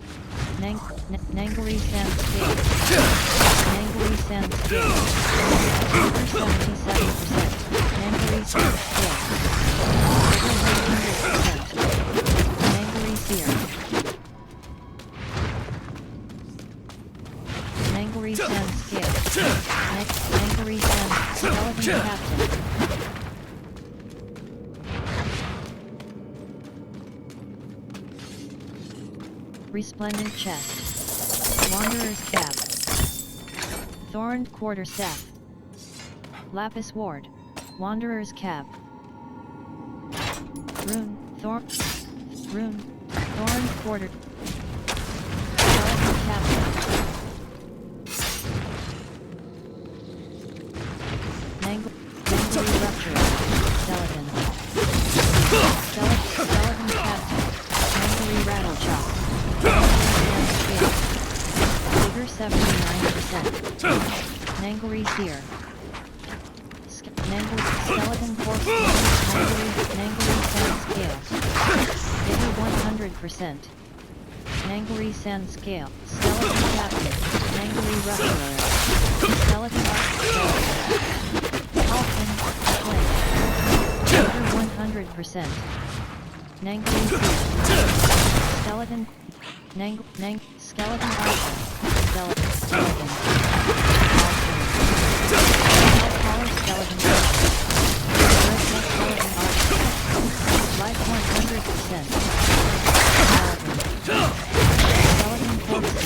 Nangary sand scale. Nangary sand scale. Vigor 77%. Nangary sand scale. Vigor 100%. Nangary seer. Nangary sand scale. Nangary sand skeleton captain. Resplendent chest. Wanderer's cap. Thorned quarterstaff. Lapis ward. Wanderer's cap. Thorned quarter. Skeleton captain. Nangary rupture. Skeleton. Skeleton captain. Nangary rattle chop. Vigor 79%. Nangary seer. Skeleton corpse. Nangary sand scale. Vigor 100%. Nangary sand scale. Skeleton captain. Nangary rupturer. Skeleton arc. Alpin. Flame. Vigor 100%. Nangary seer. Skeleton. Skeleton arc. Skeleton. Collar skeleton arc. Skeleton arc. Life 100%. Skeleton corpse.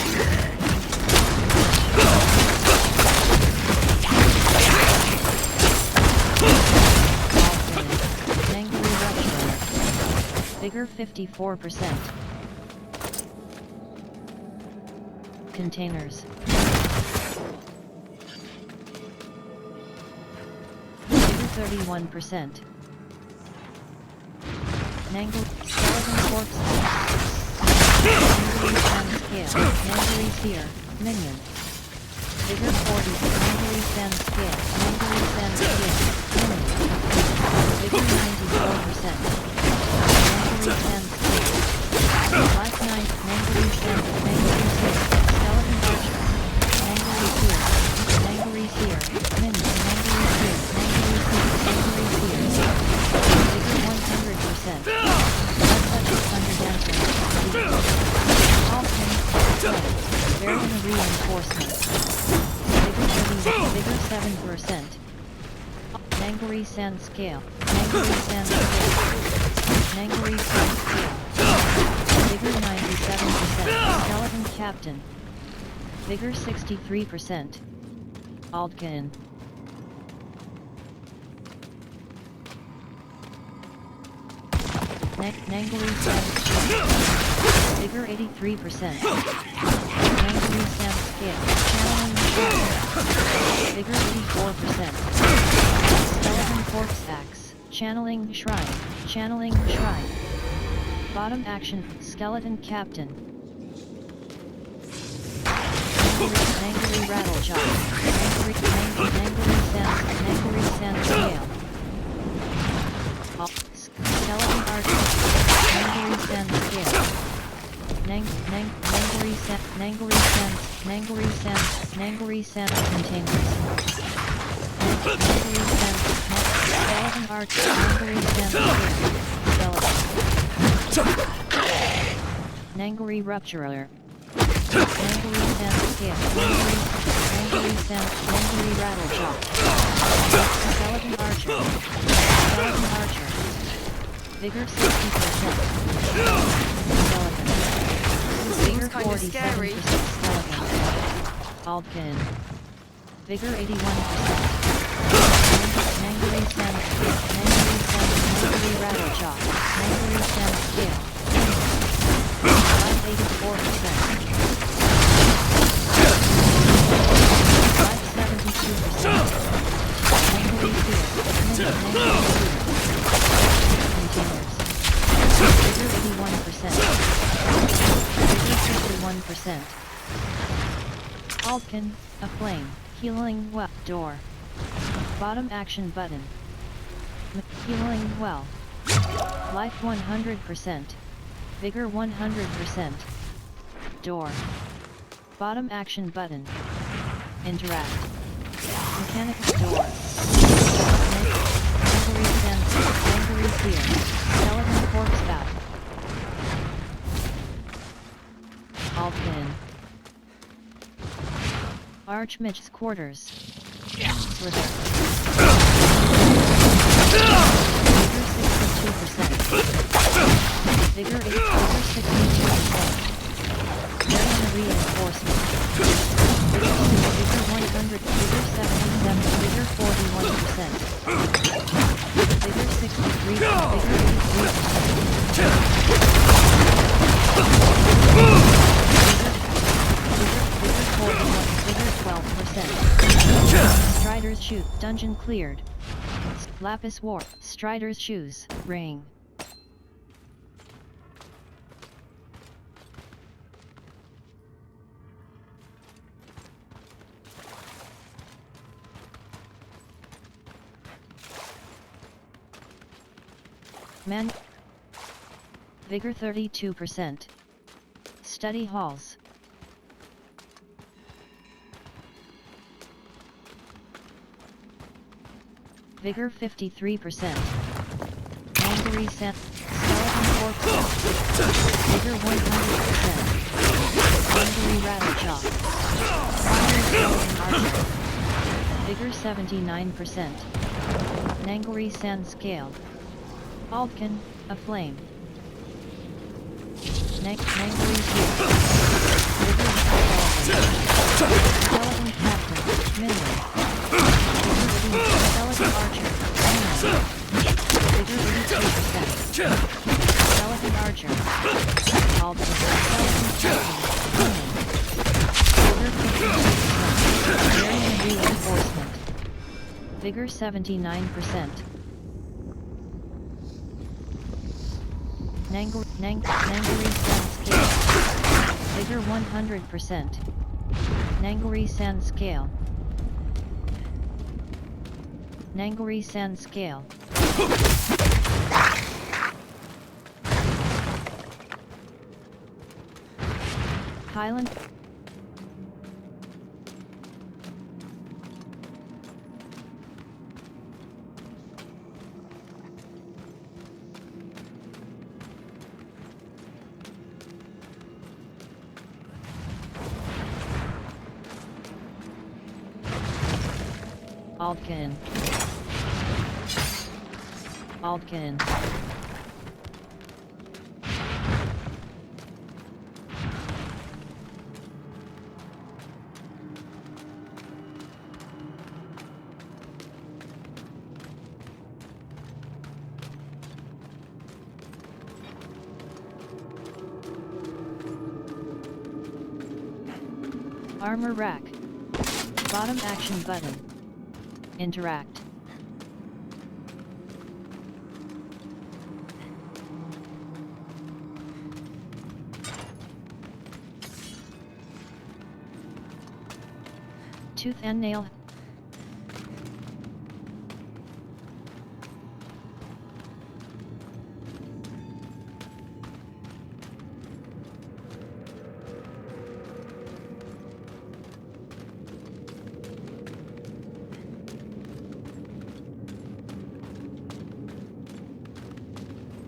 Nangary rupture. Vigor 54%. containers. 31%. Nangle, skeleton corpse. Nangury sand scale, Nangury seer, minion. Vigor 40, Nangury sand scale, Nangury sand scale, minion. Vigor 94%. Nangury sand scale. Life 9, Nangury sand, Nangury seer, skeleton archer. Nangury seer, Nangury seer, minion, Nangury seer, Nangury seer, Nangury seer. Vigor 100%. Let's touch thunder dancing. Often, Varian reinforcement. Vigor 7%. Nangury sand scale. Nangury sand scale. Nangury sand scale. Vigor 97%. Skeleton captain. Vigor 63%. Aldkin. Nangury sand scale. Vigor 83%. Nangury sand scale. Channeling shrine. Vigor 84%. Skeleton corpse axe. Channeling shrine. Channeling shrine. Bottom action. Skeleton captain. Nangury rattle chop. Nangury sand scale. Skeleton archer. Nangury sand scale. Nangury sand containers. Nangury sand skeleton archer. Nangury sand scale. Skeleton. Nangury rupturer. Nangury sand scale. Nangury rattle chop. Skeleton archer. Skeleton archer. Vigor 60%. Skeleton. Vigor 47%. Skeleton. Aldkin. Vigor 81%. Nangury sand scale. Nangury rattle chop. Nangury sand scale. Life 84%. Life 72%. Nangury seer. Nangury containers. Vigor 81%. Vigor 51%. Aldkin, aflame, healing well. Door. Bottom action button. Healing well. Life 100%. Vigor 100%. Door. Bottom action button. Interact. Mechanical door. Nangury sand, Nangury seer, skeleton corpse bout. Aldkin. Archmage's quarters. Slither. Vigor 62%. Vigor 62%. Varian reinforcement. Vigor 100. Vigor 77. Vigor 41%. Vigor 63. Vigor 12%. Strider's shoot. Dungeon cleared. Lapis War. Strider's shoes. Ring. Man. Vigor 32%. Study halls. Vigor 53%. Nangury sand. Skeleton corpse. Vigor 100%. Nangury rattle chop. Archer. Vigor 79%. Nangury sand scale. Aldkin, aflame. Nangury seer. Vigor skeleton captain. Minion. Skeleton archer. Vigor 82%. Skeleton archer. Aldkin. Skeleton captain. Minion. Very reinforcement. Vigor 79%. Nanguri Sand Scale. Vigor 100%. Nanguri Sand Scale. Nanguri Sand Scale. Highland. Aldkin. Aldkin. Armor rack. Bottom action button. Interact. Tooth and nail.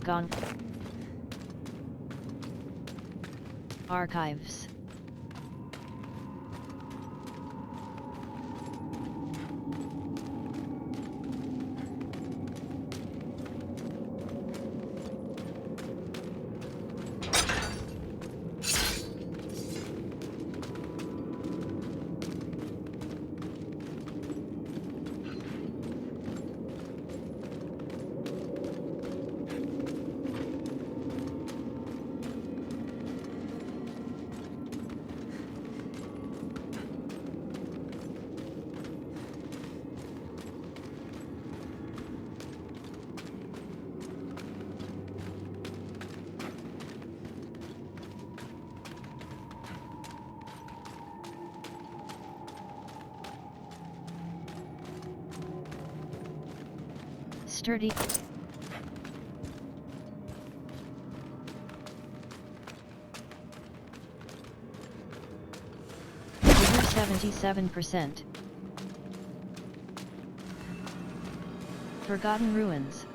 Gone. Archives. Sturdy. Vigor 77%. Forgotten Ruins.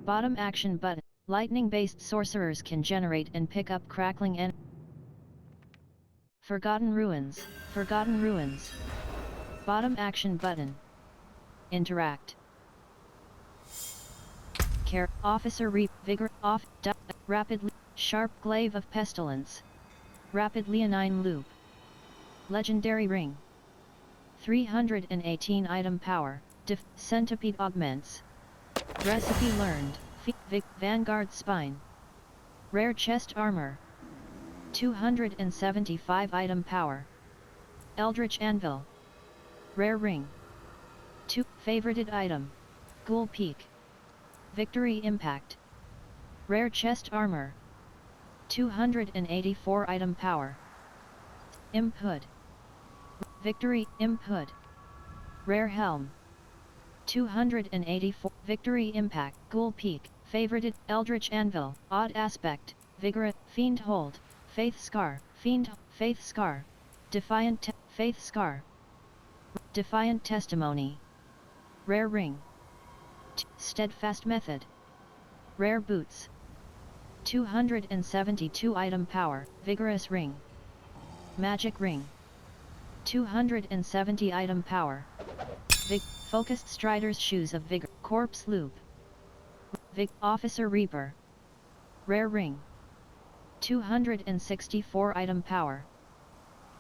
Bottom action button. Lightning-based sorcerers can generate and pick up crackling and Forgotten Ruins. Forgotten Ruins. Bottom action button. Interact. Care. Officer Reap. Vigor. Off. Rapidly. Sharp Glaive of Pestilence. Rapid Leonine Loop. Legendary Ring. 318 item power. Centipede augments. Recipe learned. Vanguard Spine. Rare Chest Armor. 275 item power. Eldritch Anvil. Rare Ring. 2. Favorited item. Ghoul Peak. Victory Impact. Rare Chest Armor. 284 item power. Imp Hood. Victory Imp Hood. Rare Helm. 284. Victory Impact. Ghoul Peak. Favorited. Eldritch Anvil. Odd Aspect. Vigorous. Fiend Hold. Faith Scar. Faith Scar. Defiant. Faith Scar. Defiant Testimony. Rare Ring. Steadfast Method. Rare Boots. 272 item power. Vigorous Ring. Magic Ring. 270 item power. Focused Strider's Shoes of Vigor. Corpse Loop. Officer Reaper. Rare Ring. 264 item power.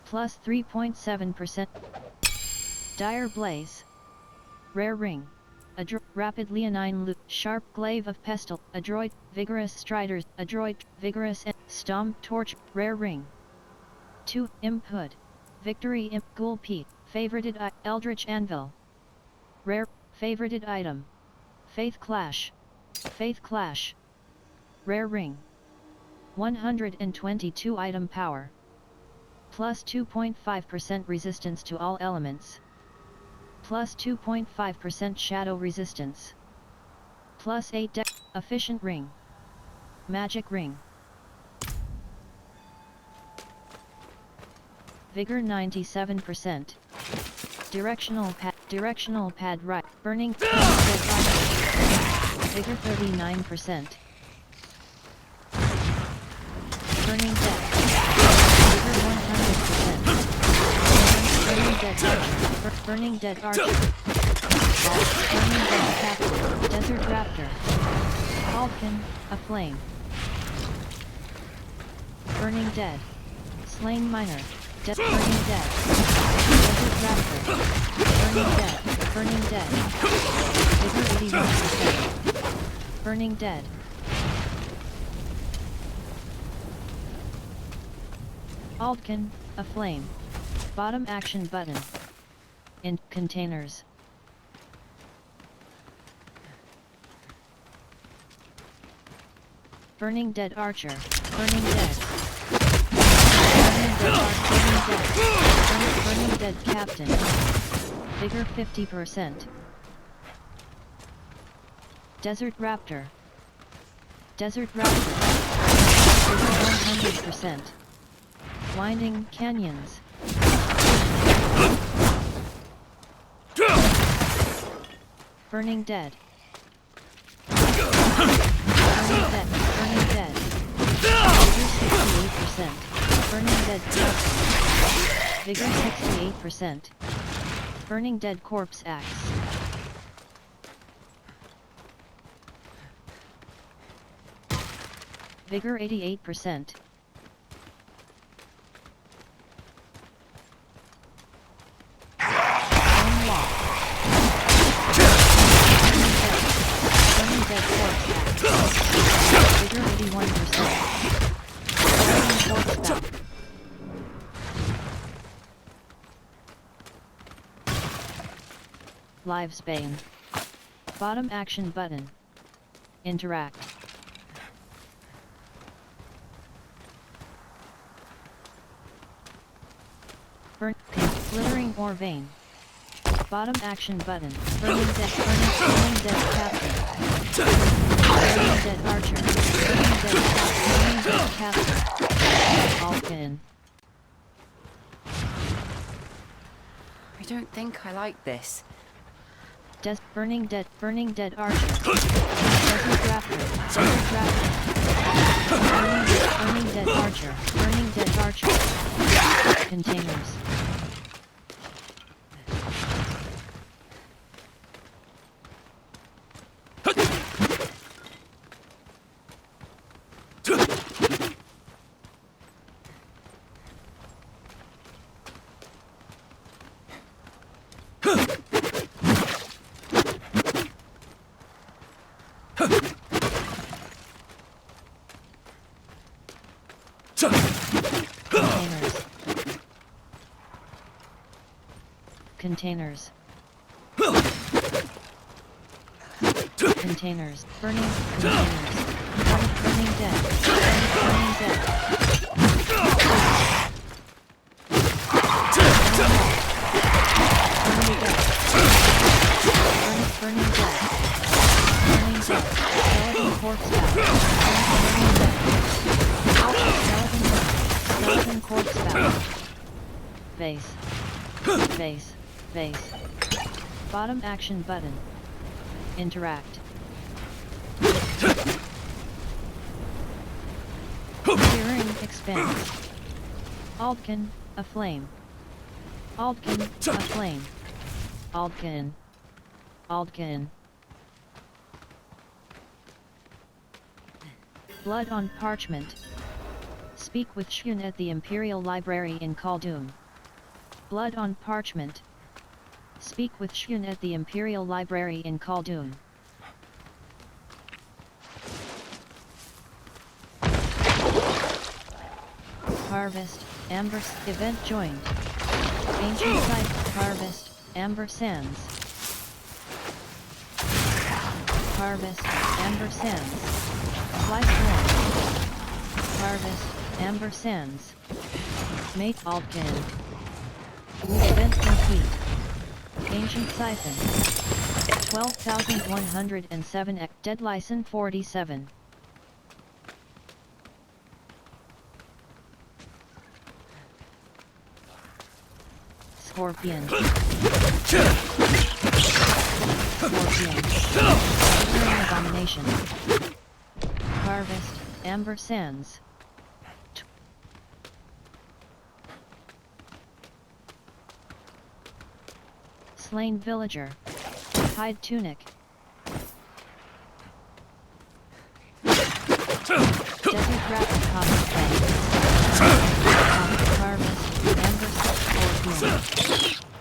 Plus 3.7%. Dire Blaze. Rare Ring. Rapid Leonine Loop. Sharp Glaive of Pestle. Adroit. Vigorous Striders. Adroit. Vigorous. Stomp Torch. Rare Ring. 2. Imp Hood. Victory Imp Ghoul Pete. Favorited Eldritch Anvil. Rare. Favorited item. Faith Clash. Faith Clash. Rare Ring. 122 item power. Plus 2.5% resistance to all elements. Plus 2.5% shadow resistance. Plus 8 deck. Efficient Ring. Magic Ring. Vigor 97%. Directional pad right. Burning Vigor 39%. Burning dead. Vigor 100%. Burning dead archer. Burning dead captain. Desert raptor. Falcon, aflame. Burning dead. Slain miner. Burning dead. Desert raptor. Burning dead. Burning dead. Vigor 81%. Burning dead. Altkin, aflame. Bottom action button. In containers. Burning dead archer. Burning dead. Burning dead captain. Vigor 50%. Desert raptor. Desert raptor. Vigor 100%. Winding canyons. Burning dead. Burning dead. Burning dead. Vigor 68%. Burning dead captain. Vigor 68%. Burning dead corpse axe. Vigor 88%. Burning dead corpse axe. Vigor 81%. Burning corpse back. Lifespan. Bottom action button. Interact. Burn. Glittering ore vein. Bottom action button. Burning dead. Burning dead captain. Burning dead archer. Burning dead captain. Alpin. I don't think I like this. Burning dead archer. Desert raptor. Desert raptor. Burning dead archer. Burning dead archer. Containers. Containers. Containers. Burning containers. Burning dead. Burning dead. Burning dead. Burning dead. Burning dead. Skeleton corpse back. Skeleton corpse back. Vase. Vase. Vase. Bottom action button. Interact. Clearing expands. Altkin, aflame. Altkin, aflame. Altkin. Altkin. Blood on parchment. Speak with Shun at the Imperial Library in Khaldun. Blood on parchment. Speak with Shun at the Imperial Library in Khaldun. Harvest, Amber's event joined. Ancient Site, Harvest, Amber Sands. Harvest, Amber Sands. Slice 1. Harvest, Amber Sands. Mate Altkin. Event complete. Ancient Siphon. 12,107 Dead License 47. Scorpion. Scorpion. Flickering Abomination. Harvest, Amber Sands. Slain Villager. Hide Tunic. Desert Rapid Comet Bay. Harvest, Amber Scorpion.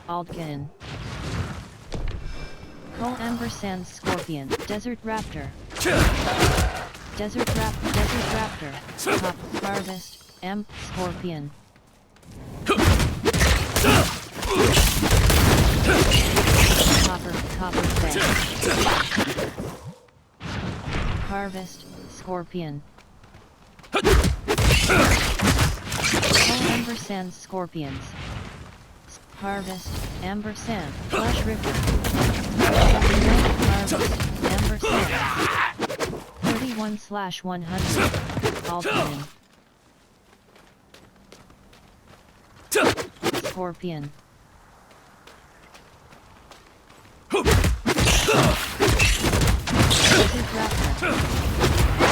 Aldkin. Coal Amber Sands Scorpion. Desert Raptor. Desert Raptor. Top Harvest, Scorpion. Copper Bay. Harvest, Scorpion. Coal Amber Sands Scorpions. Harvest, Amber Sand, Flash River. Harvest, Amber Sand. 31/100. Altman. Scorpion. Desert Raptor.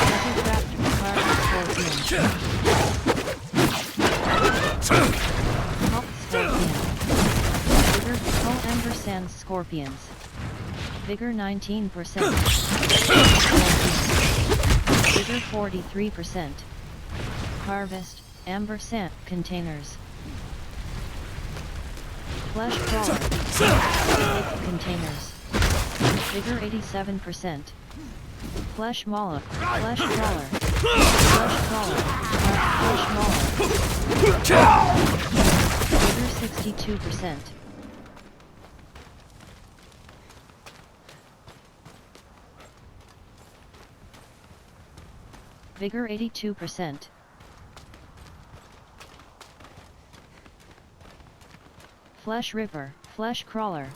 Desert Raptor, Harvest, Scorpion. Hawk Scorpion. Vigor, Coal Amber Sands Scorpions. Vigor 19%. Vigor 43%. Harvest, Amber Sand Containers. Flesh Crawler. Containers. Vigor 87%. Flesh Mauler. Flesh Crawler. Flesh Crawler. Flesh Mauler. Vigor 62%. Vigor 82%. Flesh Ripper, Flesh Crawler.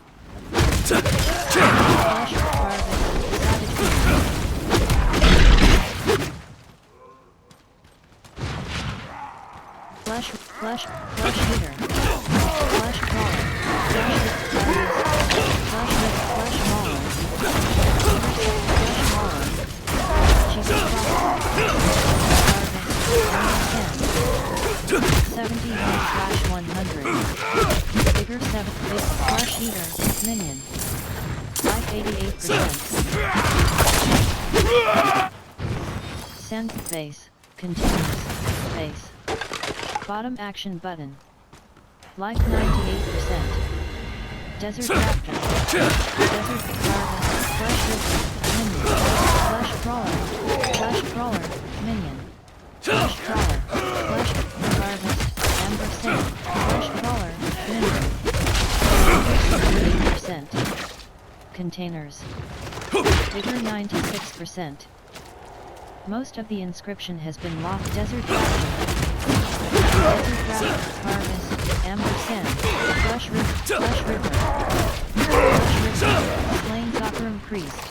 Flesh Harvest, Savage Beast. Flesh Hitter. Flesh Crawler. Flesh Mauler. Flesh Mauler. Jesus Harvest, 71/100. Bigger 7, big Flesh Eater, Minion. Life 88%. Send face, continuous, face. Bottom action button. Life 98%. Desert Raptor. Desert Harvest, Flesh Ripper, Minion. Flesh Crawler, Minion. Flesh Crawler, Flesh Harvest, Amber Sand, Flesh Crawler, Minion. 8%. Containers. Vigor 96%. Most of the inscription has been lost. Desert Raptor. Desert Raptor, Harvest, Amber Sand, Flesh River. Slain Zokram Priest.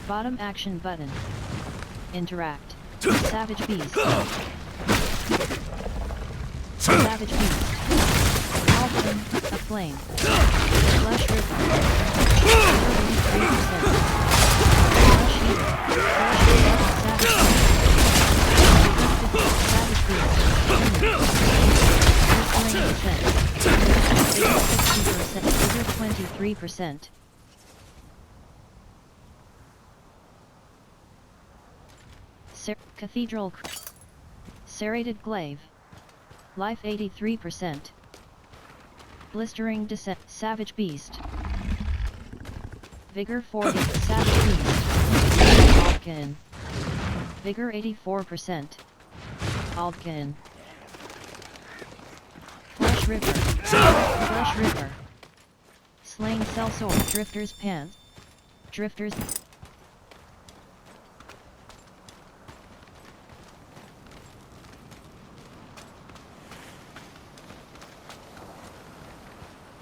Bottom action button. Interact. Savage Beast. Savage Beast. Alvin, Aflame. Flesh Ripper. 3%. Flesh Heater. Savage Beast. Vigor 23%. Cathedral. Serrated Glaive. Life 83%. Blistering Descent. Savage Beast. Vigor 40. Savage Beast. Aldkin. Vigor 84%. Aldkin. Flesh Slush River. Slush River. Slain Sellsword. Drifter's Pants. Drifters.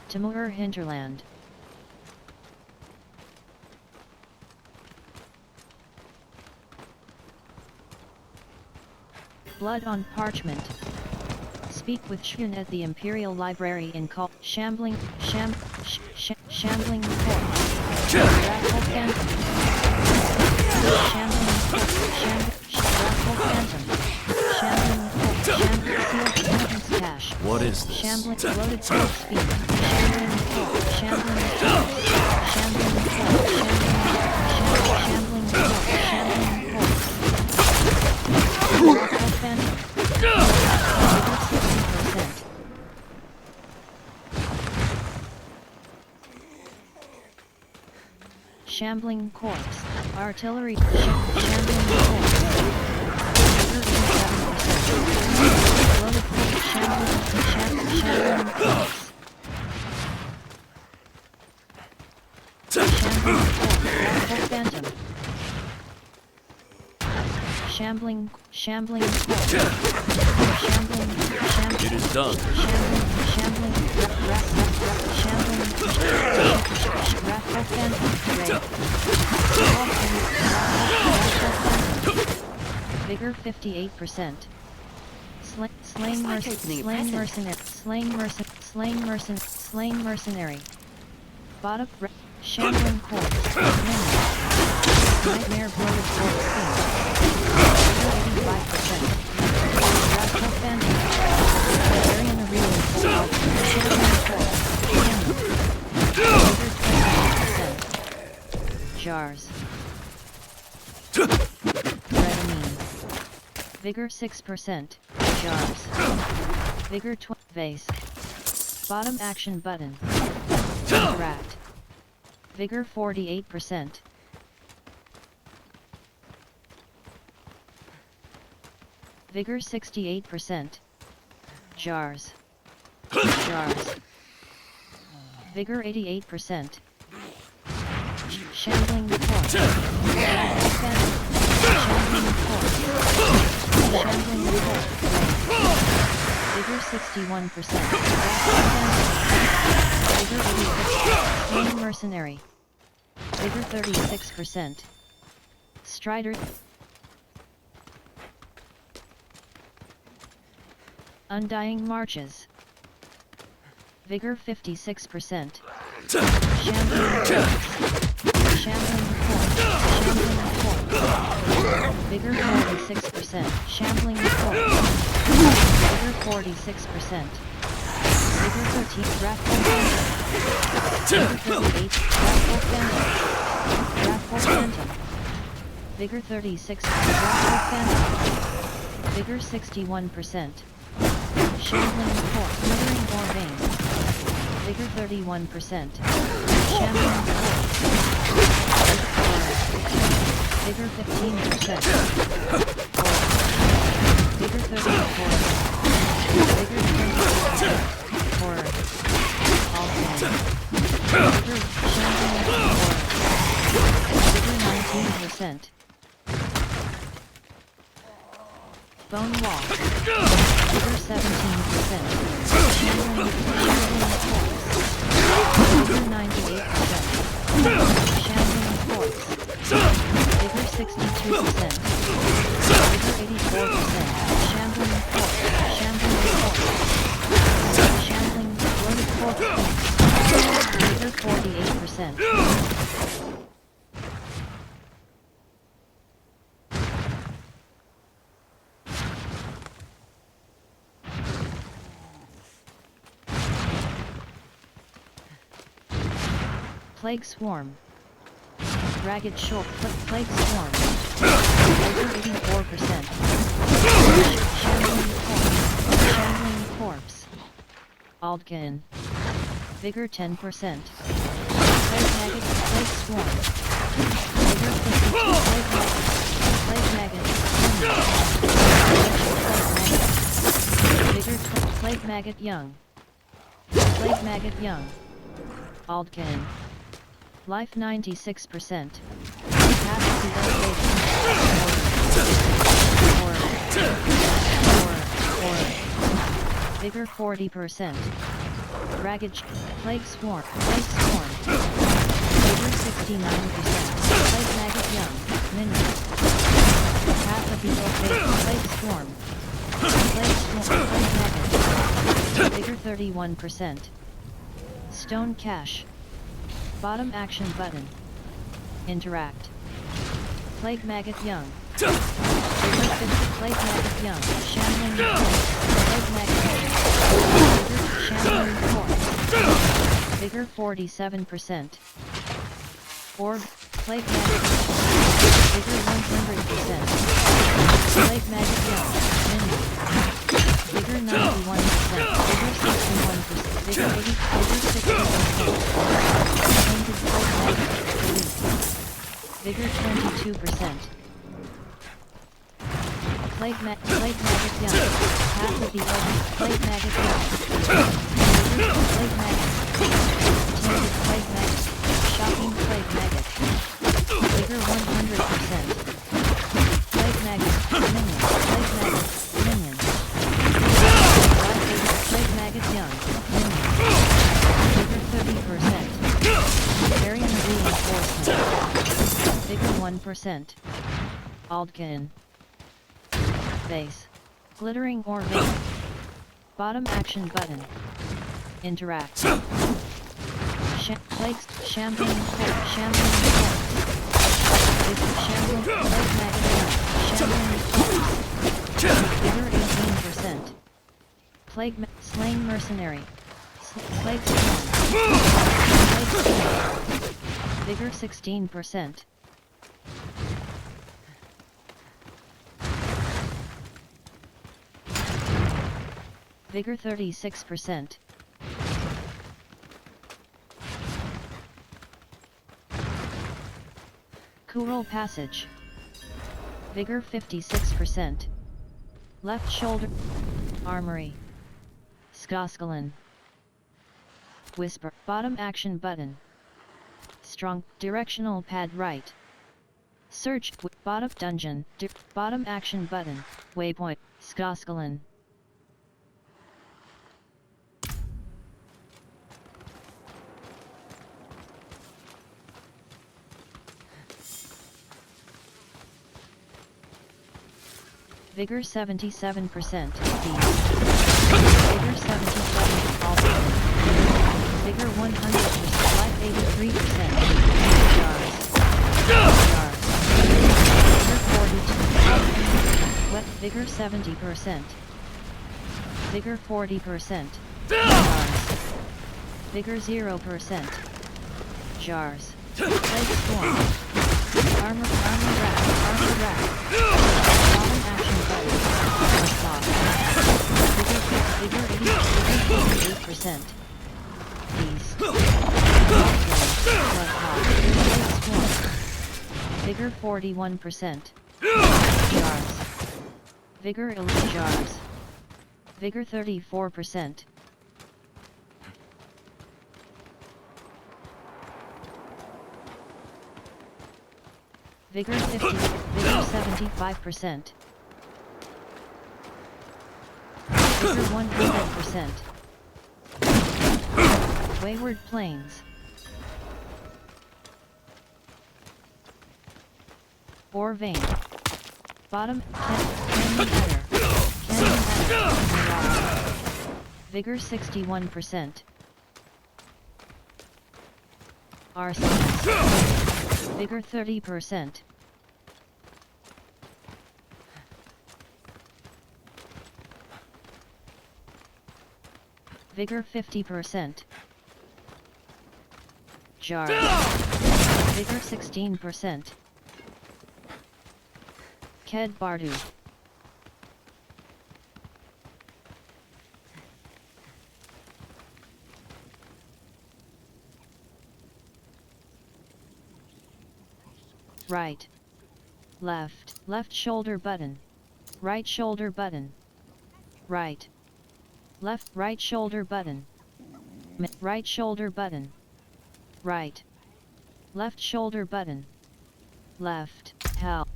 Timur Hinterland. Blood on Parchment. Speak with Shun at the Imperial Library in Shambling Court. Raffle Phantom. Shambling Court. Raffle Phantom. Shambling Court. Shambling Sealed Sentence Cache. What is this? Shambling Loaded Court Speed. Shambling Court. Shambling Court. Shambling Court. Shambling Court. Shambling Court. Raffle Phantom. 60%. Shambling Corpse. Artillery. Shambling Corpse. Loaded Corpse. Shambling Corpse. Shambling Corpse. Raffle Phantom. Shambling Corpse. It is done. Shambling Raffle Phantom. Vigor 58%. Slain mercenary. Bottom Shambling Corpse. Nightmare bloated corpse theme. 85%. Raffle Phantom. Varian Arena Shambling Corpse. Jars. Redamine. Vigor 6%. Jars. Vigor Vase. Bottom action button. Interact. Vigor 48%. Vigor 68%. Jars. Jars. Vigor 88%. Shambling Court. Shambling Court. Shambling Court. Vigor 61%. Vigor 86%. Slain Mercenary. Vigor 36%. Strider. Undying Marches. Vigor 56%. Shambling Court. Shambling Court. Vigor 46%. Shambling Court. Vigor 46%. Vigor 13. Raffle Phantom. Vigor 38. Raffle Phantom. Raffle Phantom. Vigor 36. Raffle Phantom. Vigor 61%. Shambling Court. Murdering or Vein. Vigor 31%. Shambling Court. Vigor 15%. Vigor 34. Vigor 20%. Horror. All Vigor Shambling Court. Vigor 19%. Bone Wall. Vigor 17%. Shambling Corpse. Vigor 98%. Shambling Corpse. Vigor 62%. Vigor 84%. Shambling Corpse. Shambling Corpse. Shambling Loaded Corpse. Vigor 48%. Plague Swarm. Ragged Short. Plague Swarm. Vigor 84%. Shambling Corpse. Shambling Corpse. Aldgan. Vigor 10%. Plague Maggot. Plague Swarm. Vigor 52%. Plague Maggot. Vigor 20. Plague Maggot Young. Plague Maggot Young. Aldkin. Life 96%. Capacity Vigor 40%. Ragged Plague Swarm. Vigor 69%. Plague Maggot Young. Minion. Half of the Plague Swarm. Plague Maggot. Vigor 31%. Stone Cache. Bottom action button. Interact. Plague Maggot Young. Vigor 50. Plague Maggot Young. Shambling Plague Maggot Young. Shambling Force. Vigor 47%. Orb. Plague Maggot Young. Vigor 100%. Plague Maggot Young. Minion. Vigor 91%. Vigor 61%. Vigor 80%. Vigor 60%. Painted Plague Maggot. Elite. Vigor 22%. Plague Maggot Young. Half of the organ. Plague Maggot Young. Plague Maggot. Tainted Plague Maggot. Shocking Plague Maggot. Vigor 100%. Plague Maggot. Minion. Plague Maggot. Minion. Plague Maggot Young. Minion. Vigor 30%. Variant Reinforcement. Vigor 1%. Aldkin. Base. Glittering or Vein. Bottom action button. Interact. Plagues. Champagne. Champagne. Champagne. Plague Maggot Young. Champagne. Vigor 18%. Plague Slain Mercenary. Plague Storm. Plague Storm. Vigor 16%. Vigor 36%. Kural Passage. Vigor 56%. Left shoulder. Armory. Skoskalan. Whisper. Bottom action button. Strong. Directional pad right. Search. Bottom dungeon. Bottom action button. Waypoint. Skoskalan. Vigor 77%. Vigor 77%. All Vigor 100%. Life 83%. Jars. Vigor 42. Wet. Vigor 70%. Vigor 40%. Jars. Vigor 0%. Jars. Plague Storm. Armor rack. Armor rack. Bottom action button. Vigor 88%. Beast. Vigor 41%. Jars. Vigor elite jars. Vigor 34%. Vigor 50, Vigor 75%. Vigor 100%. Wayward Plains. Or Vein. Bottom, Canyon Header. Canyon Header. Vigor 61%. Arsenal. Vigor 30%. Vigor 50%. Jars. Vigor 16%. Ked Bardu. Right. Left. Left shoulder button. Right shoulder button. Right. Left. Right shoulder button. Right shoulder button. Right. Left shoulder button. Left. Help.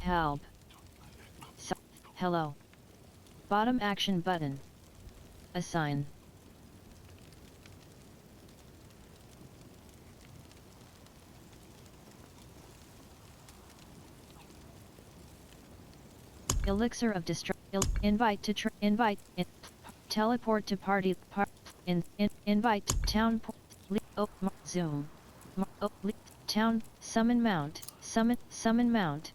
Hello. Bottom action button. Assign. Elixir of invite to teleport to party invite town zoom town summon mount summon mount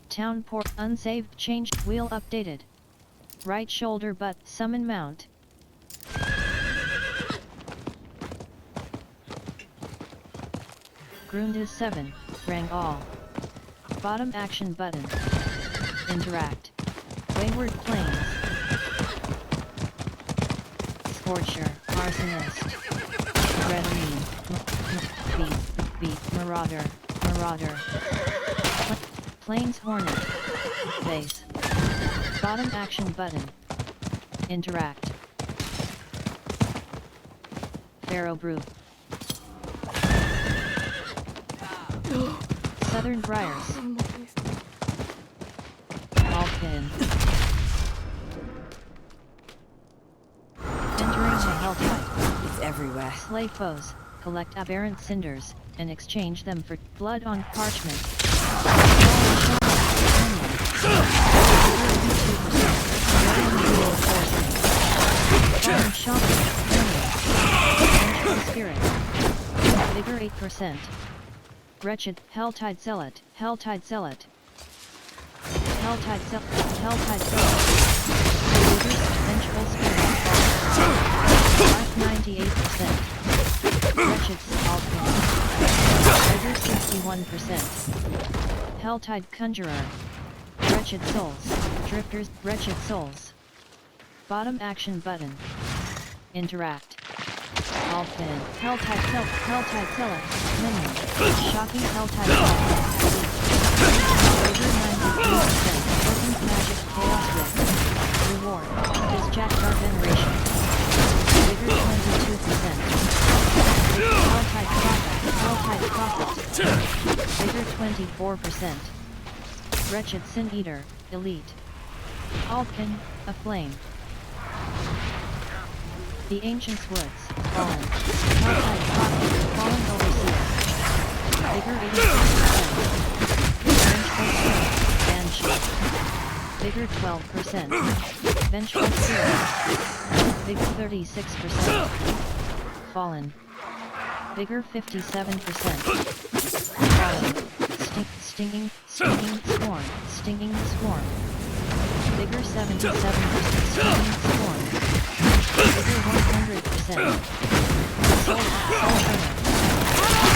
town port unsaved change wheel updated right shoulder but summon mount Grund is 7 rang all bottom action button interact wayward plains Scorcher, Arsonist, Redamine, Marauder, Plains Hornet, Base, Bottom Action Button, Interact, Pharaoh Brew, Southern Briars, Alpin. It's everywhere. Slay foes, collect aberrant cinders, and exchange them for blood on parchment. Spirit. Vigor 8%. Wretched, Helltide Zealot, Helltide Zealot. Helltide Zealot, Helltide Zealot. Vengeful Spirit. 98%. Wretched Alpine. Vigor 61%. Helltide Conjurer. Wretched Souls. Drifters. Wretched Souls. Bottom action button. Interact. Alpine. Helltide Zealot. Helltide Zealot. Minion. Shocking Helltide Zealot. Vigor 93%. Potent Magic Chaos Rift. Reward. Disjactar Veneration. Vigor 22%. Helltide Prophet. Vigor 24%. Wretched Sin Eater, Elite. Alpin, Aflame. The Ancients Woods, Fallen. Helltide Prophet, Fallen Overseer. Vigor 86%. Banshee. Vigor 12%. Vengeful Spirit. Vigor 36%. Fallen. Vigor 57%. Fallen. Stinging Swarm. Stinging Swarm. Vigor 77%. Stinging Swarm. Vigor 100%. Soul Burner.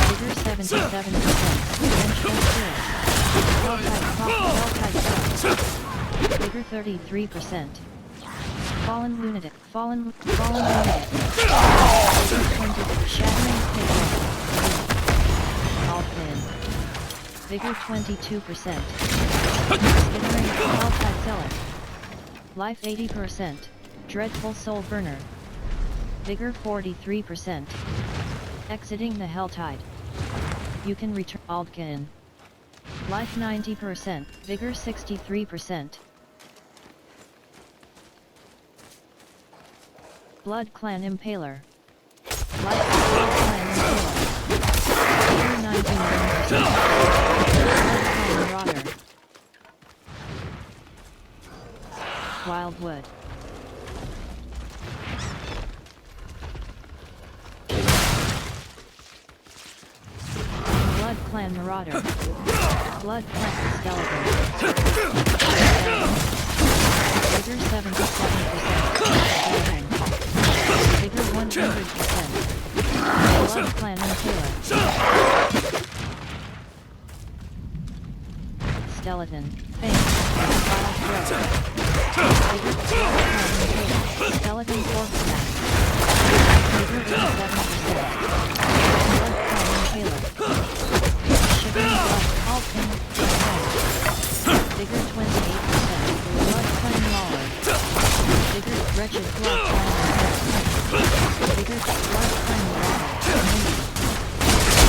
Vigor 77%. Vengeful Spirit. Helltide Prophet. Vigor 33%. Fallen Lunatic. Fallen Lunatic. Shattering Payload. Alpin. Vigor 22%. Skittering Helltide Zealot. Life 80%. Dreadful Soul Burner. Vigor 43%. Exiting the Helltide. You can return Aldkin. Life 90%. Vigor 63%. Blood Clan Impaler. Life Blood Clan Impaler. Vigor 99%. Blood Clan Marauder. Wildwood. Blood Clan Marauder. Blood Clan Skeleton. Vigor 77%. Vigor 100%. Blood Clan Impaler. Skeleton. Fang. Wild Throw. Vigor Clan Impaler. Skeleton Fork Smack. Vigor 87%. Blood Clan Impaler. Shivering Blood. Alpin. Vigor 28%. Blood Clan Mauler. Vigor Wretched blood clan. Bigger blood clan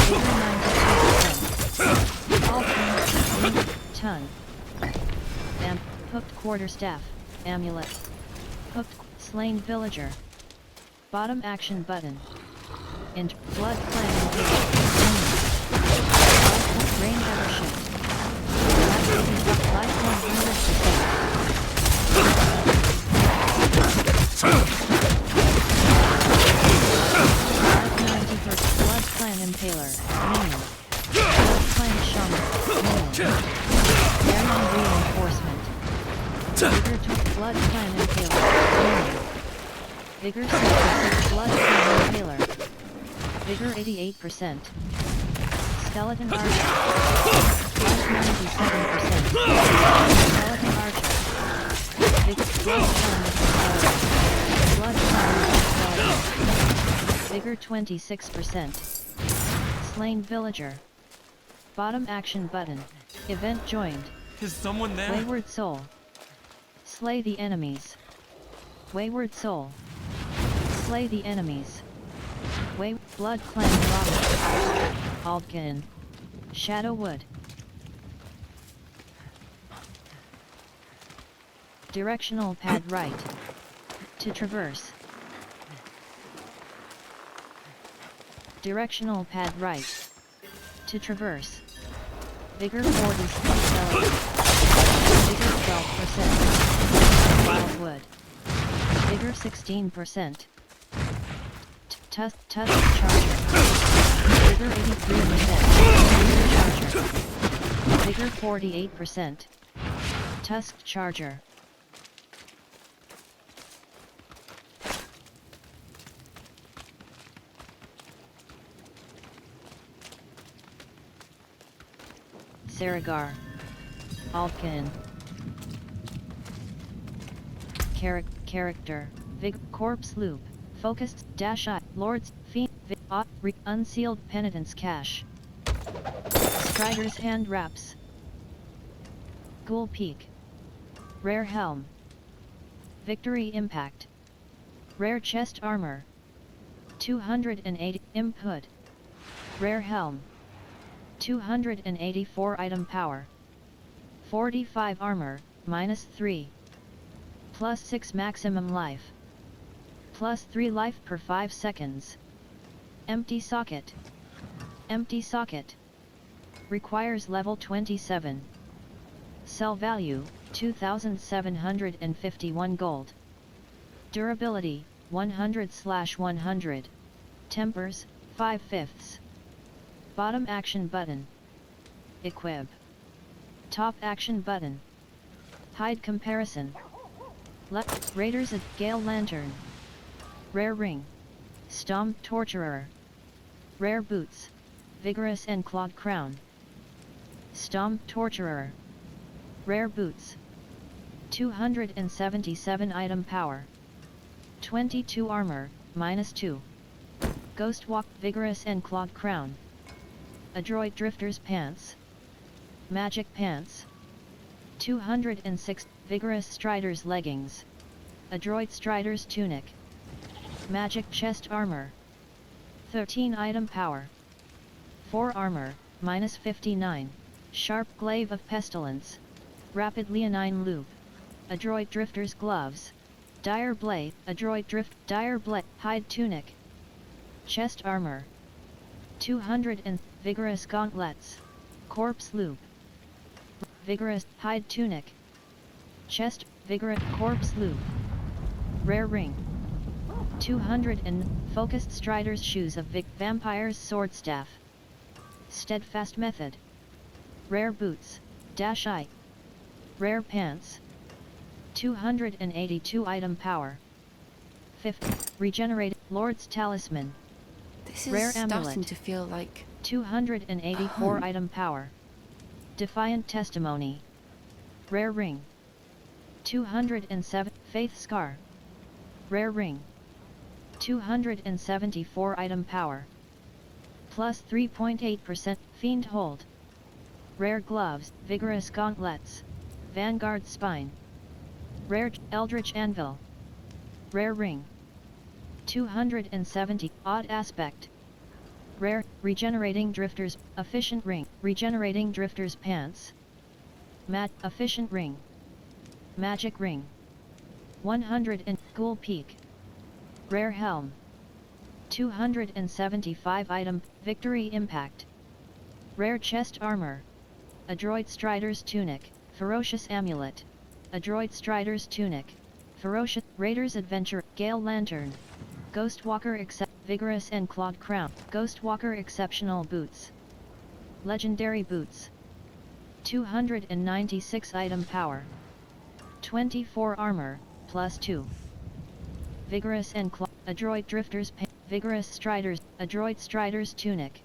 Bigger 92%. All clans, ton. Hooked quarterstaff, amulet. Hooked, slain villager. Bottom action button. Int, blood clan rain evershift. Life 100%. Blood clan impaler, minion. Blood clan shaman, minion. Arian reinforcement. Vigor to blood clan impaler, minion. Vigor 66 blood clan impaler. Vigor 88%. Skeleton archer. Life 97%. Skeleton archer. Vigor blood clan skeleton. Blood clan skeleton. Vigor 26%. Slain villager. Bottom action button. Event joined. Is someone there? Wayward soul. Slay the enemies. Wayward soul. Slay the enemies. Blood clan Robin. Ltban. Shadowwood. Directional pad right. To traverse. Directional pad right. To traverse. Vigor 40 skeleton. Vigor 12%. Wildwood. Vigor 16%. Tusk charger. Vigor 83%. Vigor 48%. Tusk charger. Saragar. Ltban. Character. Corpse loop. Focused. Dash I. Lords. Fiend. Unsealed penitence cache. Strider's hand wraps. Ghoul Peak. Rare helm. Victory impact. Rare chest armor. 280 imp hood. Rare helm. 284 item power. 45 armor, -3. +6 maximum life. +3 life per 5 seconds. Empty socket. Empty socket. Requires level 27. Sell value, 2,751 gold. Durability, 100/100. Tempers, 5/5. Bottom action button. Equip. Top action button. Hide comparison. Left. Raiders at Gale Lantern. Rare ring. Stomp Torturer. Rare boots. Vigorous and Clawed Crown. Stomp Torturer. Rare boots. 277 item power. 22 armor, -2. Ghost Walk. Vigorous and Clawed Crown. Adroit Drifter's Pants. Magic Pants. 206. Vigorous Strider's Leggings. Adroit Strider's Tunic. Magic Chest Armor. 13 item power. 4 armor, -59. Sharp Glaive of Pestilence. Rapid Leonine Loop. Adroit Drifter's Gloves. Dire Blade. Adroit Drift. Dire Blade. Hide Tunic. Chest Armor. 200 and Vigorous Gauntlets. Corpse Loop. Vigorous Hide Tunic. Chest. Vigorous Corpse Loop. Rare Ring. 200 and Focused Strider's Shoes of Vampire's Sword Staff. Steadfast Method. Rare Boots. Dash I. Rare Pants. 282 item power. 50. Regenerated Lord's Talisman. This is Rare starting Amulet. to feel like 284 item power. Defiant Testimony. Rare Ring. 207. Faith Scar. Rare Ring. 274 item power. Plus 3.8% Fiend Hold. Rare Gloves. Vigorous Gauntlets. Vanguard Spine. Rare Eldritch Anvil. Rare ring. 270. Odd aspect. Rare, regenerating drifters, efficient ring, regenerating drifters pants. Efficient ring. Magic ring. 100 and Ghoul Peak. Rare helm. 275 item, victory impact. Rare chest armor. Adroit Strider's tunic, ferocious amulet. Adroit Strider's tunic, ferocious, Raider's adventure, Gale lantern. Ghostwalker vigorous and clawed crown, Ghostwalker exceptional boots. Legendary boots. 296 item power. 24 armor, +2. Vigorous and clawed, Adroit drifters, vigorous striders, Adroit strider's tunic.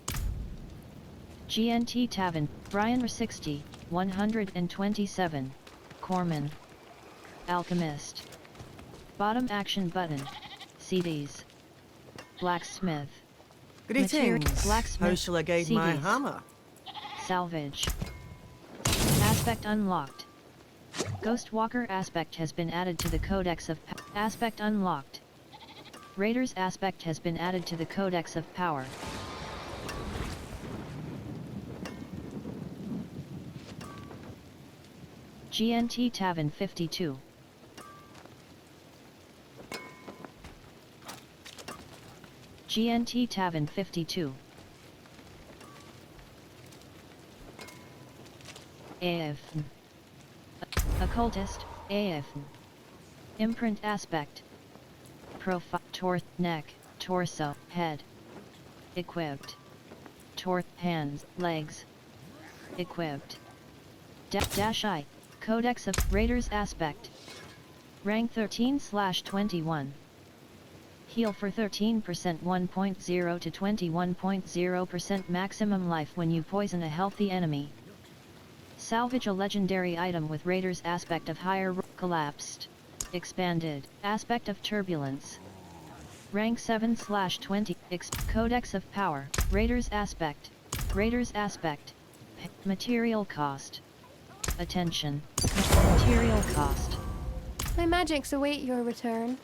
GNT Tavern, Brian 60, 127. Corman. Alchemist. Bottom action button. CDs. Blacksmith. Greetings. Blacksmith. How shall I guide my CDs. hammer? Salvage. Aspect unlocked. Ghostwalker aspect has been added to the Codex of Aspect unlocked. Raider's aspect has been added to the Codex of Power. GNT Tavern 52. GNT Tavern 52. AF. Occultist, AF. Imprint aspect. Profile, neck, torso, head. Equipped. Hands, legs. Equipped. Dash I. Codex of Raiders aspect. Rank 13/21. Heal for 13% 1.0 to 21.0% maximum life when you poison a healthy enemy. Salvage a legendary item with Raiders aspect of higher collapsed. Expanded. Aspect of turbulence. Rank 7/20. Codex of power. Raiders aspect. Raiders aspect. Material cost. Attention. Material cost. My magics await your return.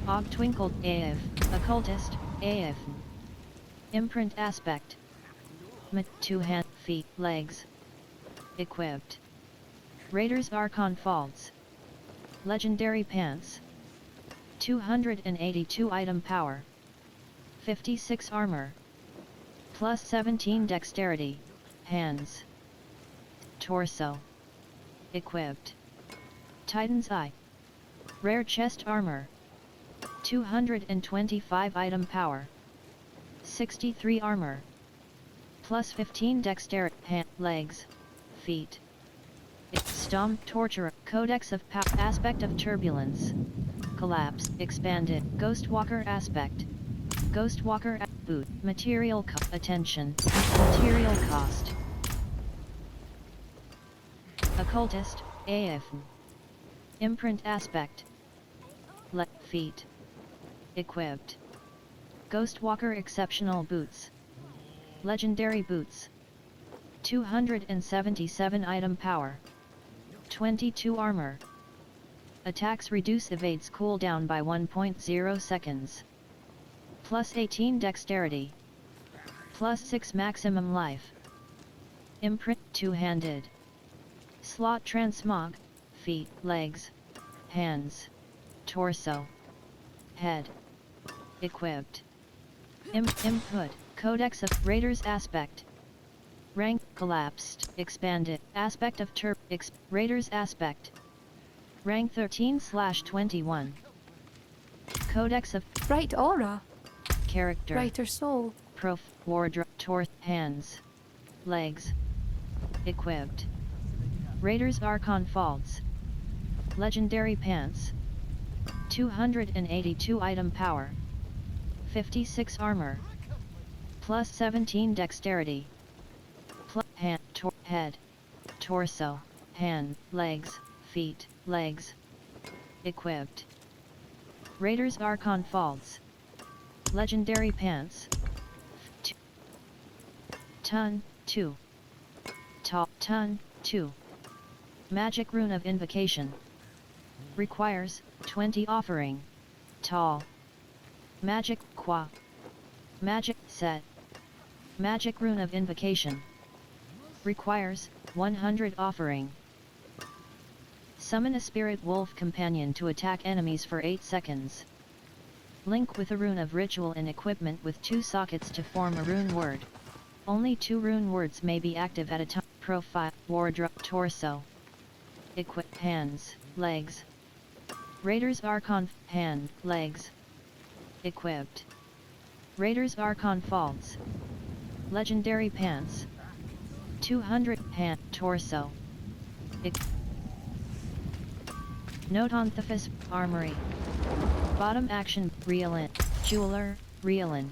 Og twinkled AF. Occultist AF. Imprint aspect. 2 hand, feet, legs. Equipped. Raiders Archon Falls. Legendary pants. 282 item power. 56 armor. Plus 17 dexterity. Hands. Torso. Equipped. Titan's Eye. Rare chest armor. 225 item power. 63 armor. Plus 15 dexterity. Legs. Feet. Stomp Torturer. Codex of Power. Aspect of turbulence. Collapse. Expanded. Ghostwalker aspect. Ghostwalker boot. Material attention. Material cost. Occultist, AF. Imprint aspect. Feet. Equipped. Ghostwalker exceptional boots. Legendary boots. 277 item power. 22 armor. Attacks reduce evades cooldown by 1.0 seconds. Plus 18 dexterity. Plus 6 maximum life. Imprint two-handed. Slot transmog. Feet, legs. Hands. Torso. Head. Equipped. Input. Codex of Raiders aspect. Rank collapsed. Expanded. Aspect of Raiders aspect. Rank 13/21. Codex of Bright aura. Character. Brighter soul. Wardrobe. Hands. Legs. Equipped. Raiders Archon Falls. Legendary pants. 282 item power. 56 armor. Plus 17 dexterity. Plus head. Torso. Hand. Legs. Feet. Legs. Equipped. Raiders Archon Falls. Legendary pants. Ton 2. Ton 2. Magic Rune of Invocation. Requires 20 offering. Tall. Magic Qua. Magic Set. Magic Rune of Invocation. Requires 100 offering. Summon a spirit wolf companion to attack enemies for 8 seconds. Link with a rune of ritual in equipment with 2 sockets to form a rune word. Only 2 rune words may be active at a time. Profile, wardrobe, torso. Equip, hands, legs. Raiders Archon, hand, legs. Equipped. Raiders Archon Falls. Legendary pants. 200, hand, torso. Note on Thefis, armory. Bottom action, Reelin, jeweler, Reelin.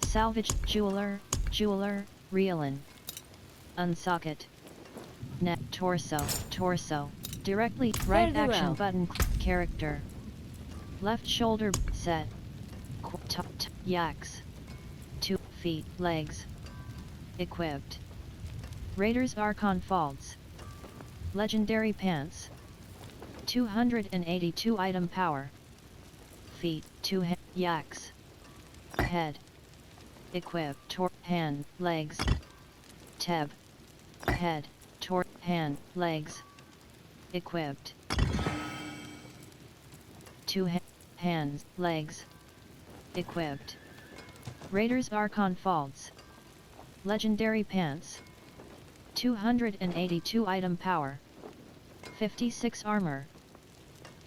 Salvage, jeweler, Reelin. Unsocket. Neck, torso. Directly, right Very action well. button, character. Left shoulder, set. Yaks. 2 feet, legs. Equipped. Raiders Archon Falls. Legendary pants. 282 item power. Feet, 2 yaks. Head. Equipped, hand, legs. Teb. Head, hand, legs. Equipped. 2 hands, legs. Equipped. Raiders Archon Falls. Legendary pants. 282 item power. 56 armor.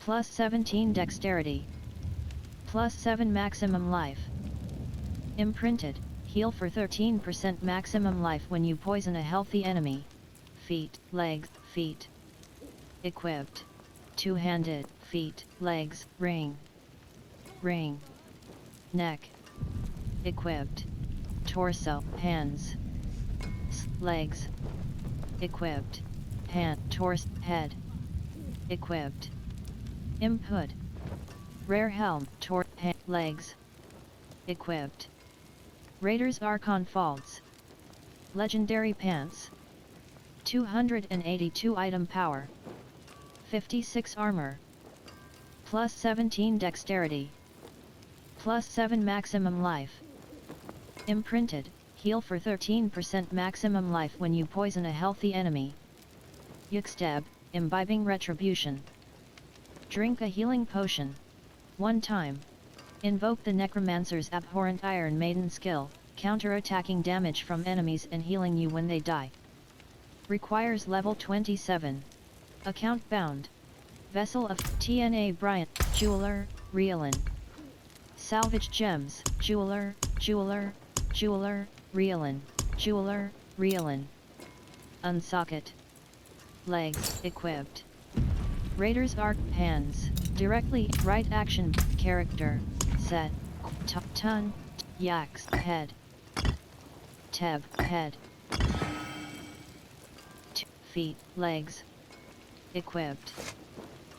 Plus 17 dexterity. Plus 7 maximum life. Imprinted, heal for 13% maximum life when you poison a healthy enemy. Feet, legs, feet. Equipped. 2-handed, feet, legs, ring. Neck. Equipped. Torso, hands. Legs. Equipped. Hand, torso, head. Equipped. Input. Rare helm, legs. Equipped. Raiders Archon Falls. Legendary pants. 282 item power. 56 armor. Plus 17 dexterity. Plus 7 maximum life. Imprinted, heal for 13% maximum life when you poison a healthy enemy. Yuxteb, imbibing retribution. Drink a healing potion. 1 time. Invoke the Necromancer's abhorrent Iron Maiden skill, counter-attacking damage from enemies and healing you when they die. Requires level 27. Account bound. Vessel of TNA Bryant, jeweler, Reelin. Salvage gems, jeweler, Reelin, Reelin. Unsocket. Legs, equipped. Raiders Arc, hands, directly, right action, character, set, ton, yaks, head. Teb, head. 2 feet, legs. Equipped.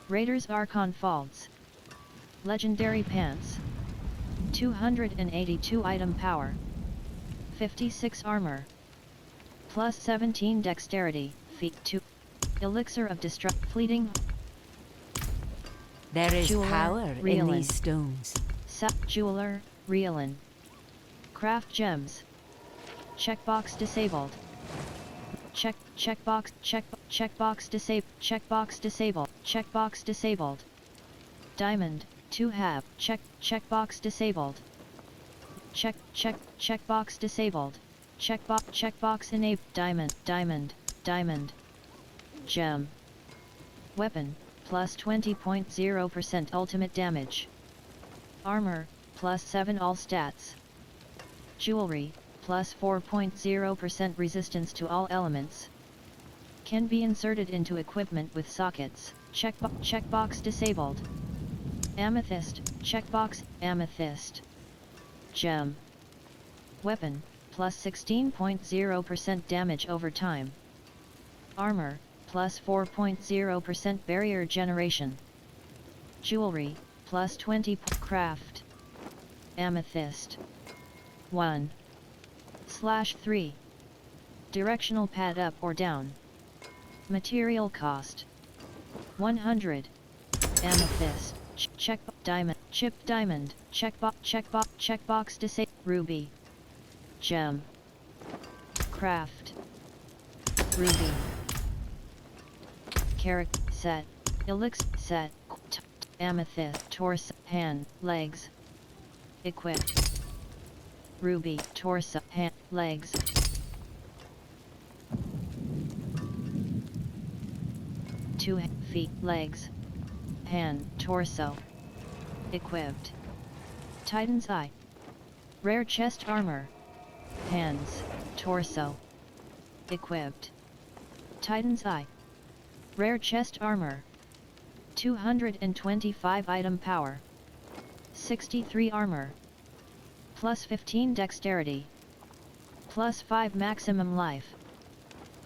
Raiders Archon Falls. Legendary pants. 282 item power. 56 armor. Plus 17 dexterity, feet 2. Elixir of Destruct, fleeting. There is Jeweler, power in Reelin. these stones. Jeweler, Reelin. Craft gems. Checkbox disabled. Checkbox disabled. Diamond, 2 have, checkbox disabled. Checkbox disabled. Checkbox enabled. Diamond. Gem. Weapon, plus 20.0% ultimate damage. Armor, plus 7 all stats. Jewelry, plus 4.0% resistance to all elements. Can be inserted into equipment with sockets. Checkbox disabled. Amethyst, checkbox, amethyst. Gem. Weapon, plus 16.0% damage over time. Armor, plus 4.0% barrier generation. Jewelry, plus 20 craft. Amethyst. 1/3. Directional pad up or down. Material cost. 100. Amethyst. check diamond, chip diamond, checkbox disable, ruby, gem, craft, ruby, character set, elixir set, amethyst, torso, hand, legs, equip, ruby, torso, hand, legs, two feet, legs, hand, torso, equipped, Titan's eye, rare chest armor, hands, torso, equipped, Titan's eye, rare chest armor, 225 item power, 63 armor, plus 15 dexterity, plus 5 maximum life,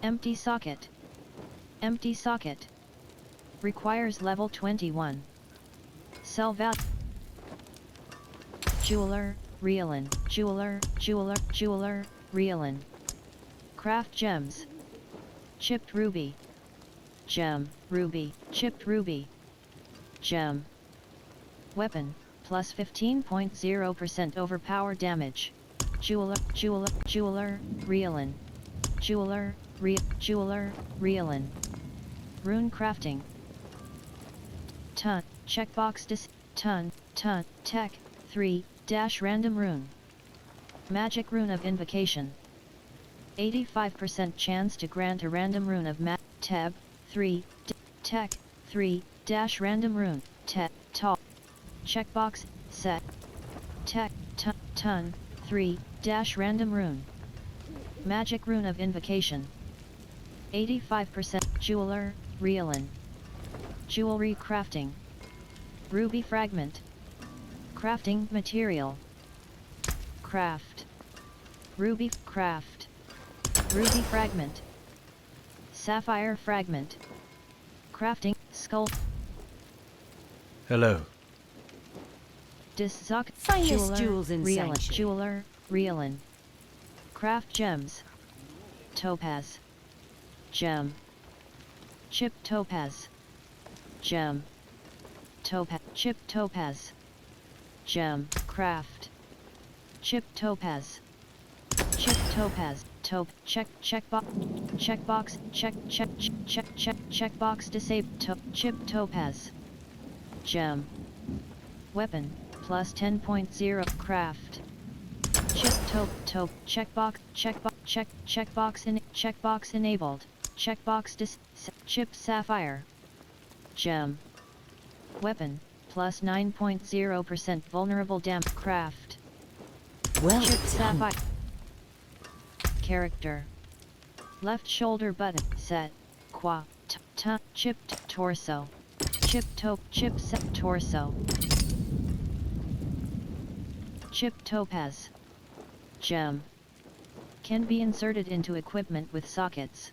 empty socket, requires level 21, sell value, jeweler, Reelin, jeweler, Reelin, craft gems, chipped ruby, gem, ruby, chipped ruby, gem, weapon, plus 15.0% overpower damage, jeweler, Reelin, jeweler, Reelin, rune crafting, ton, checkbox ton, tech, 3, random rune, magic rune of invocation, 85% chance to grant a random rune of tab, 3, tech, 3, random rune, tall, checkbox, set, tech, ton, 3, random rune, magic rune of invocation, 85% jeweler, Reelin, jewelry crafting, ruby fragment, crafting material, craft, ruby fragment, sapphire fragment, crafting, skull, Hello. Finest jewels in Reelin, Sanctuary. jeweler, Reelin, craft gems, topaz, gem, chip topaz, gem, chip topaz, gem, craft, chip topaz, checkbox disable, chip topaz, gem, weapon, plus 10.0, craft, chip checkbox enabled, checkbox chip sapphire, gem, weapon, plus 9.0% vulnerable damage, craft, Well chip done. sapphire, character, left shoulder button, set, chipped torso, chip set torso, chip topaz, gem, can be inserted into equipment with sockets,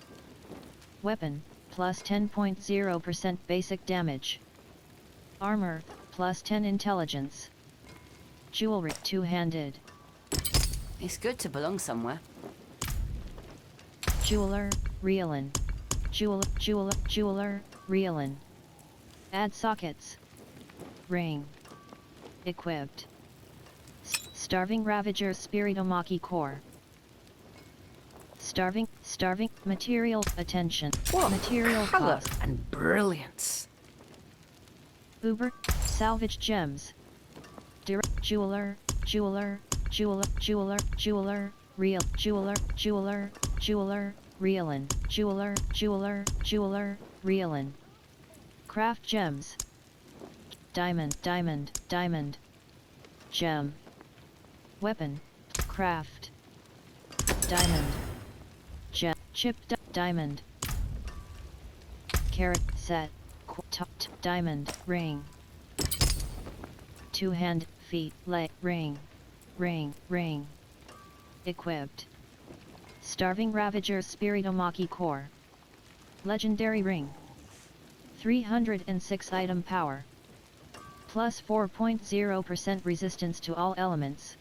weapon, plus 10.0% basic damage, armor, plus 10 intelligence, jewelry, two-handed, It's good to belong somewhere. jeweler, Reelin, jeweler, Reelin, add sockets, ring, equipped, starving ravager spiritomaki core, starving, material, attention, What material color cost, and brilliance. Uber, salvage gems, direct jeweler, real, jeweler, Reelin, jeweler, Reelin, craft gems, diamond, gem, weapon, craft, diamond, gem, chipped diamond, carrot set, diamond, ring, two-hand, feet, leg, ring, equipped, starving ravager spiritomaki core, legendary ring, 306 item power, plus 4.0% resistance to all elements,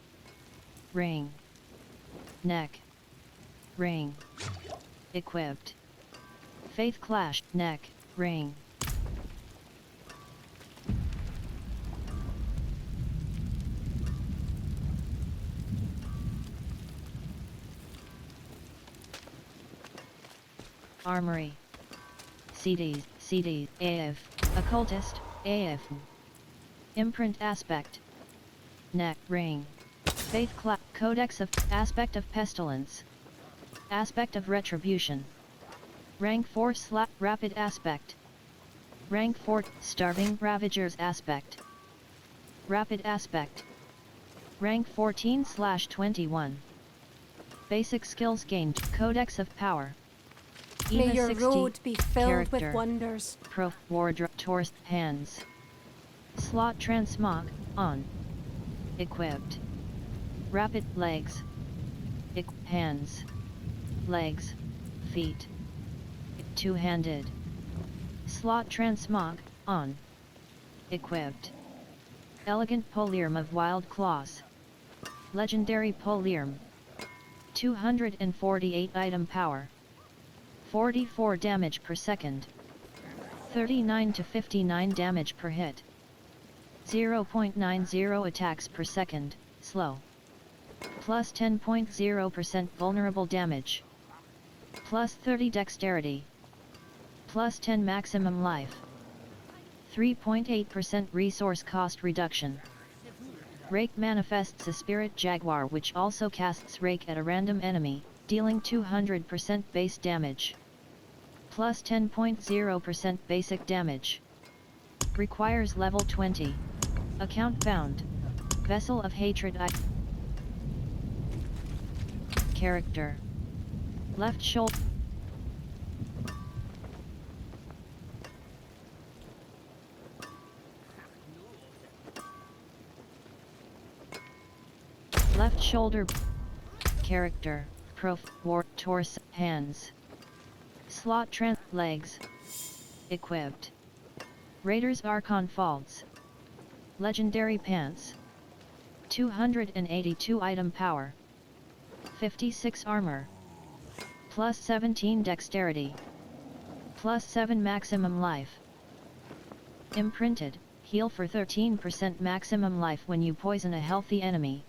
ring, neck, ring, equipped, faith clash, neck, ring, Armory. CDs, AF. Occultist, AF. Imprint aspect. Neck ring. Faith clap. Codex of aspect of pestilence. Aspect of retribution. Rank 4 rapid aspect. Rank 4 starving ravagers aspect. Rapid aspect. Rank 14/21. Basic skills gained. Codex of power. May Eva your 60, road be filled character. with wonders. Pro wardrobe torso hands. Slot transmog on. Equipped. Rapid legs. Hands. Legs. Feet. Two-handed. Slot transmog on. Equipped. Elegant polearm of wild claws. Legendary polearm. 248 item power. 44 damage per second. 39 to 59 damage per hit. 0.90 attacks per second, slow. Plus 10.0% vulnerable damage. Plus 30 dexterity. Plus 10 maximum life. 3.8% resource cost reduction. Rake manifests a spirit jaguar which also casts Rake at a random enemy, dealing 200% base damage. Plus 10.0% basic damage. Requires level 20. Account found. Vessel of Hatred Character. Left shoulder. Left shoulder. Character. Prof. War. Torso. Hands. Slot legs. Equipped. Raiders Archon Falls. Legendary pants. 282 item power. 56 armor. Plus 17 dexterity. Plus 7 maximum life. Imprinted, heal for 13% maximum life when you poison a healthy enemy.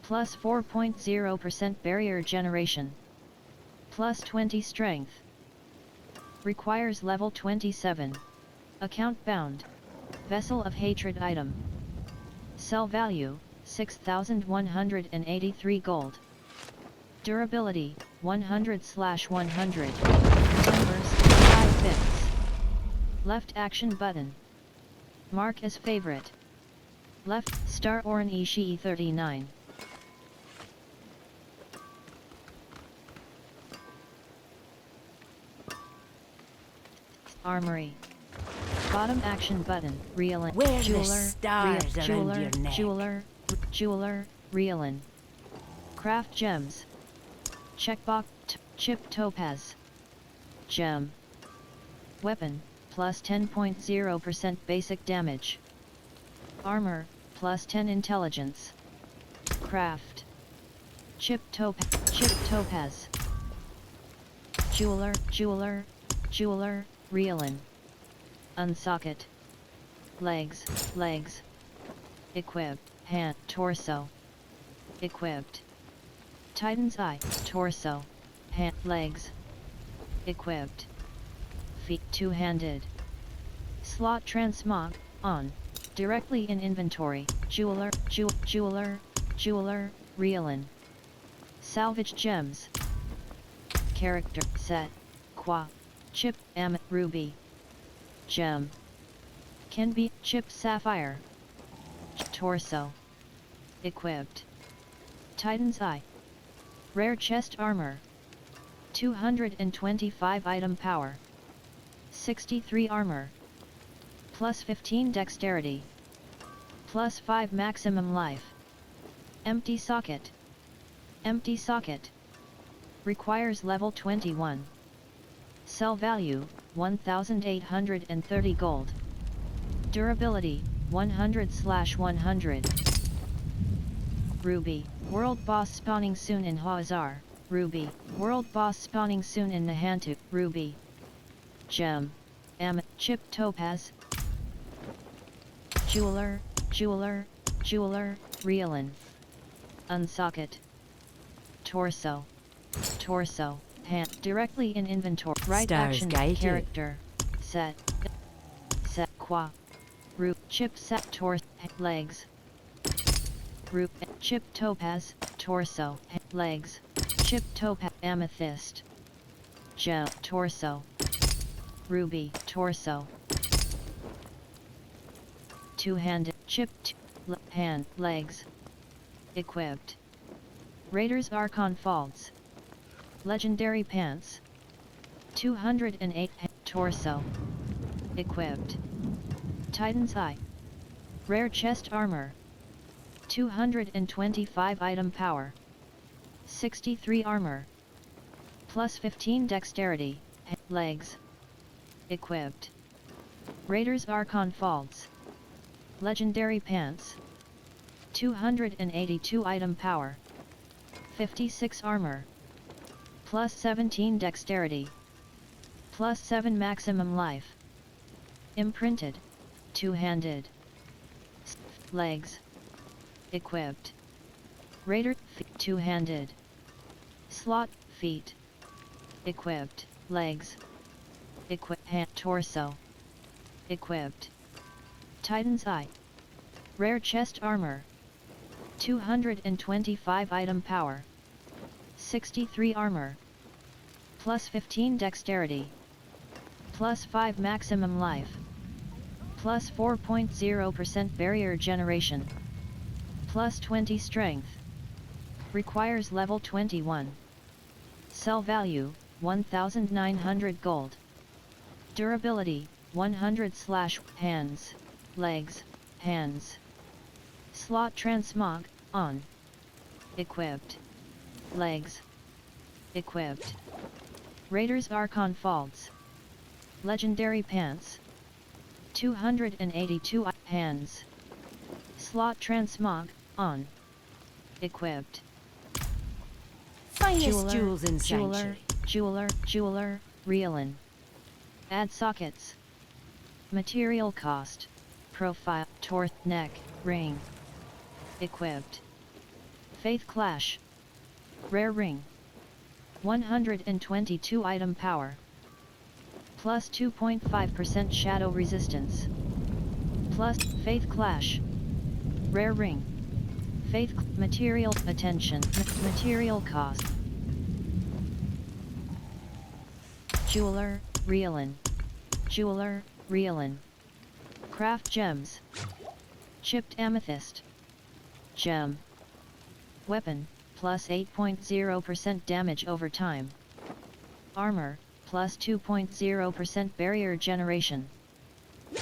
Plus 4.0% barrier generation. Plus 20 strength. Requires level 27. Account bound. Vessel of Hatred item. Sell value, 6,183 gold. Durability, 100/100. Numbers, 5 bits. Left action button. Mark as favorite. Left, Star Oran Ishii 39. Armory. Bottom action button, Reelin. Wear the Jeweler, stars around your neck. Jeweler, Reelin. Craft gems. Checkbox, chip topaz. Gem. Weapon, plus 10.0% basic damage. Armor, plus 10 intelligence. Craft. Chip topaz. Jeweler, Reelin. Unsocket. Legs. Equipped. Hand. Torso. Equipped. Titan's Eye. Torso. Hand. Legs. Equipped. Feet. Two-handed. Slot transmog. On. Directly in inventory. Jeweler. Reelin. Salvage gems. Character. Set. Qua. Chip. Ruby. Gem. Can be chip sapphire. Torso. Equipped. Titan's Eye. Rare chest armor. 225 item power. 63 armor. Plus 15 dexterity. Plus 5 maximum life. Empty socket. Requires level 21. Sell value, 1,830 gold. Durability, 100/100. Ruby, world boss spawning soon in Hazar. Ruby, world boss spawning soon in Nahantu. Ruby. Gem. Chip topaz. Jeweler, Reelin. Unsocket. Torso. hand, directly in inventory, right Stars action, guide you. character, set, qua, root, chip set, torso, legs, root, chip topaz, torso, legs, chip topaz, amethyst, gem, torso, ruby, torso, two-handed, chip, hand, legs, equipped, Raiders Archon Faults, Legendary Pants, 208, torso, equipped, Titan's Eye, Rare Chest Armor, 225 item power, 63 armor, plus 15 dexterity, legs, equipped, Raiders Archon Faults, Legendary Pants, 282 item power, 56 armor, plus 17 dexterity, plus 7 maximum life, imprinted, two-handed, legs, equipped, Raider, two-handed, slot, feet, equipped, legs, equipped, hand, torso, equipped, Titan's Eye, Rare Chest Armor, 225 item power, 63 armor, plus 15 dexterity, plus 5 maximum life, plus 4.0% barrier generation, plus 20 strength, requires level 21, sell value, 1,900 gold, durability, 100/hands, legs, hands, slot transmog, on, equipped, legs, equipped, Raiders Archon Faults, Legendary Pants, 282 hands, slot transmog, on, equipped, Finest jewels in Sanctuary. jeweler, Reelin, add sockets, material cost, profile, torth, neck, ring, equipped, Faith Clash, rare ring, 122 item power, plus 2.5% shadow resistance, plus Faith Clash, rare ring, material, attention, material cost, jeweler, Reelin, craft gems, chipped amethyst, gem, weapon, plus 8.0% damage over time, armor, plus 2.0% barrier generation,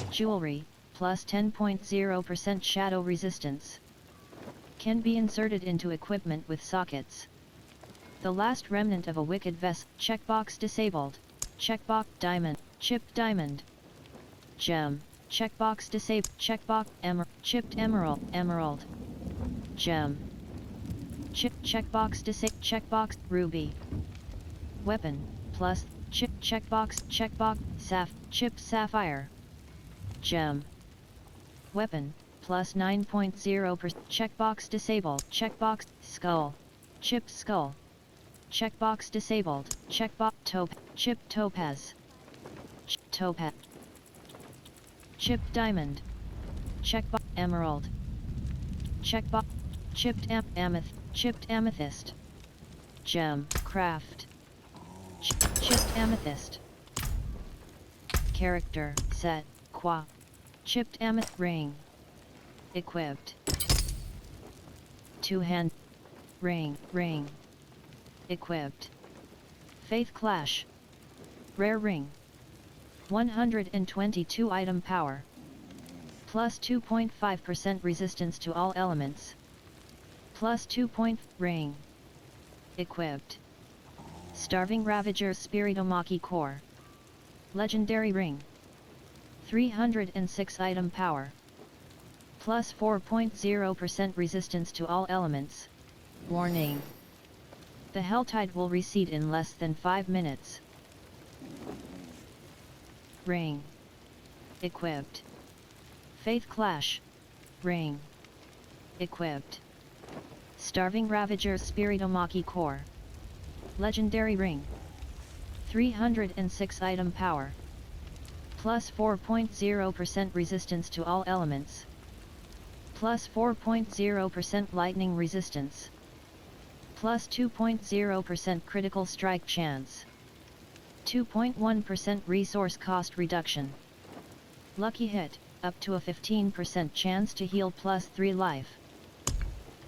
jewelry, plus 10.0% shadow resistance, can be inserted into equipment with sockets. The last remnant of a wicked vessel, checkbox disabled, checkbox diamond, chipped diamond, gem, checkbox disabled, checkbox chipped emerald, gem, checkbox disabled, checkbox ruby, weapon, plus checkbox chipped sapphire, gem, weapon, plus 9.0%, checkbox disabled, checkbox skull, chipped skull, checkbox disabled, checkbox chipped topaz, chipped diamond, checkbox emerald, checkbox chipped amethyst, gem, craft, chipped amethyst, character, set, qua, chipped amethyst, ring, equipped, two-hand, ring, equipped, Faith Clash, rare ring, 122 item power, plus 2.5% resistance to all elements, plus 2 ring, equipped, Starving Ravager's Spiritomaki Core, legendary ring, 306 item power, plus 4.0% resistance to all elements, warning, the Helltide will recede in less than 5 minutes, ring, equipped, Faith Clash, ring, equipped, Starving Ravager's Spiritomaki Core, legendary ring, 306 item power. Plus 4.0% resistance to all elements. Plus 4.0% lightning resistance. Plus 2.0% critical strike chance. 2.1% resource cost reduction. Lucky hit, up to a 15% chance to heal plus 3 life.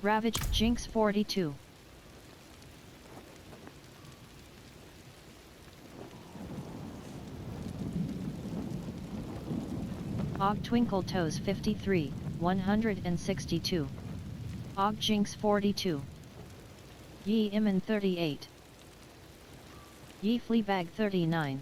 Ravage, Jinx 42. Og Twinkle Toes 53, 162. Og Jinx 42. Yi Iman 38. Yi Fleabag 39.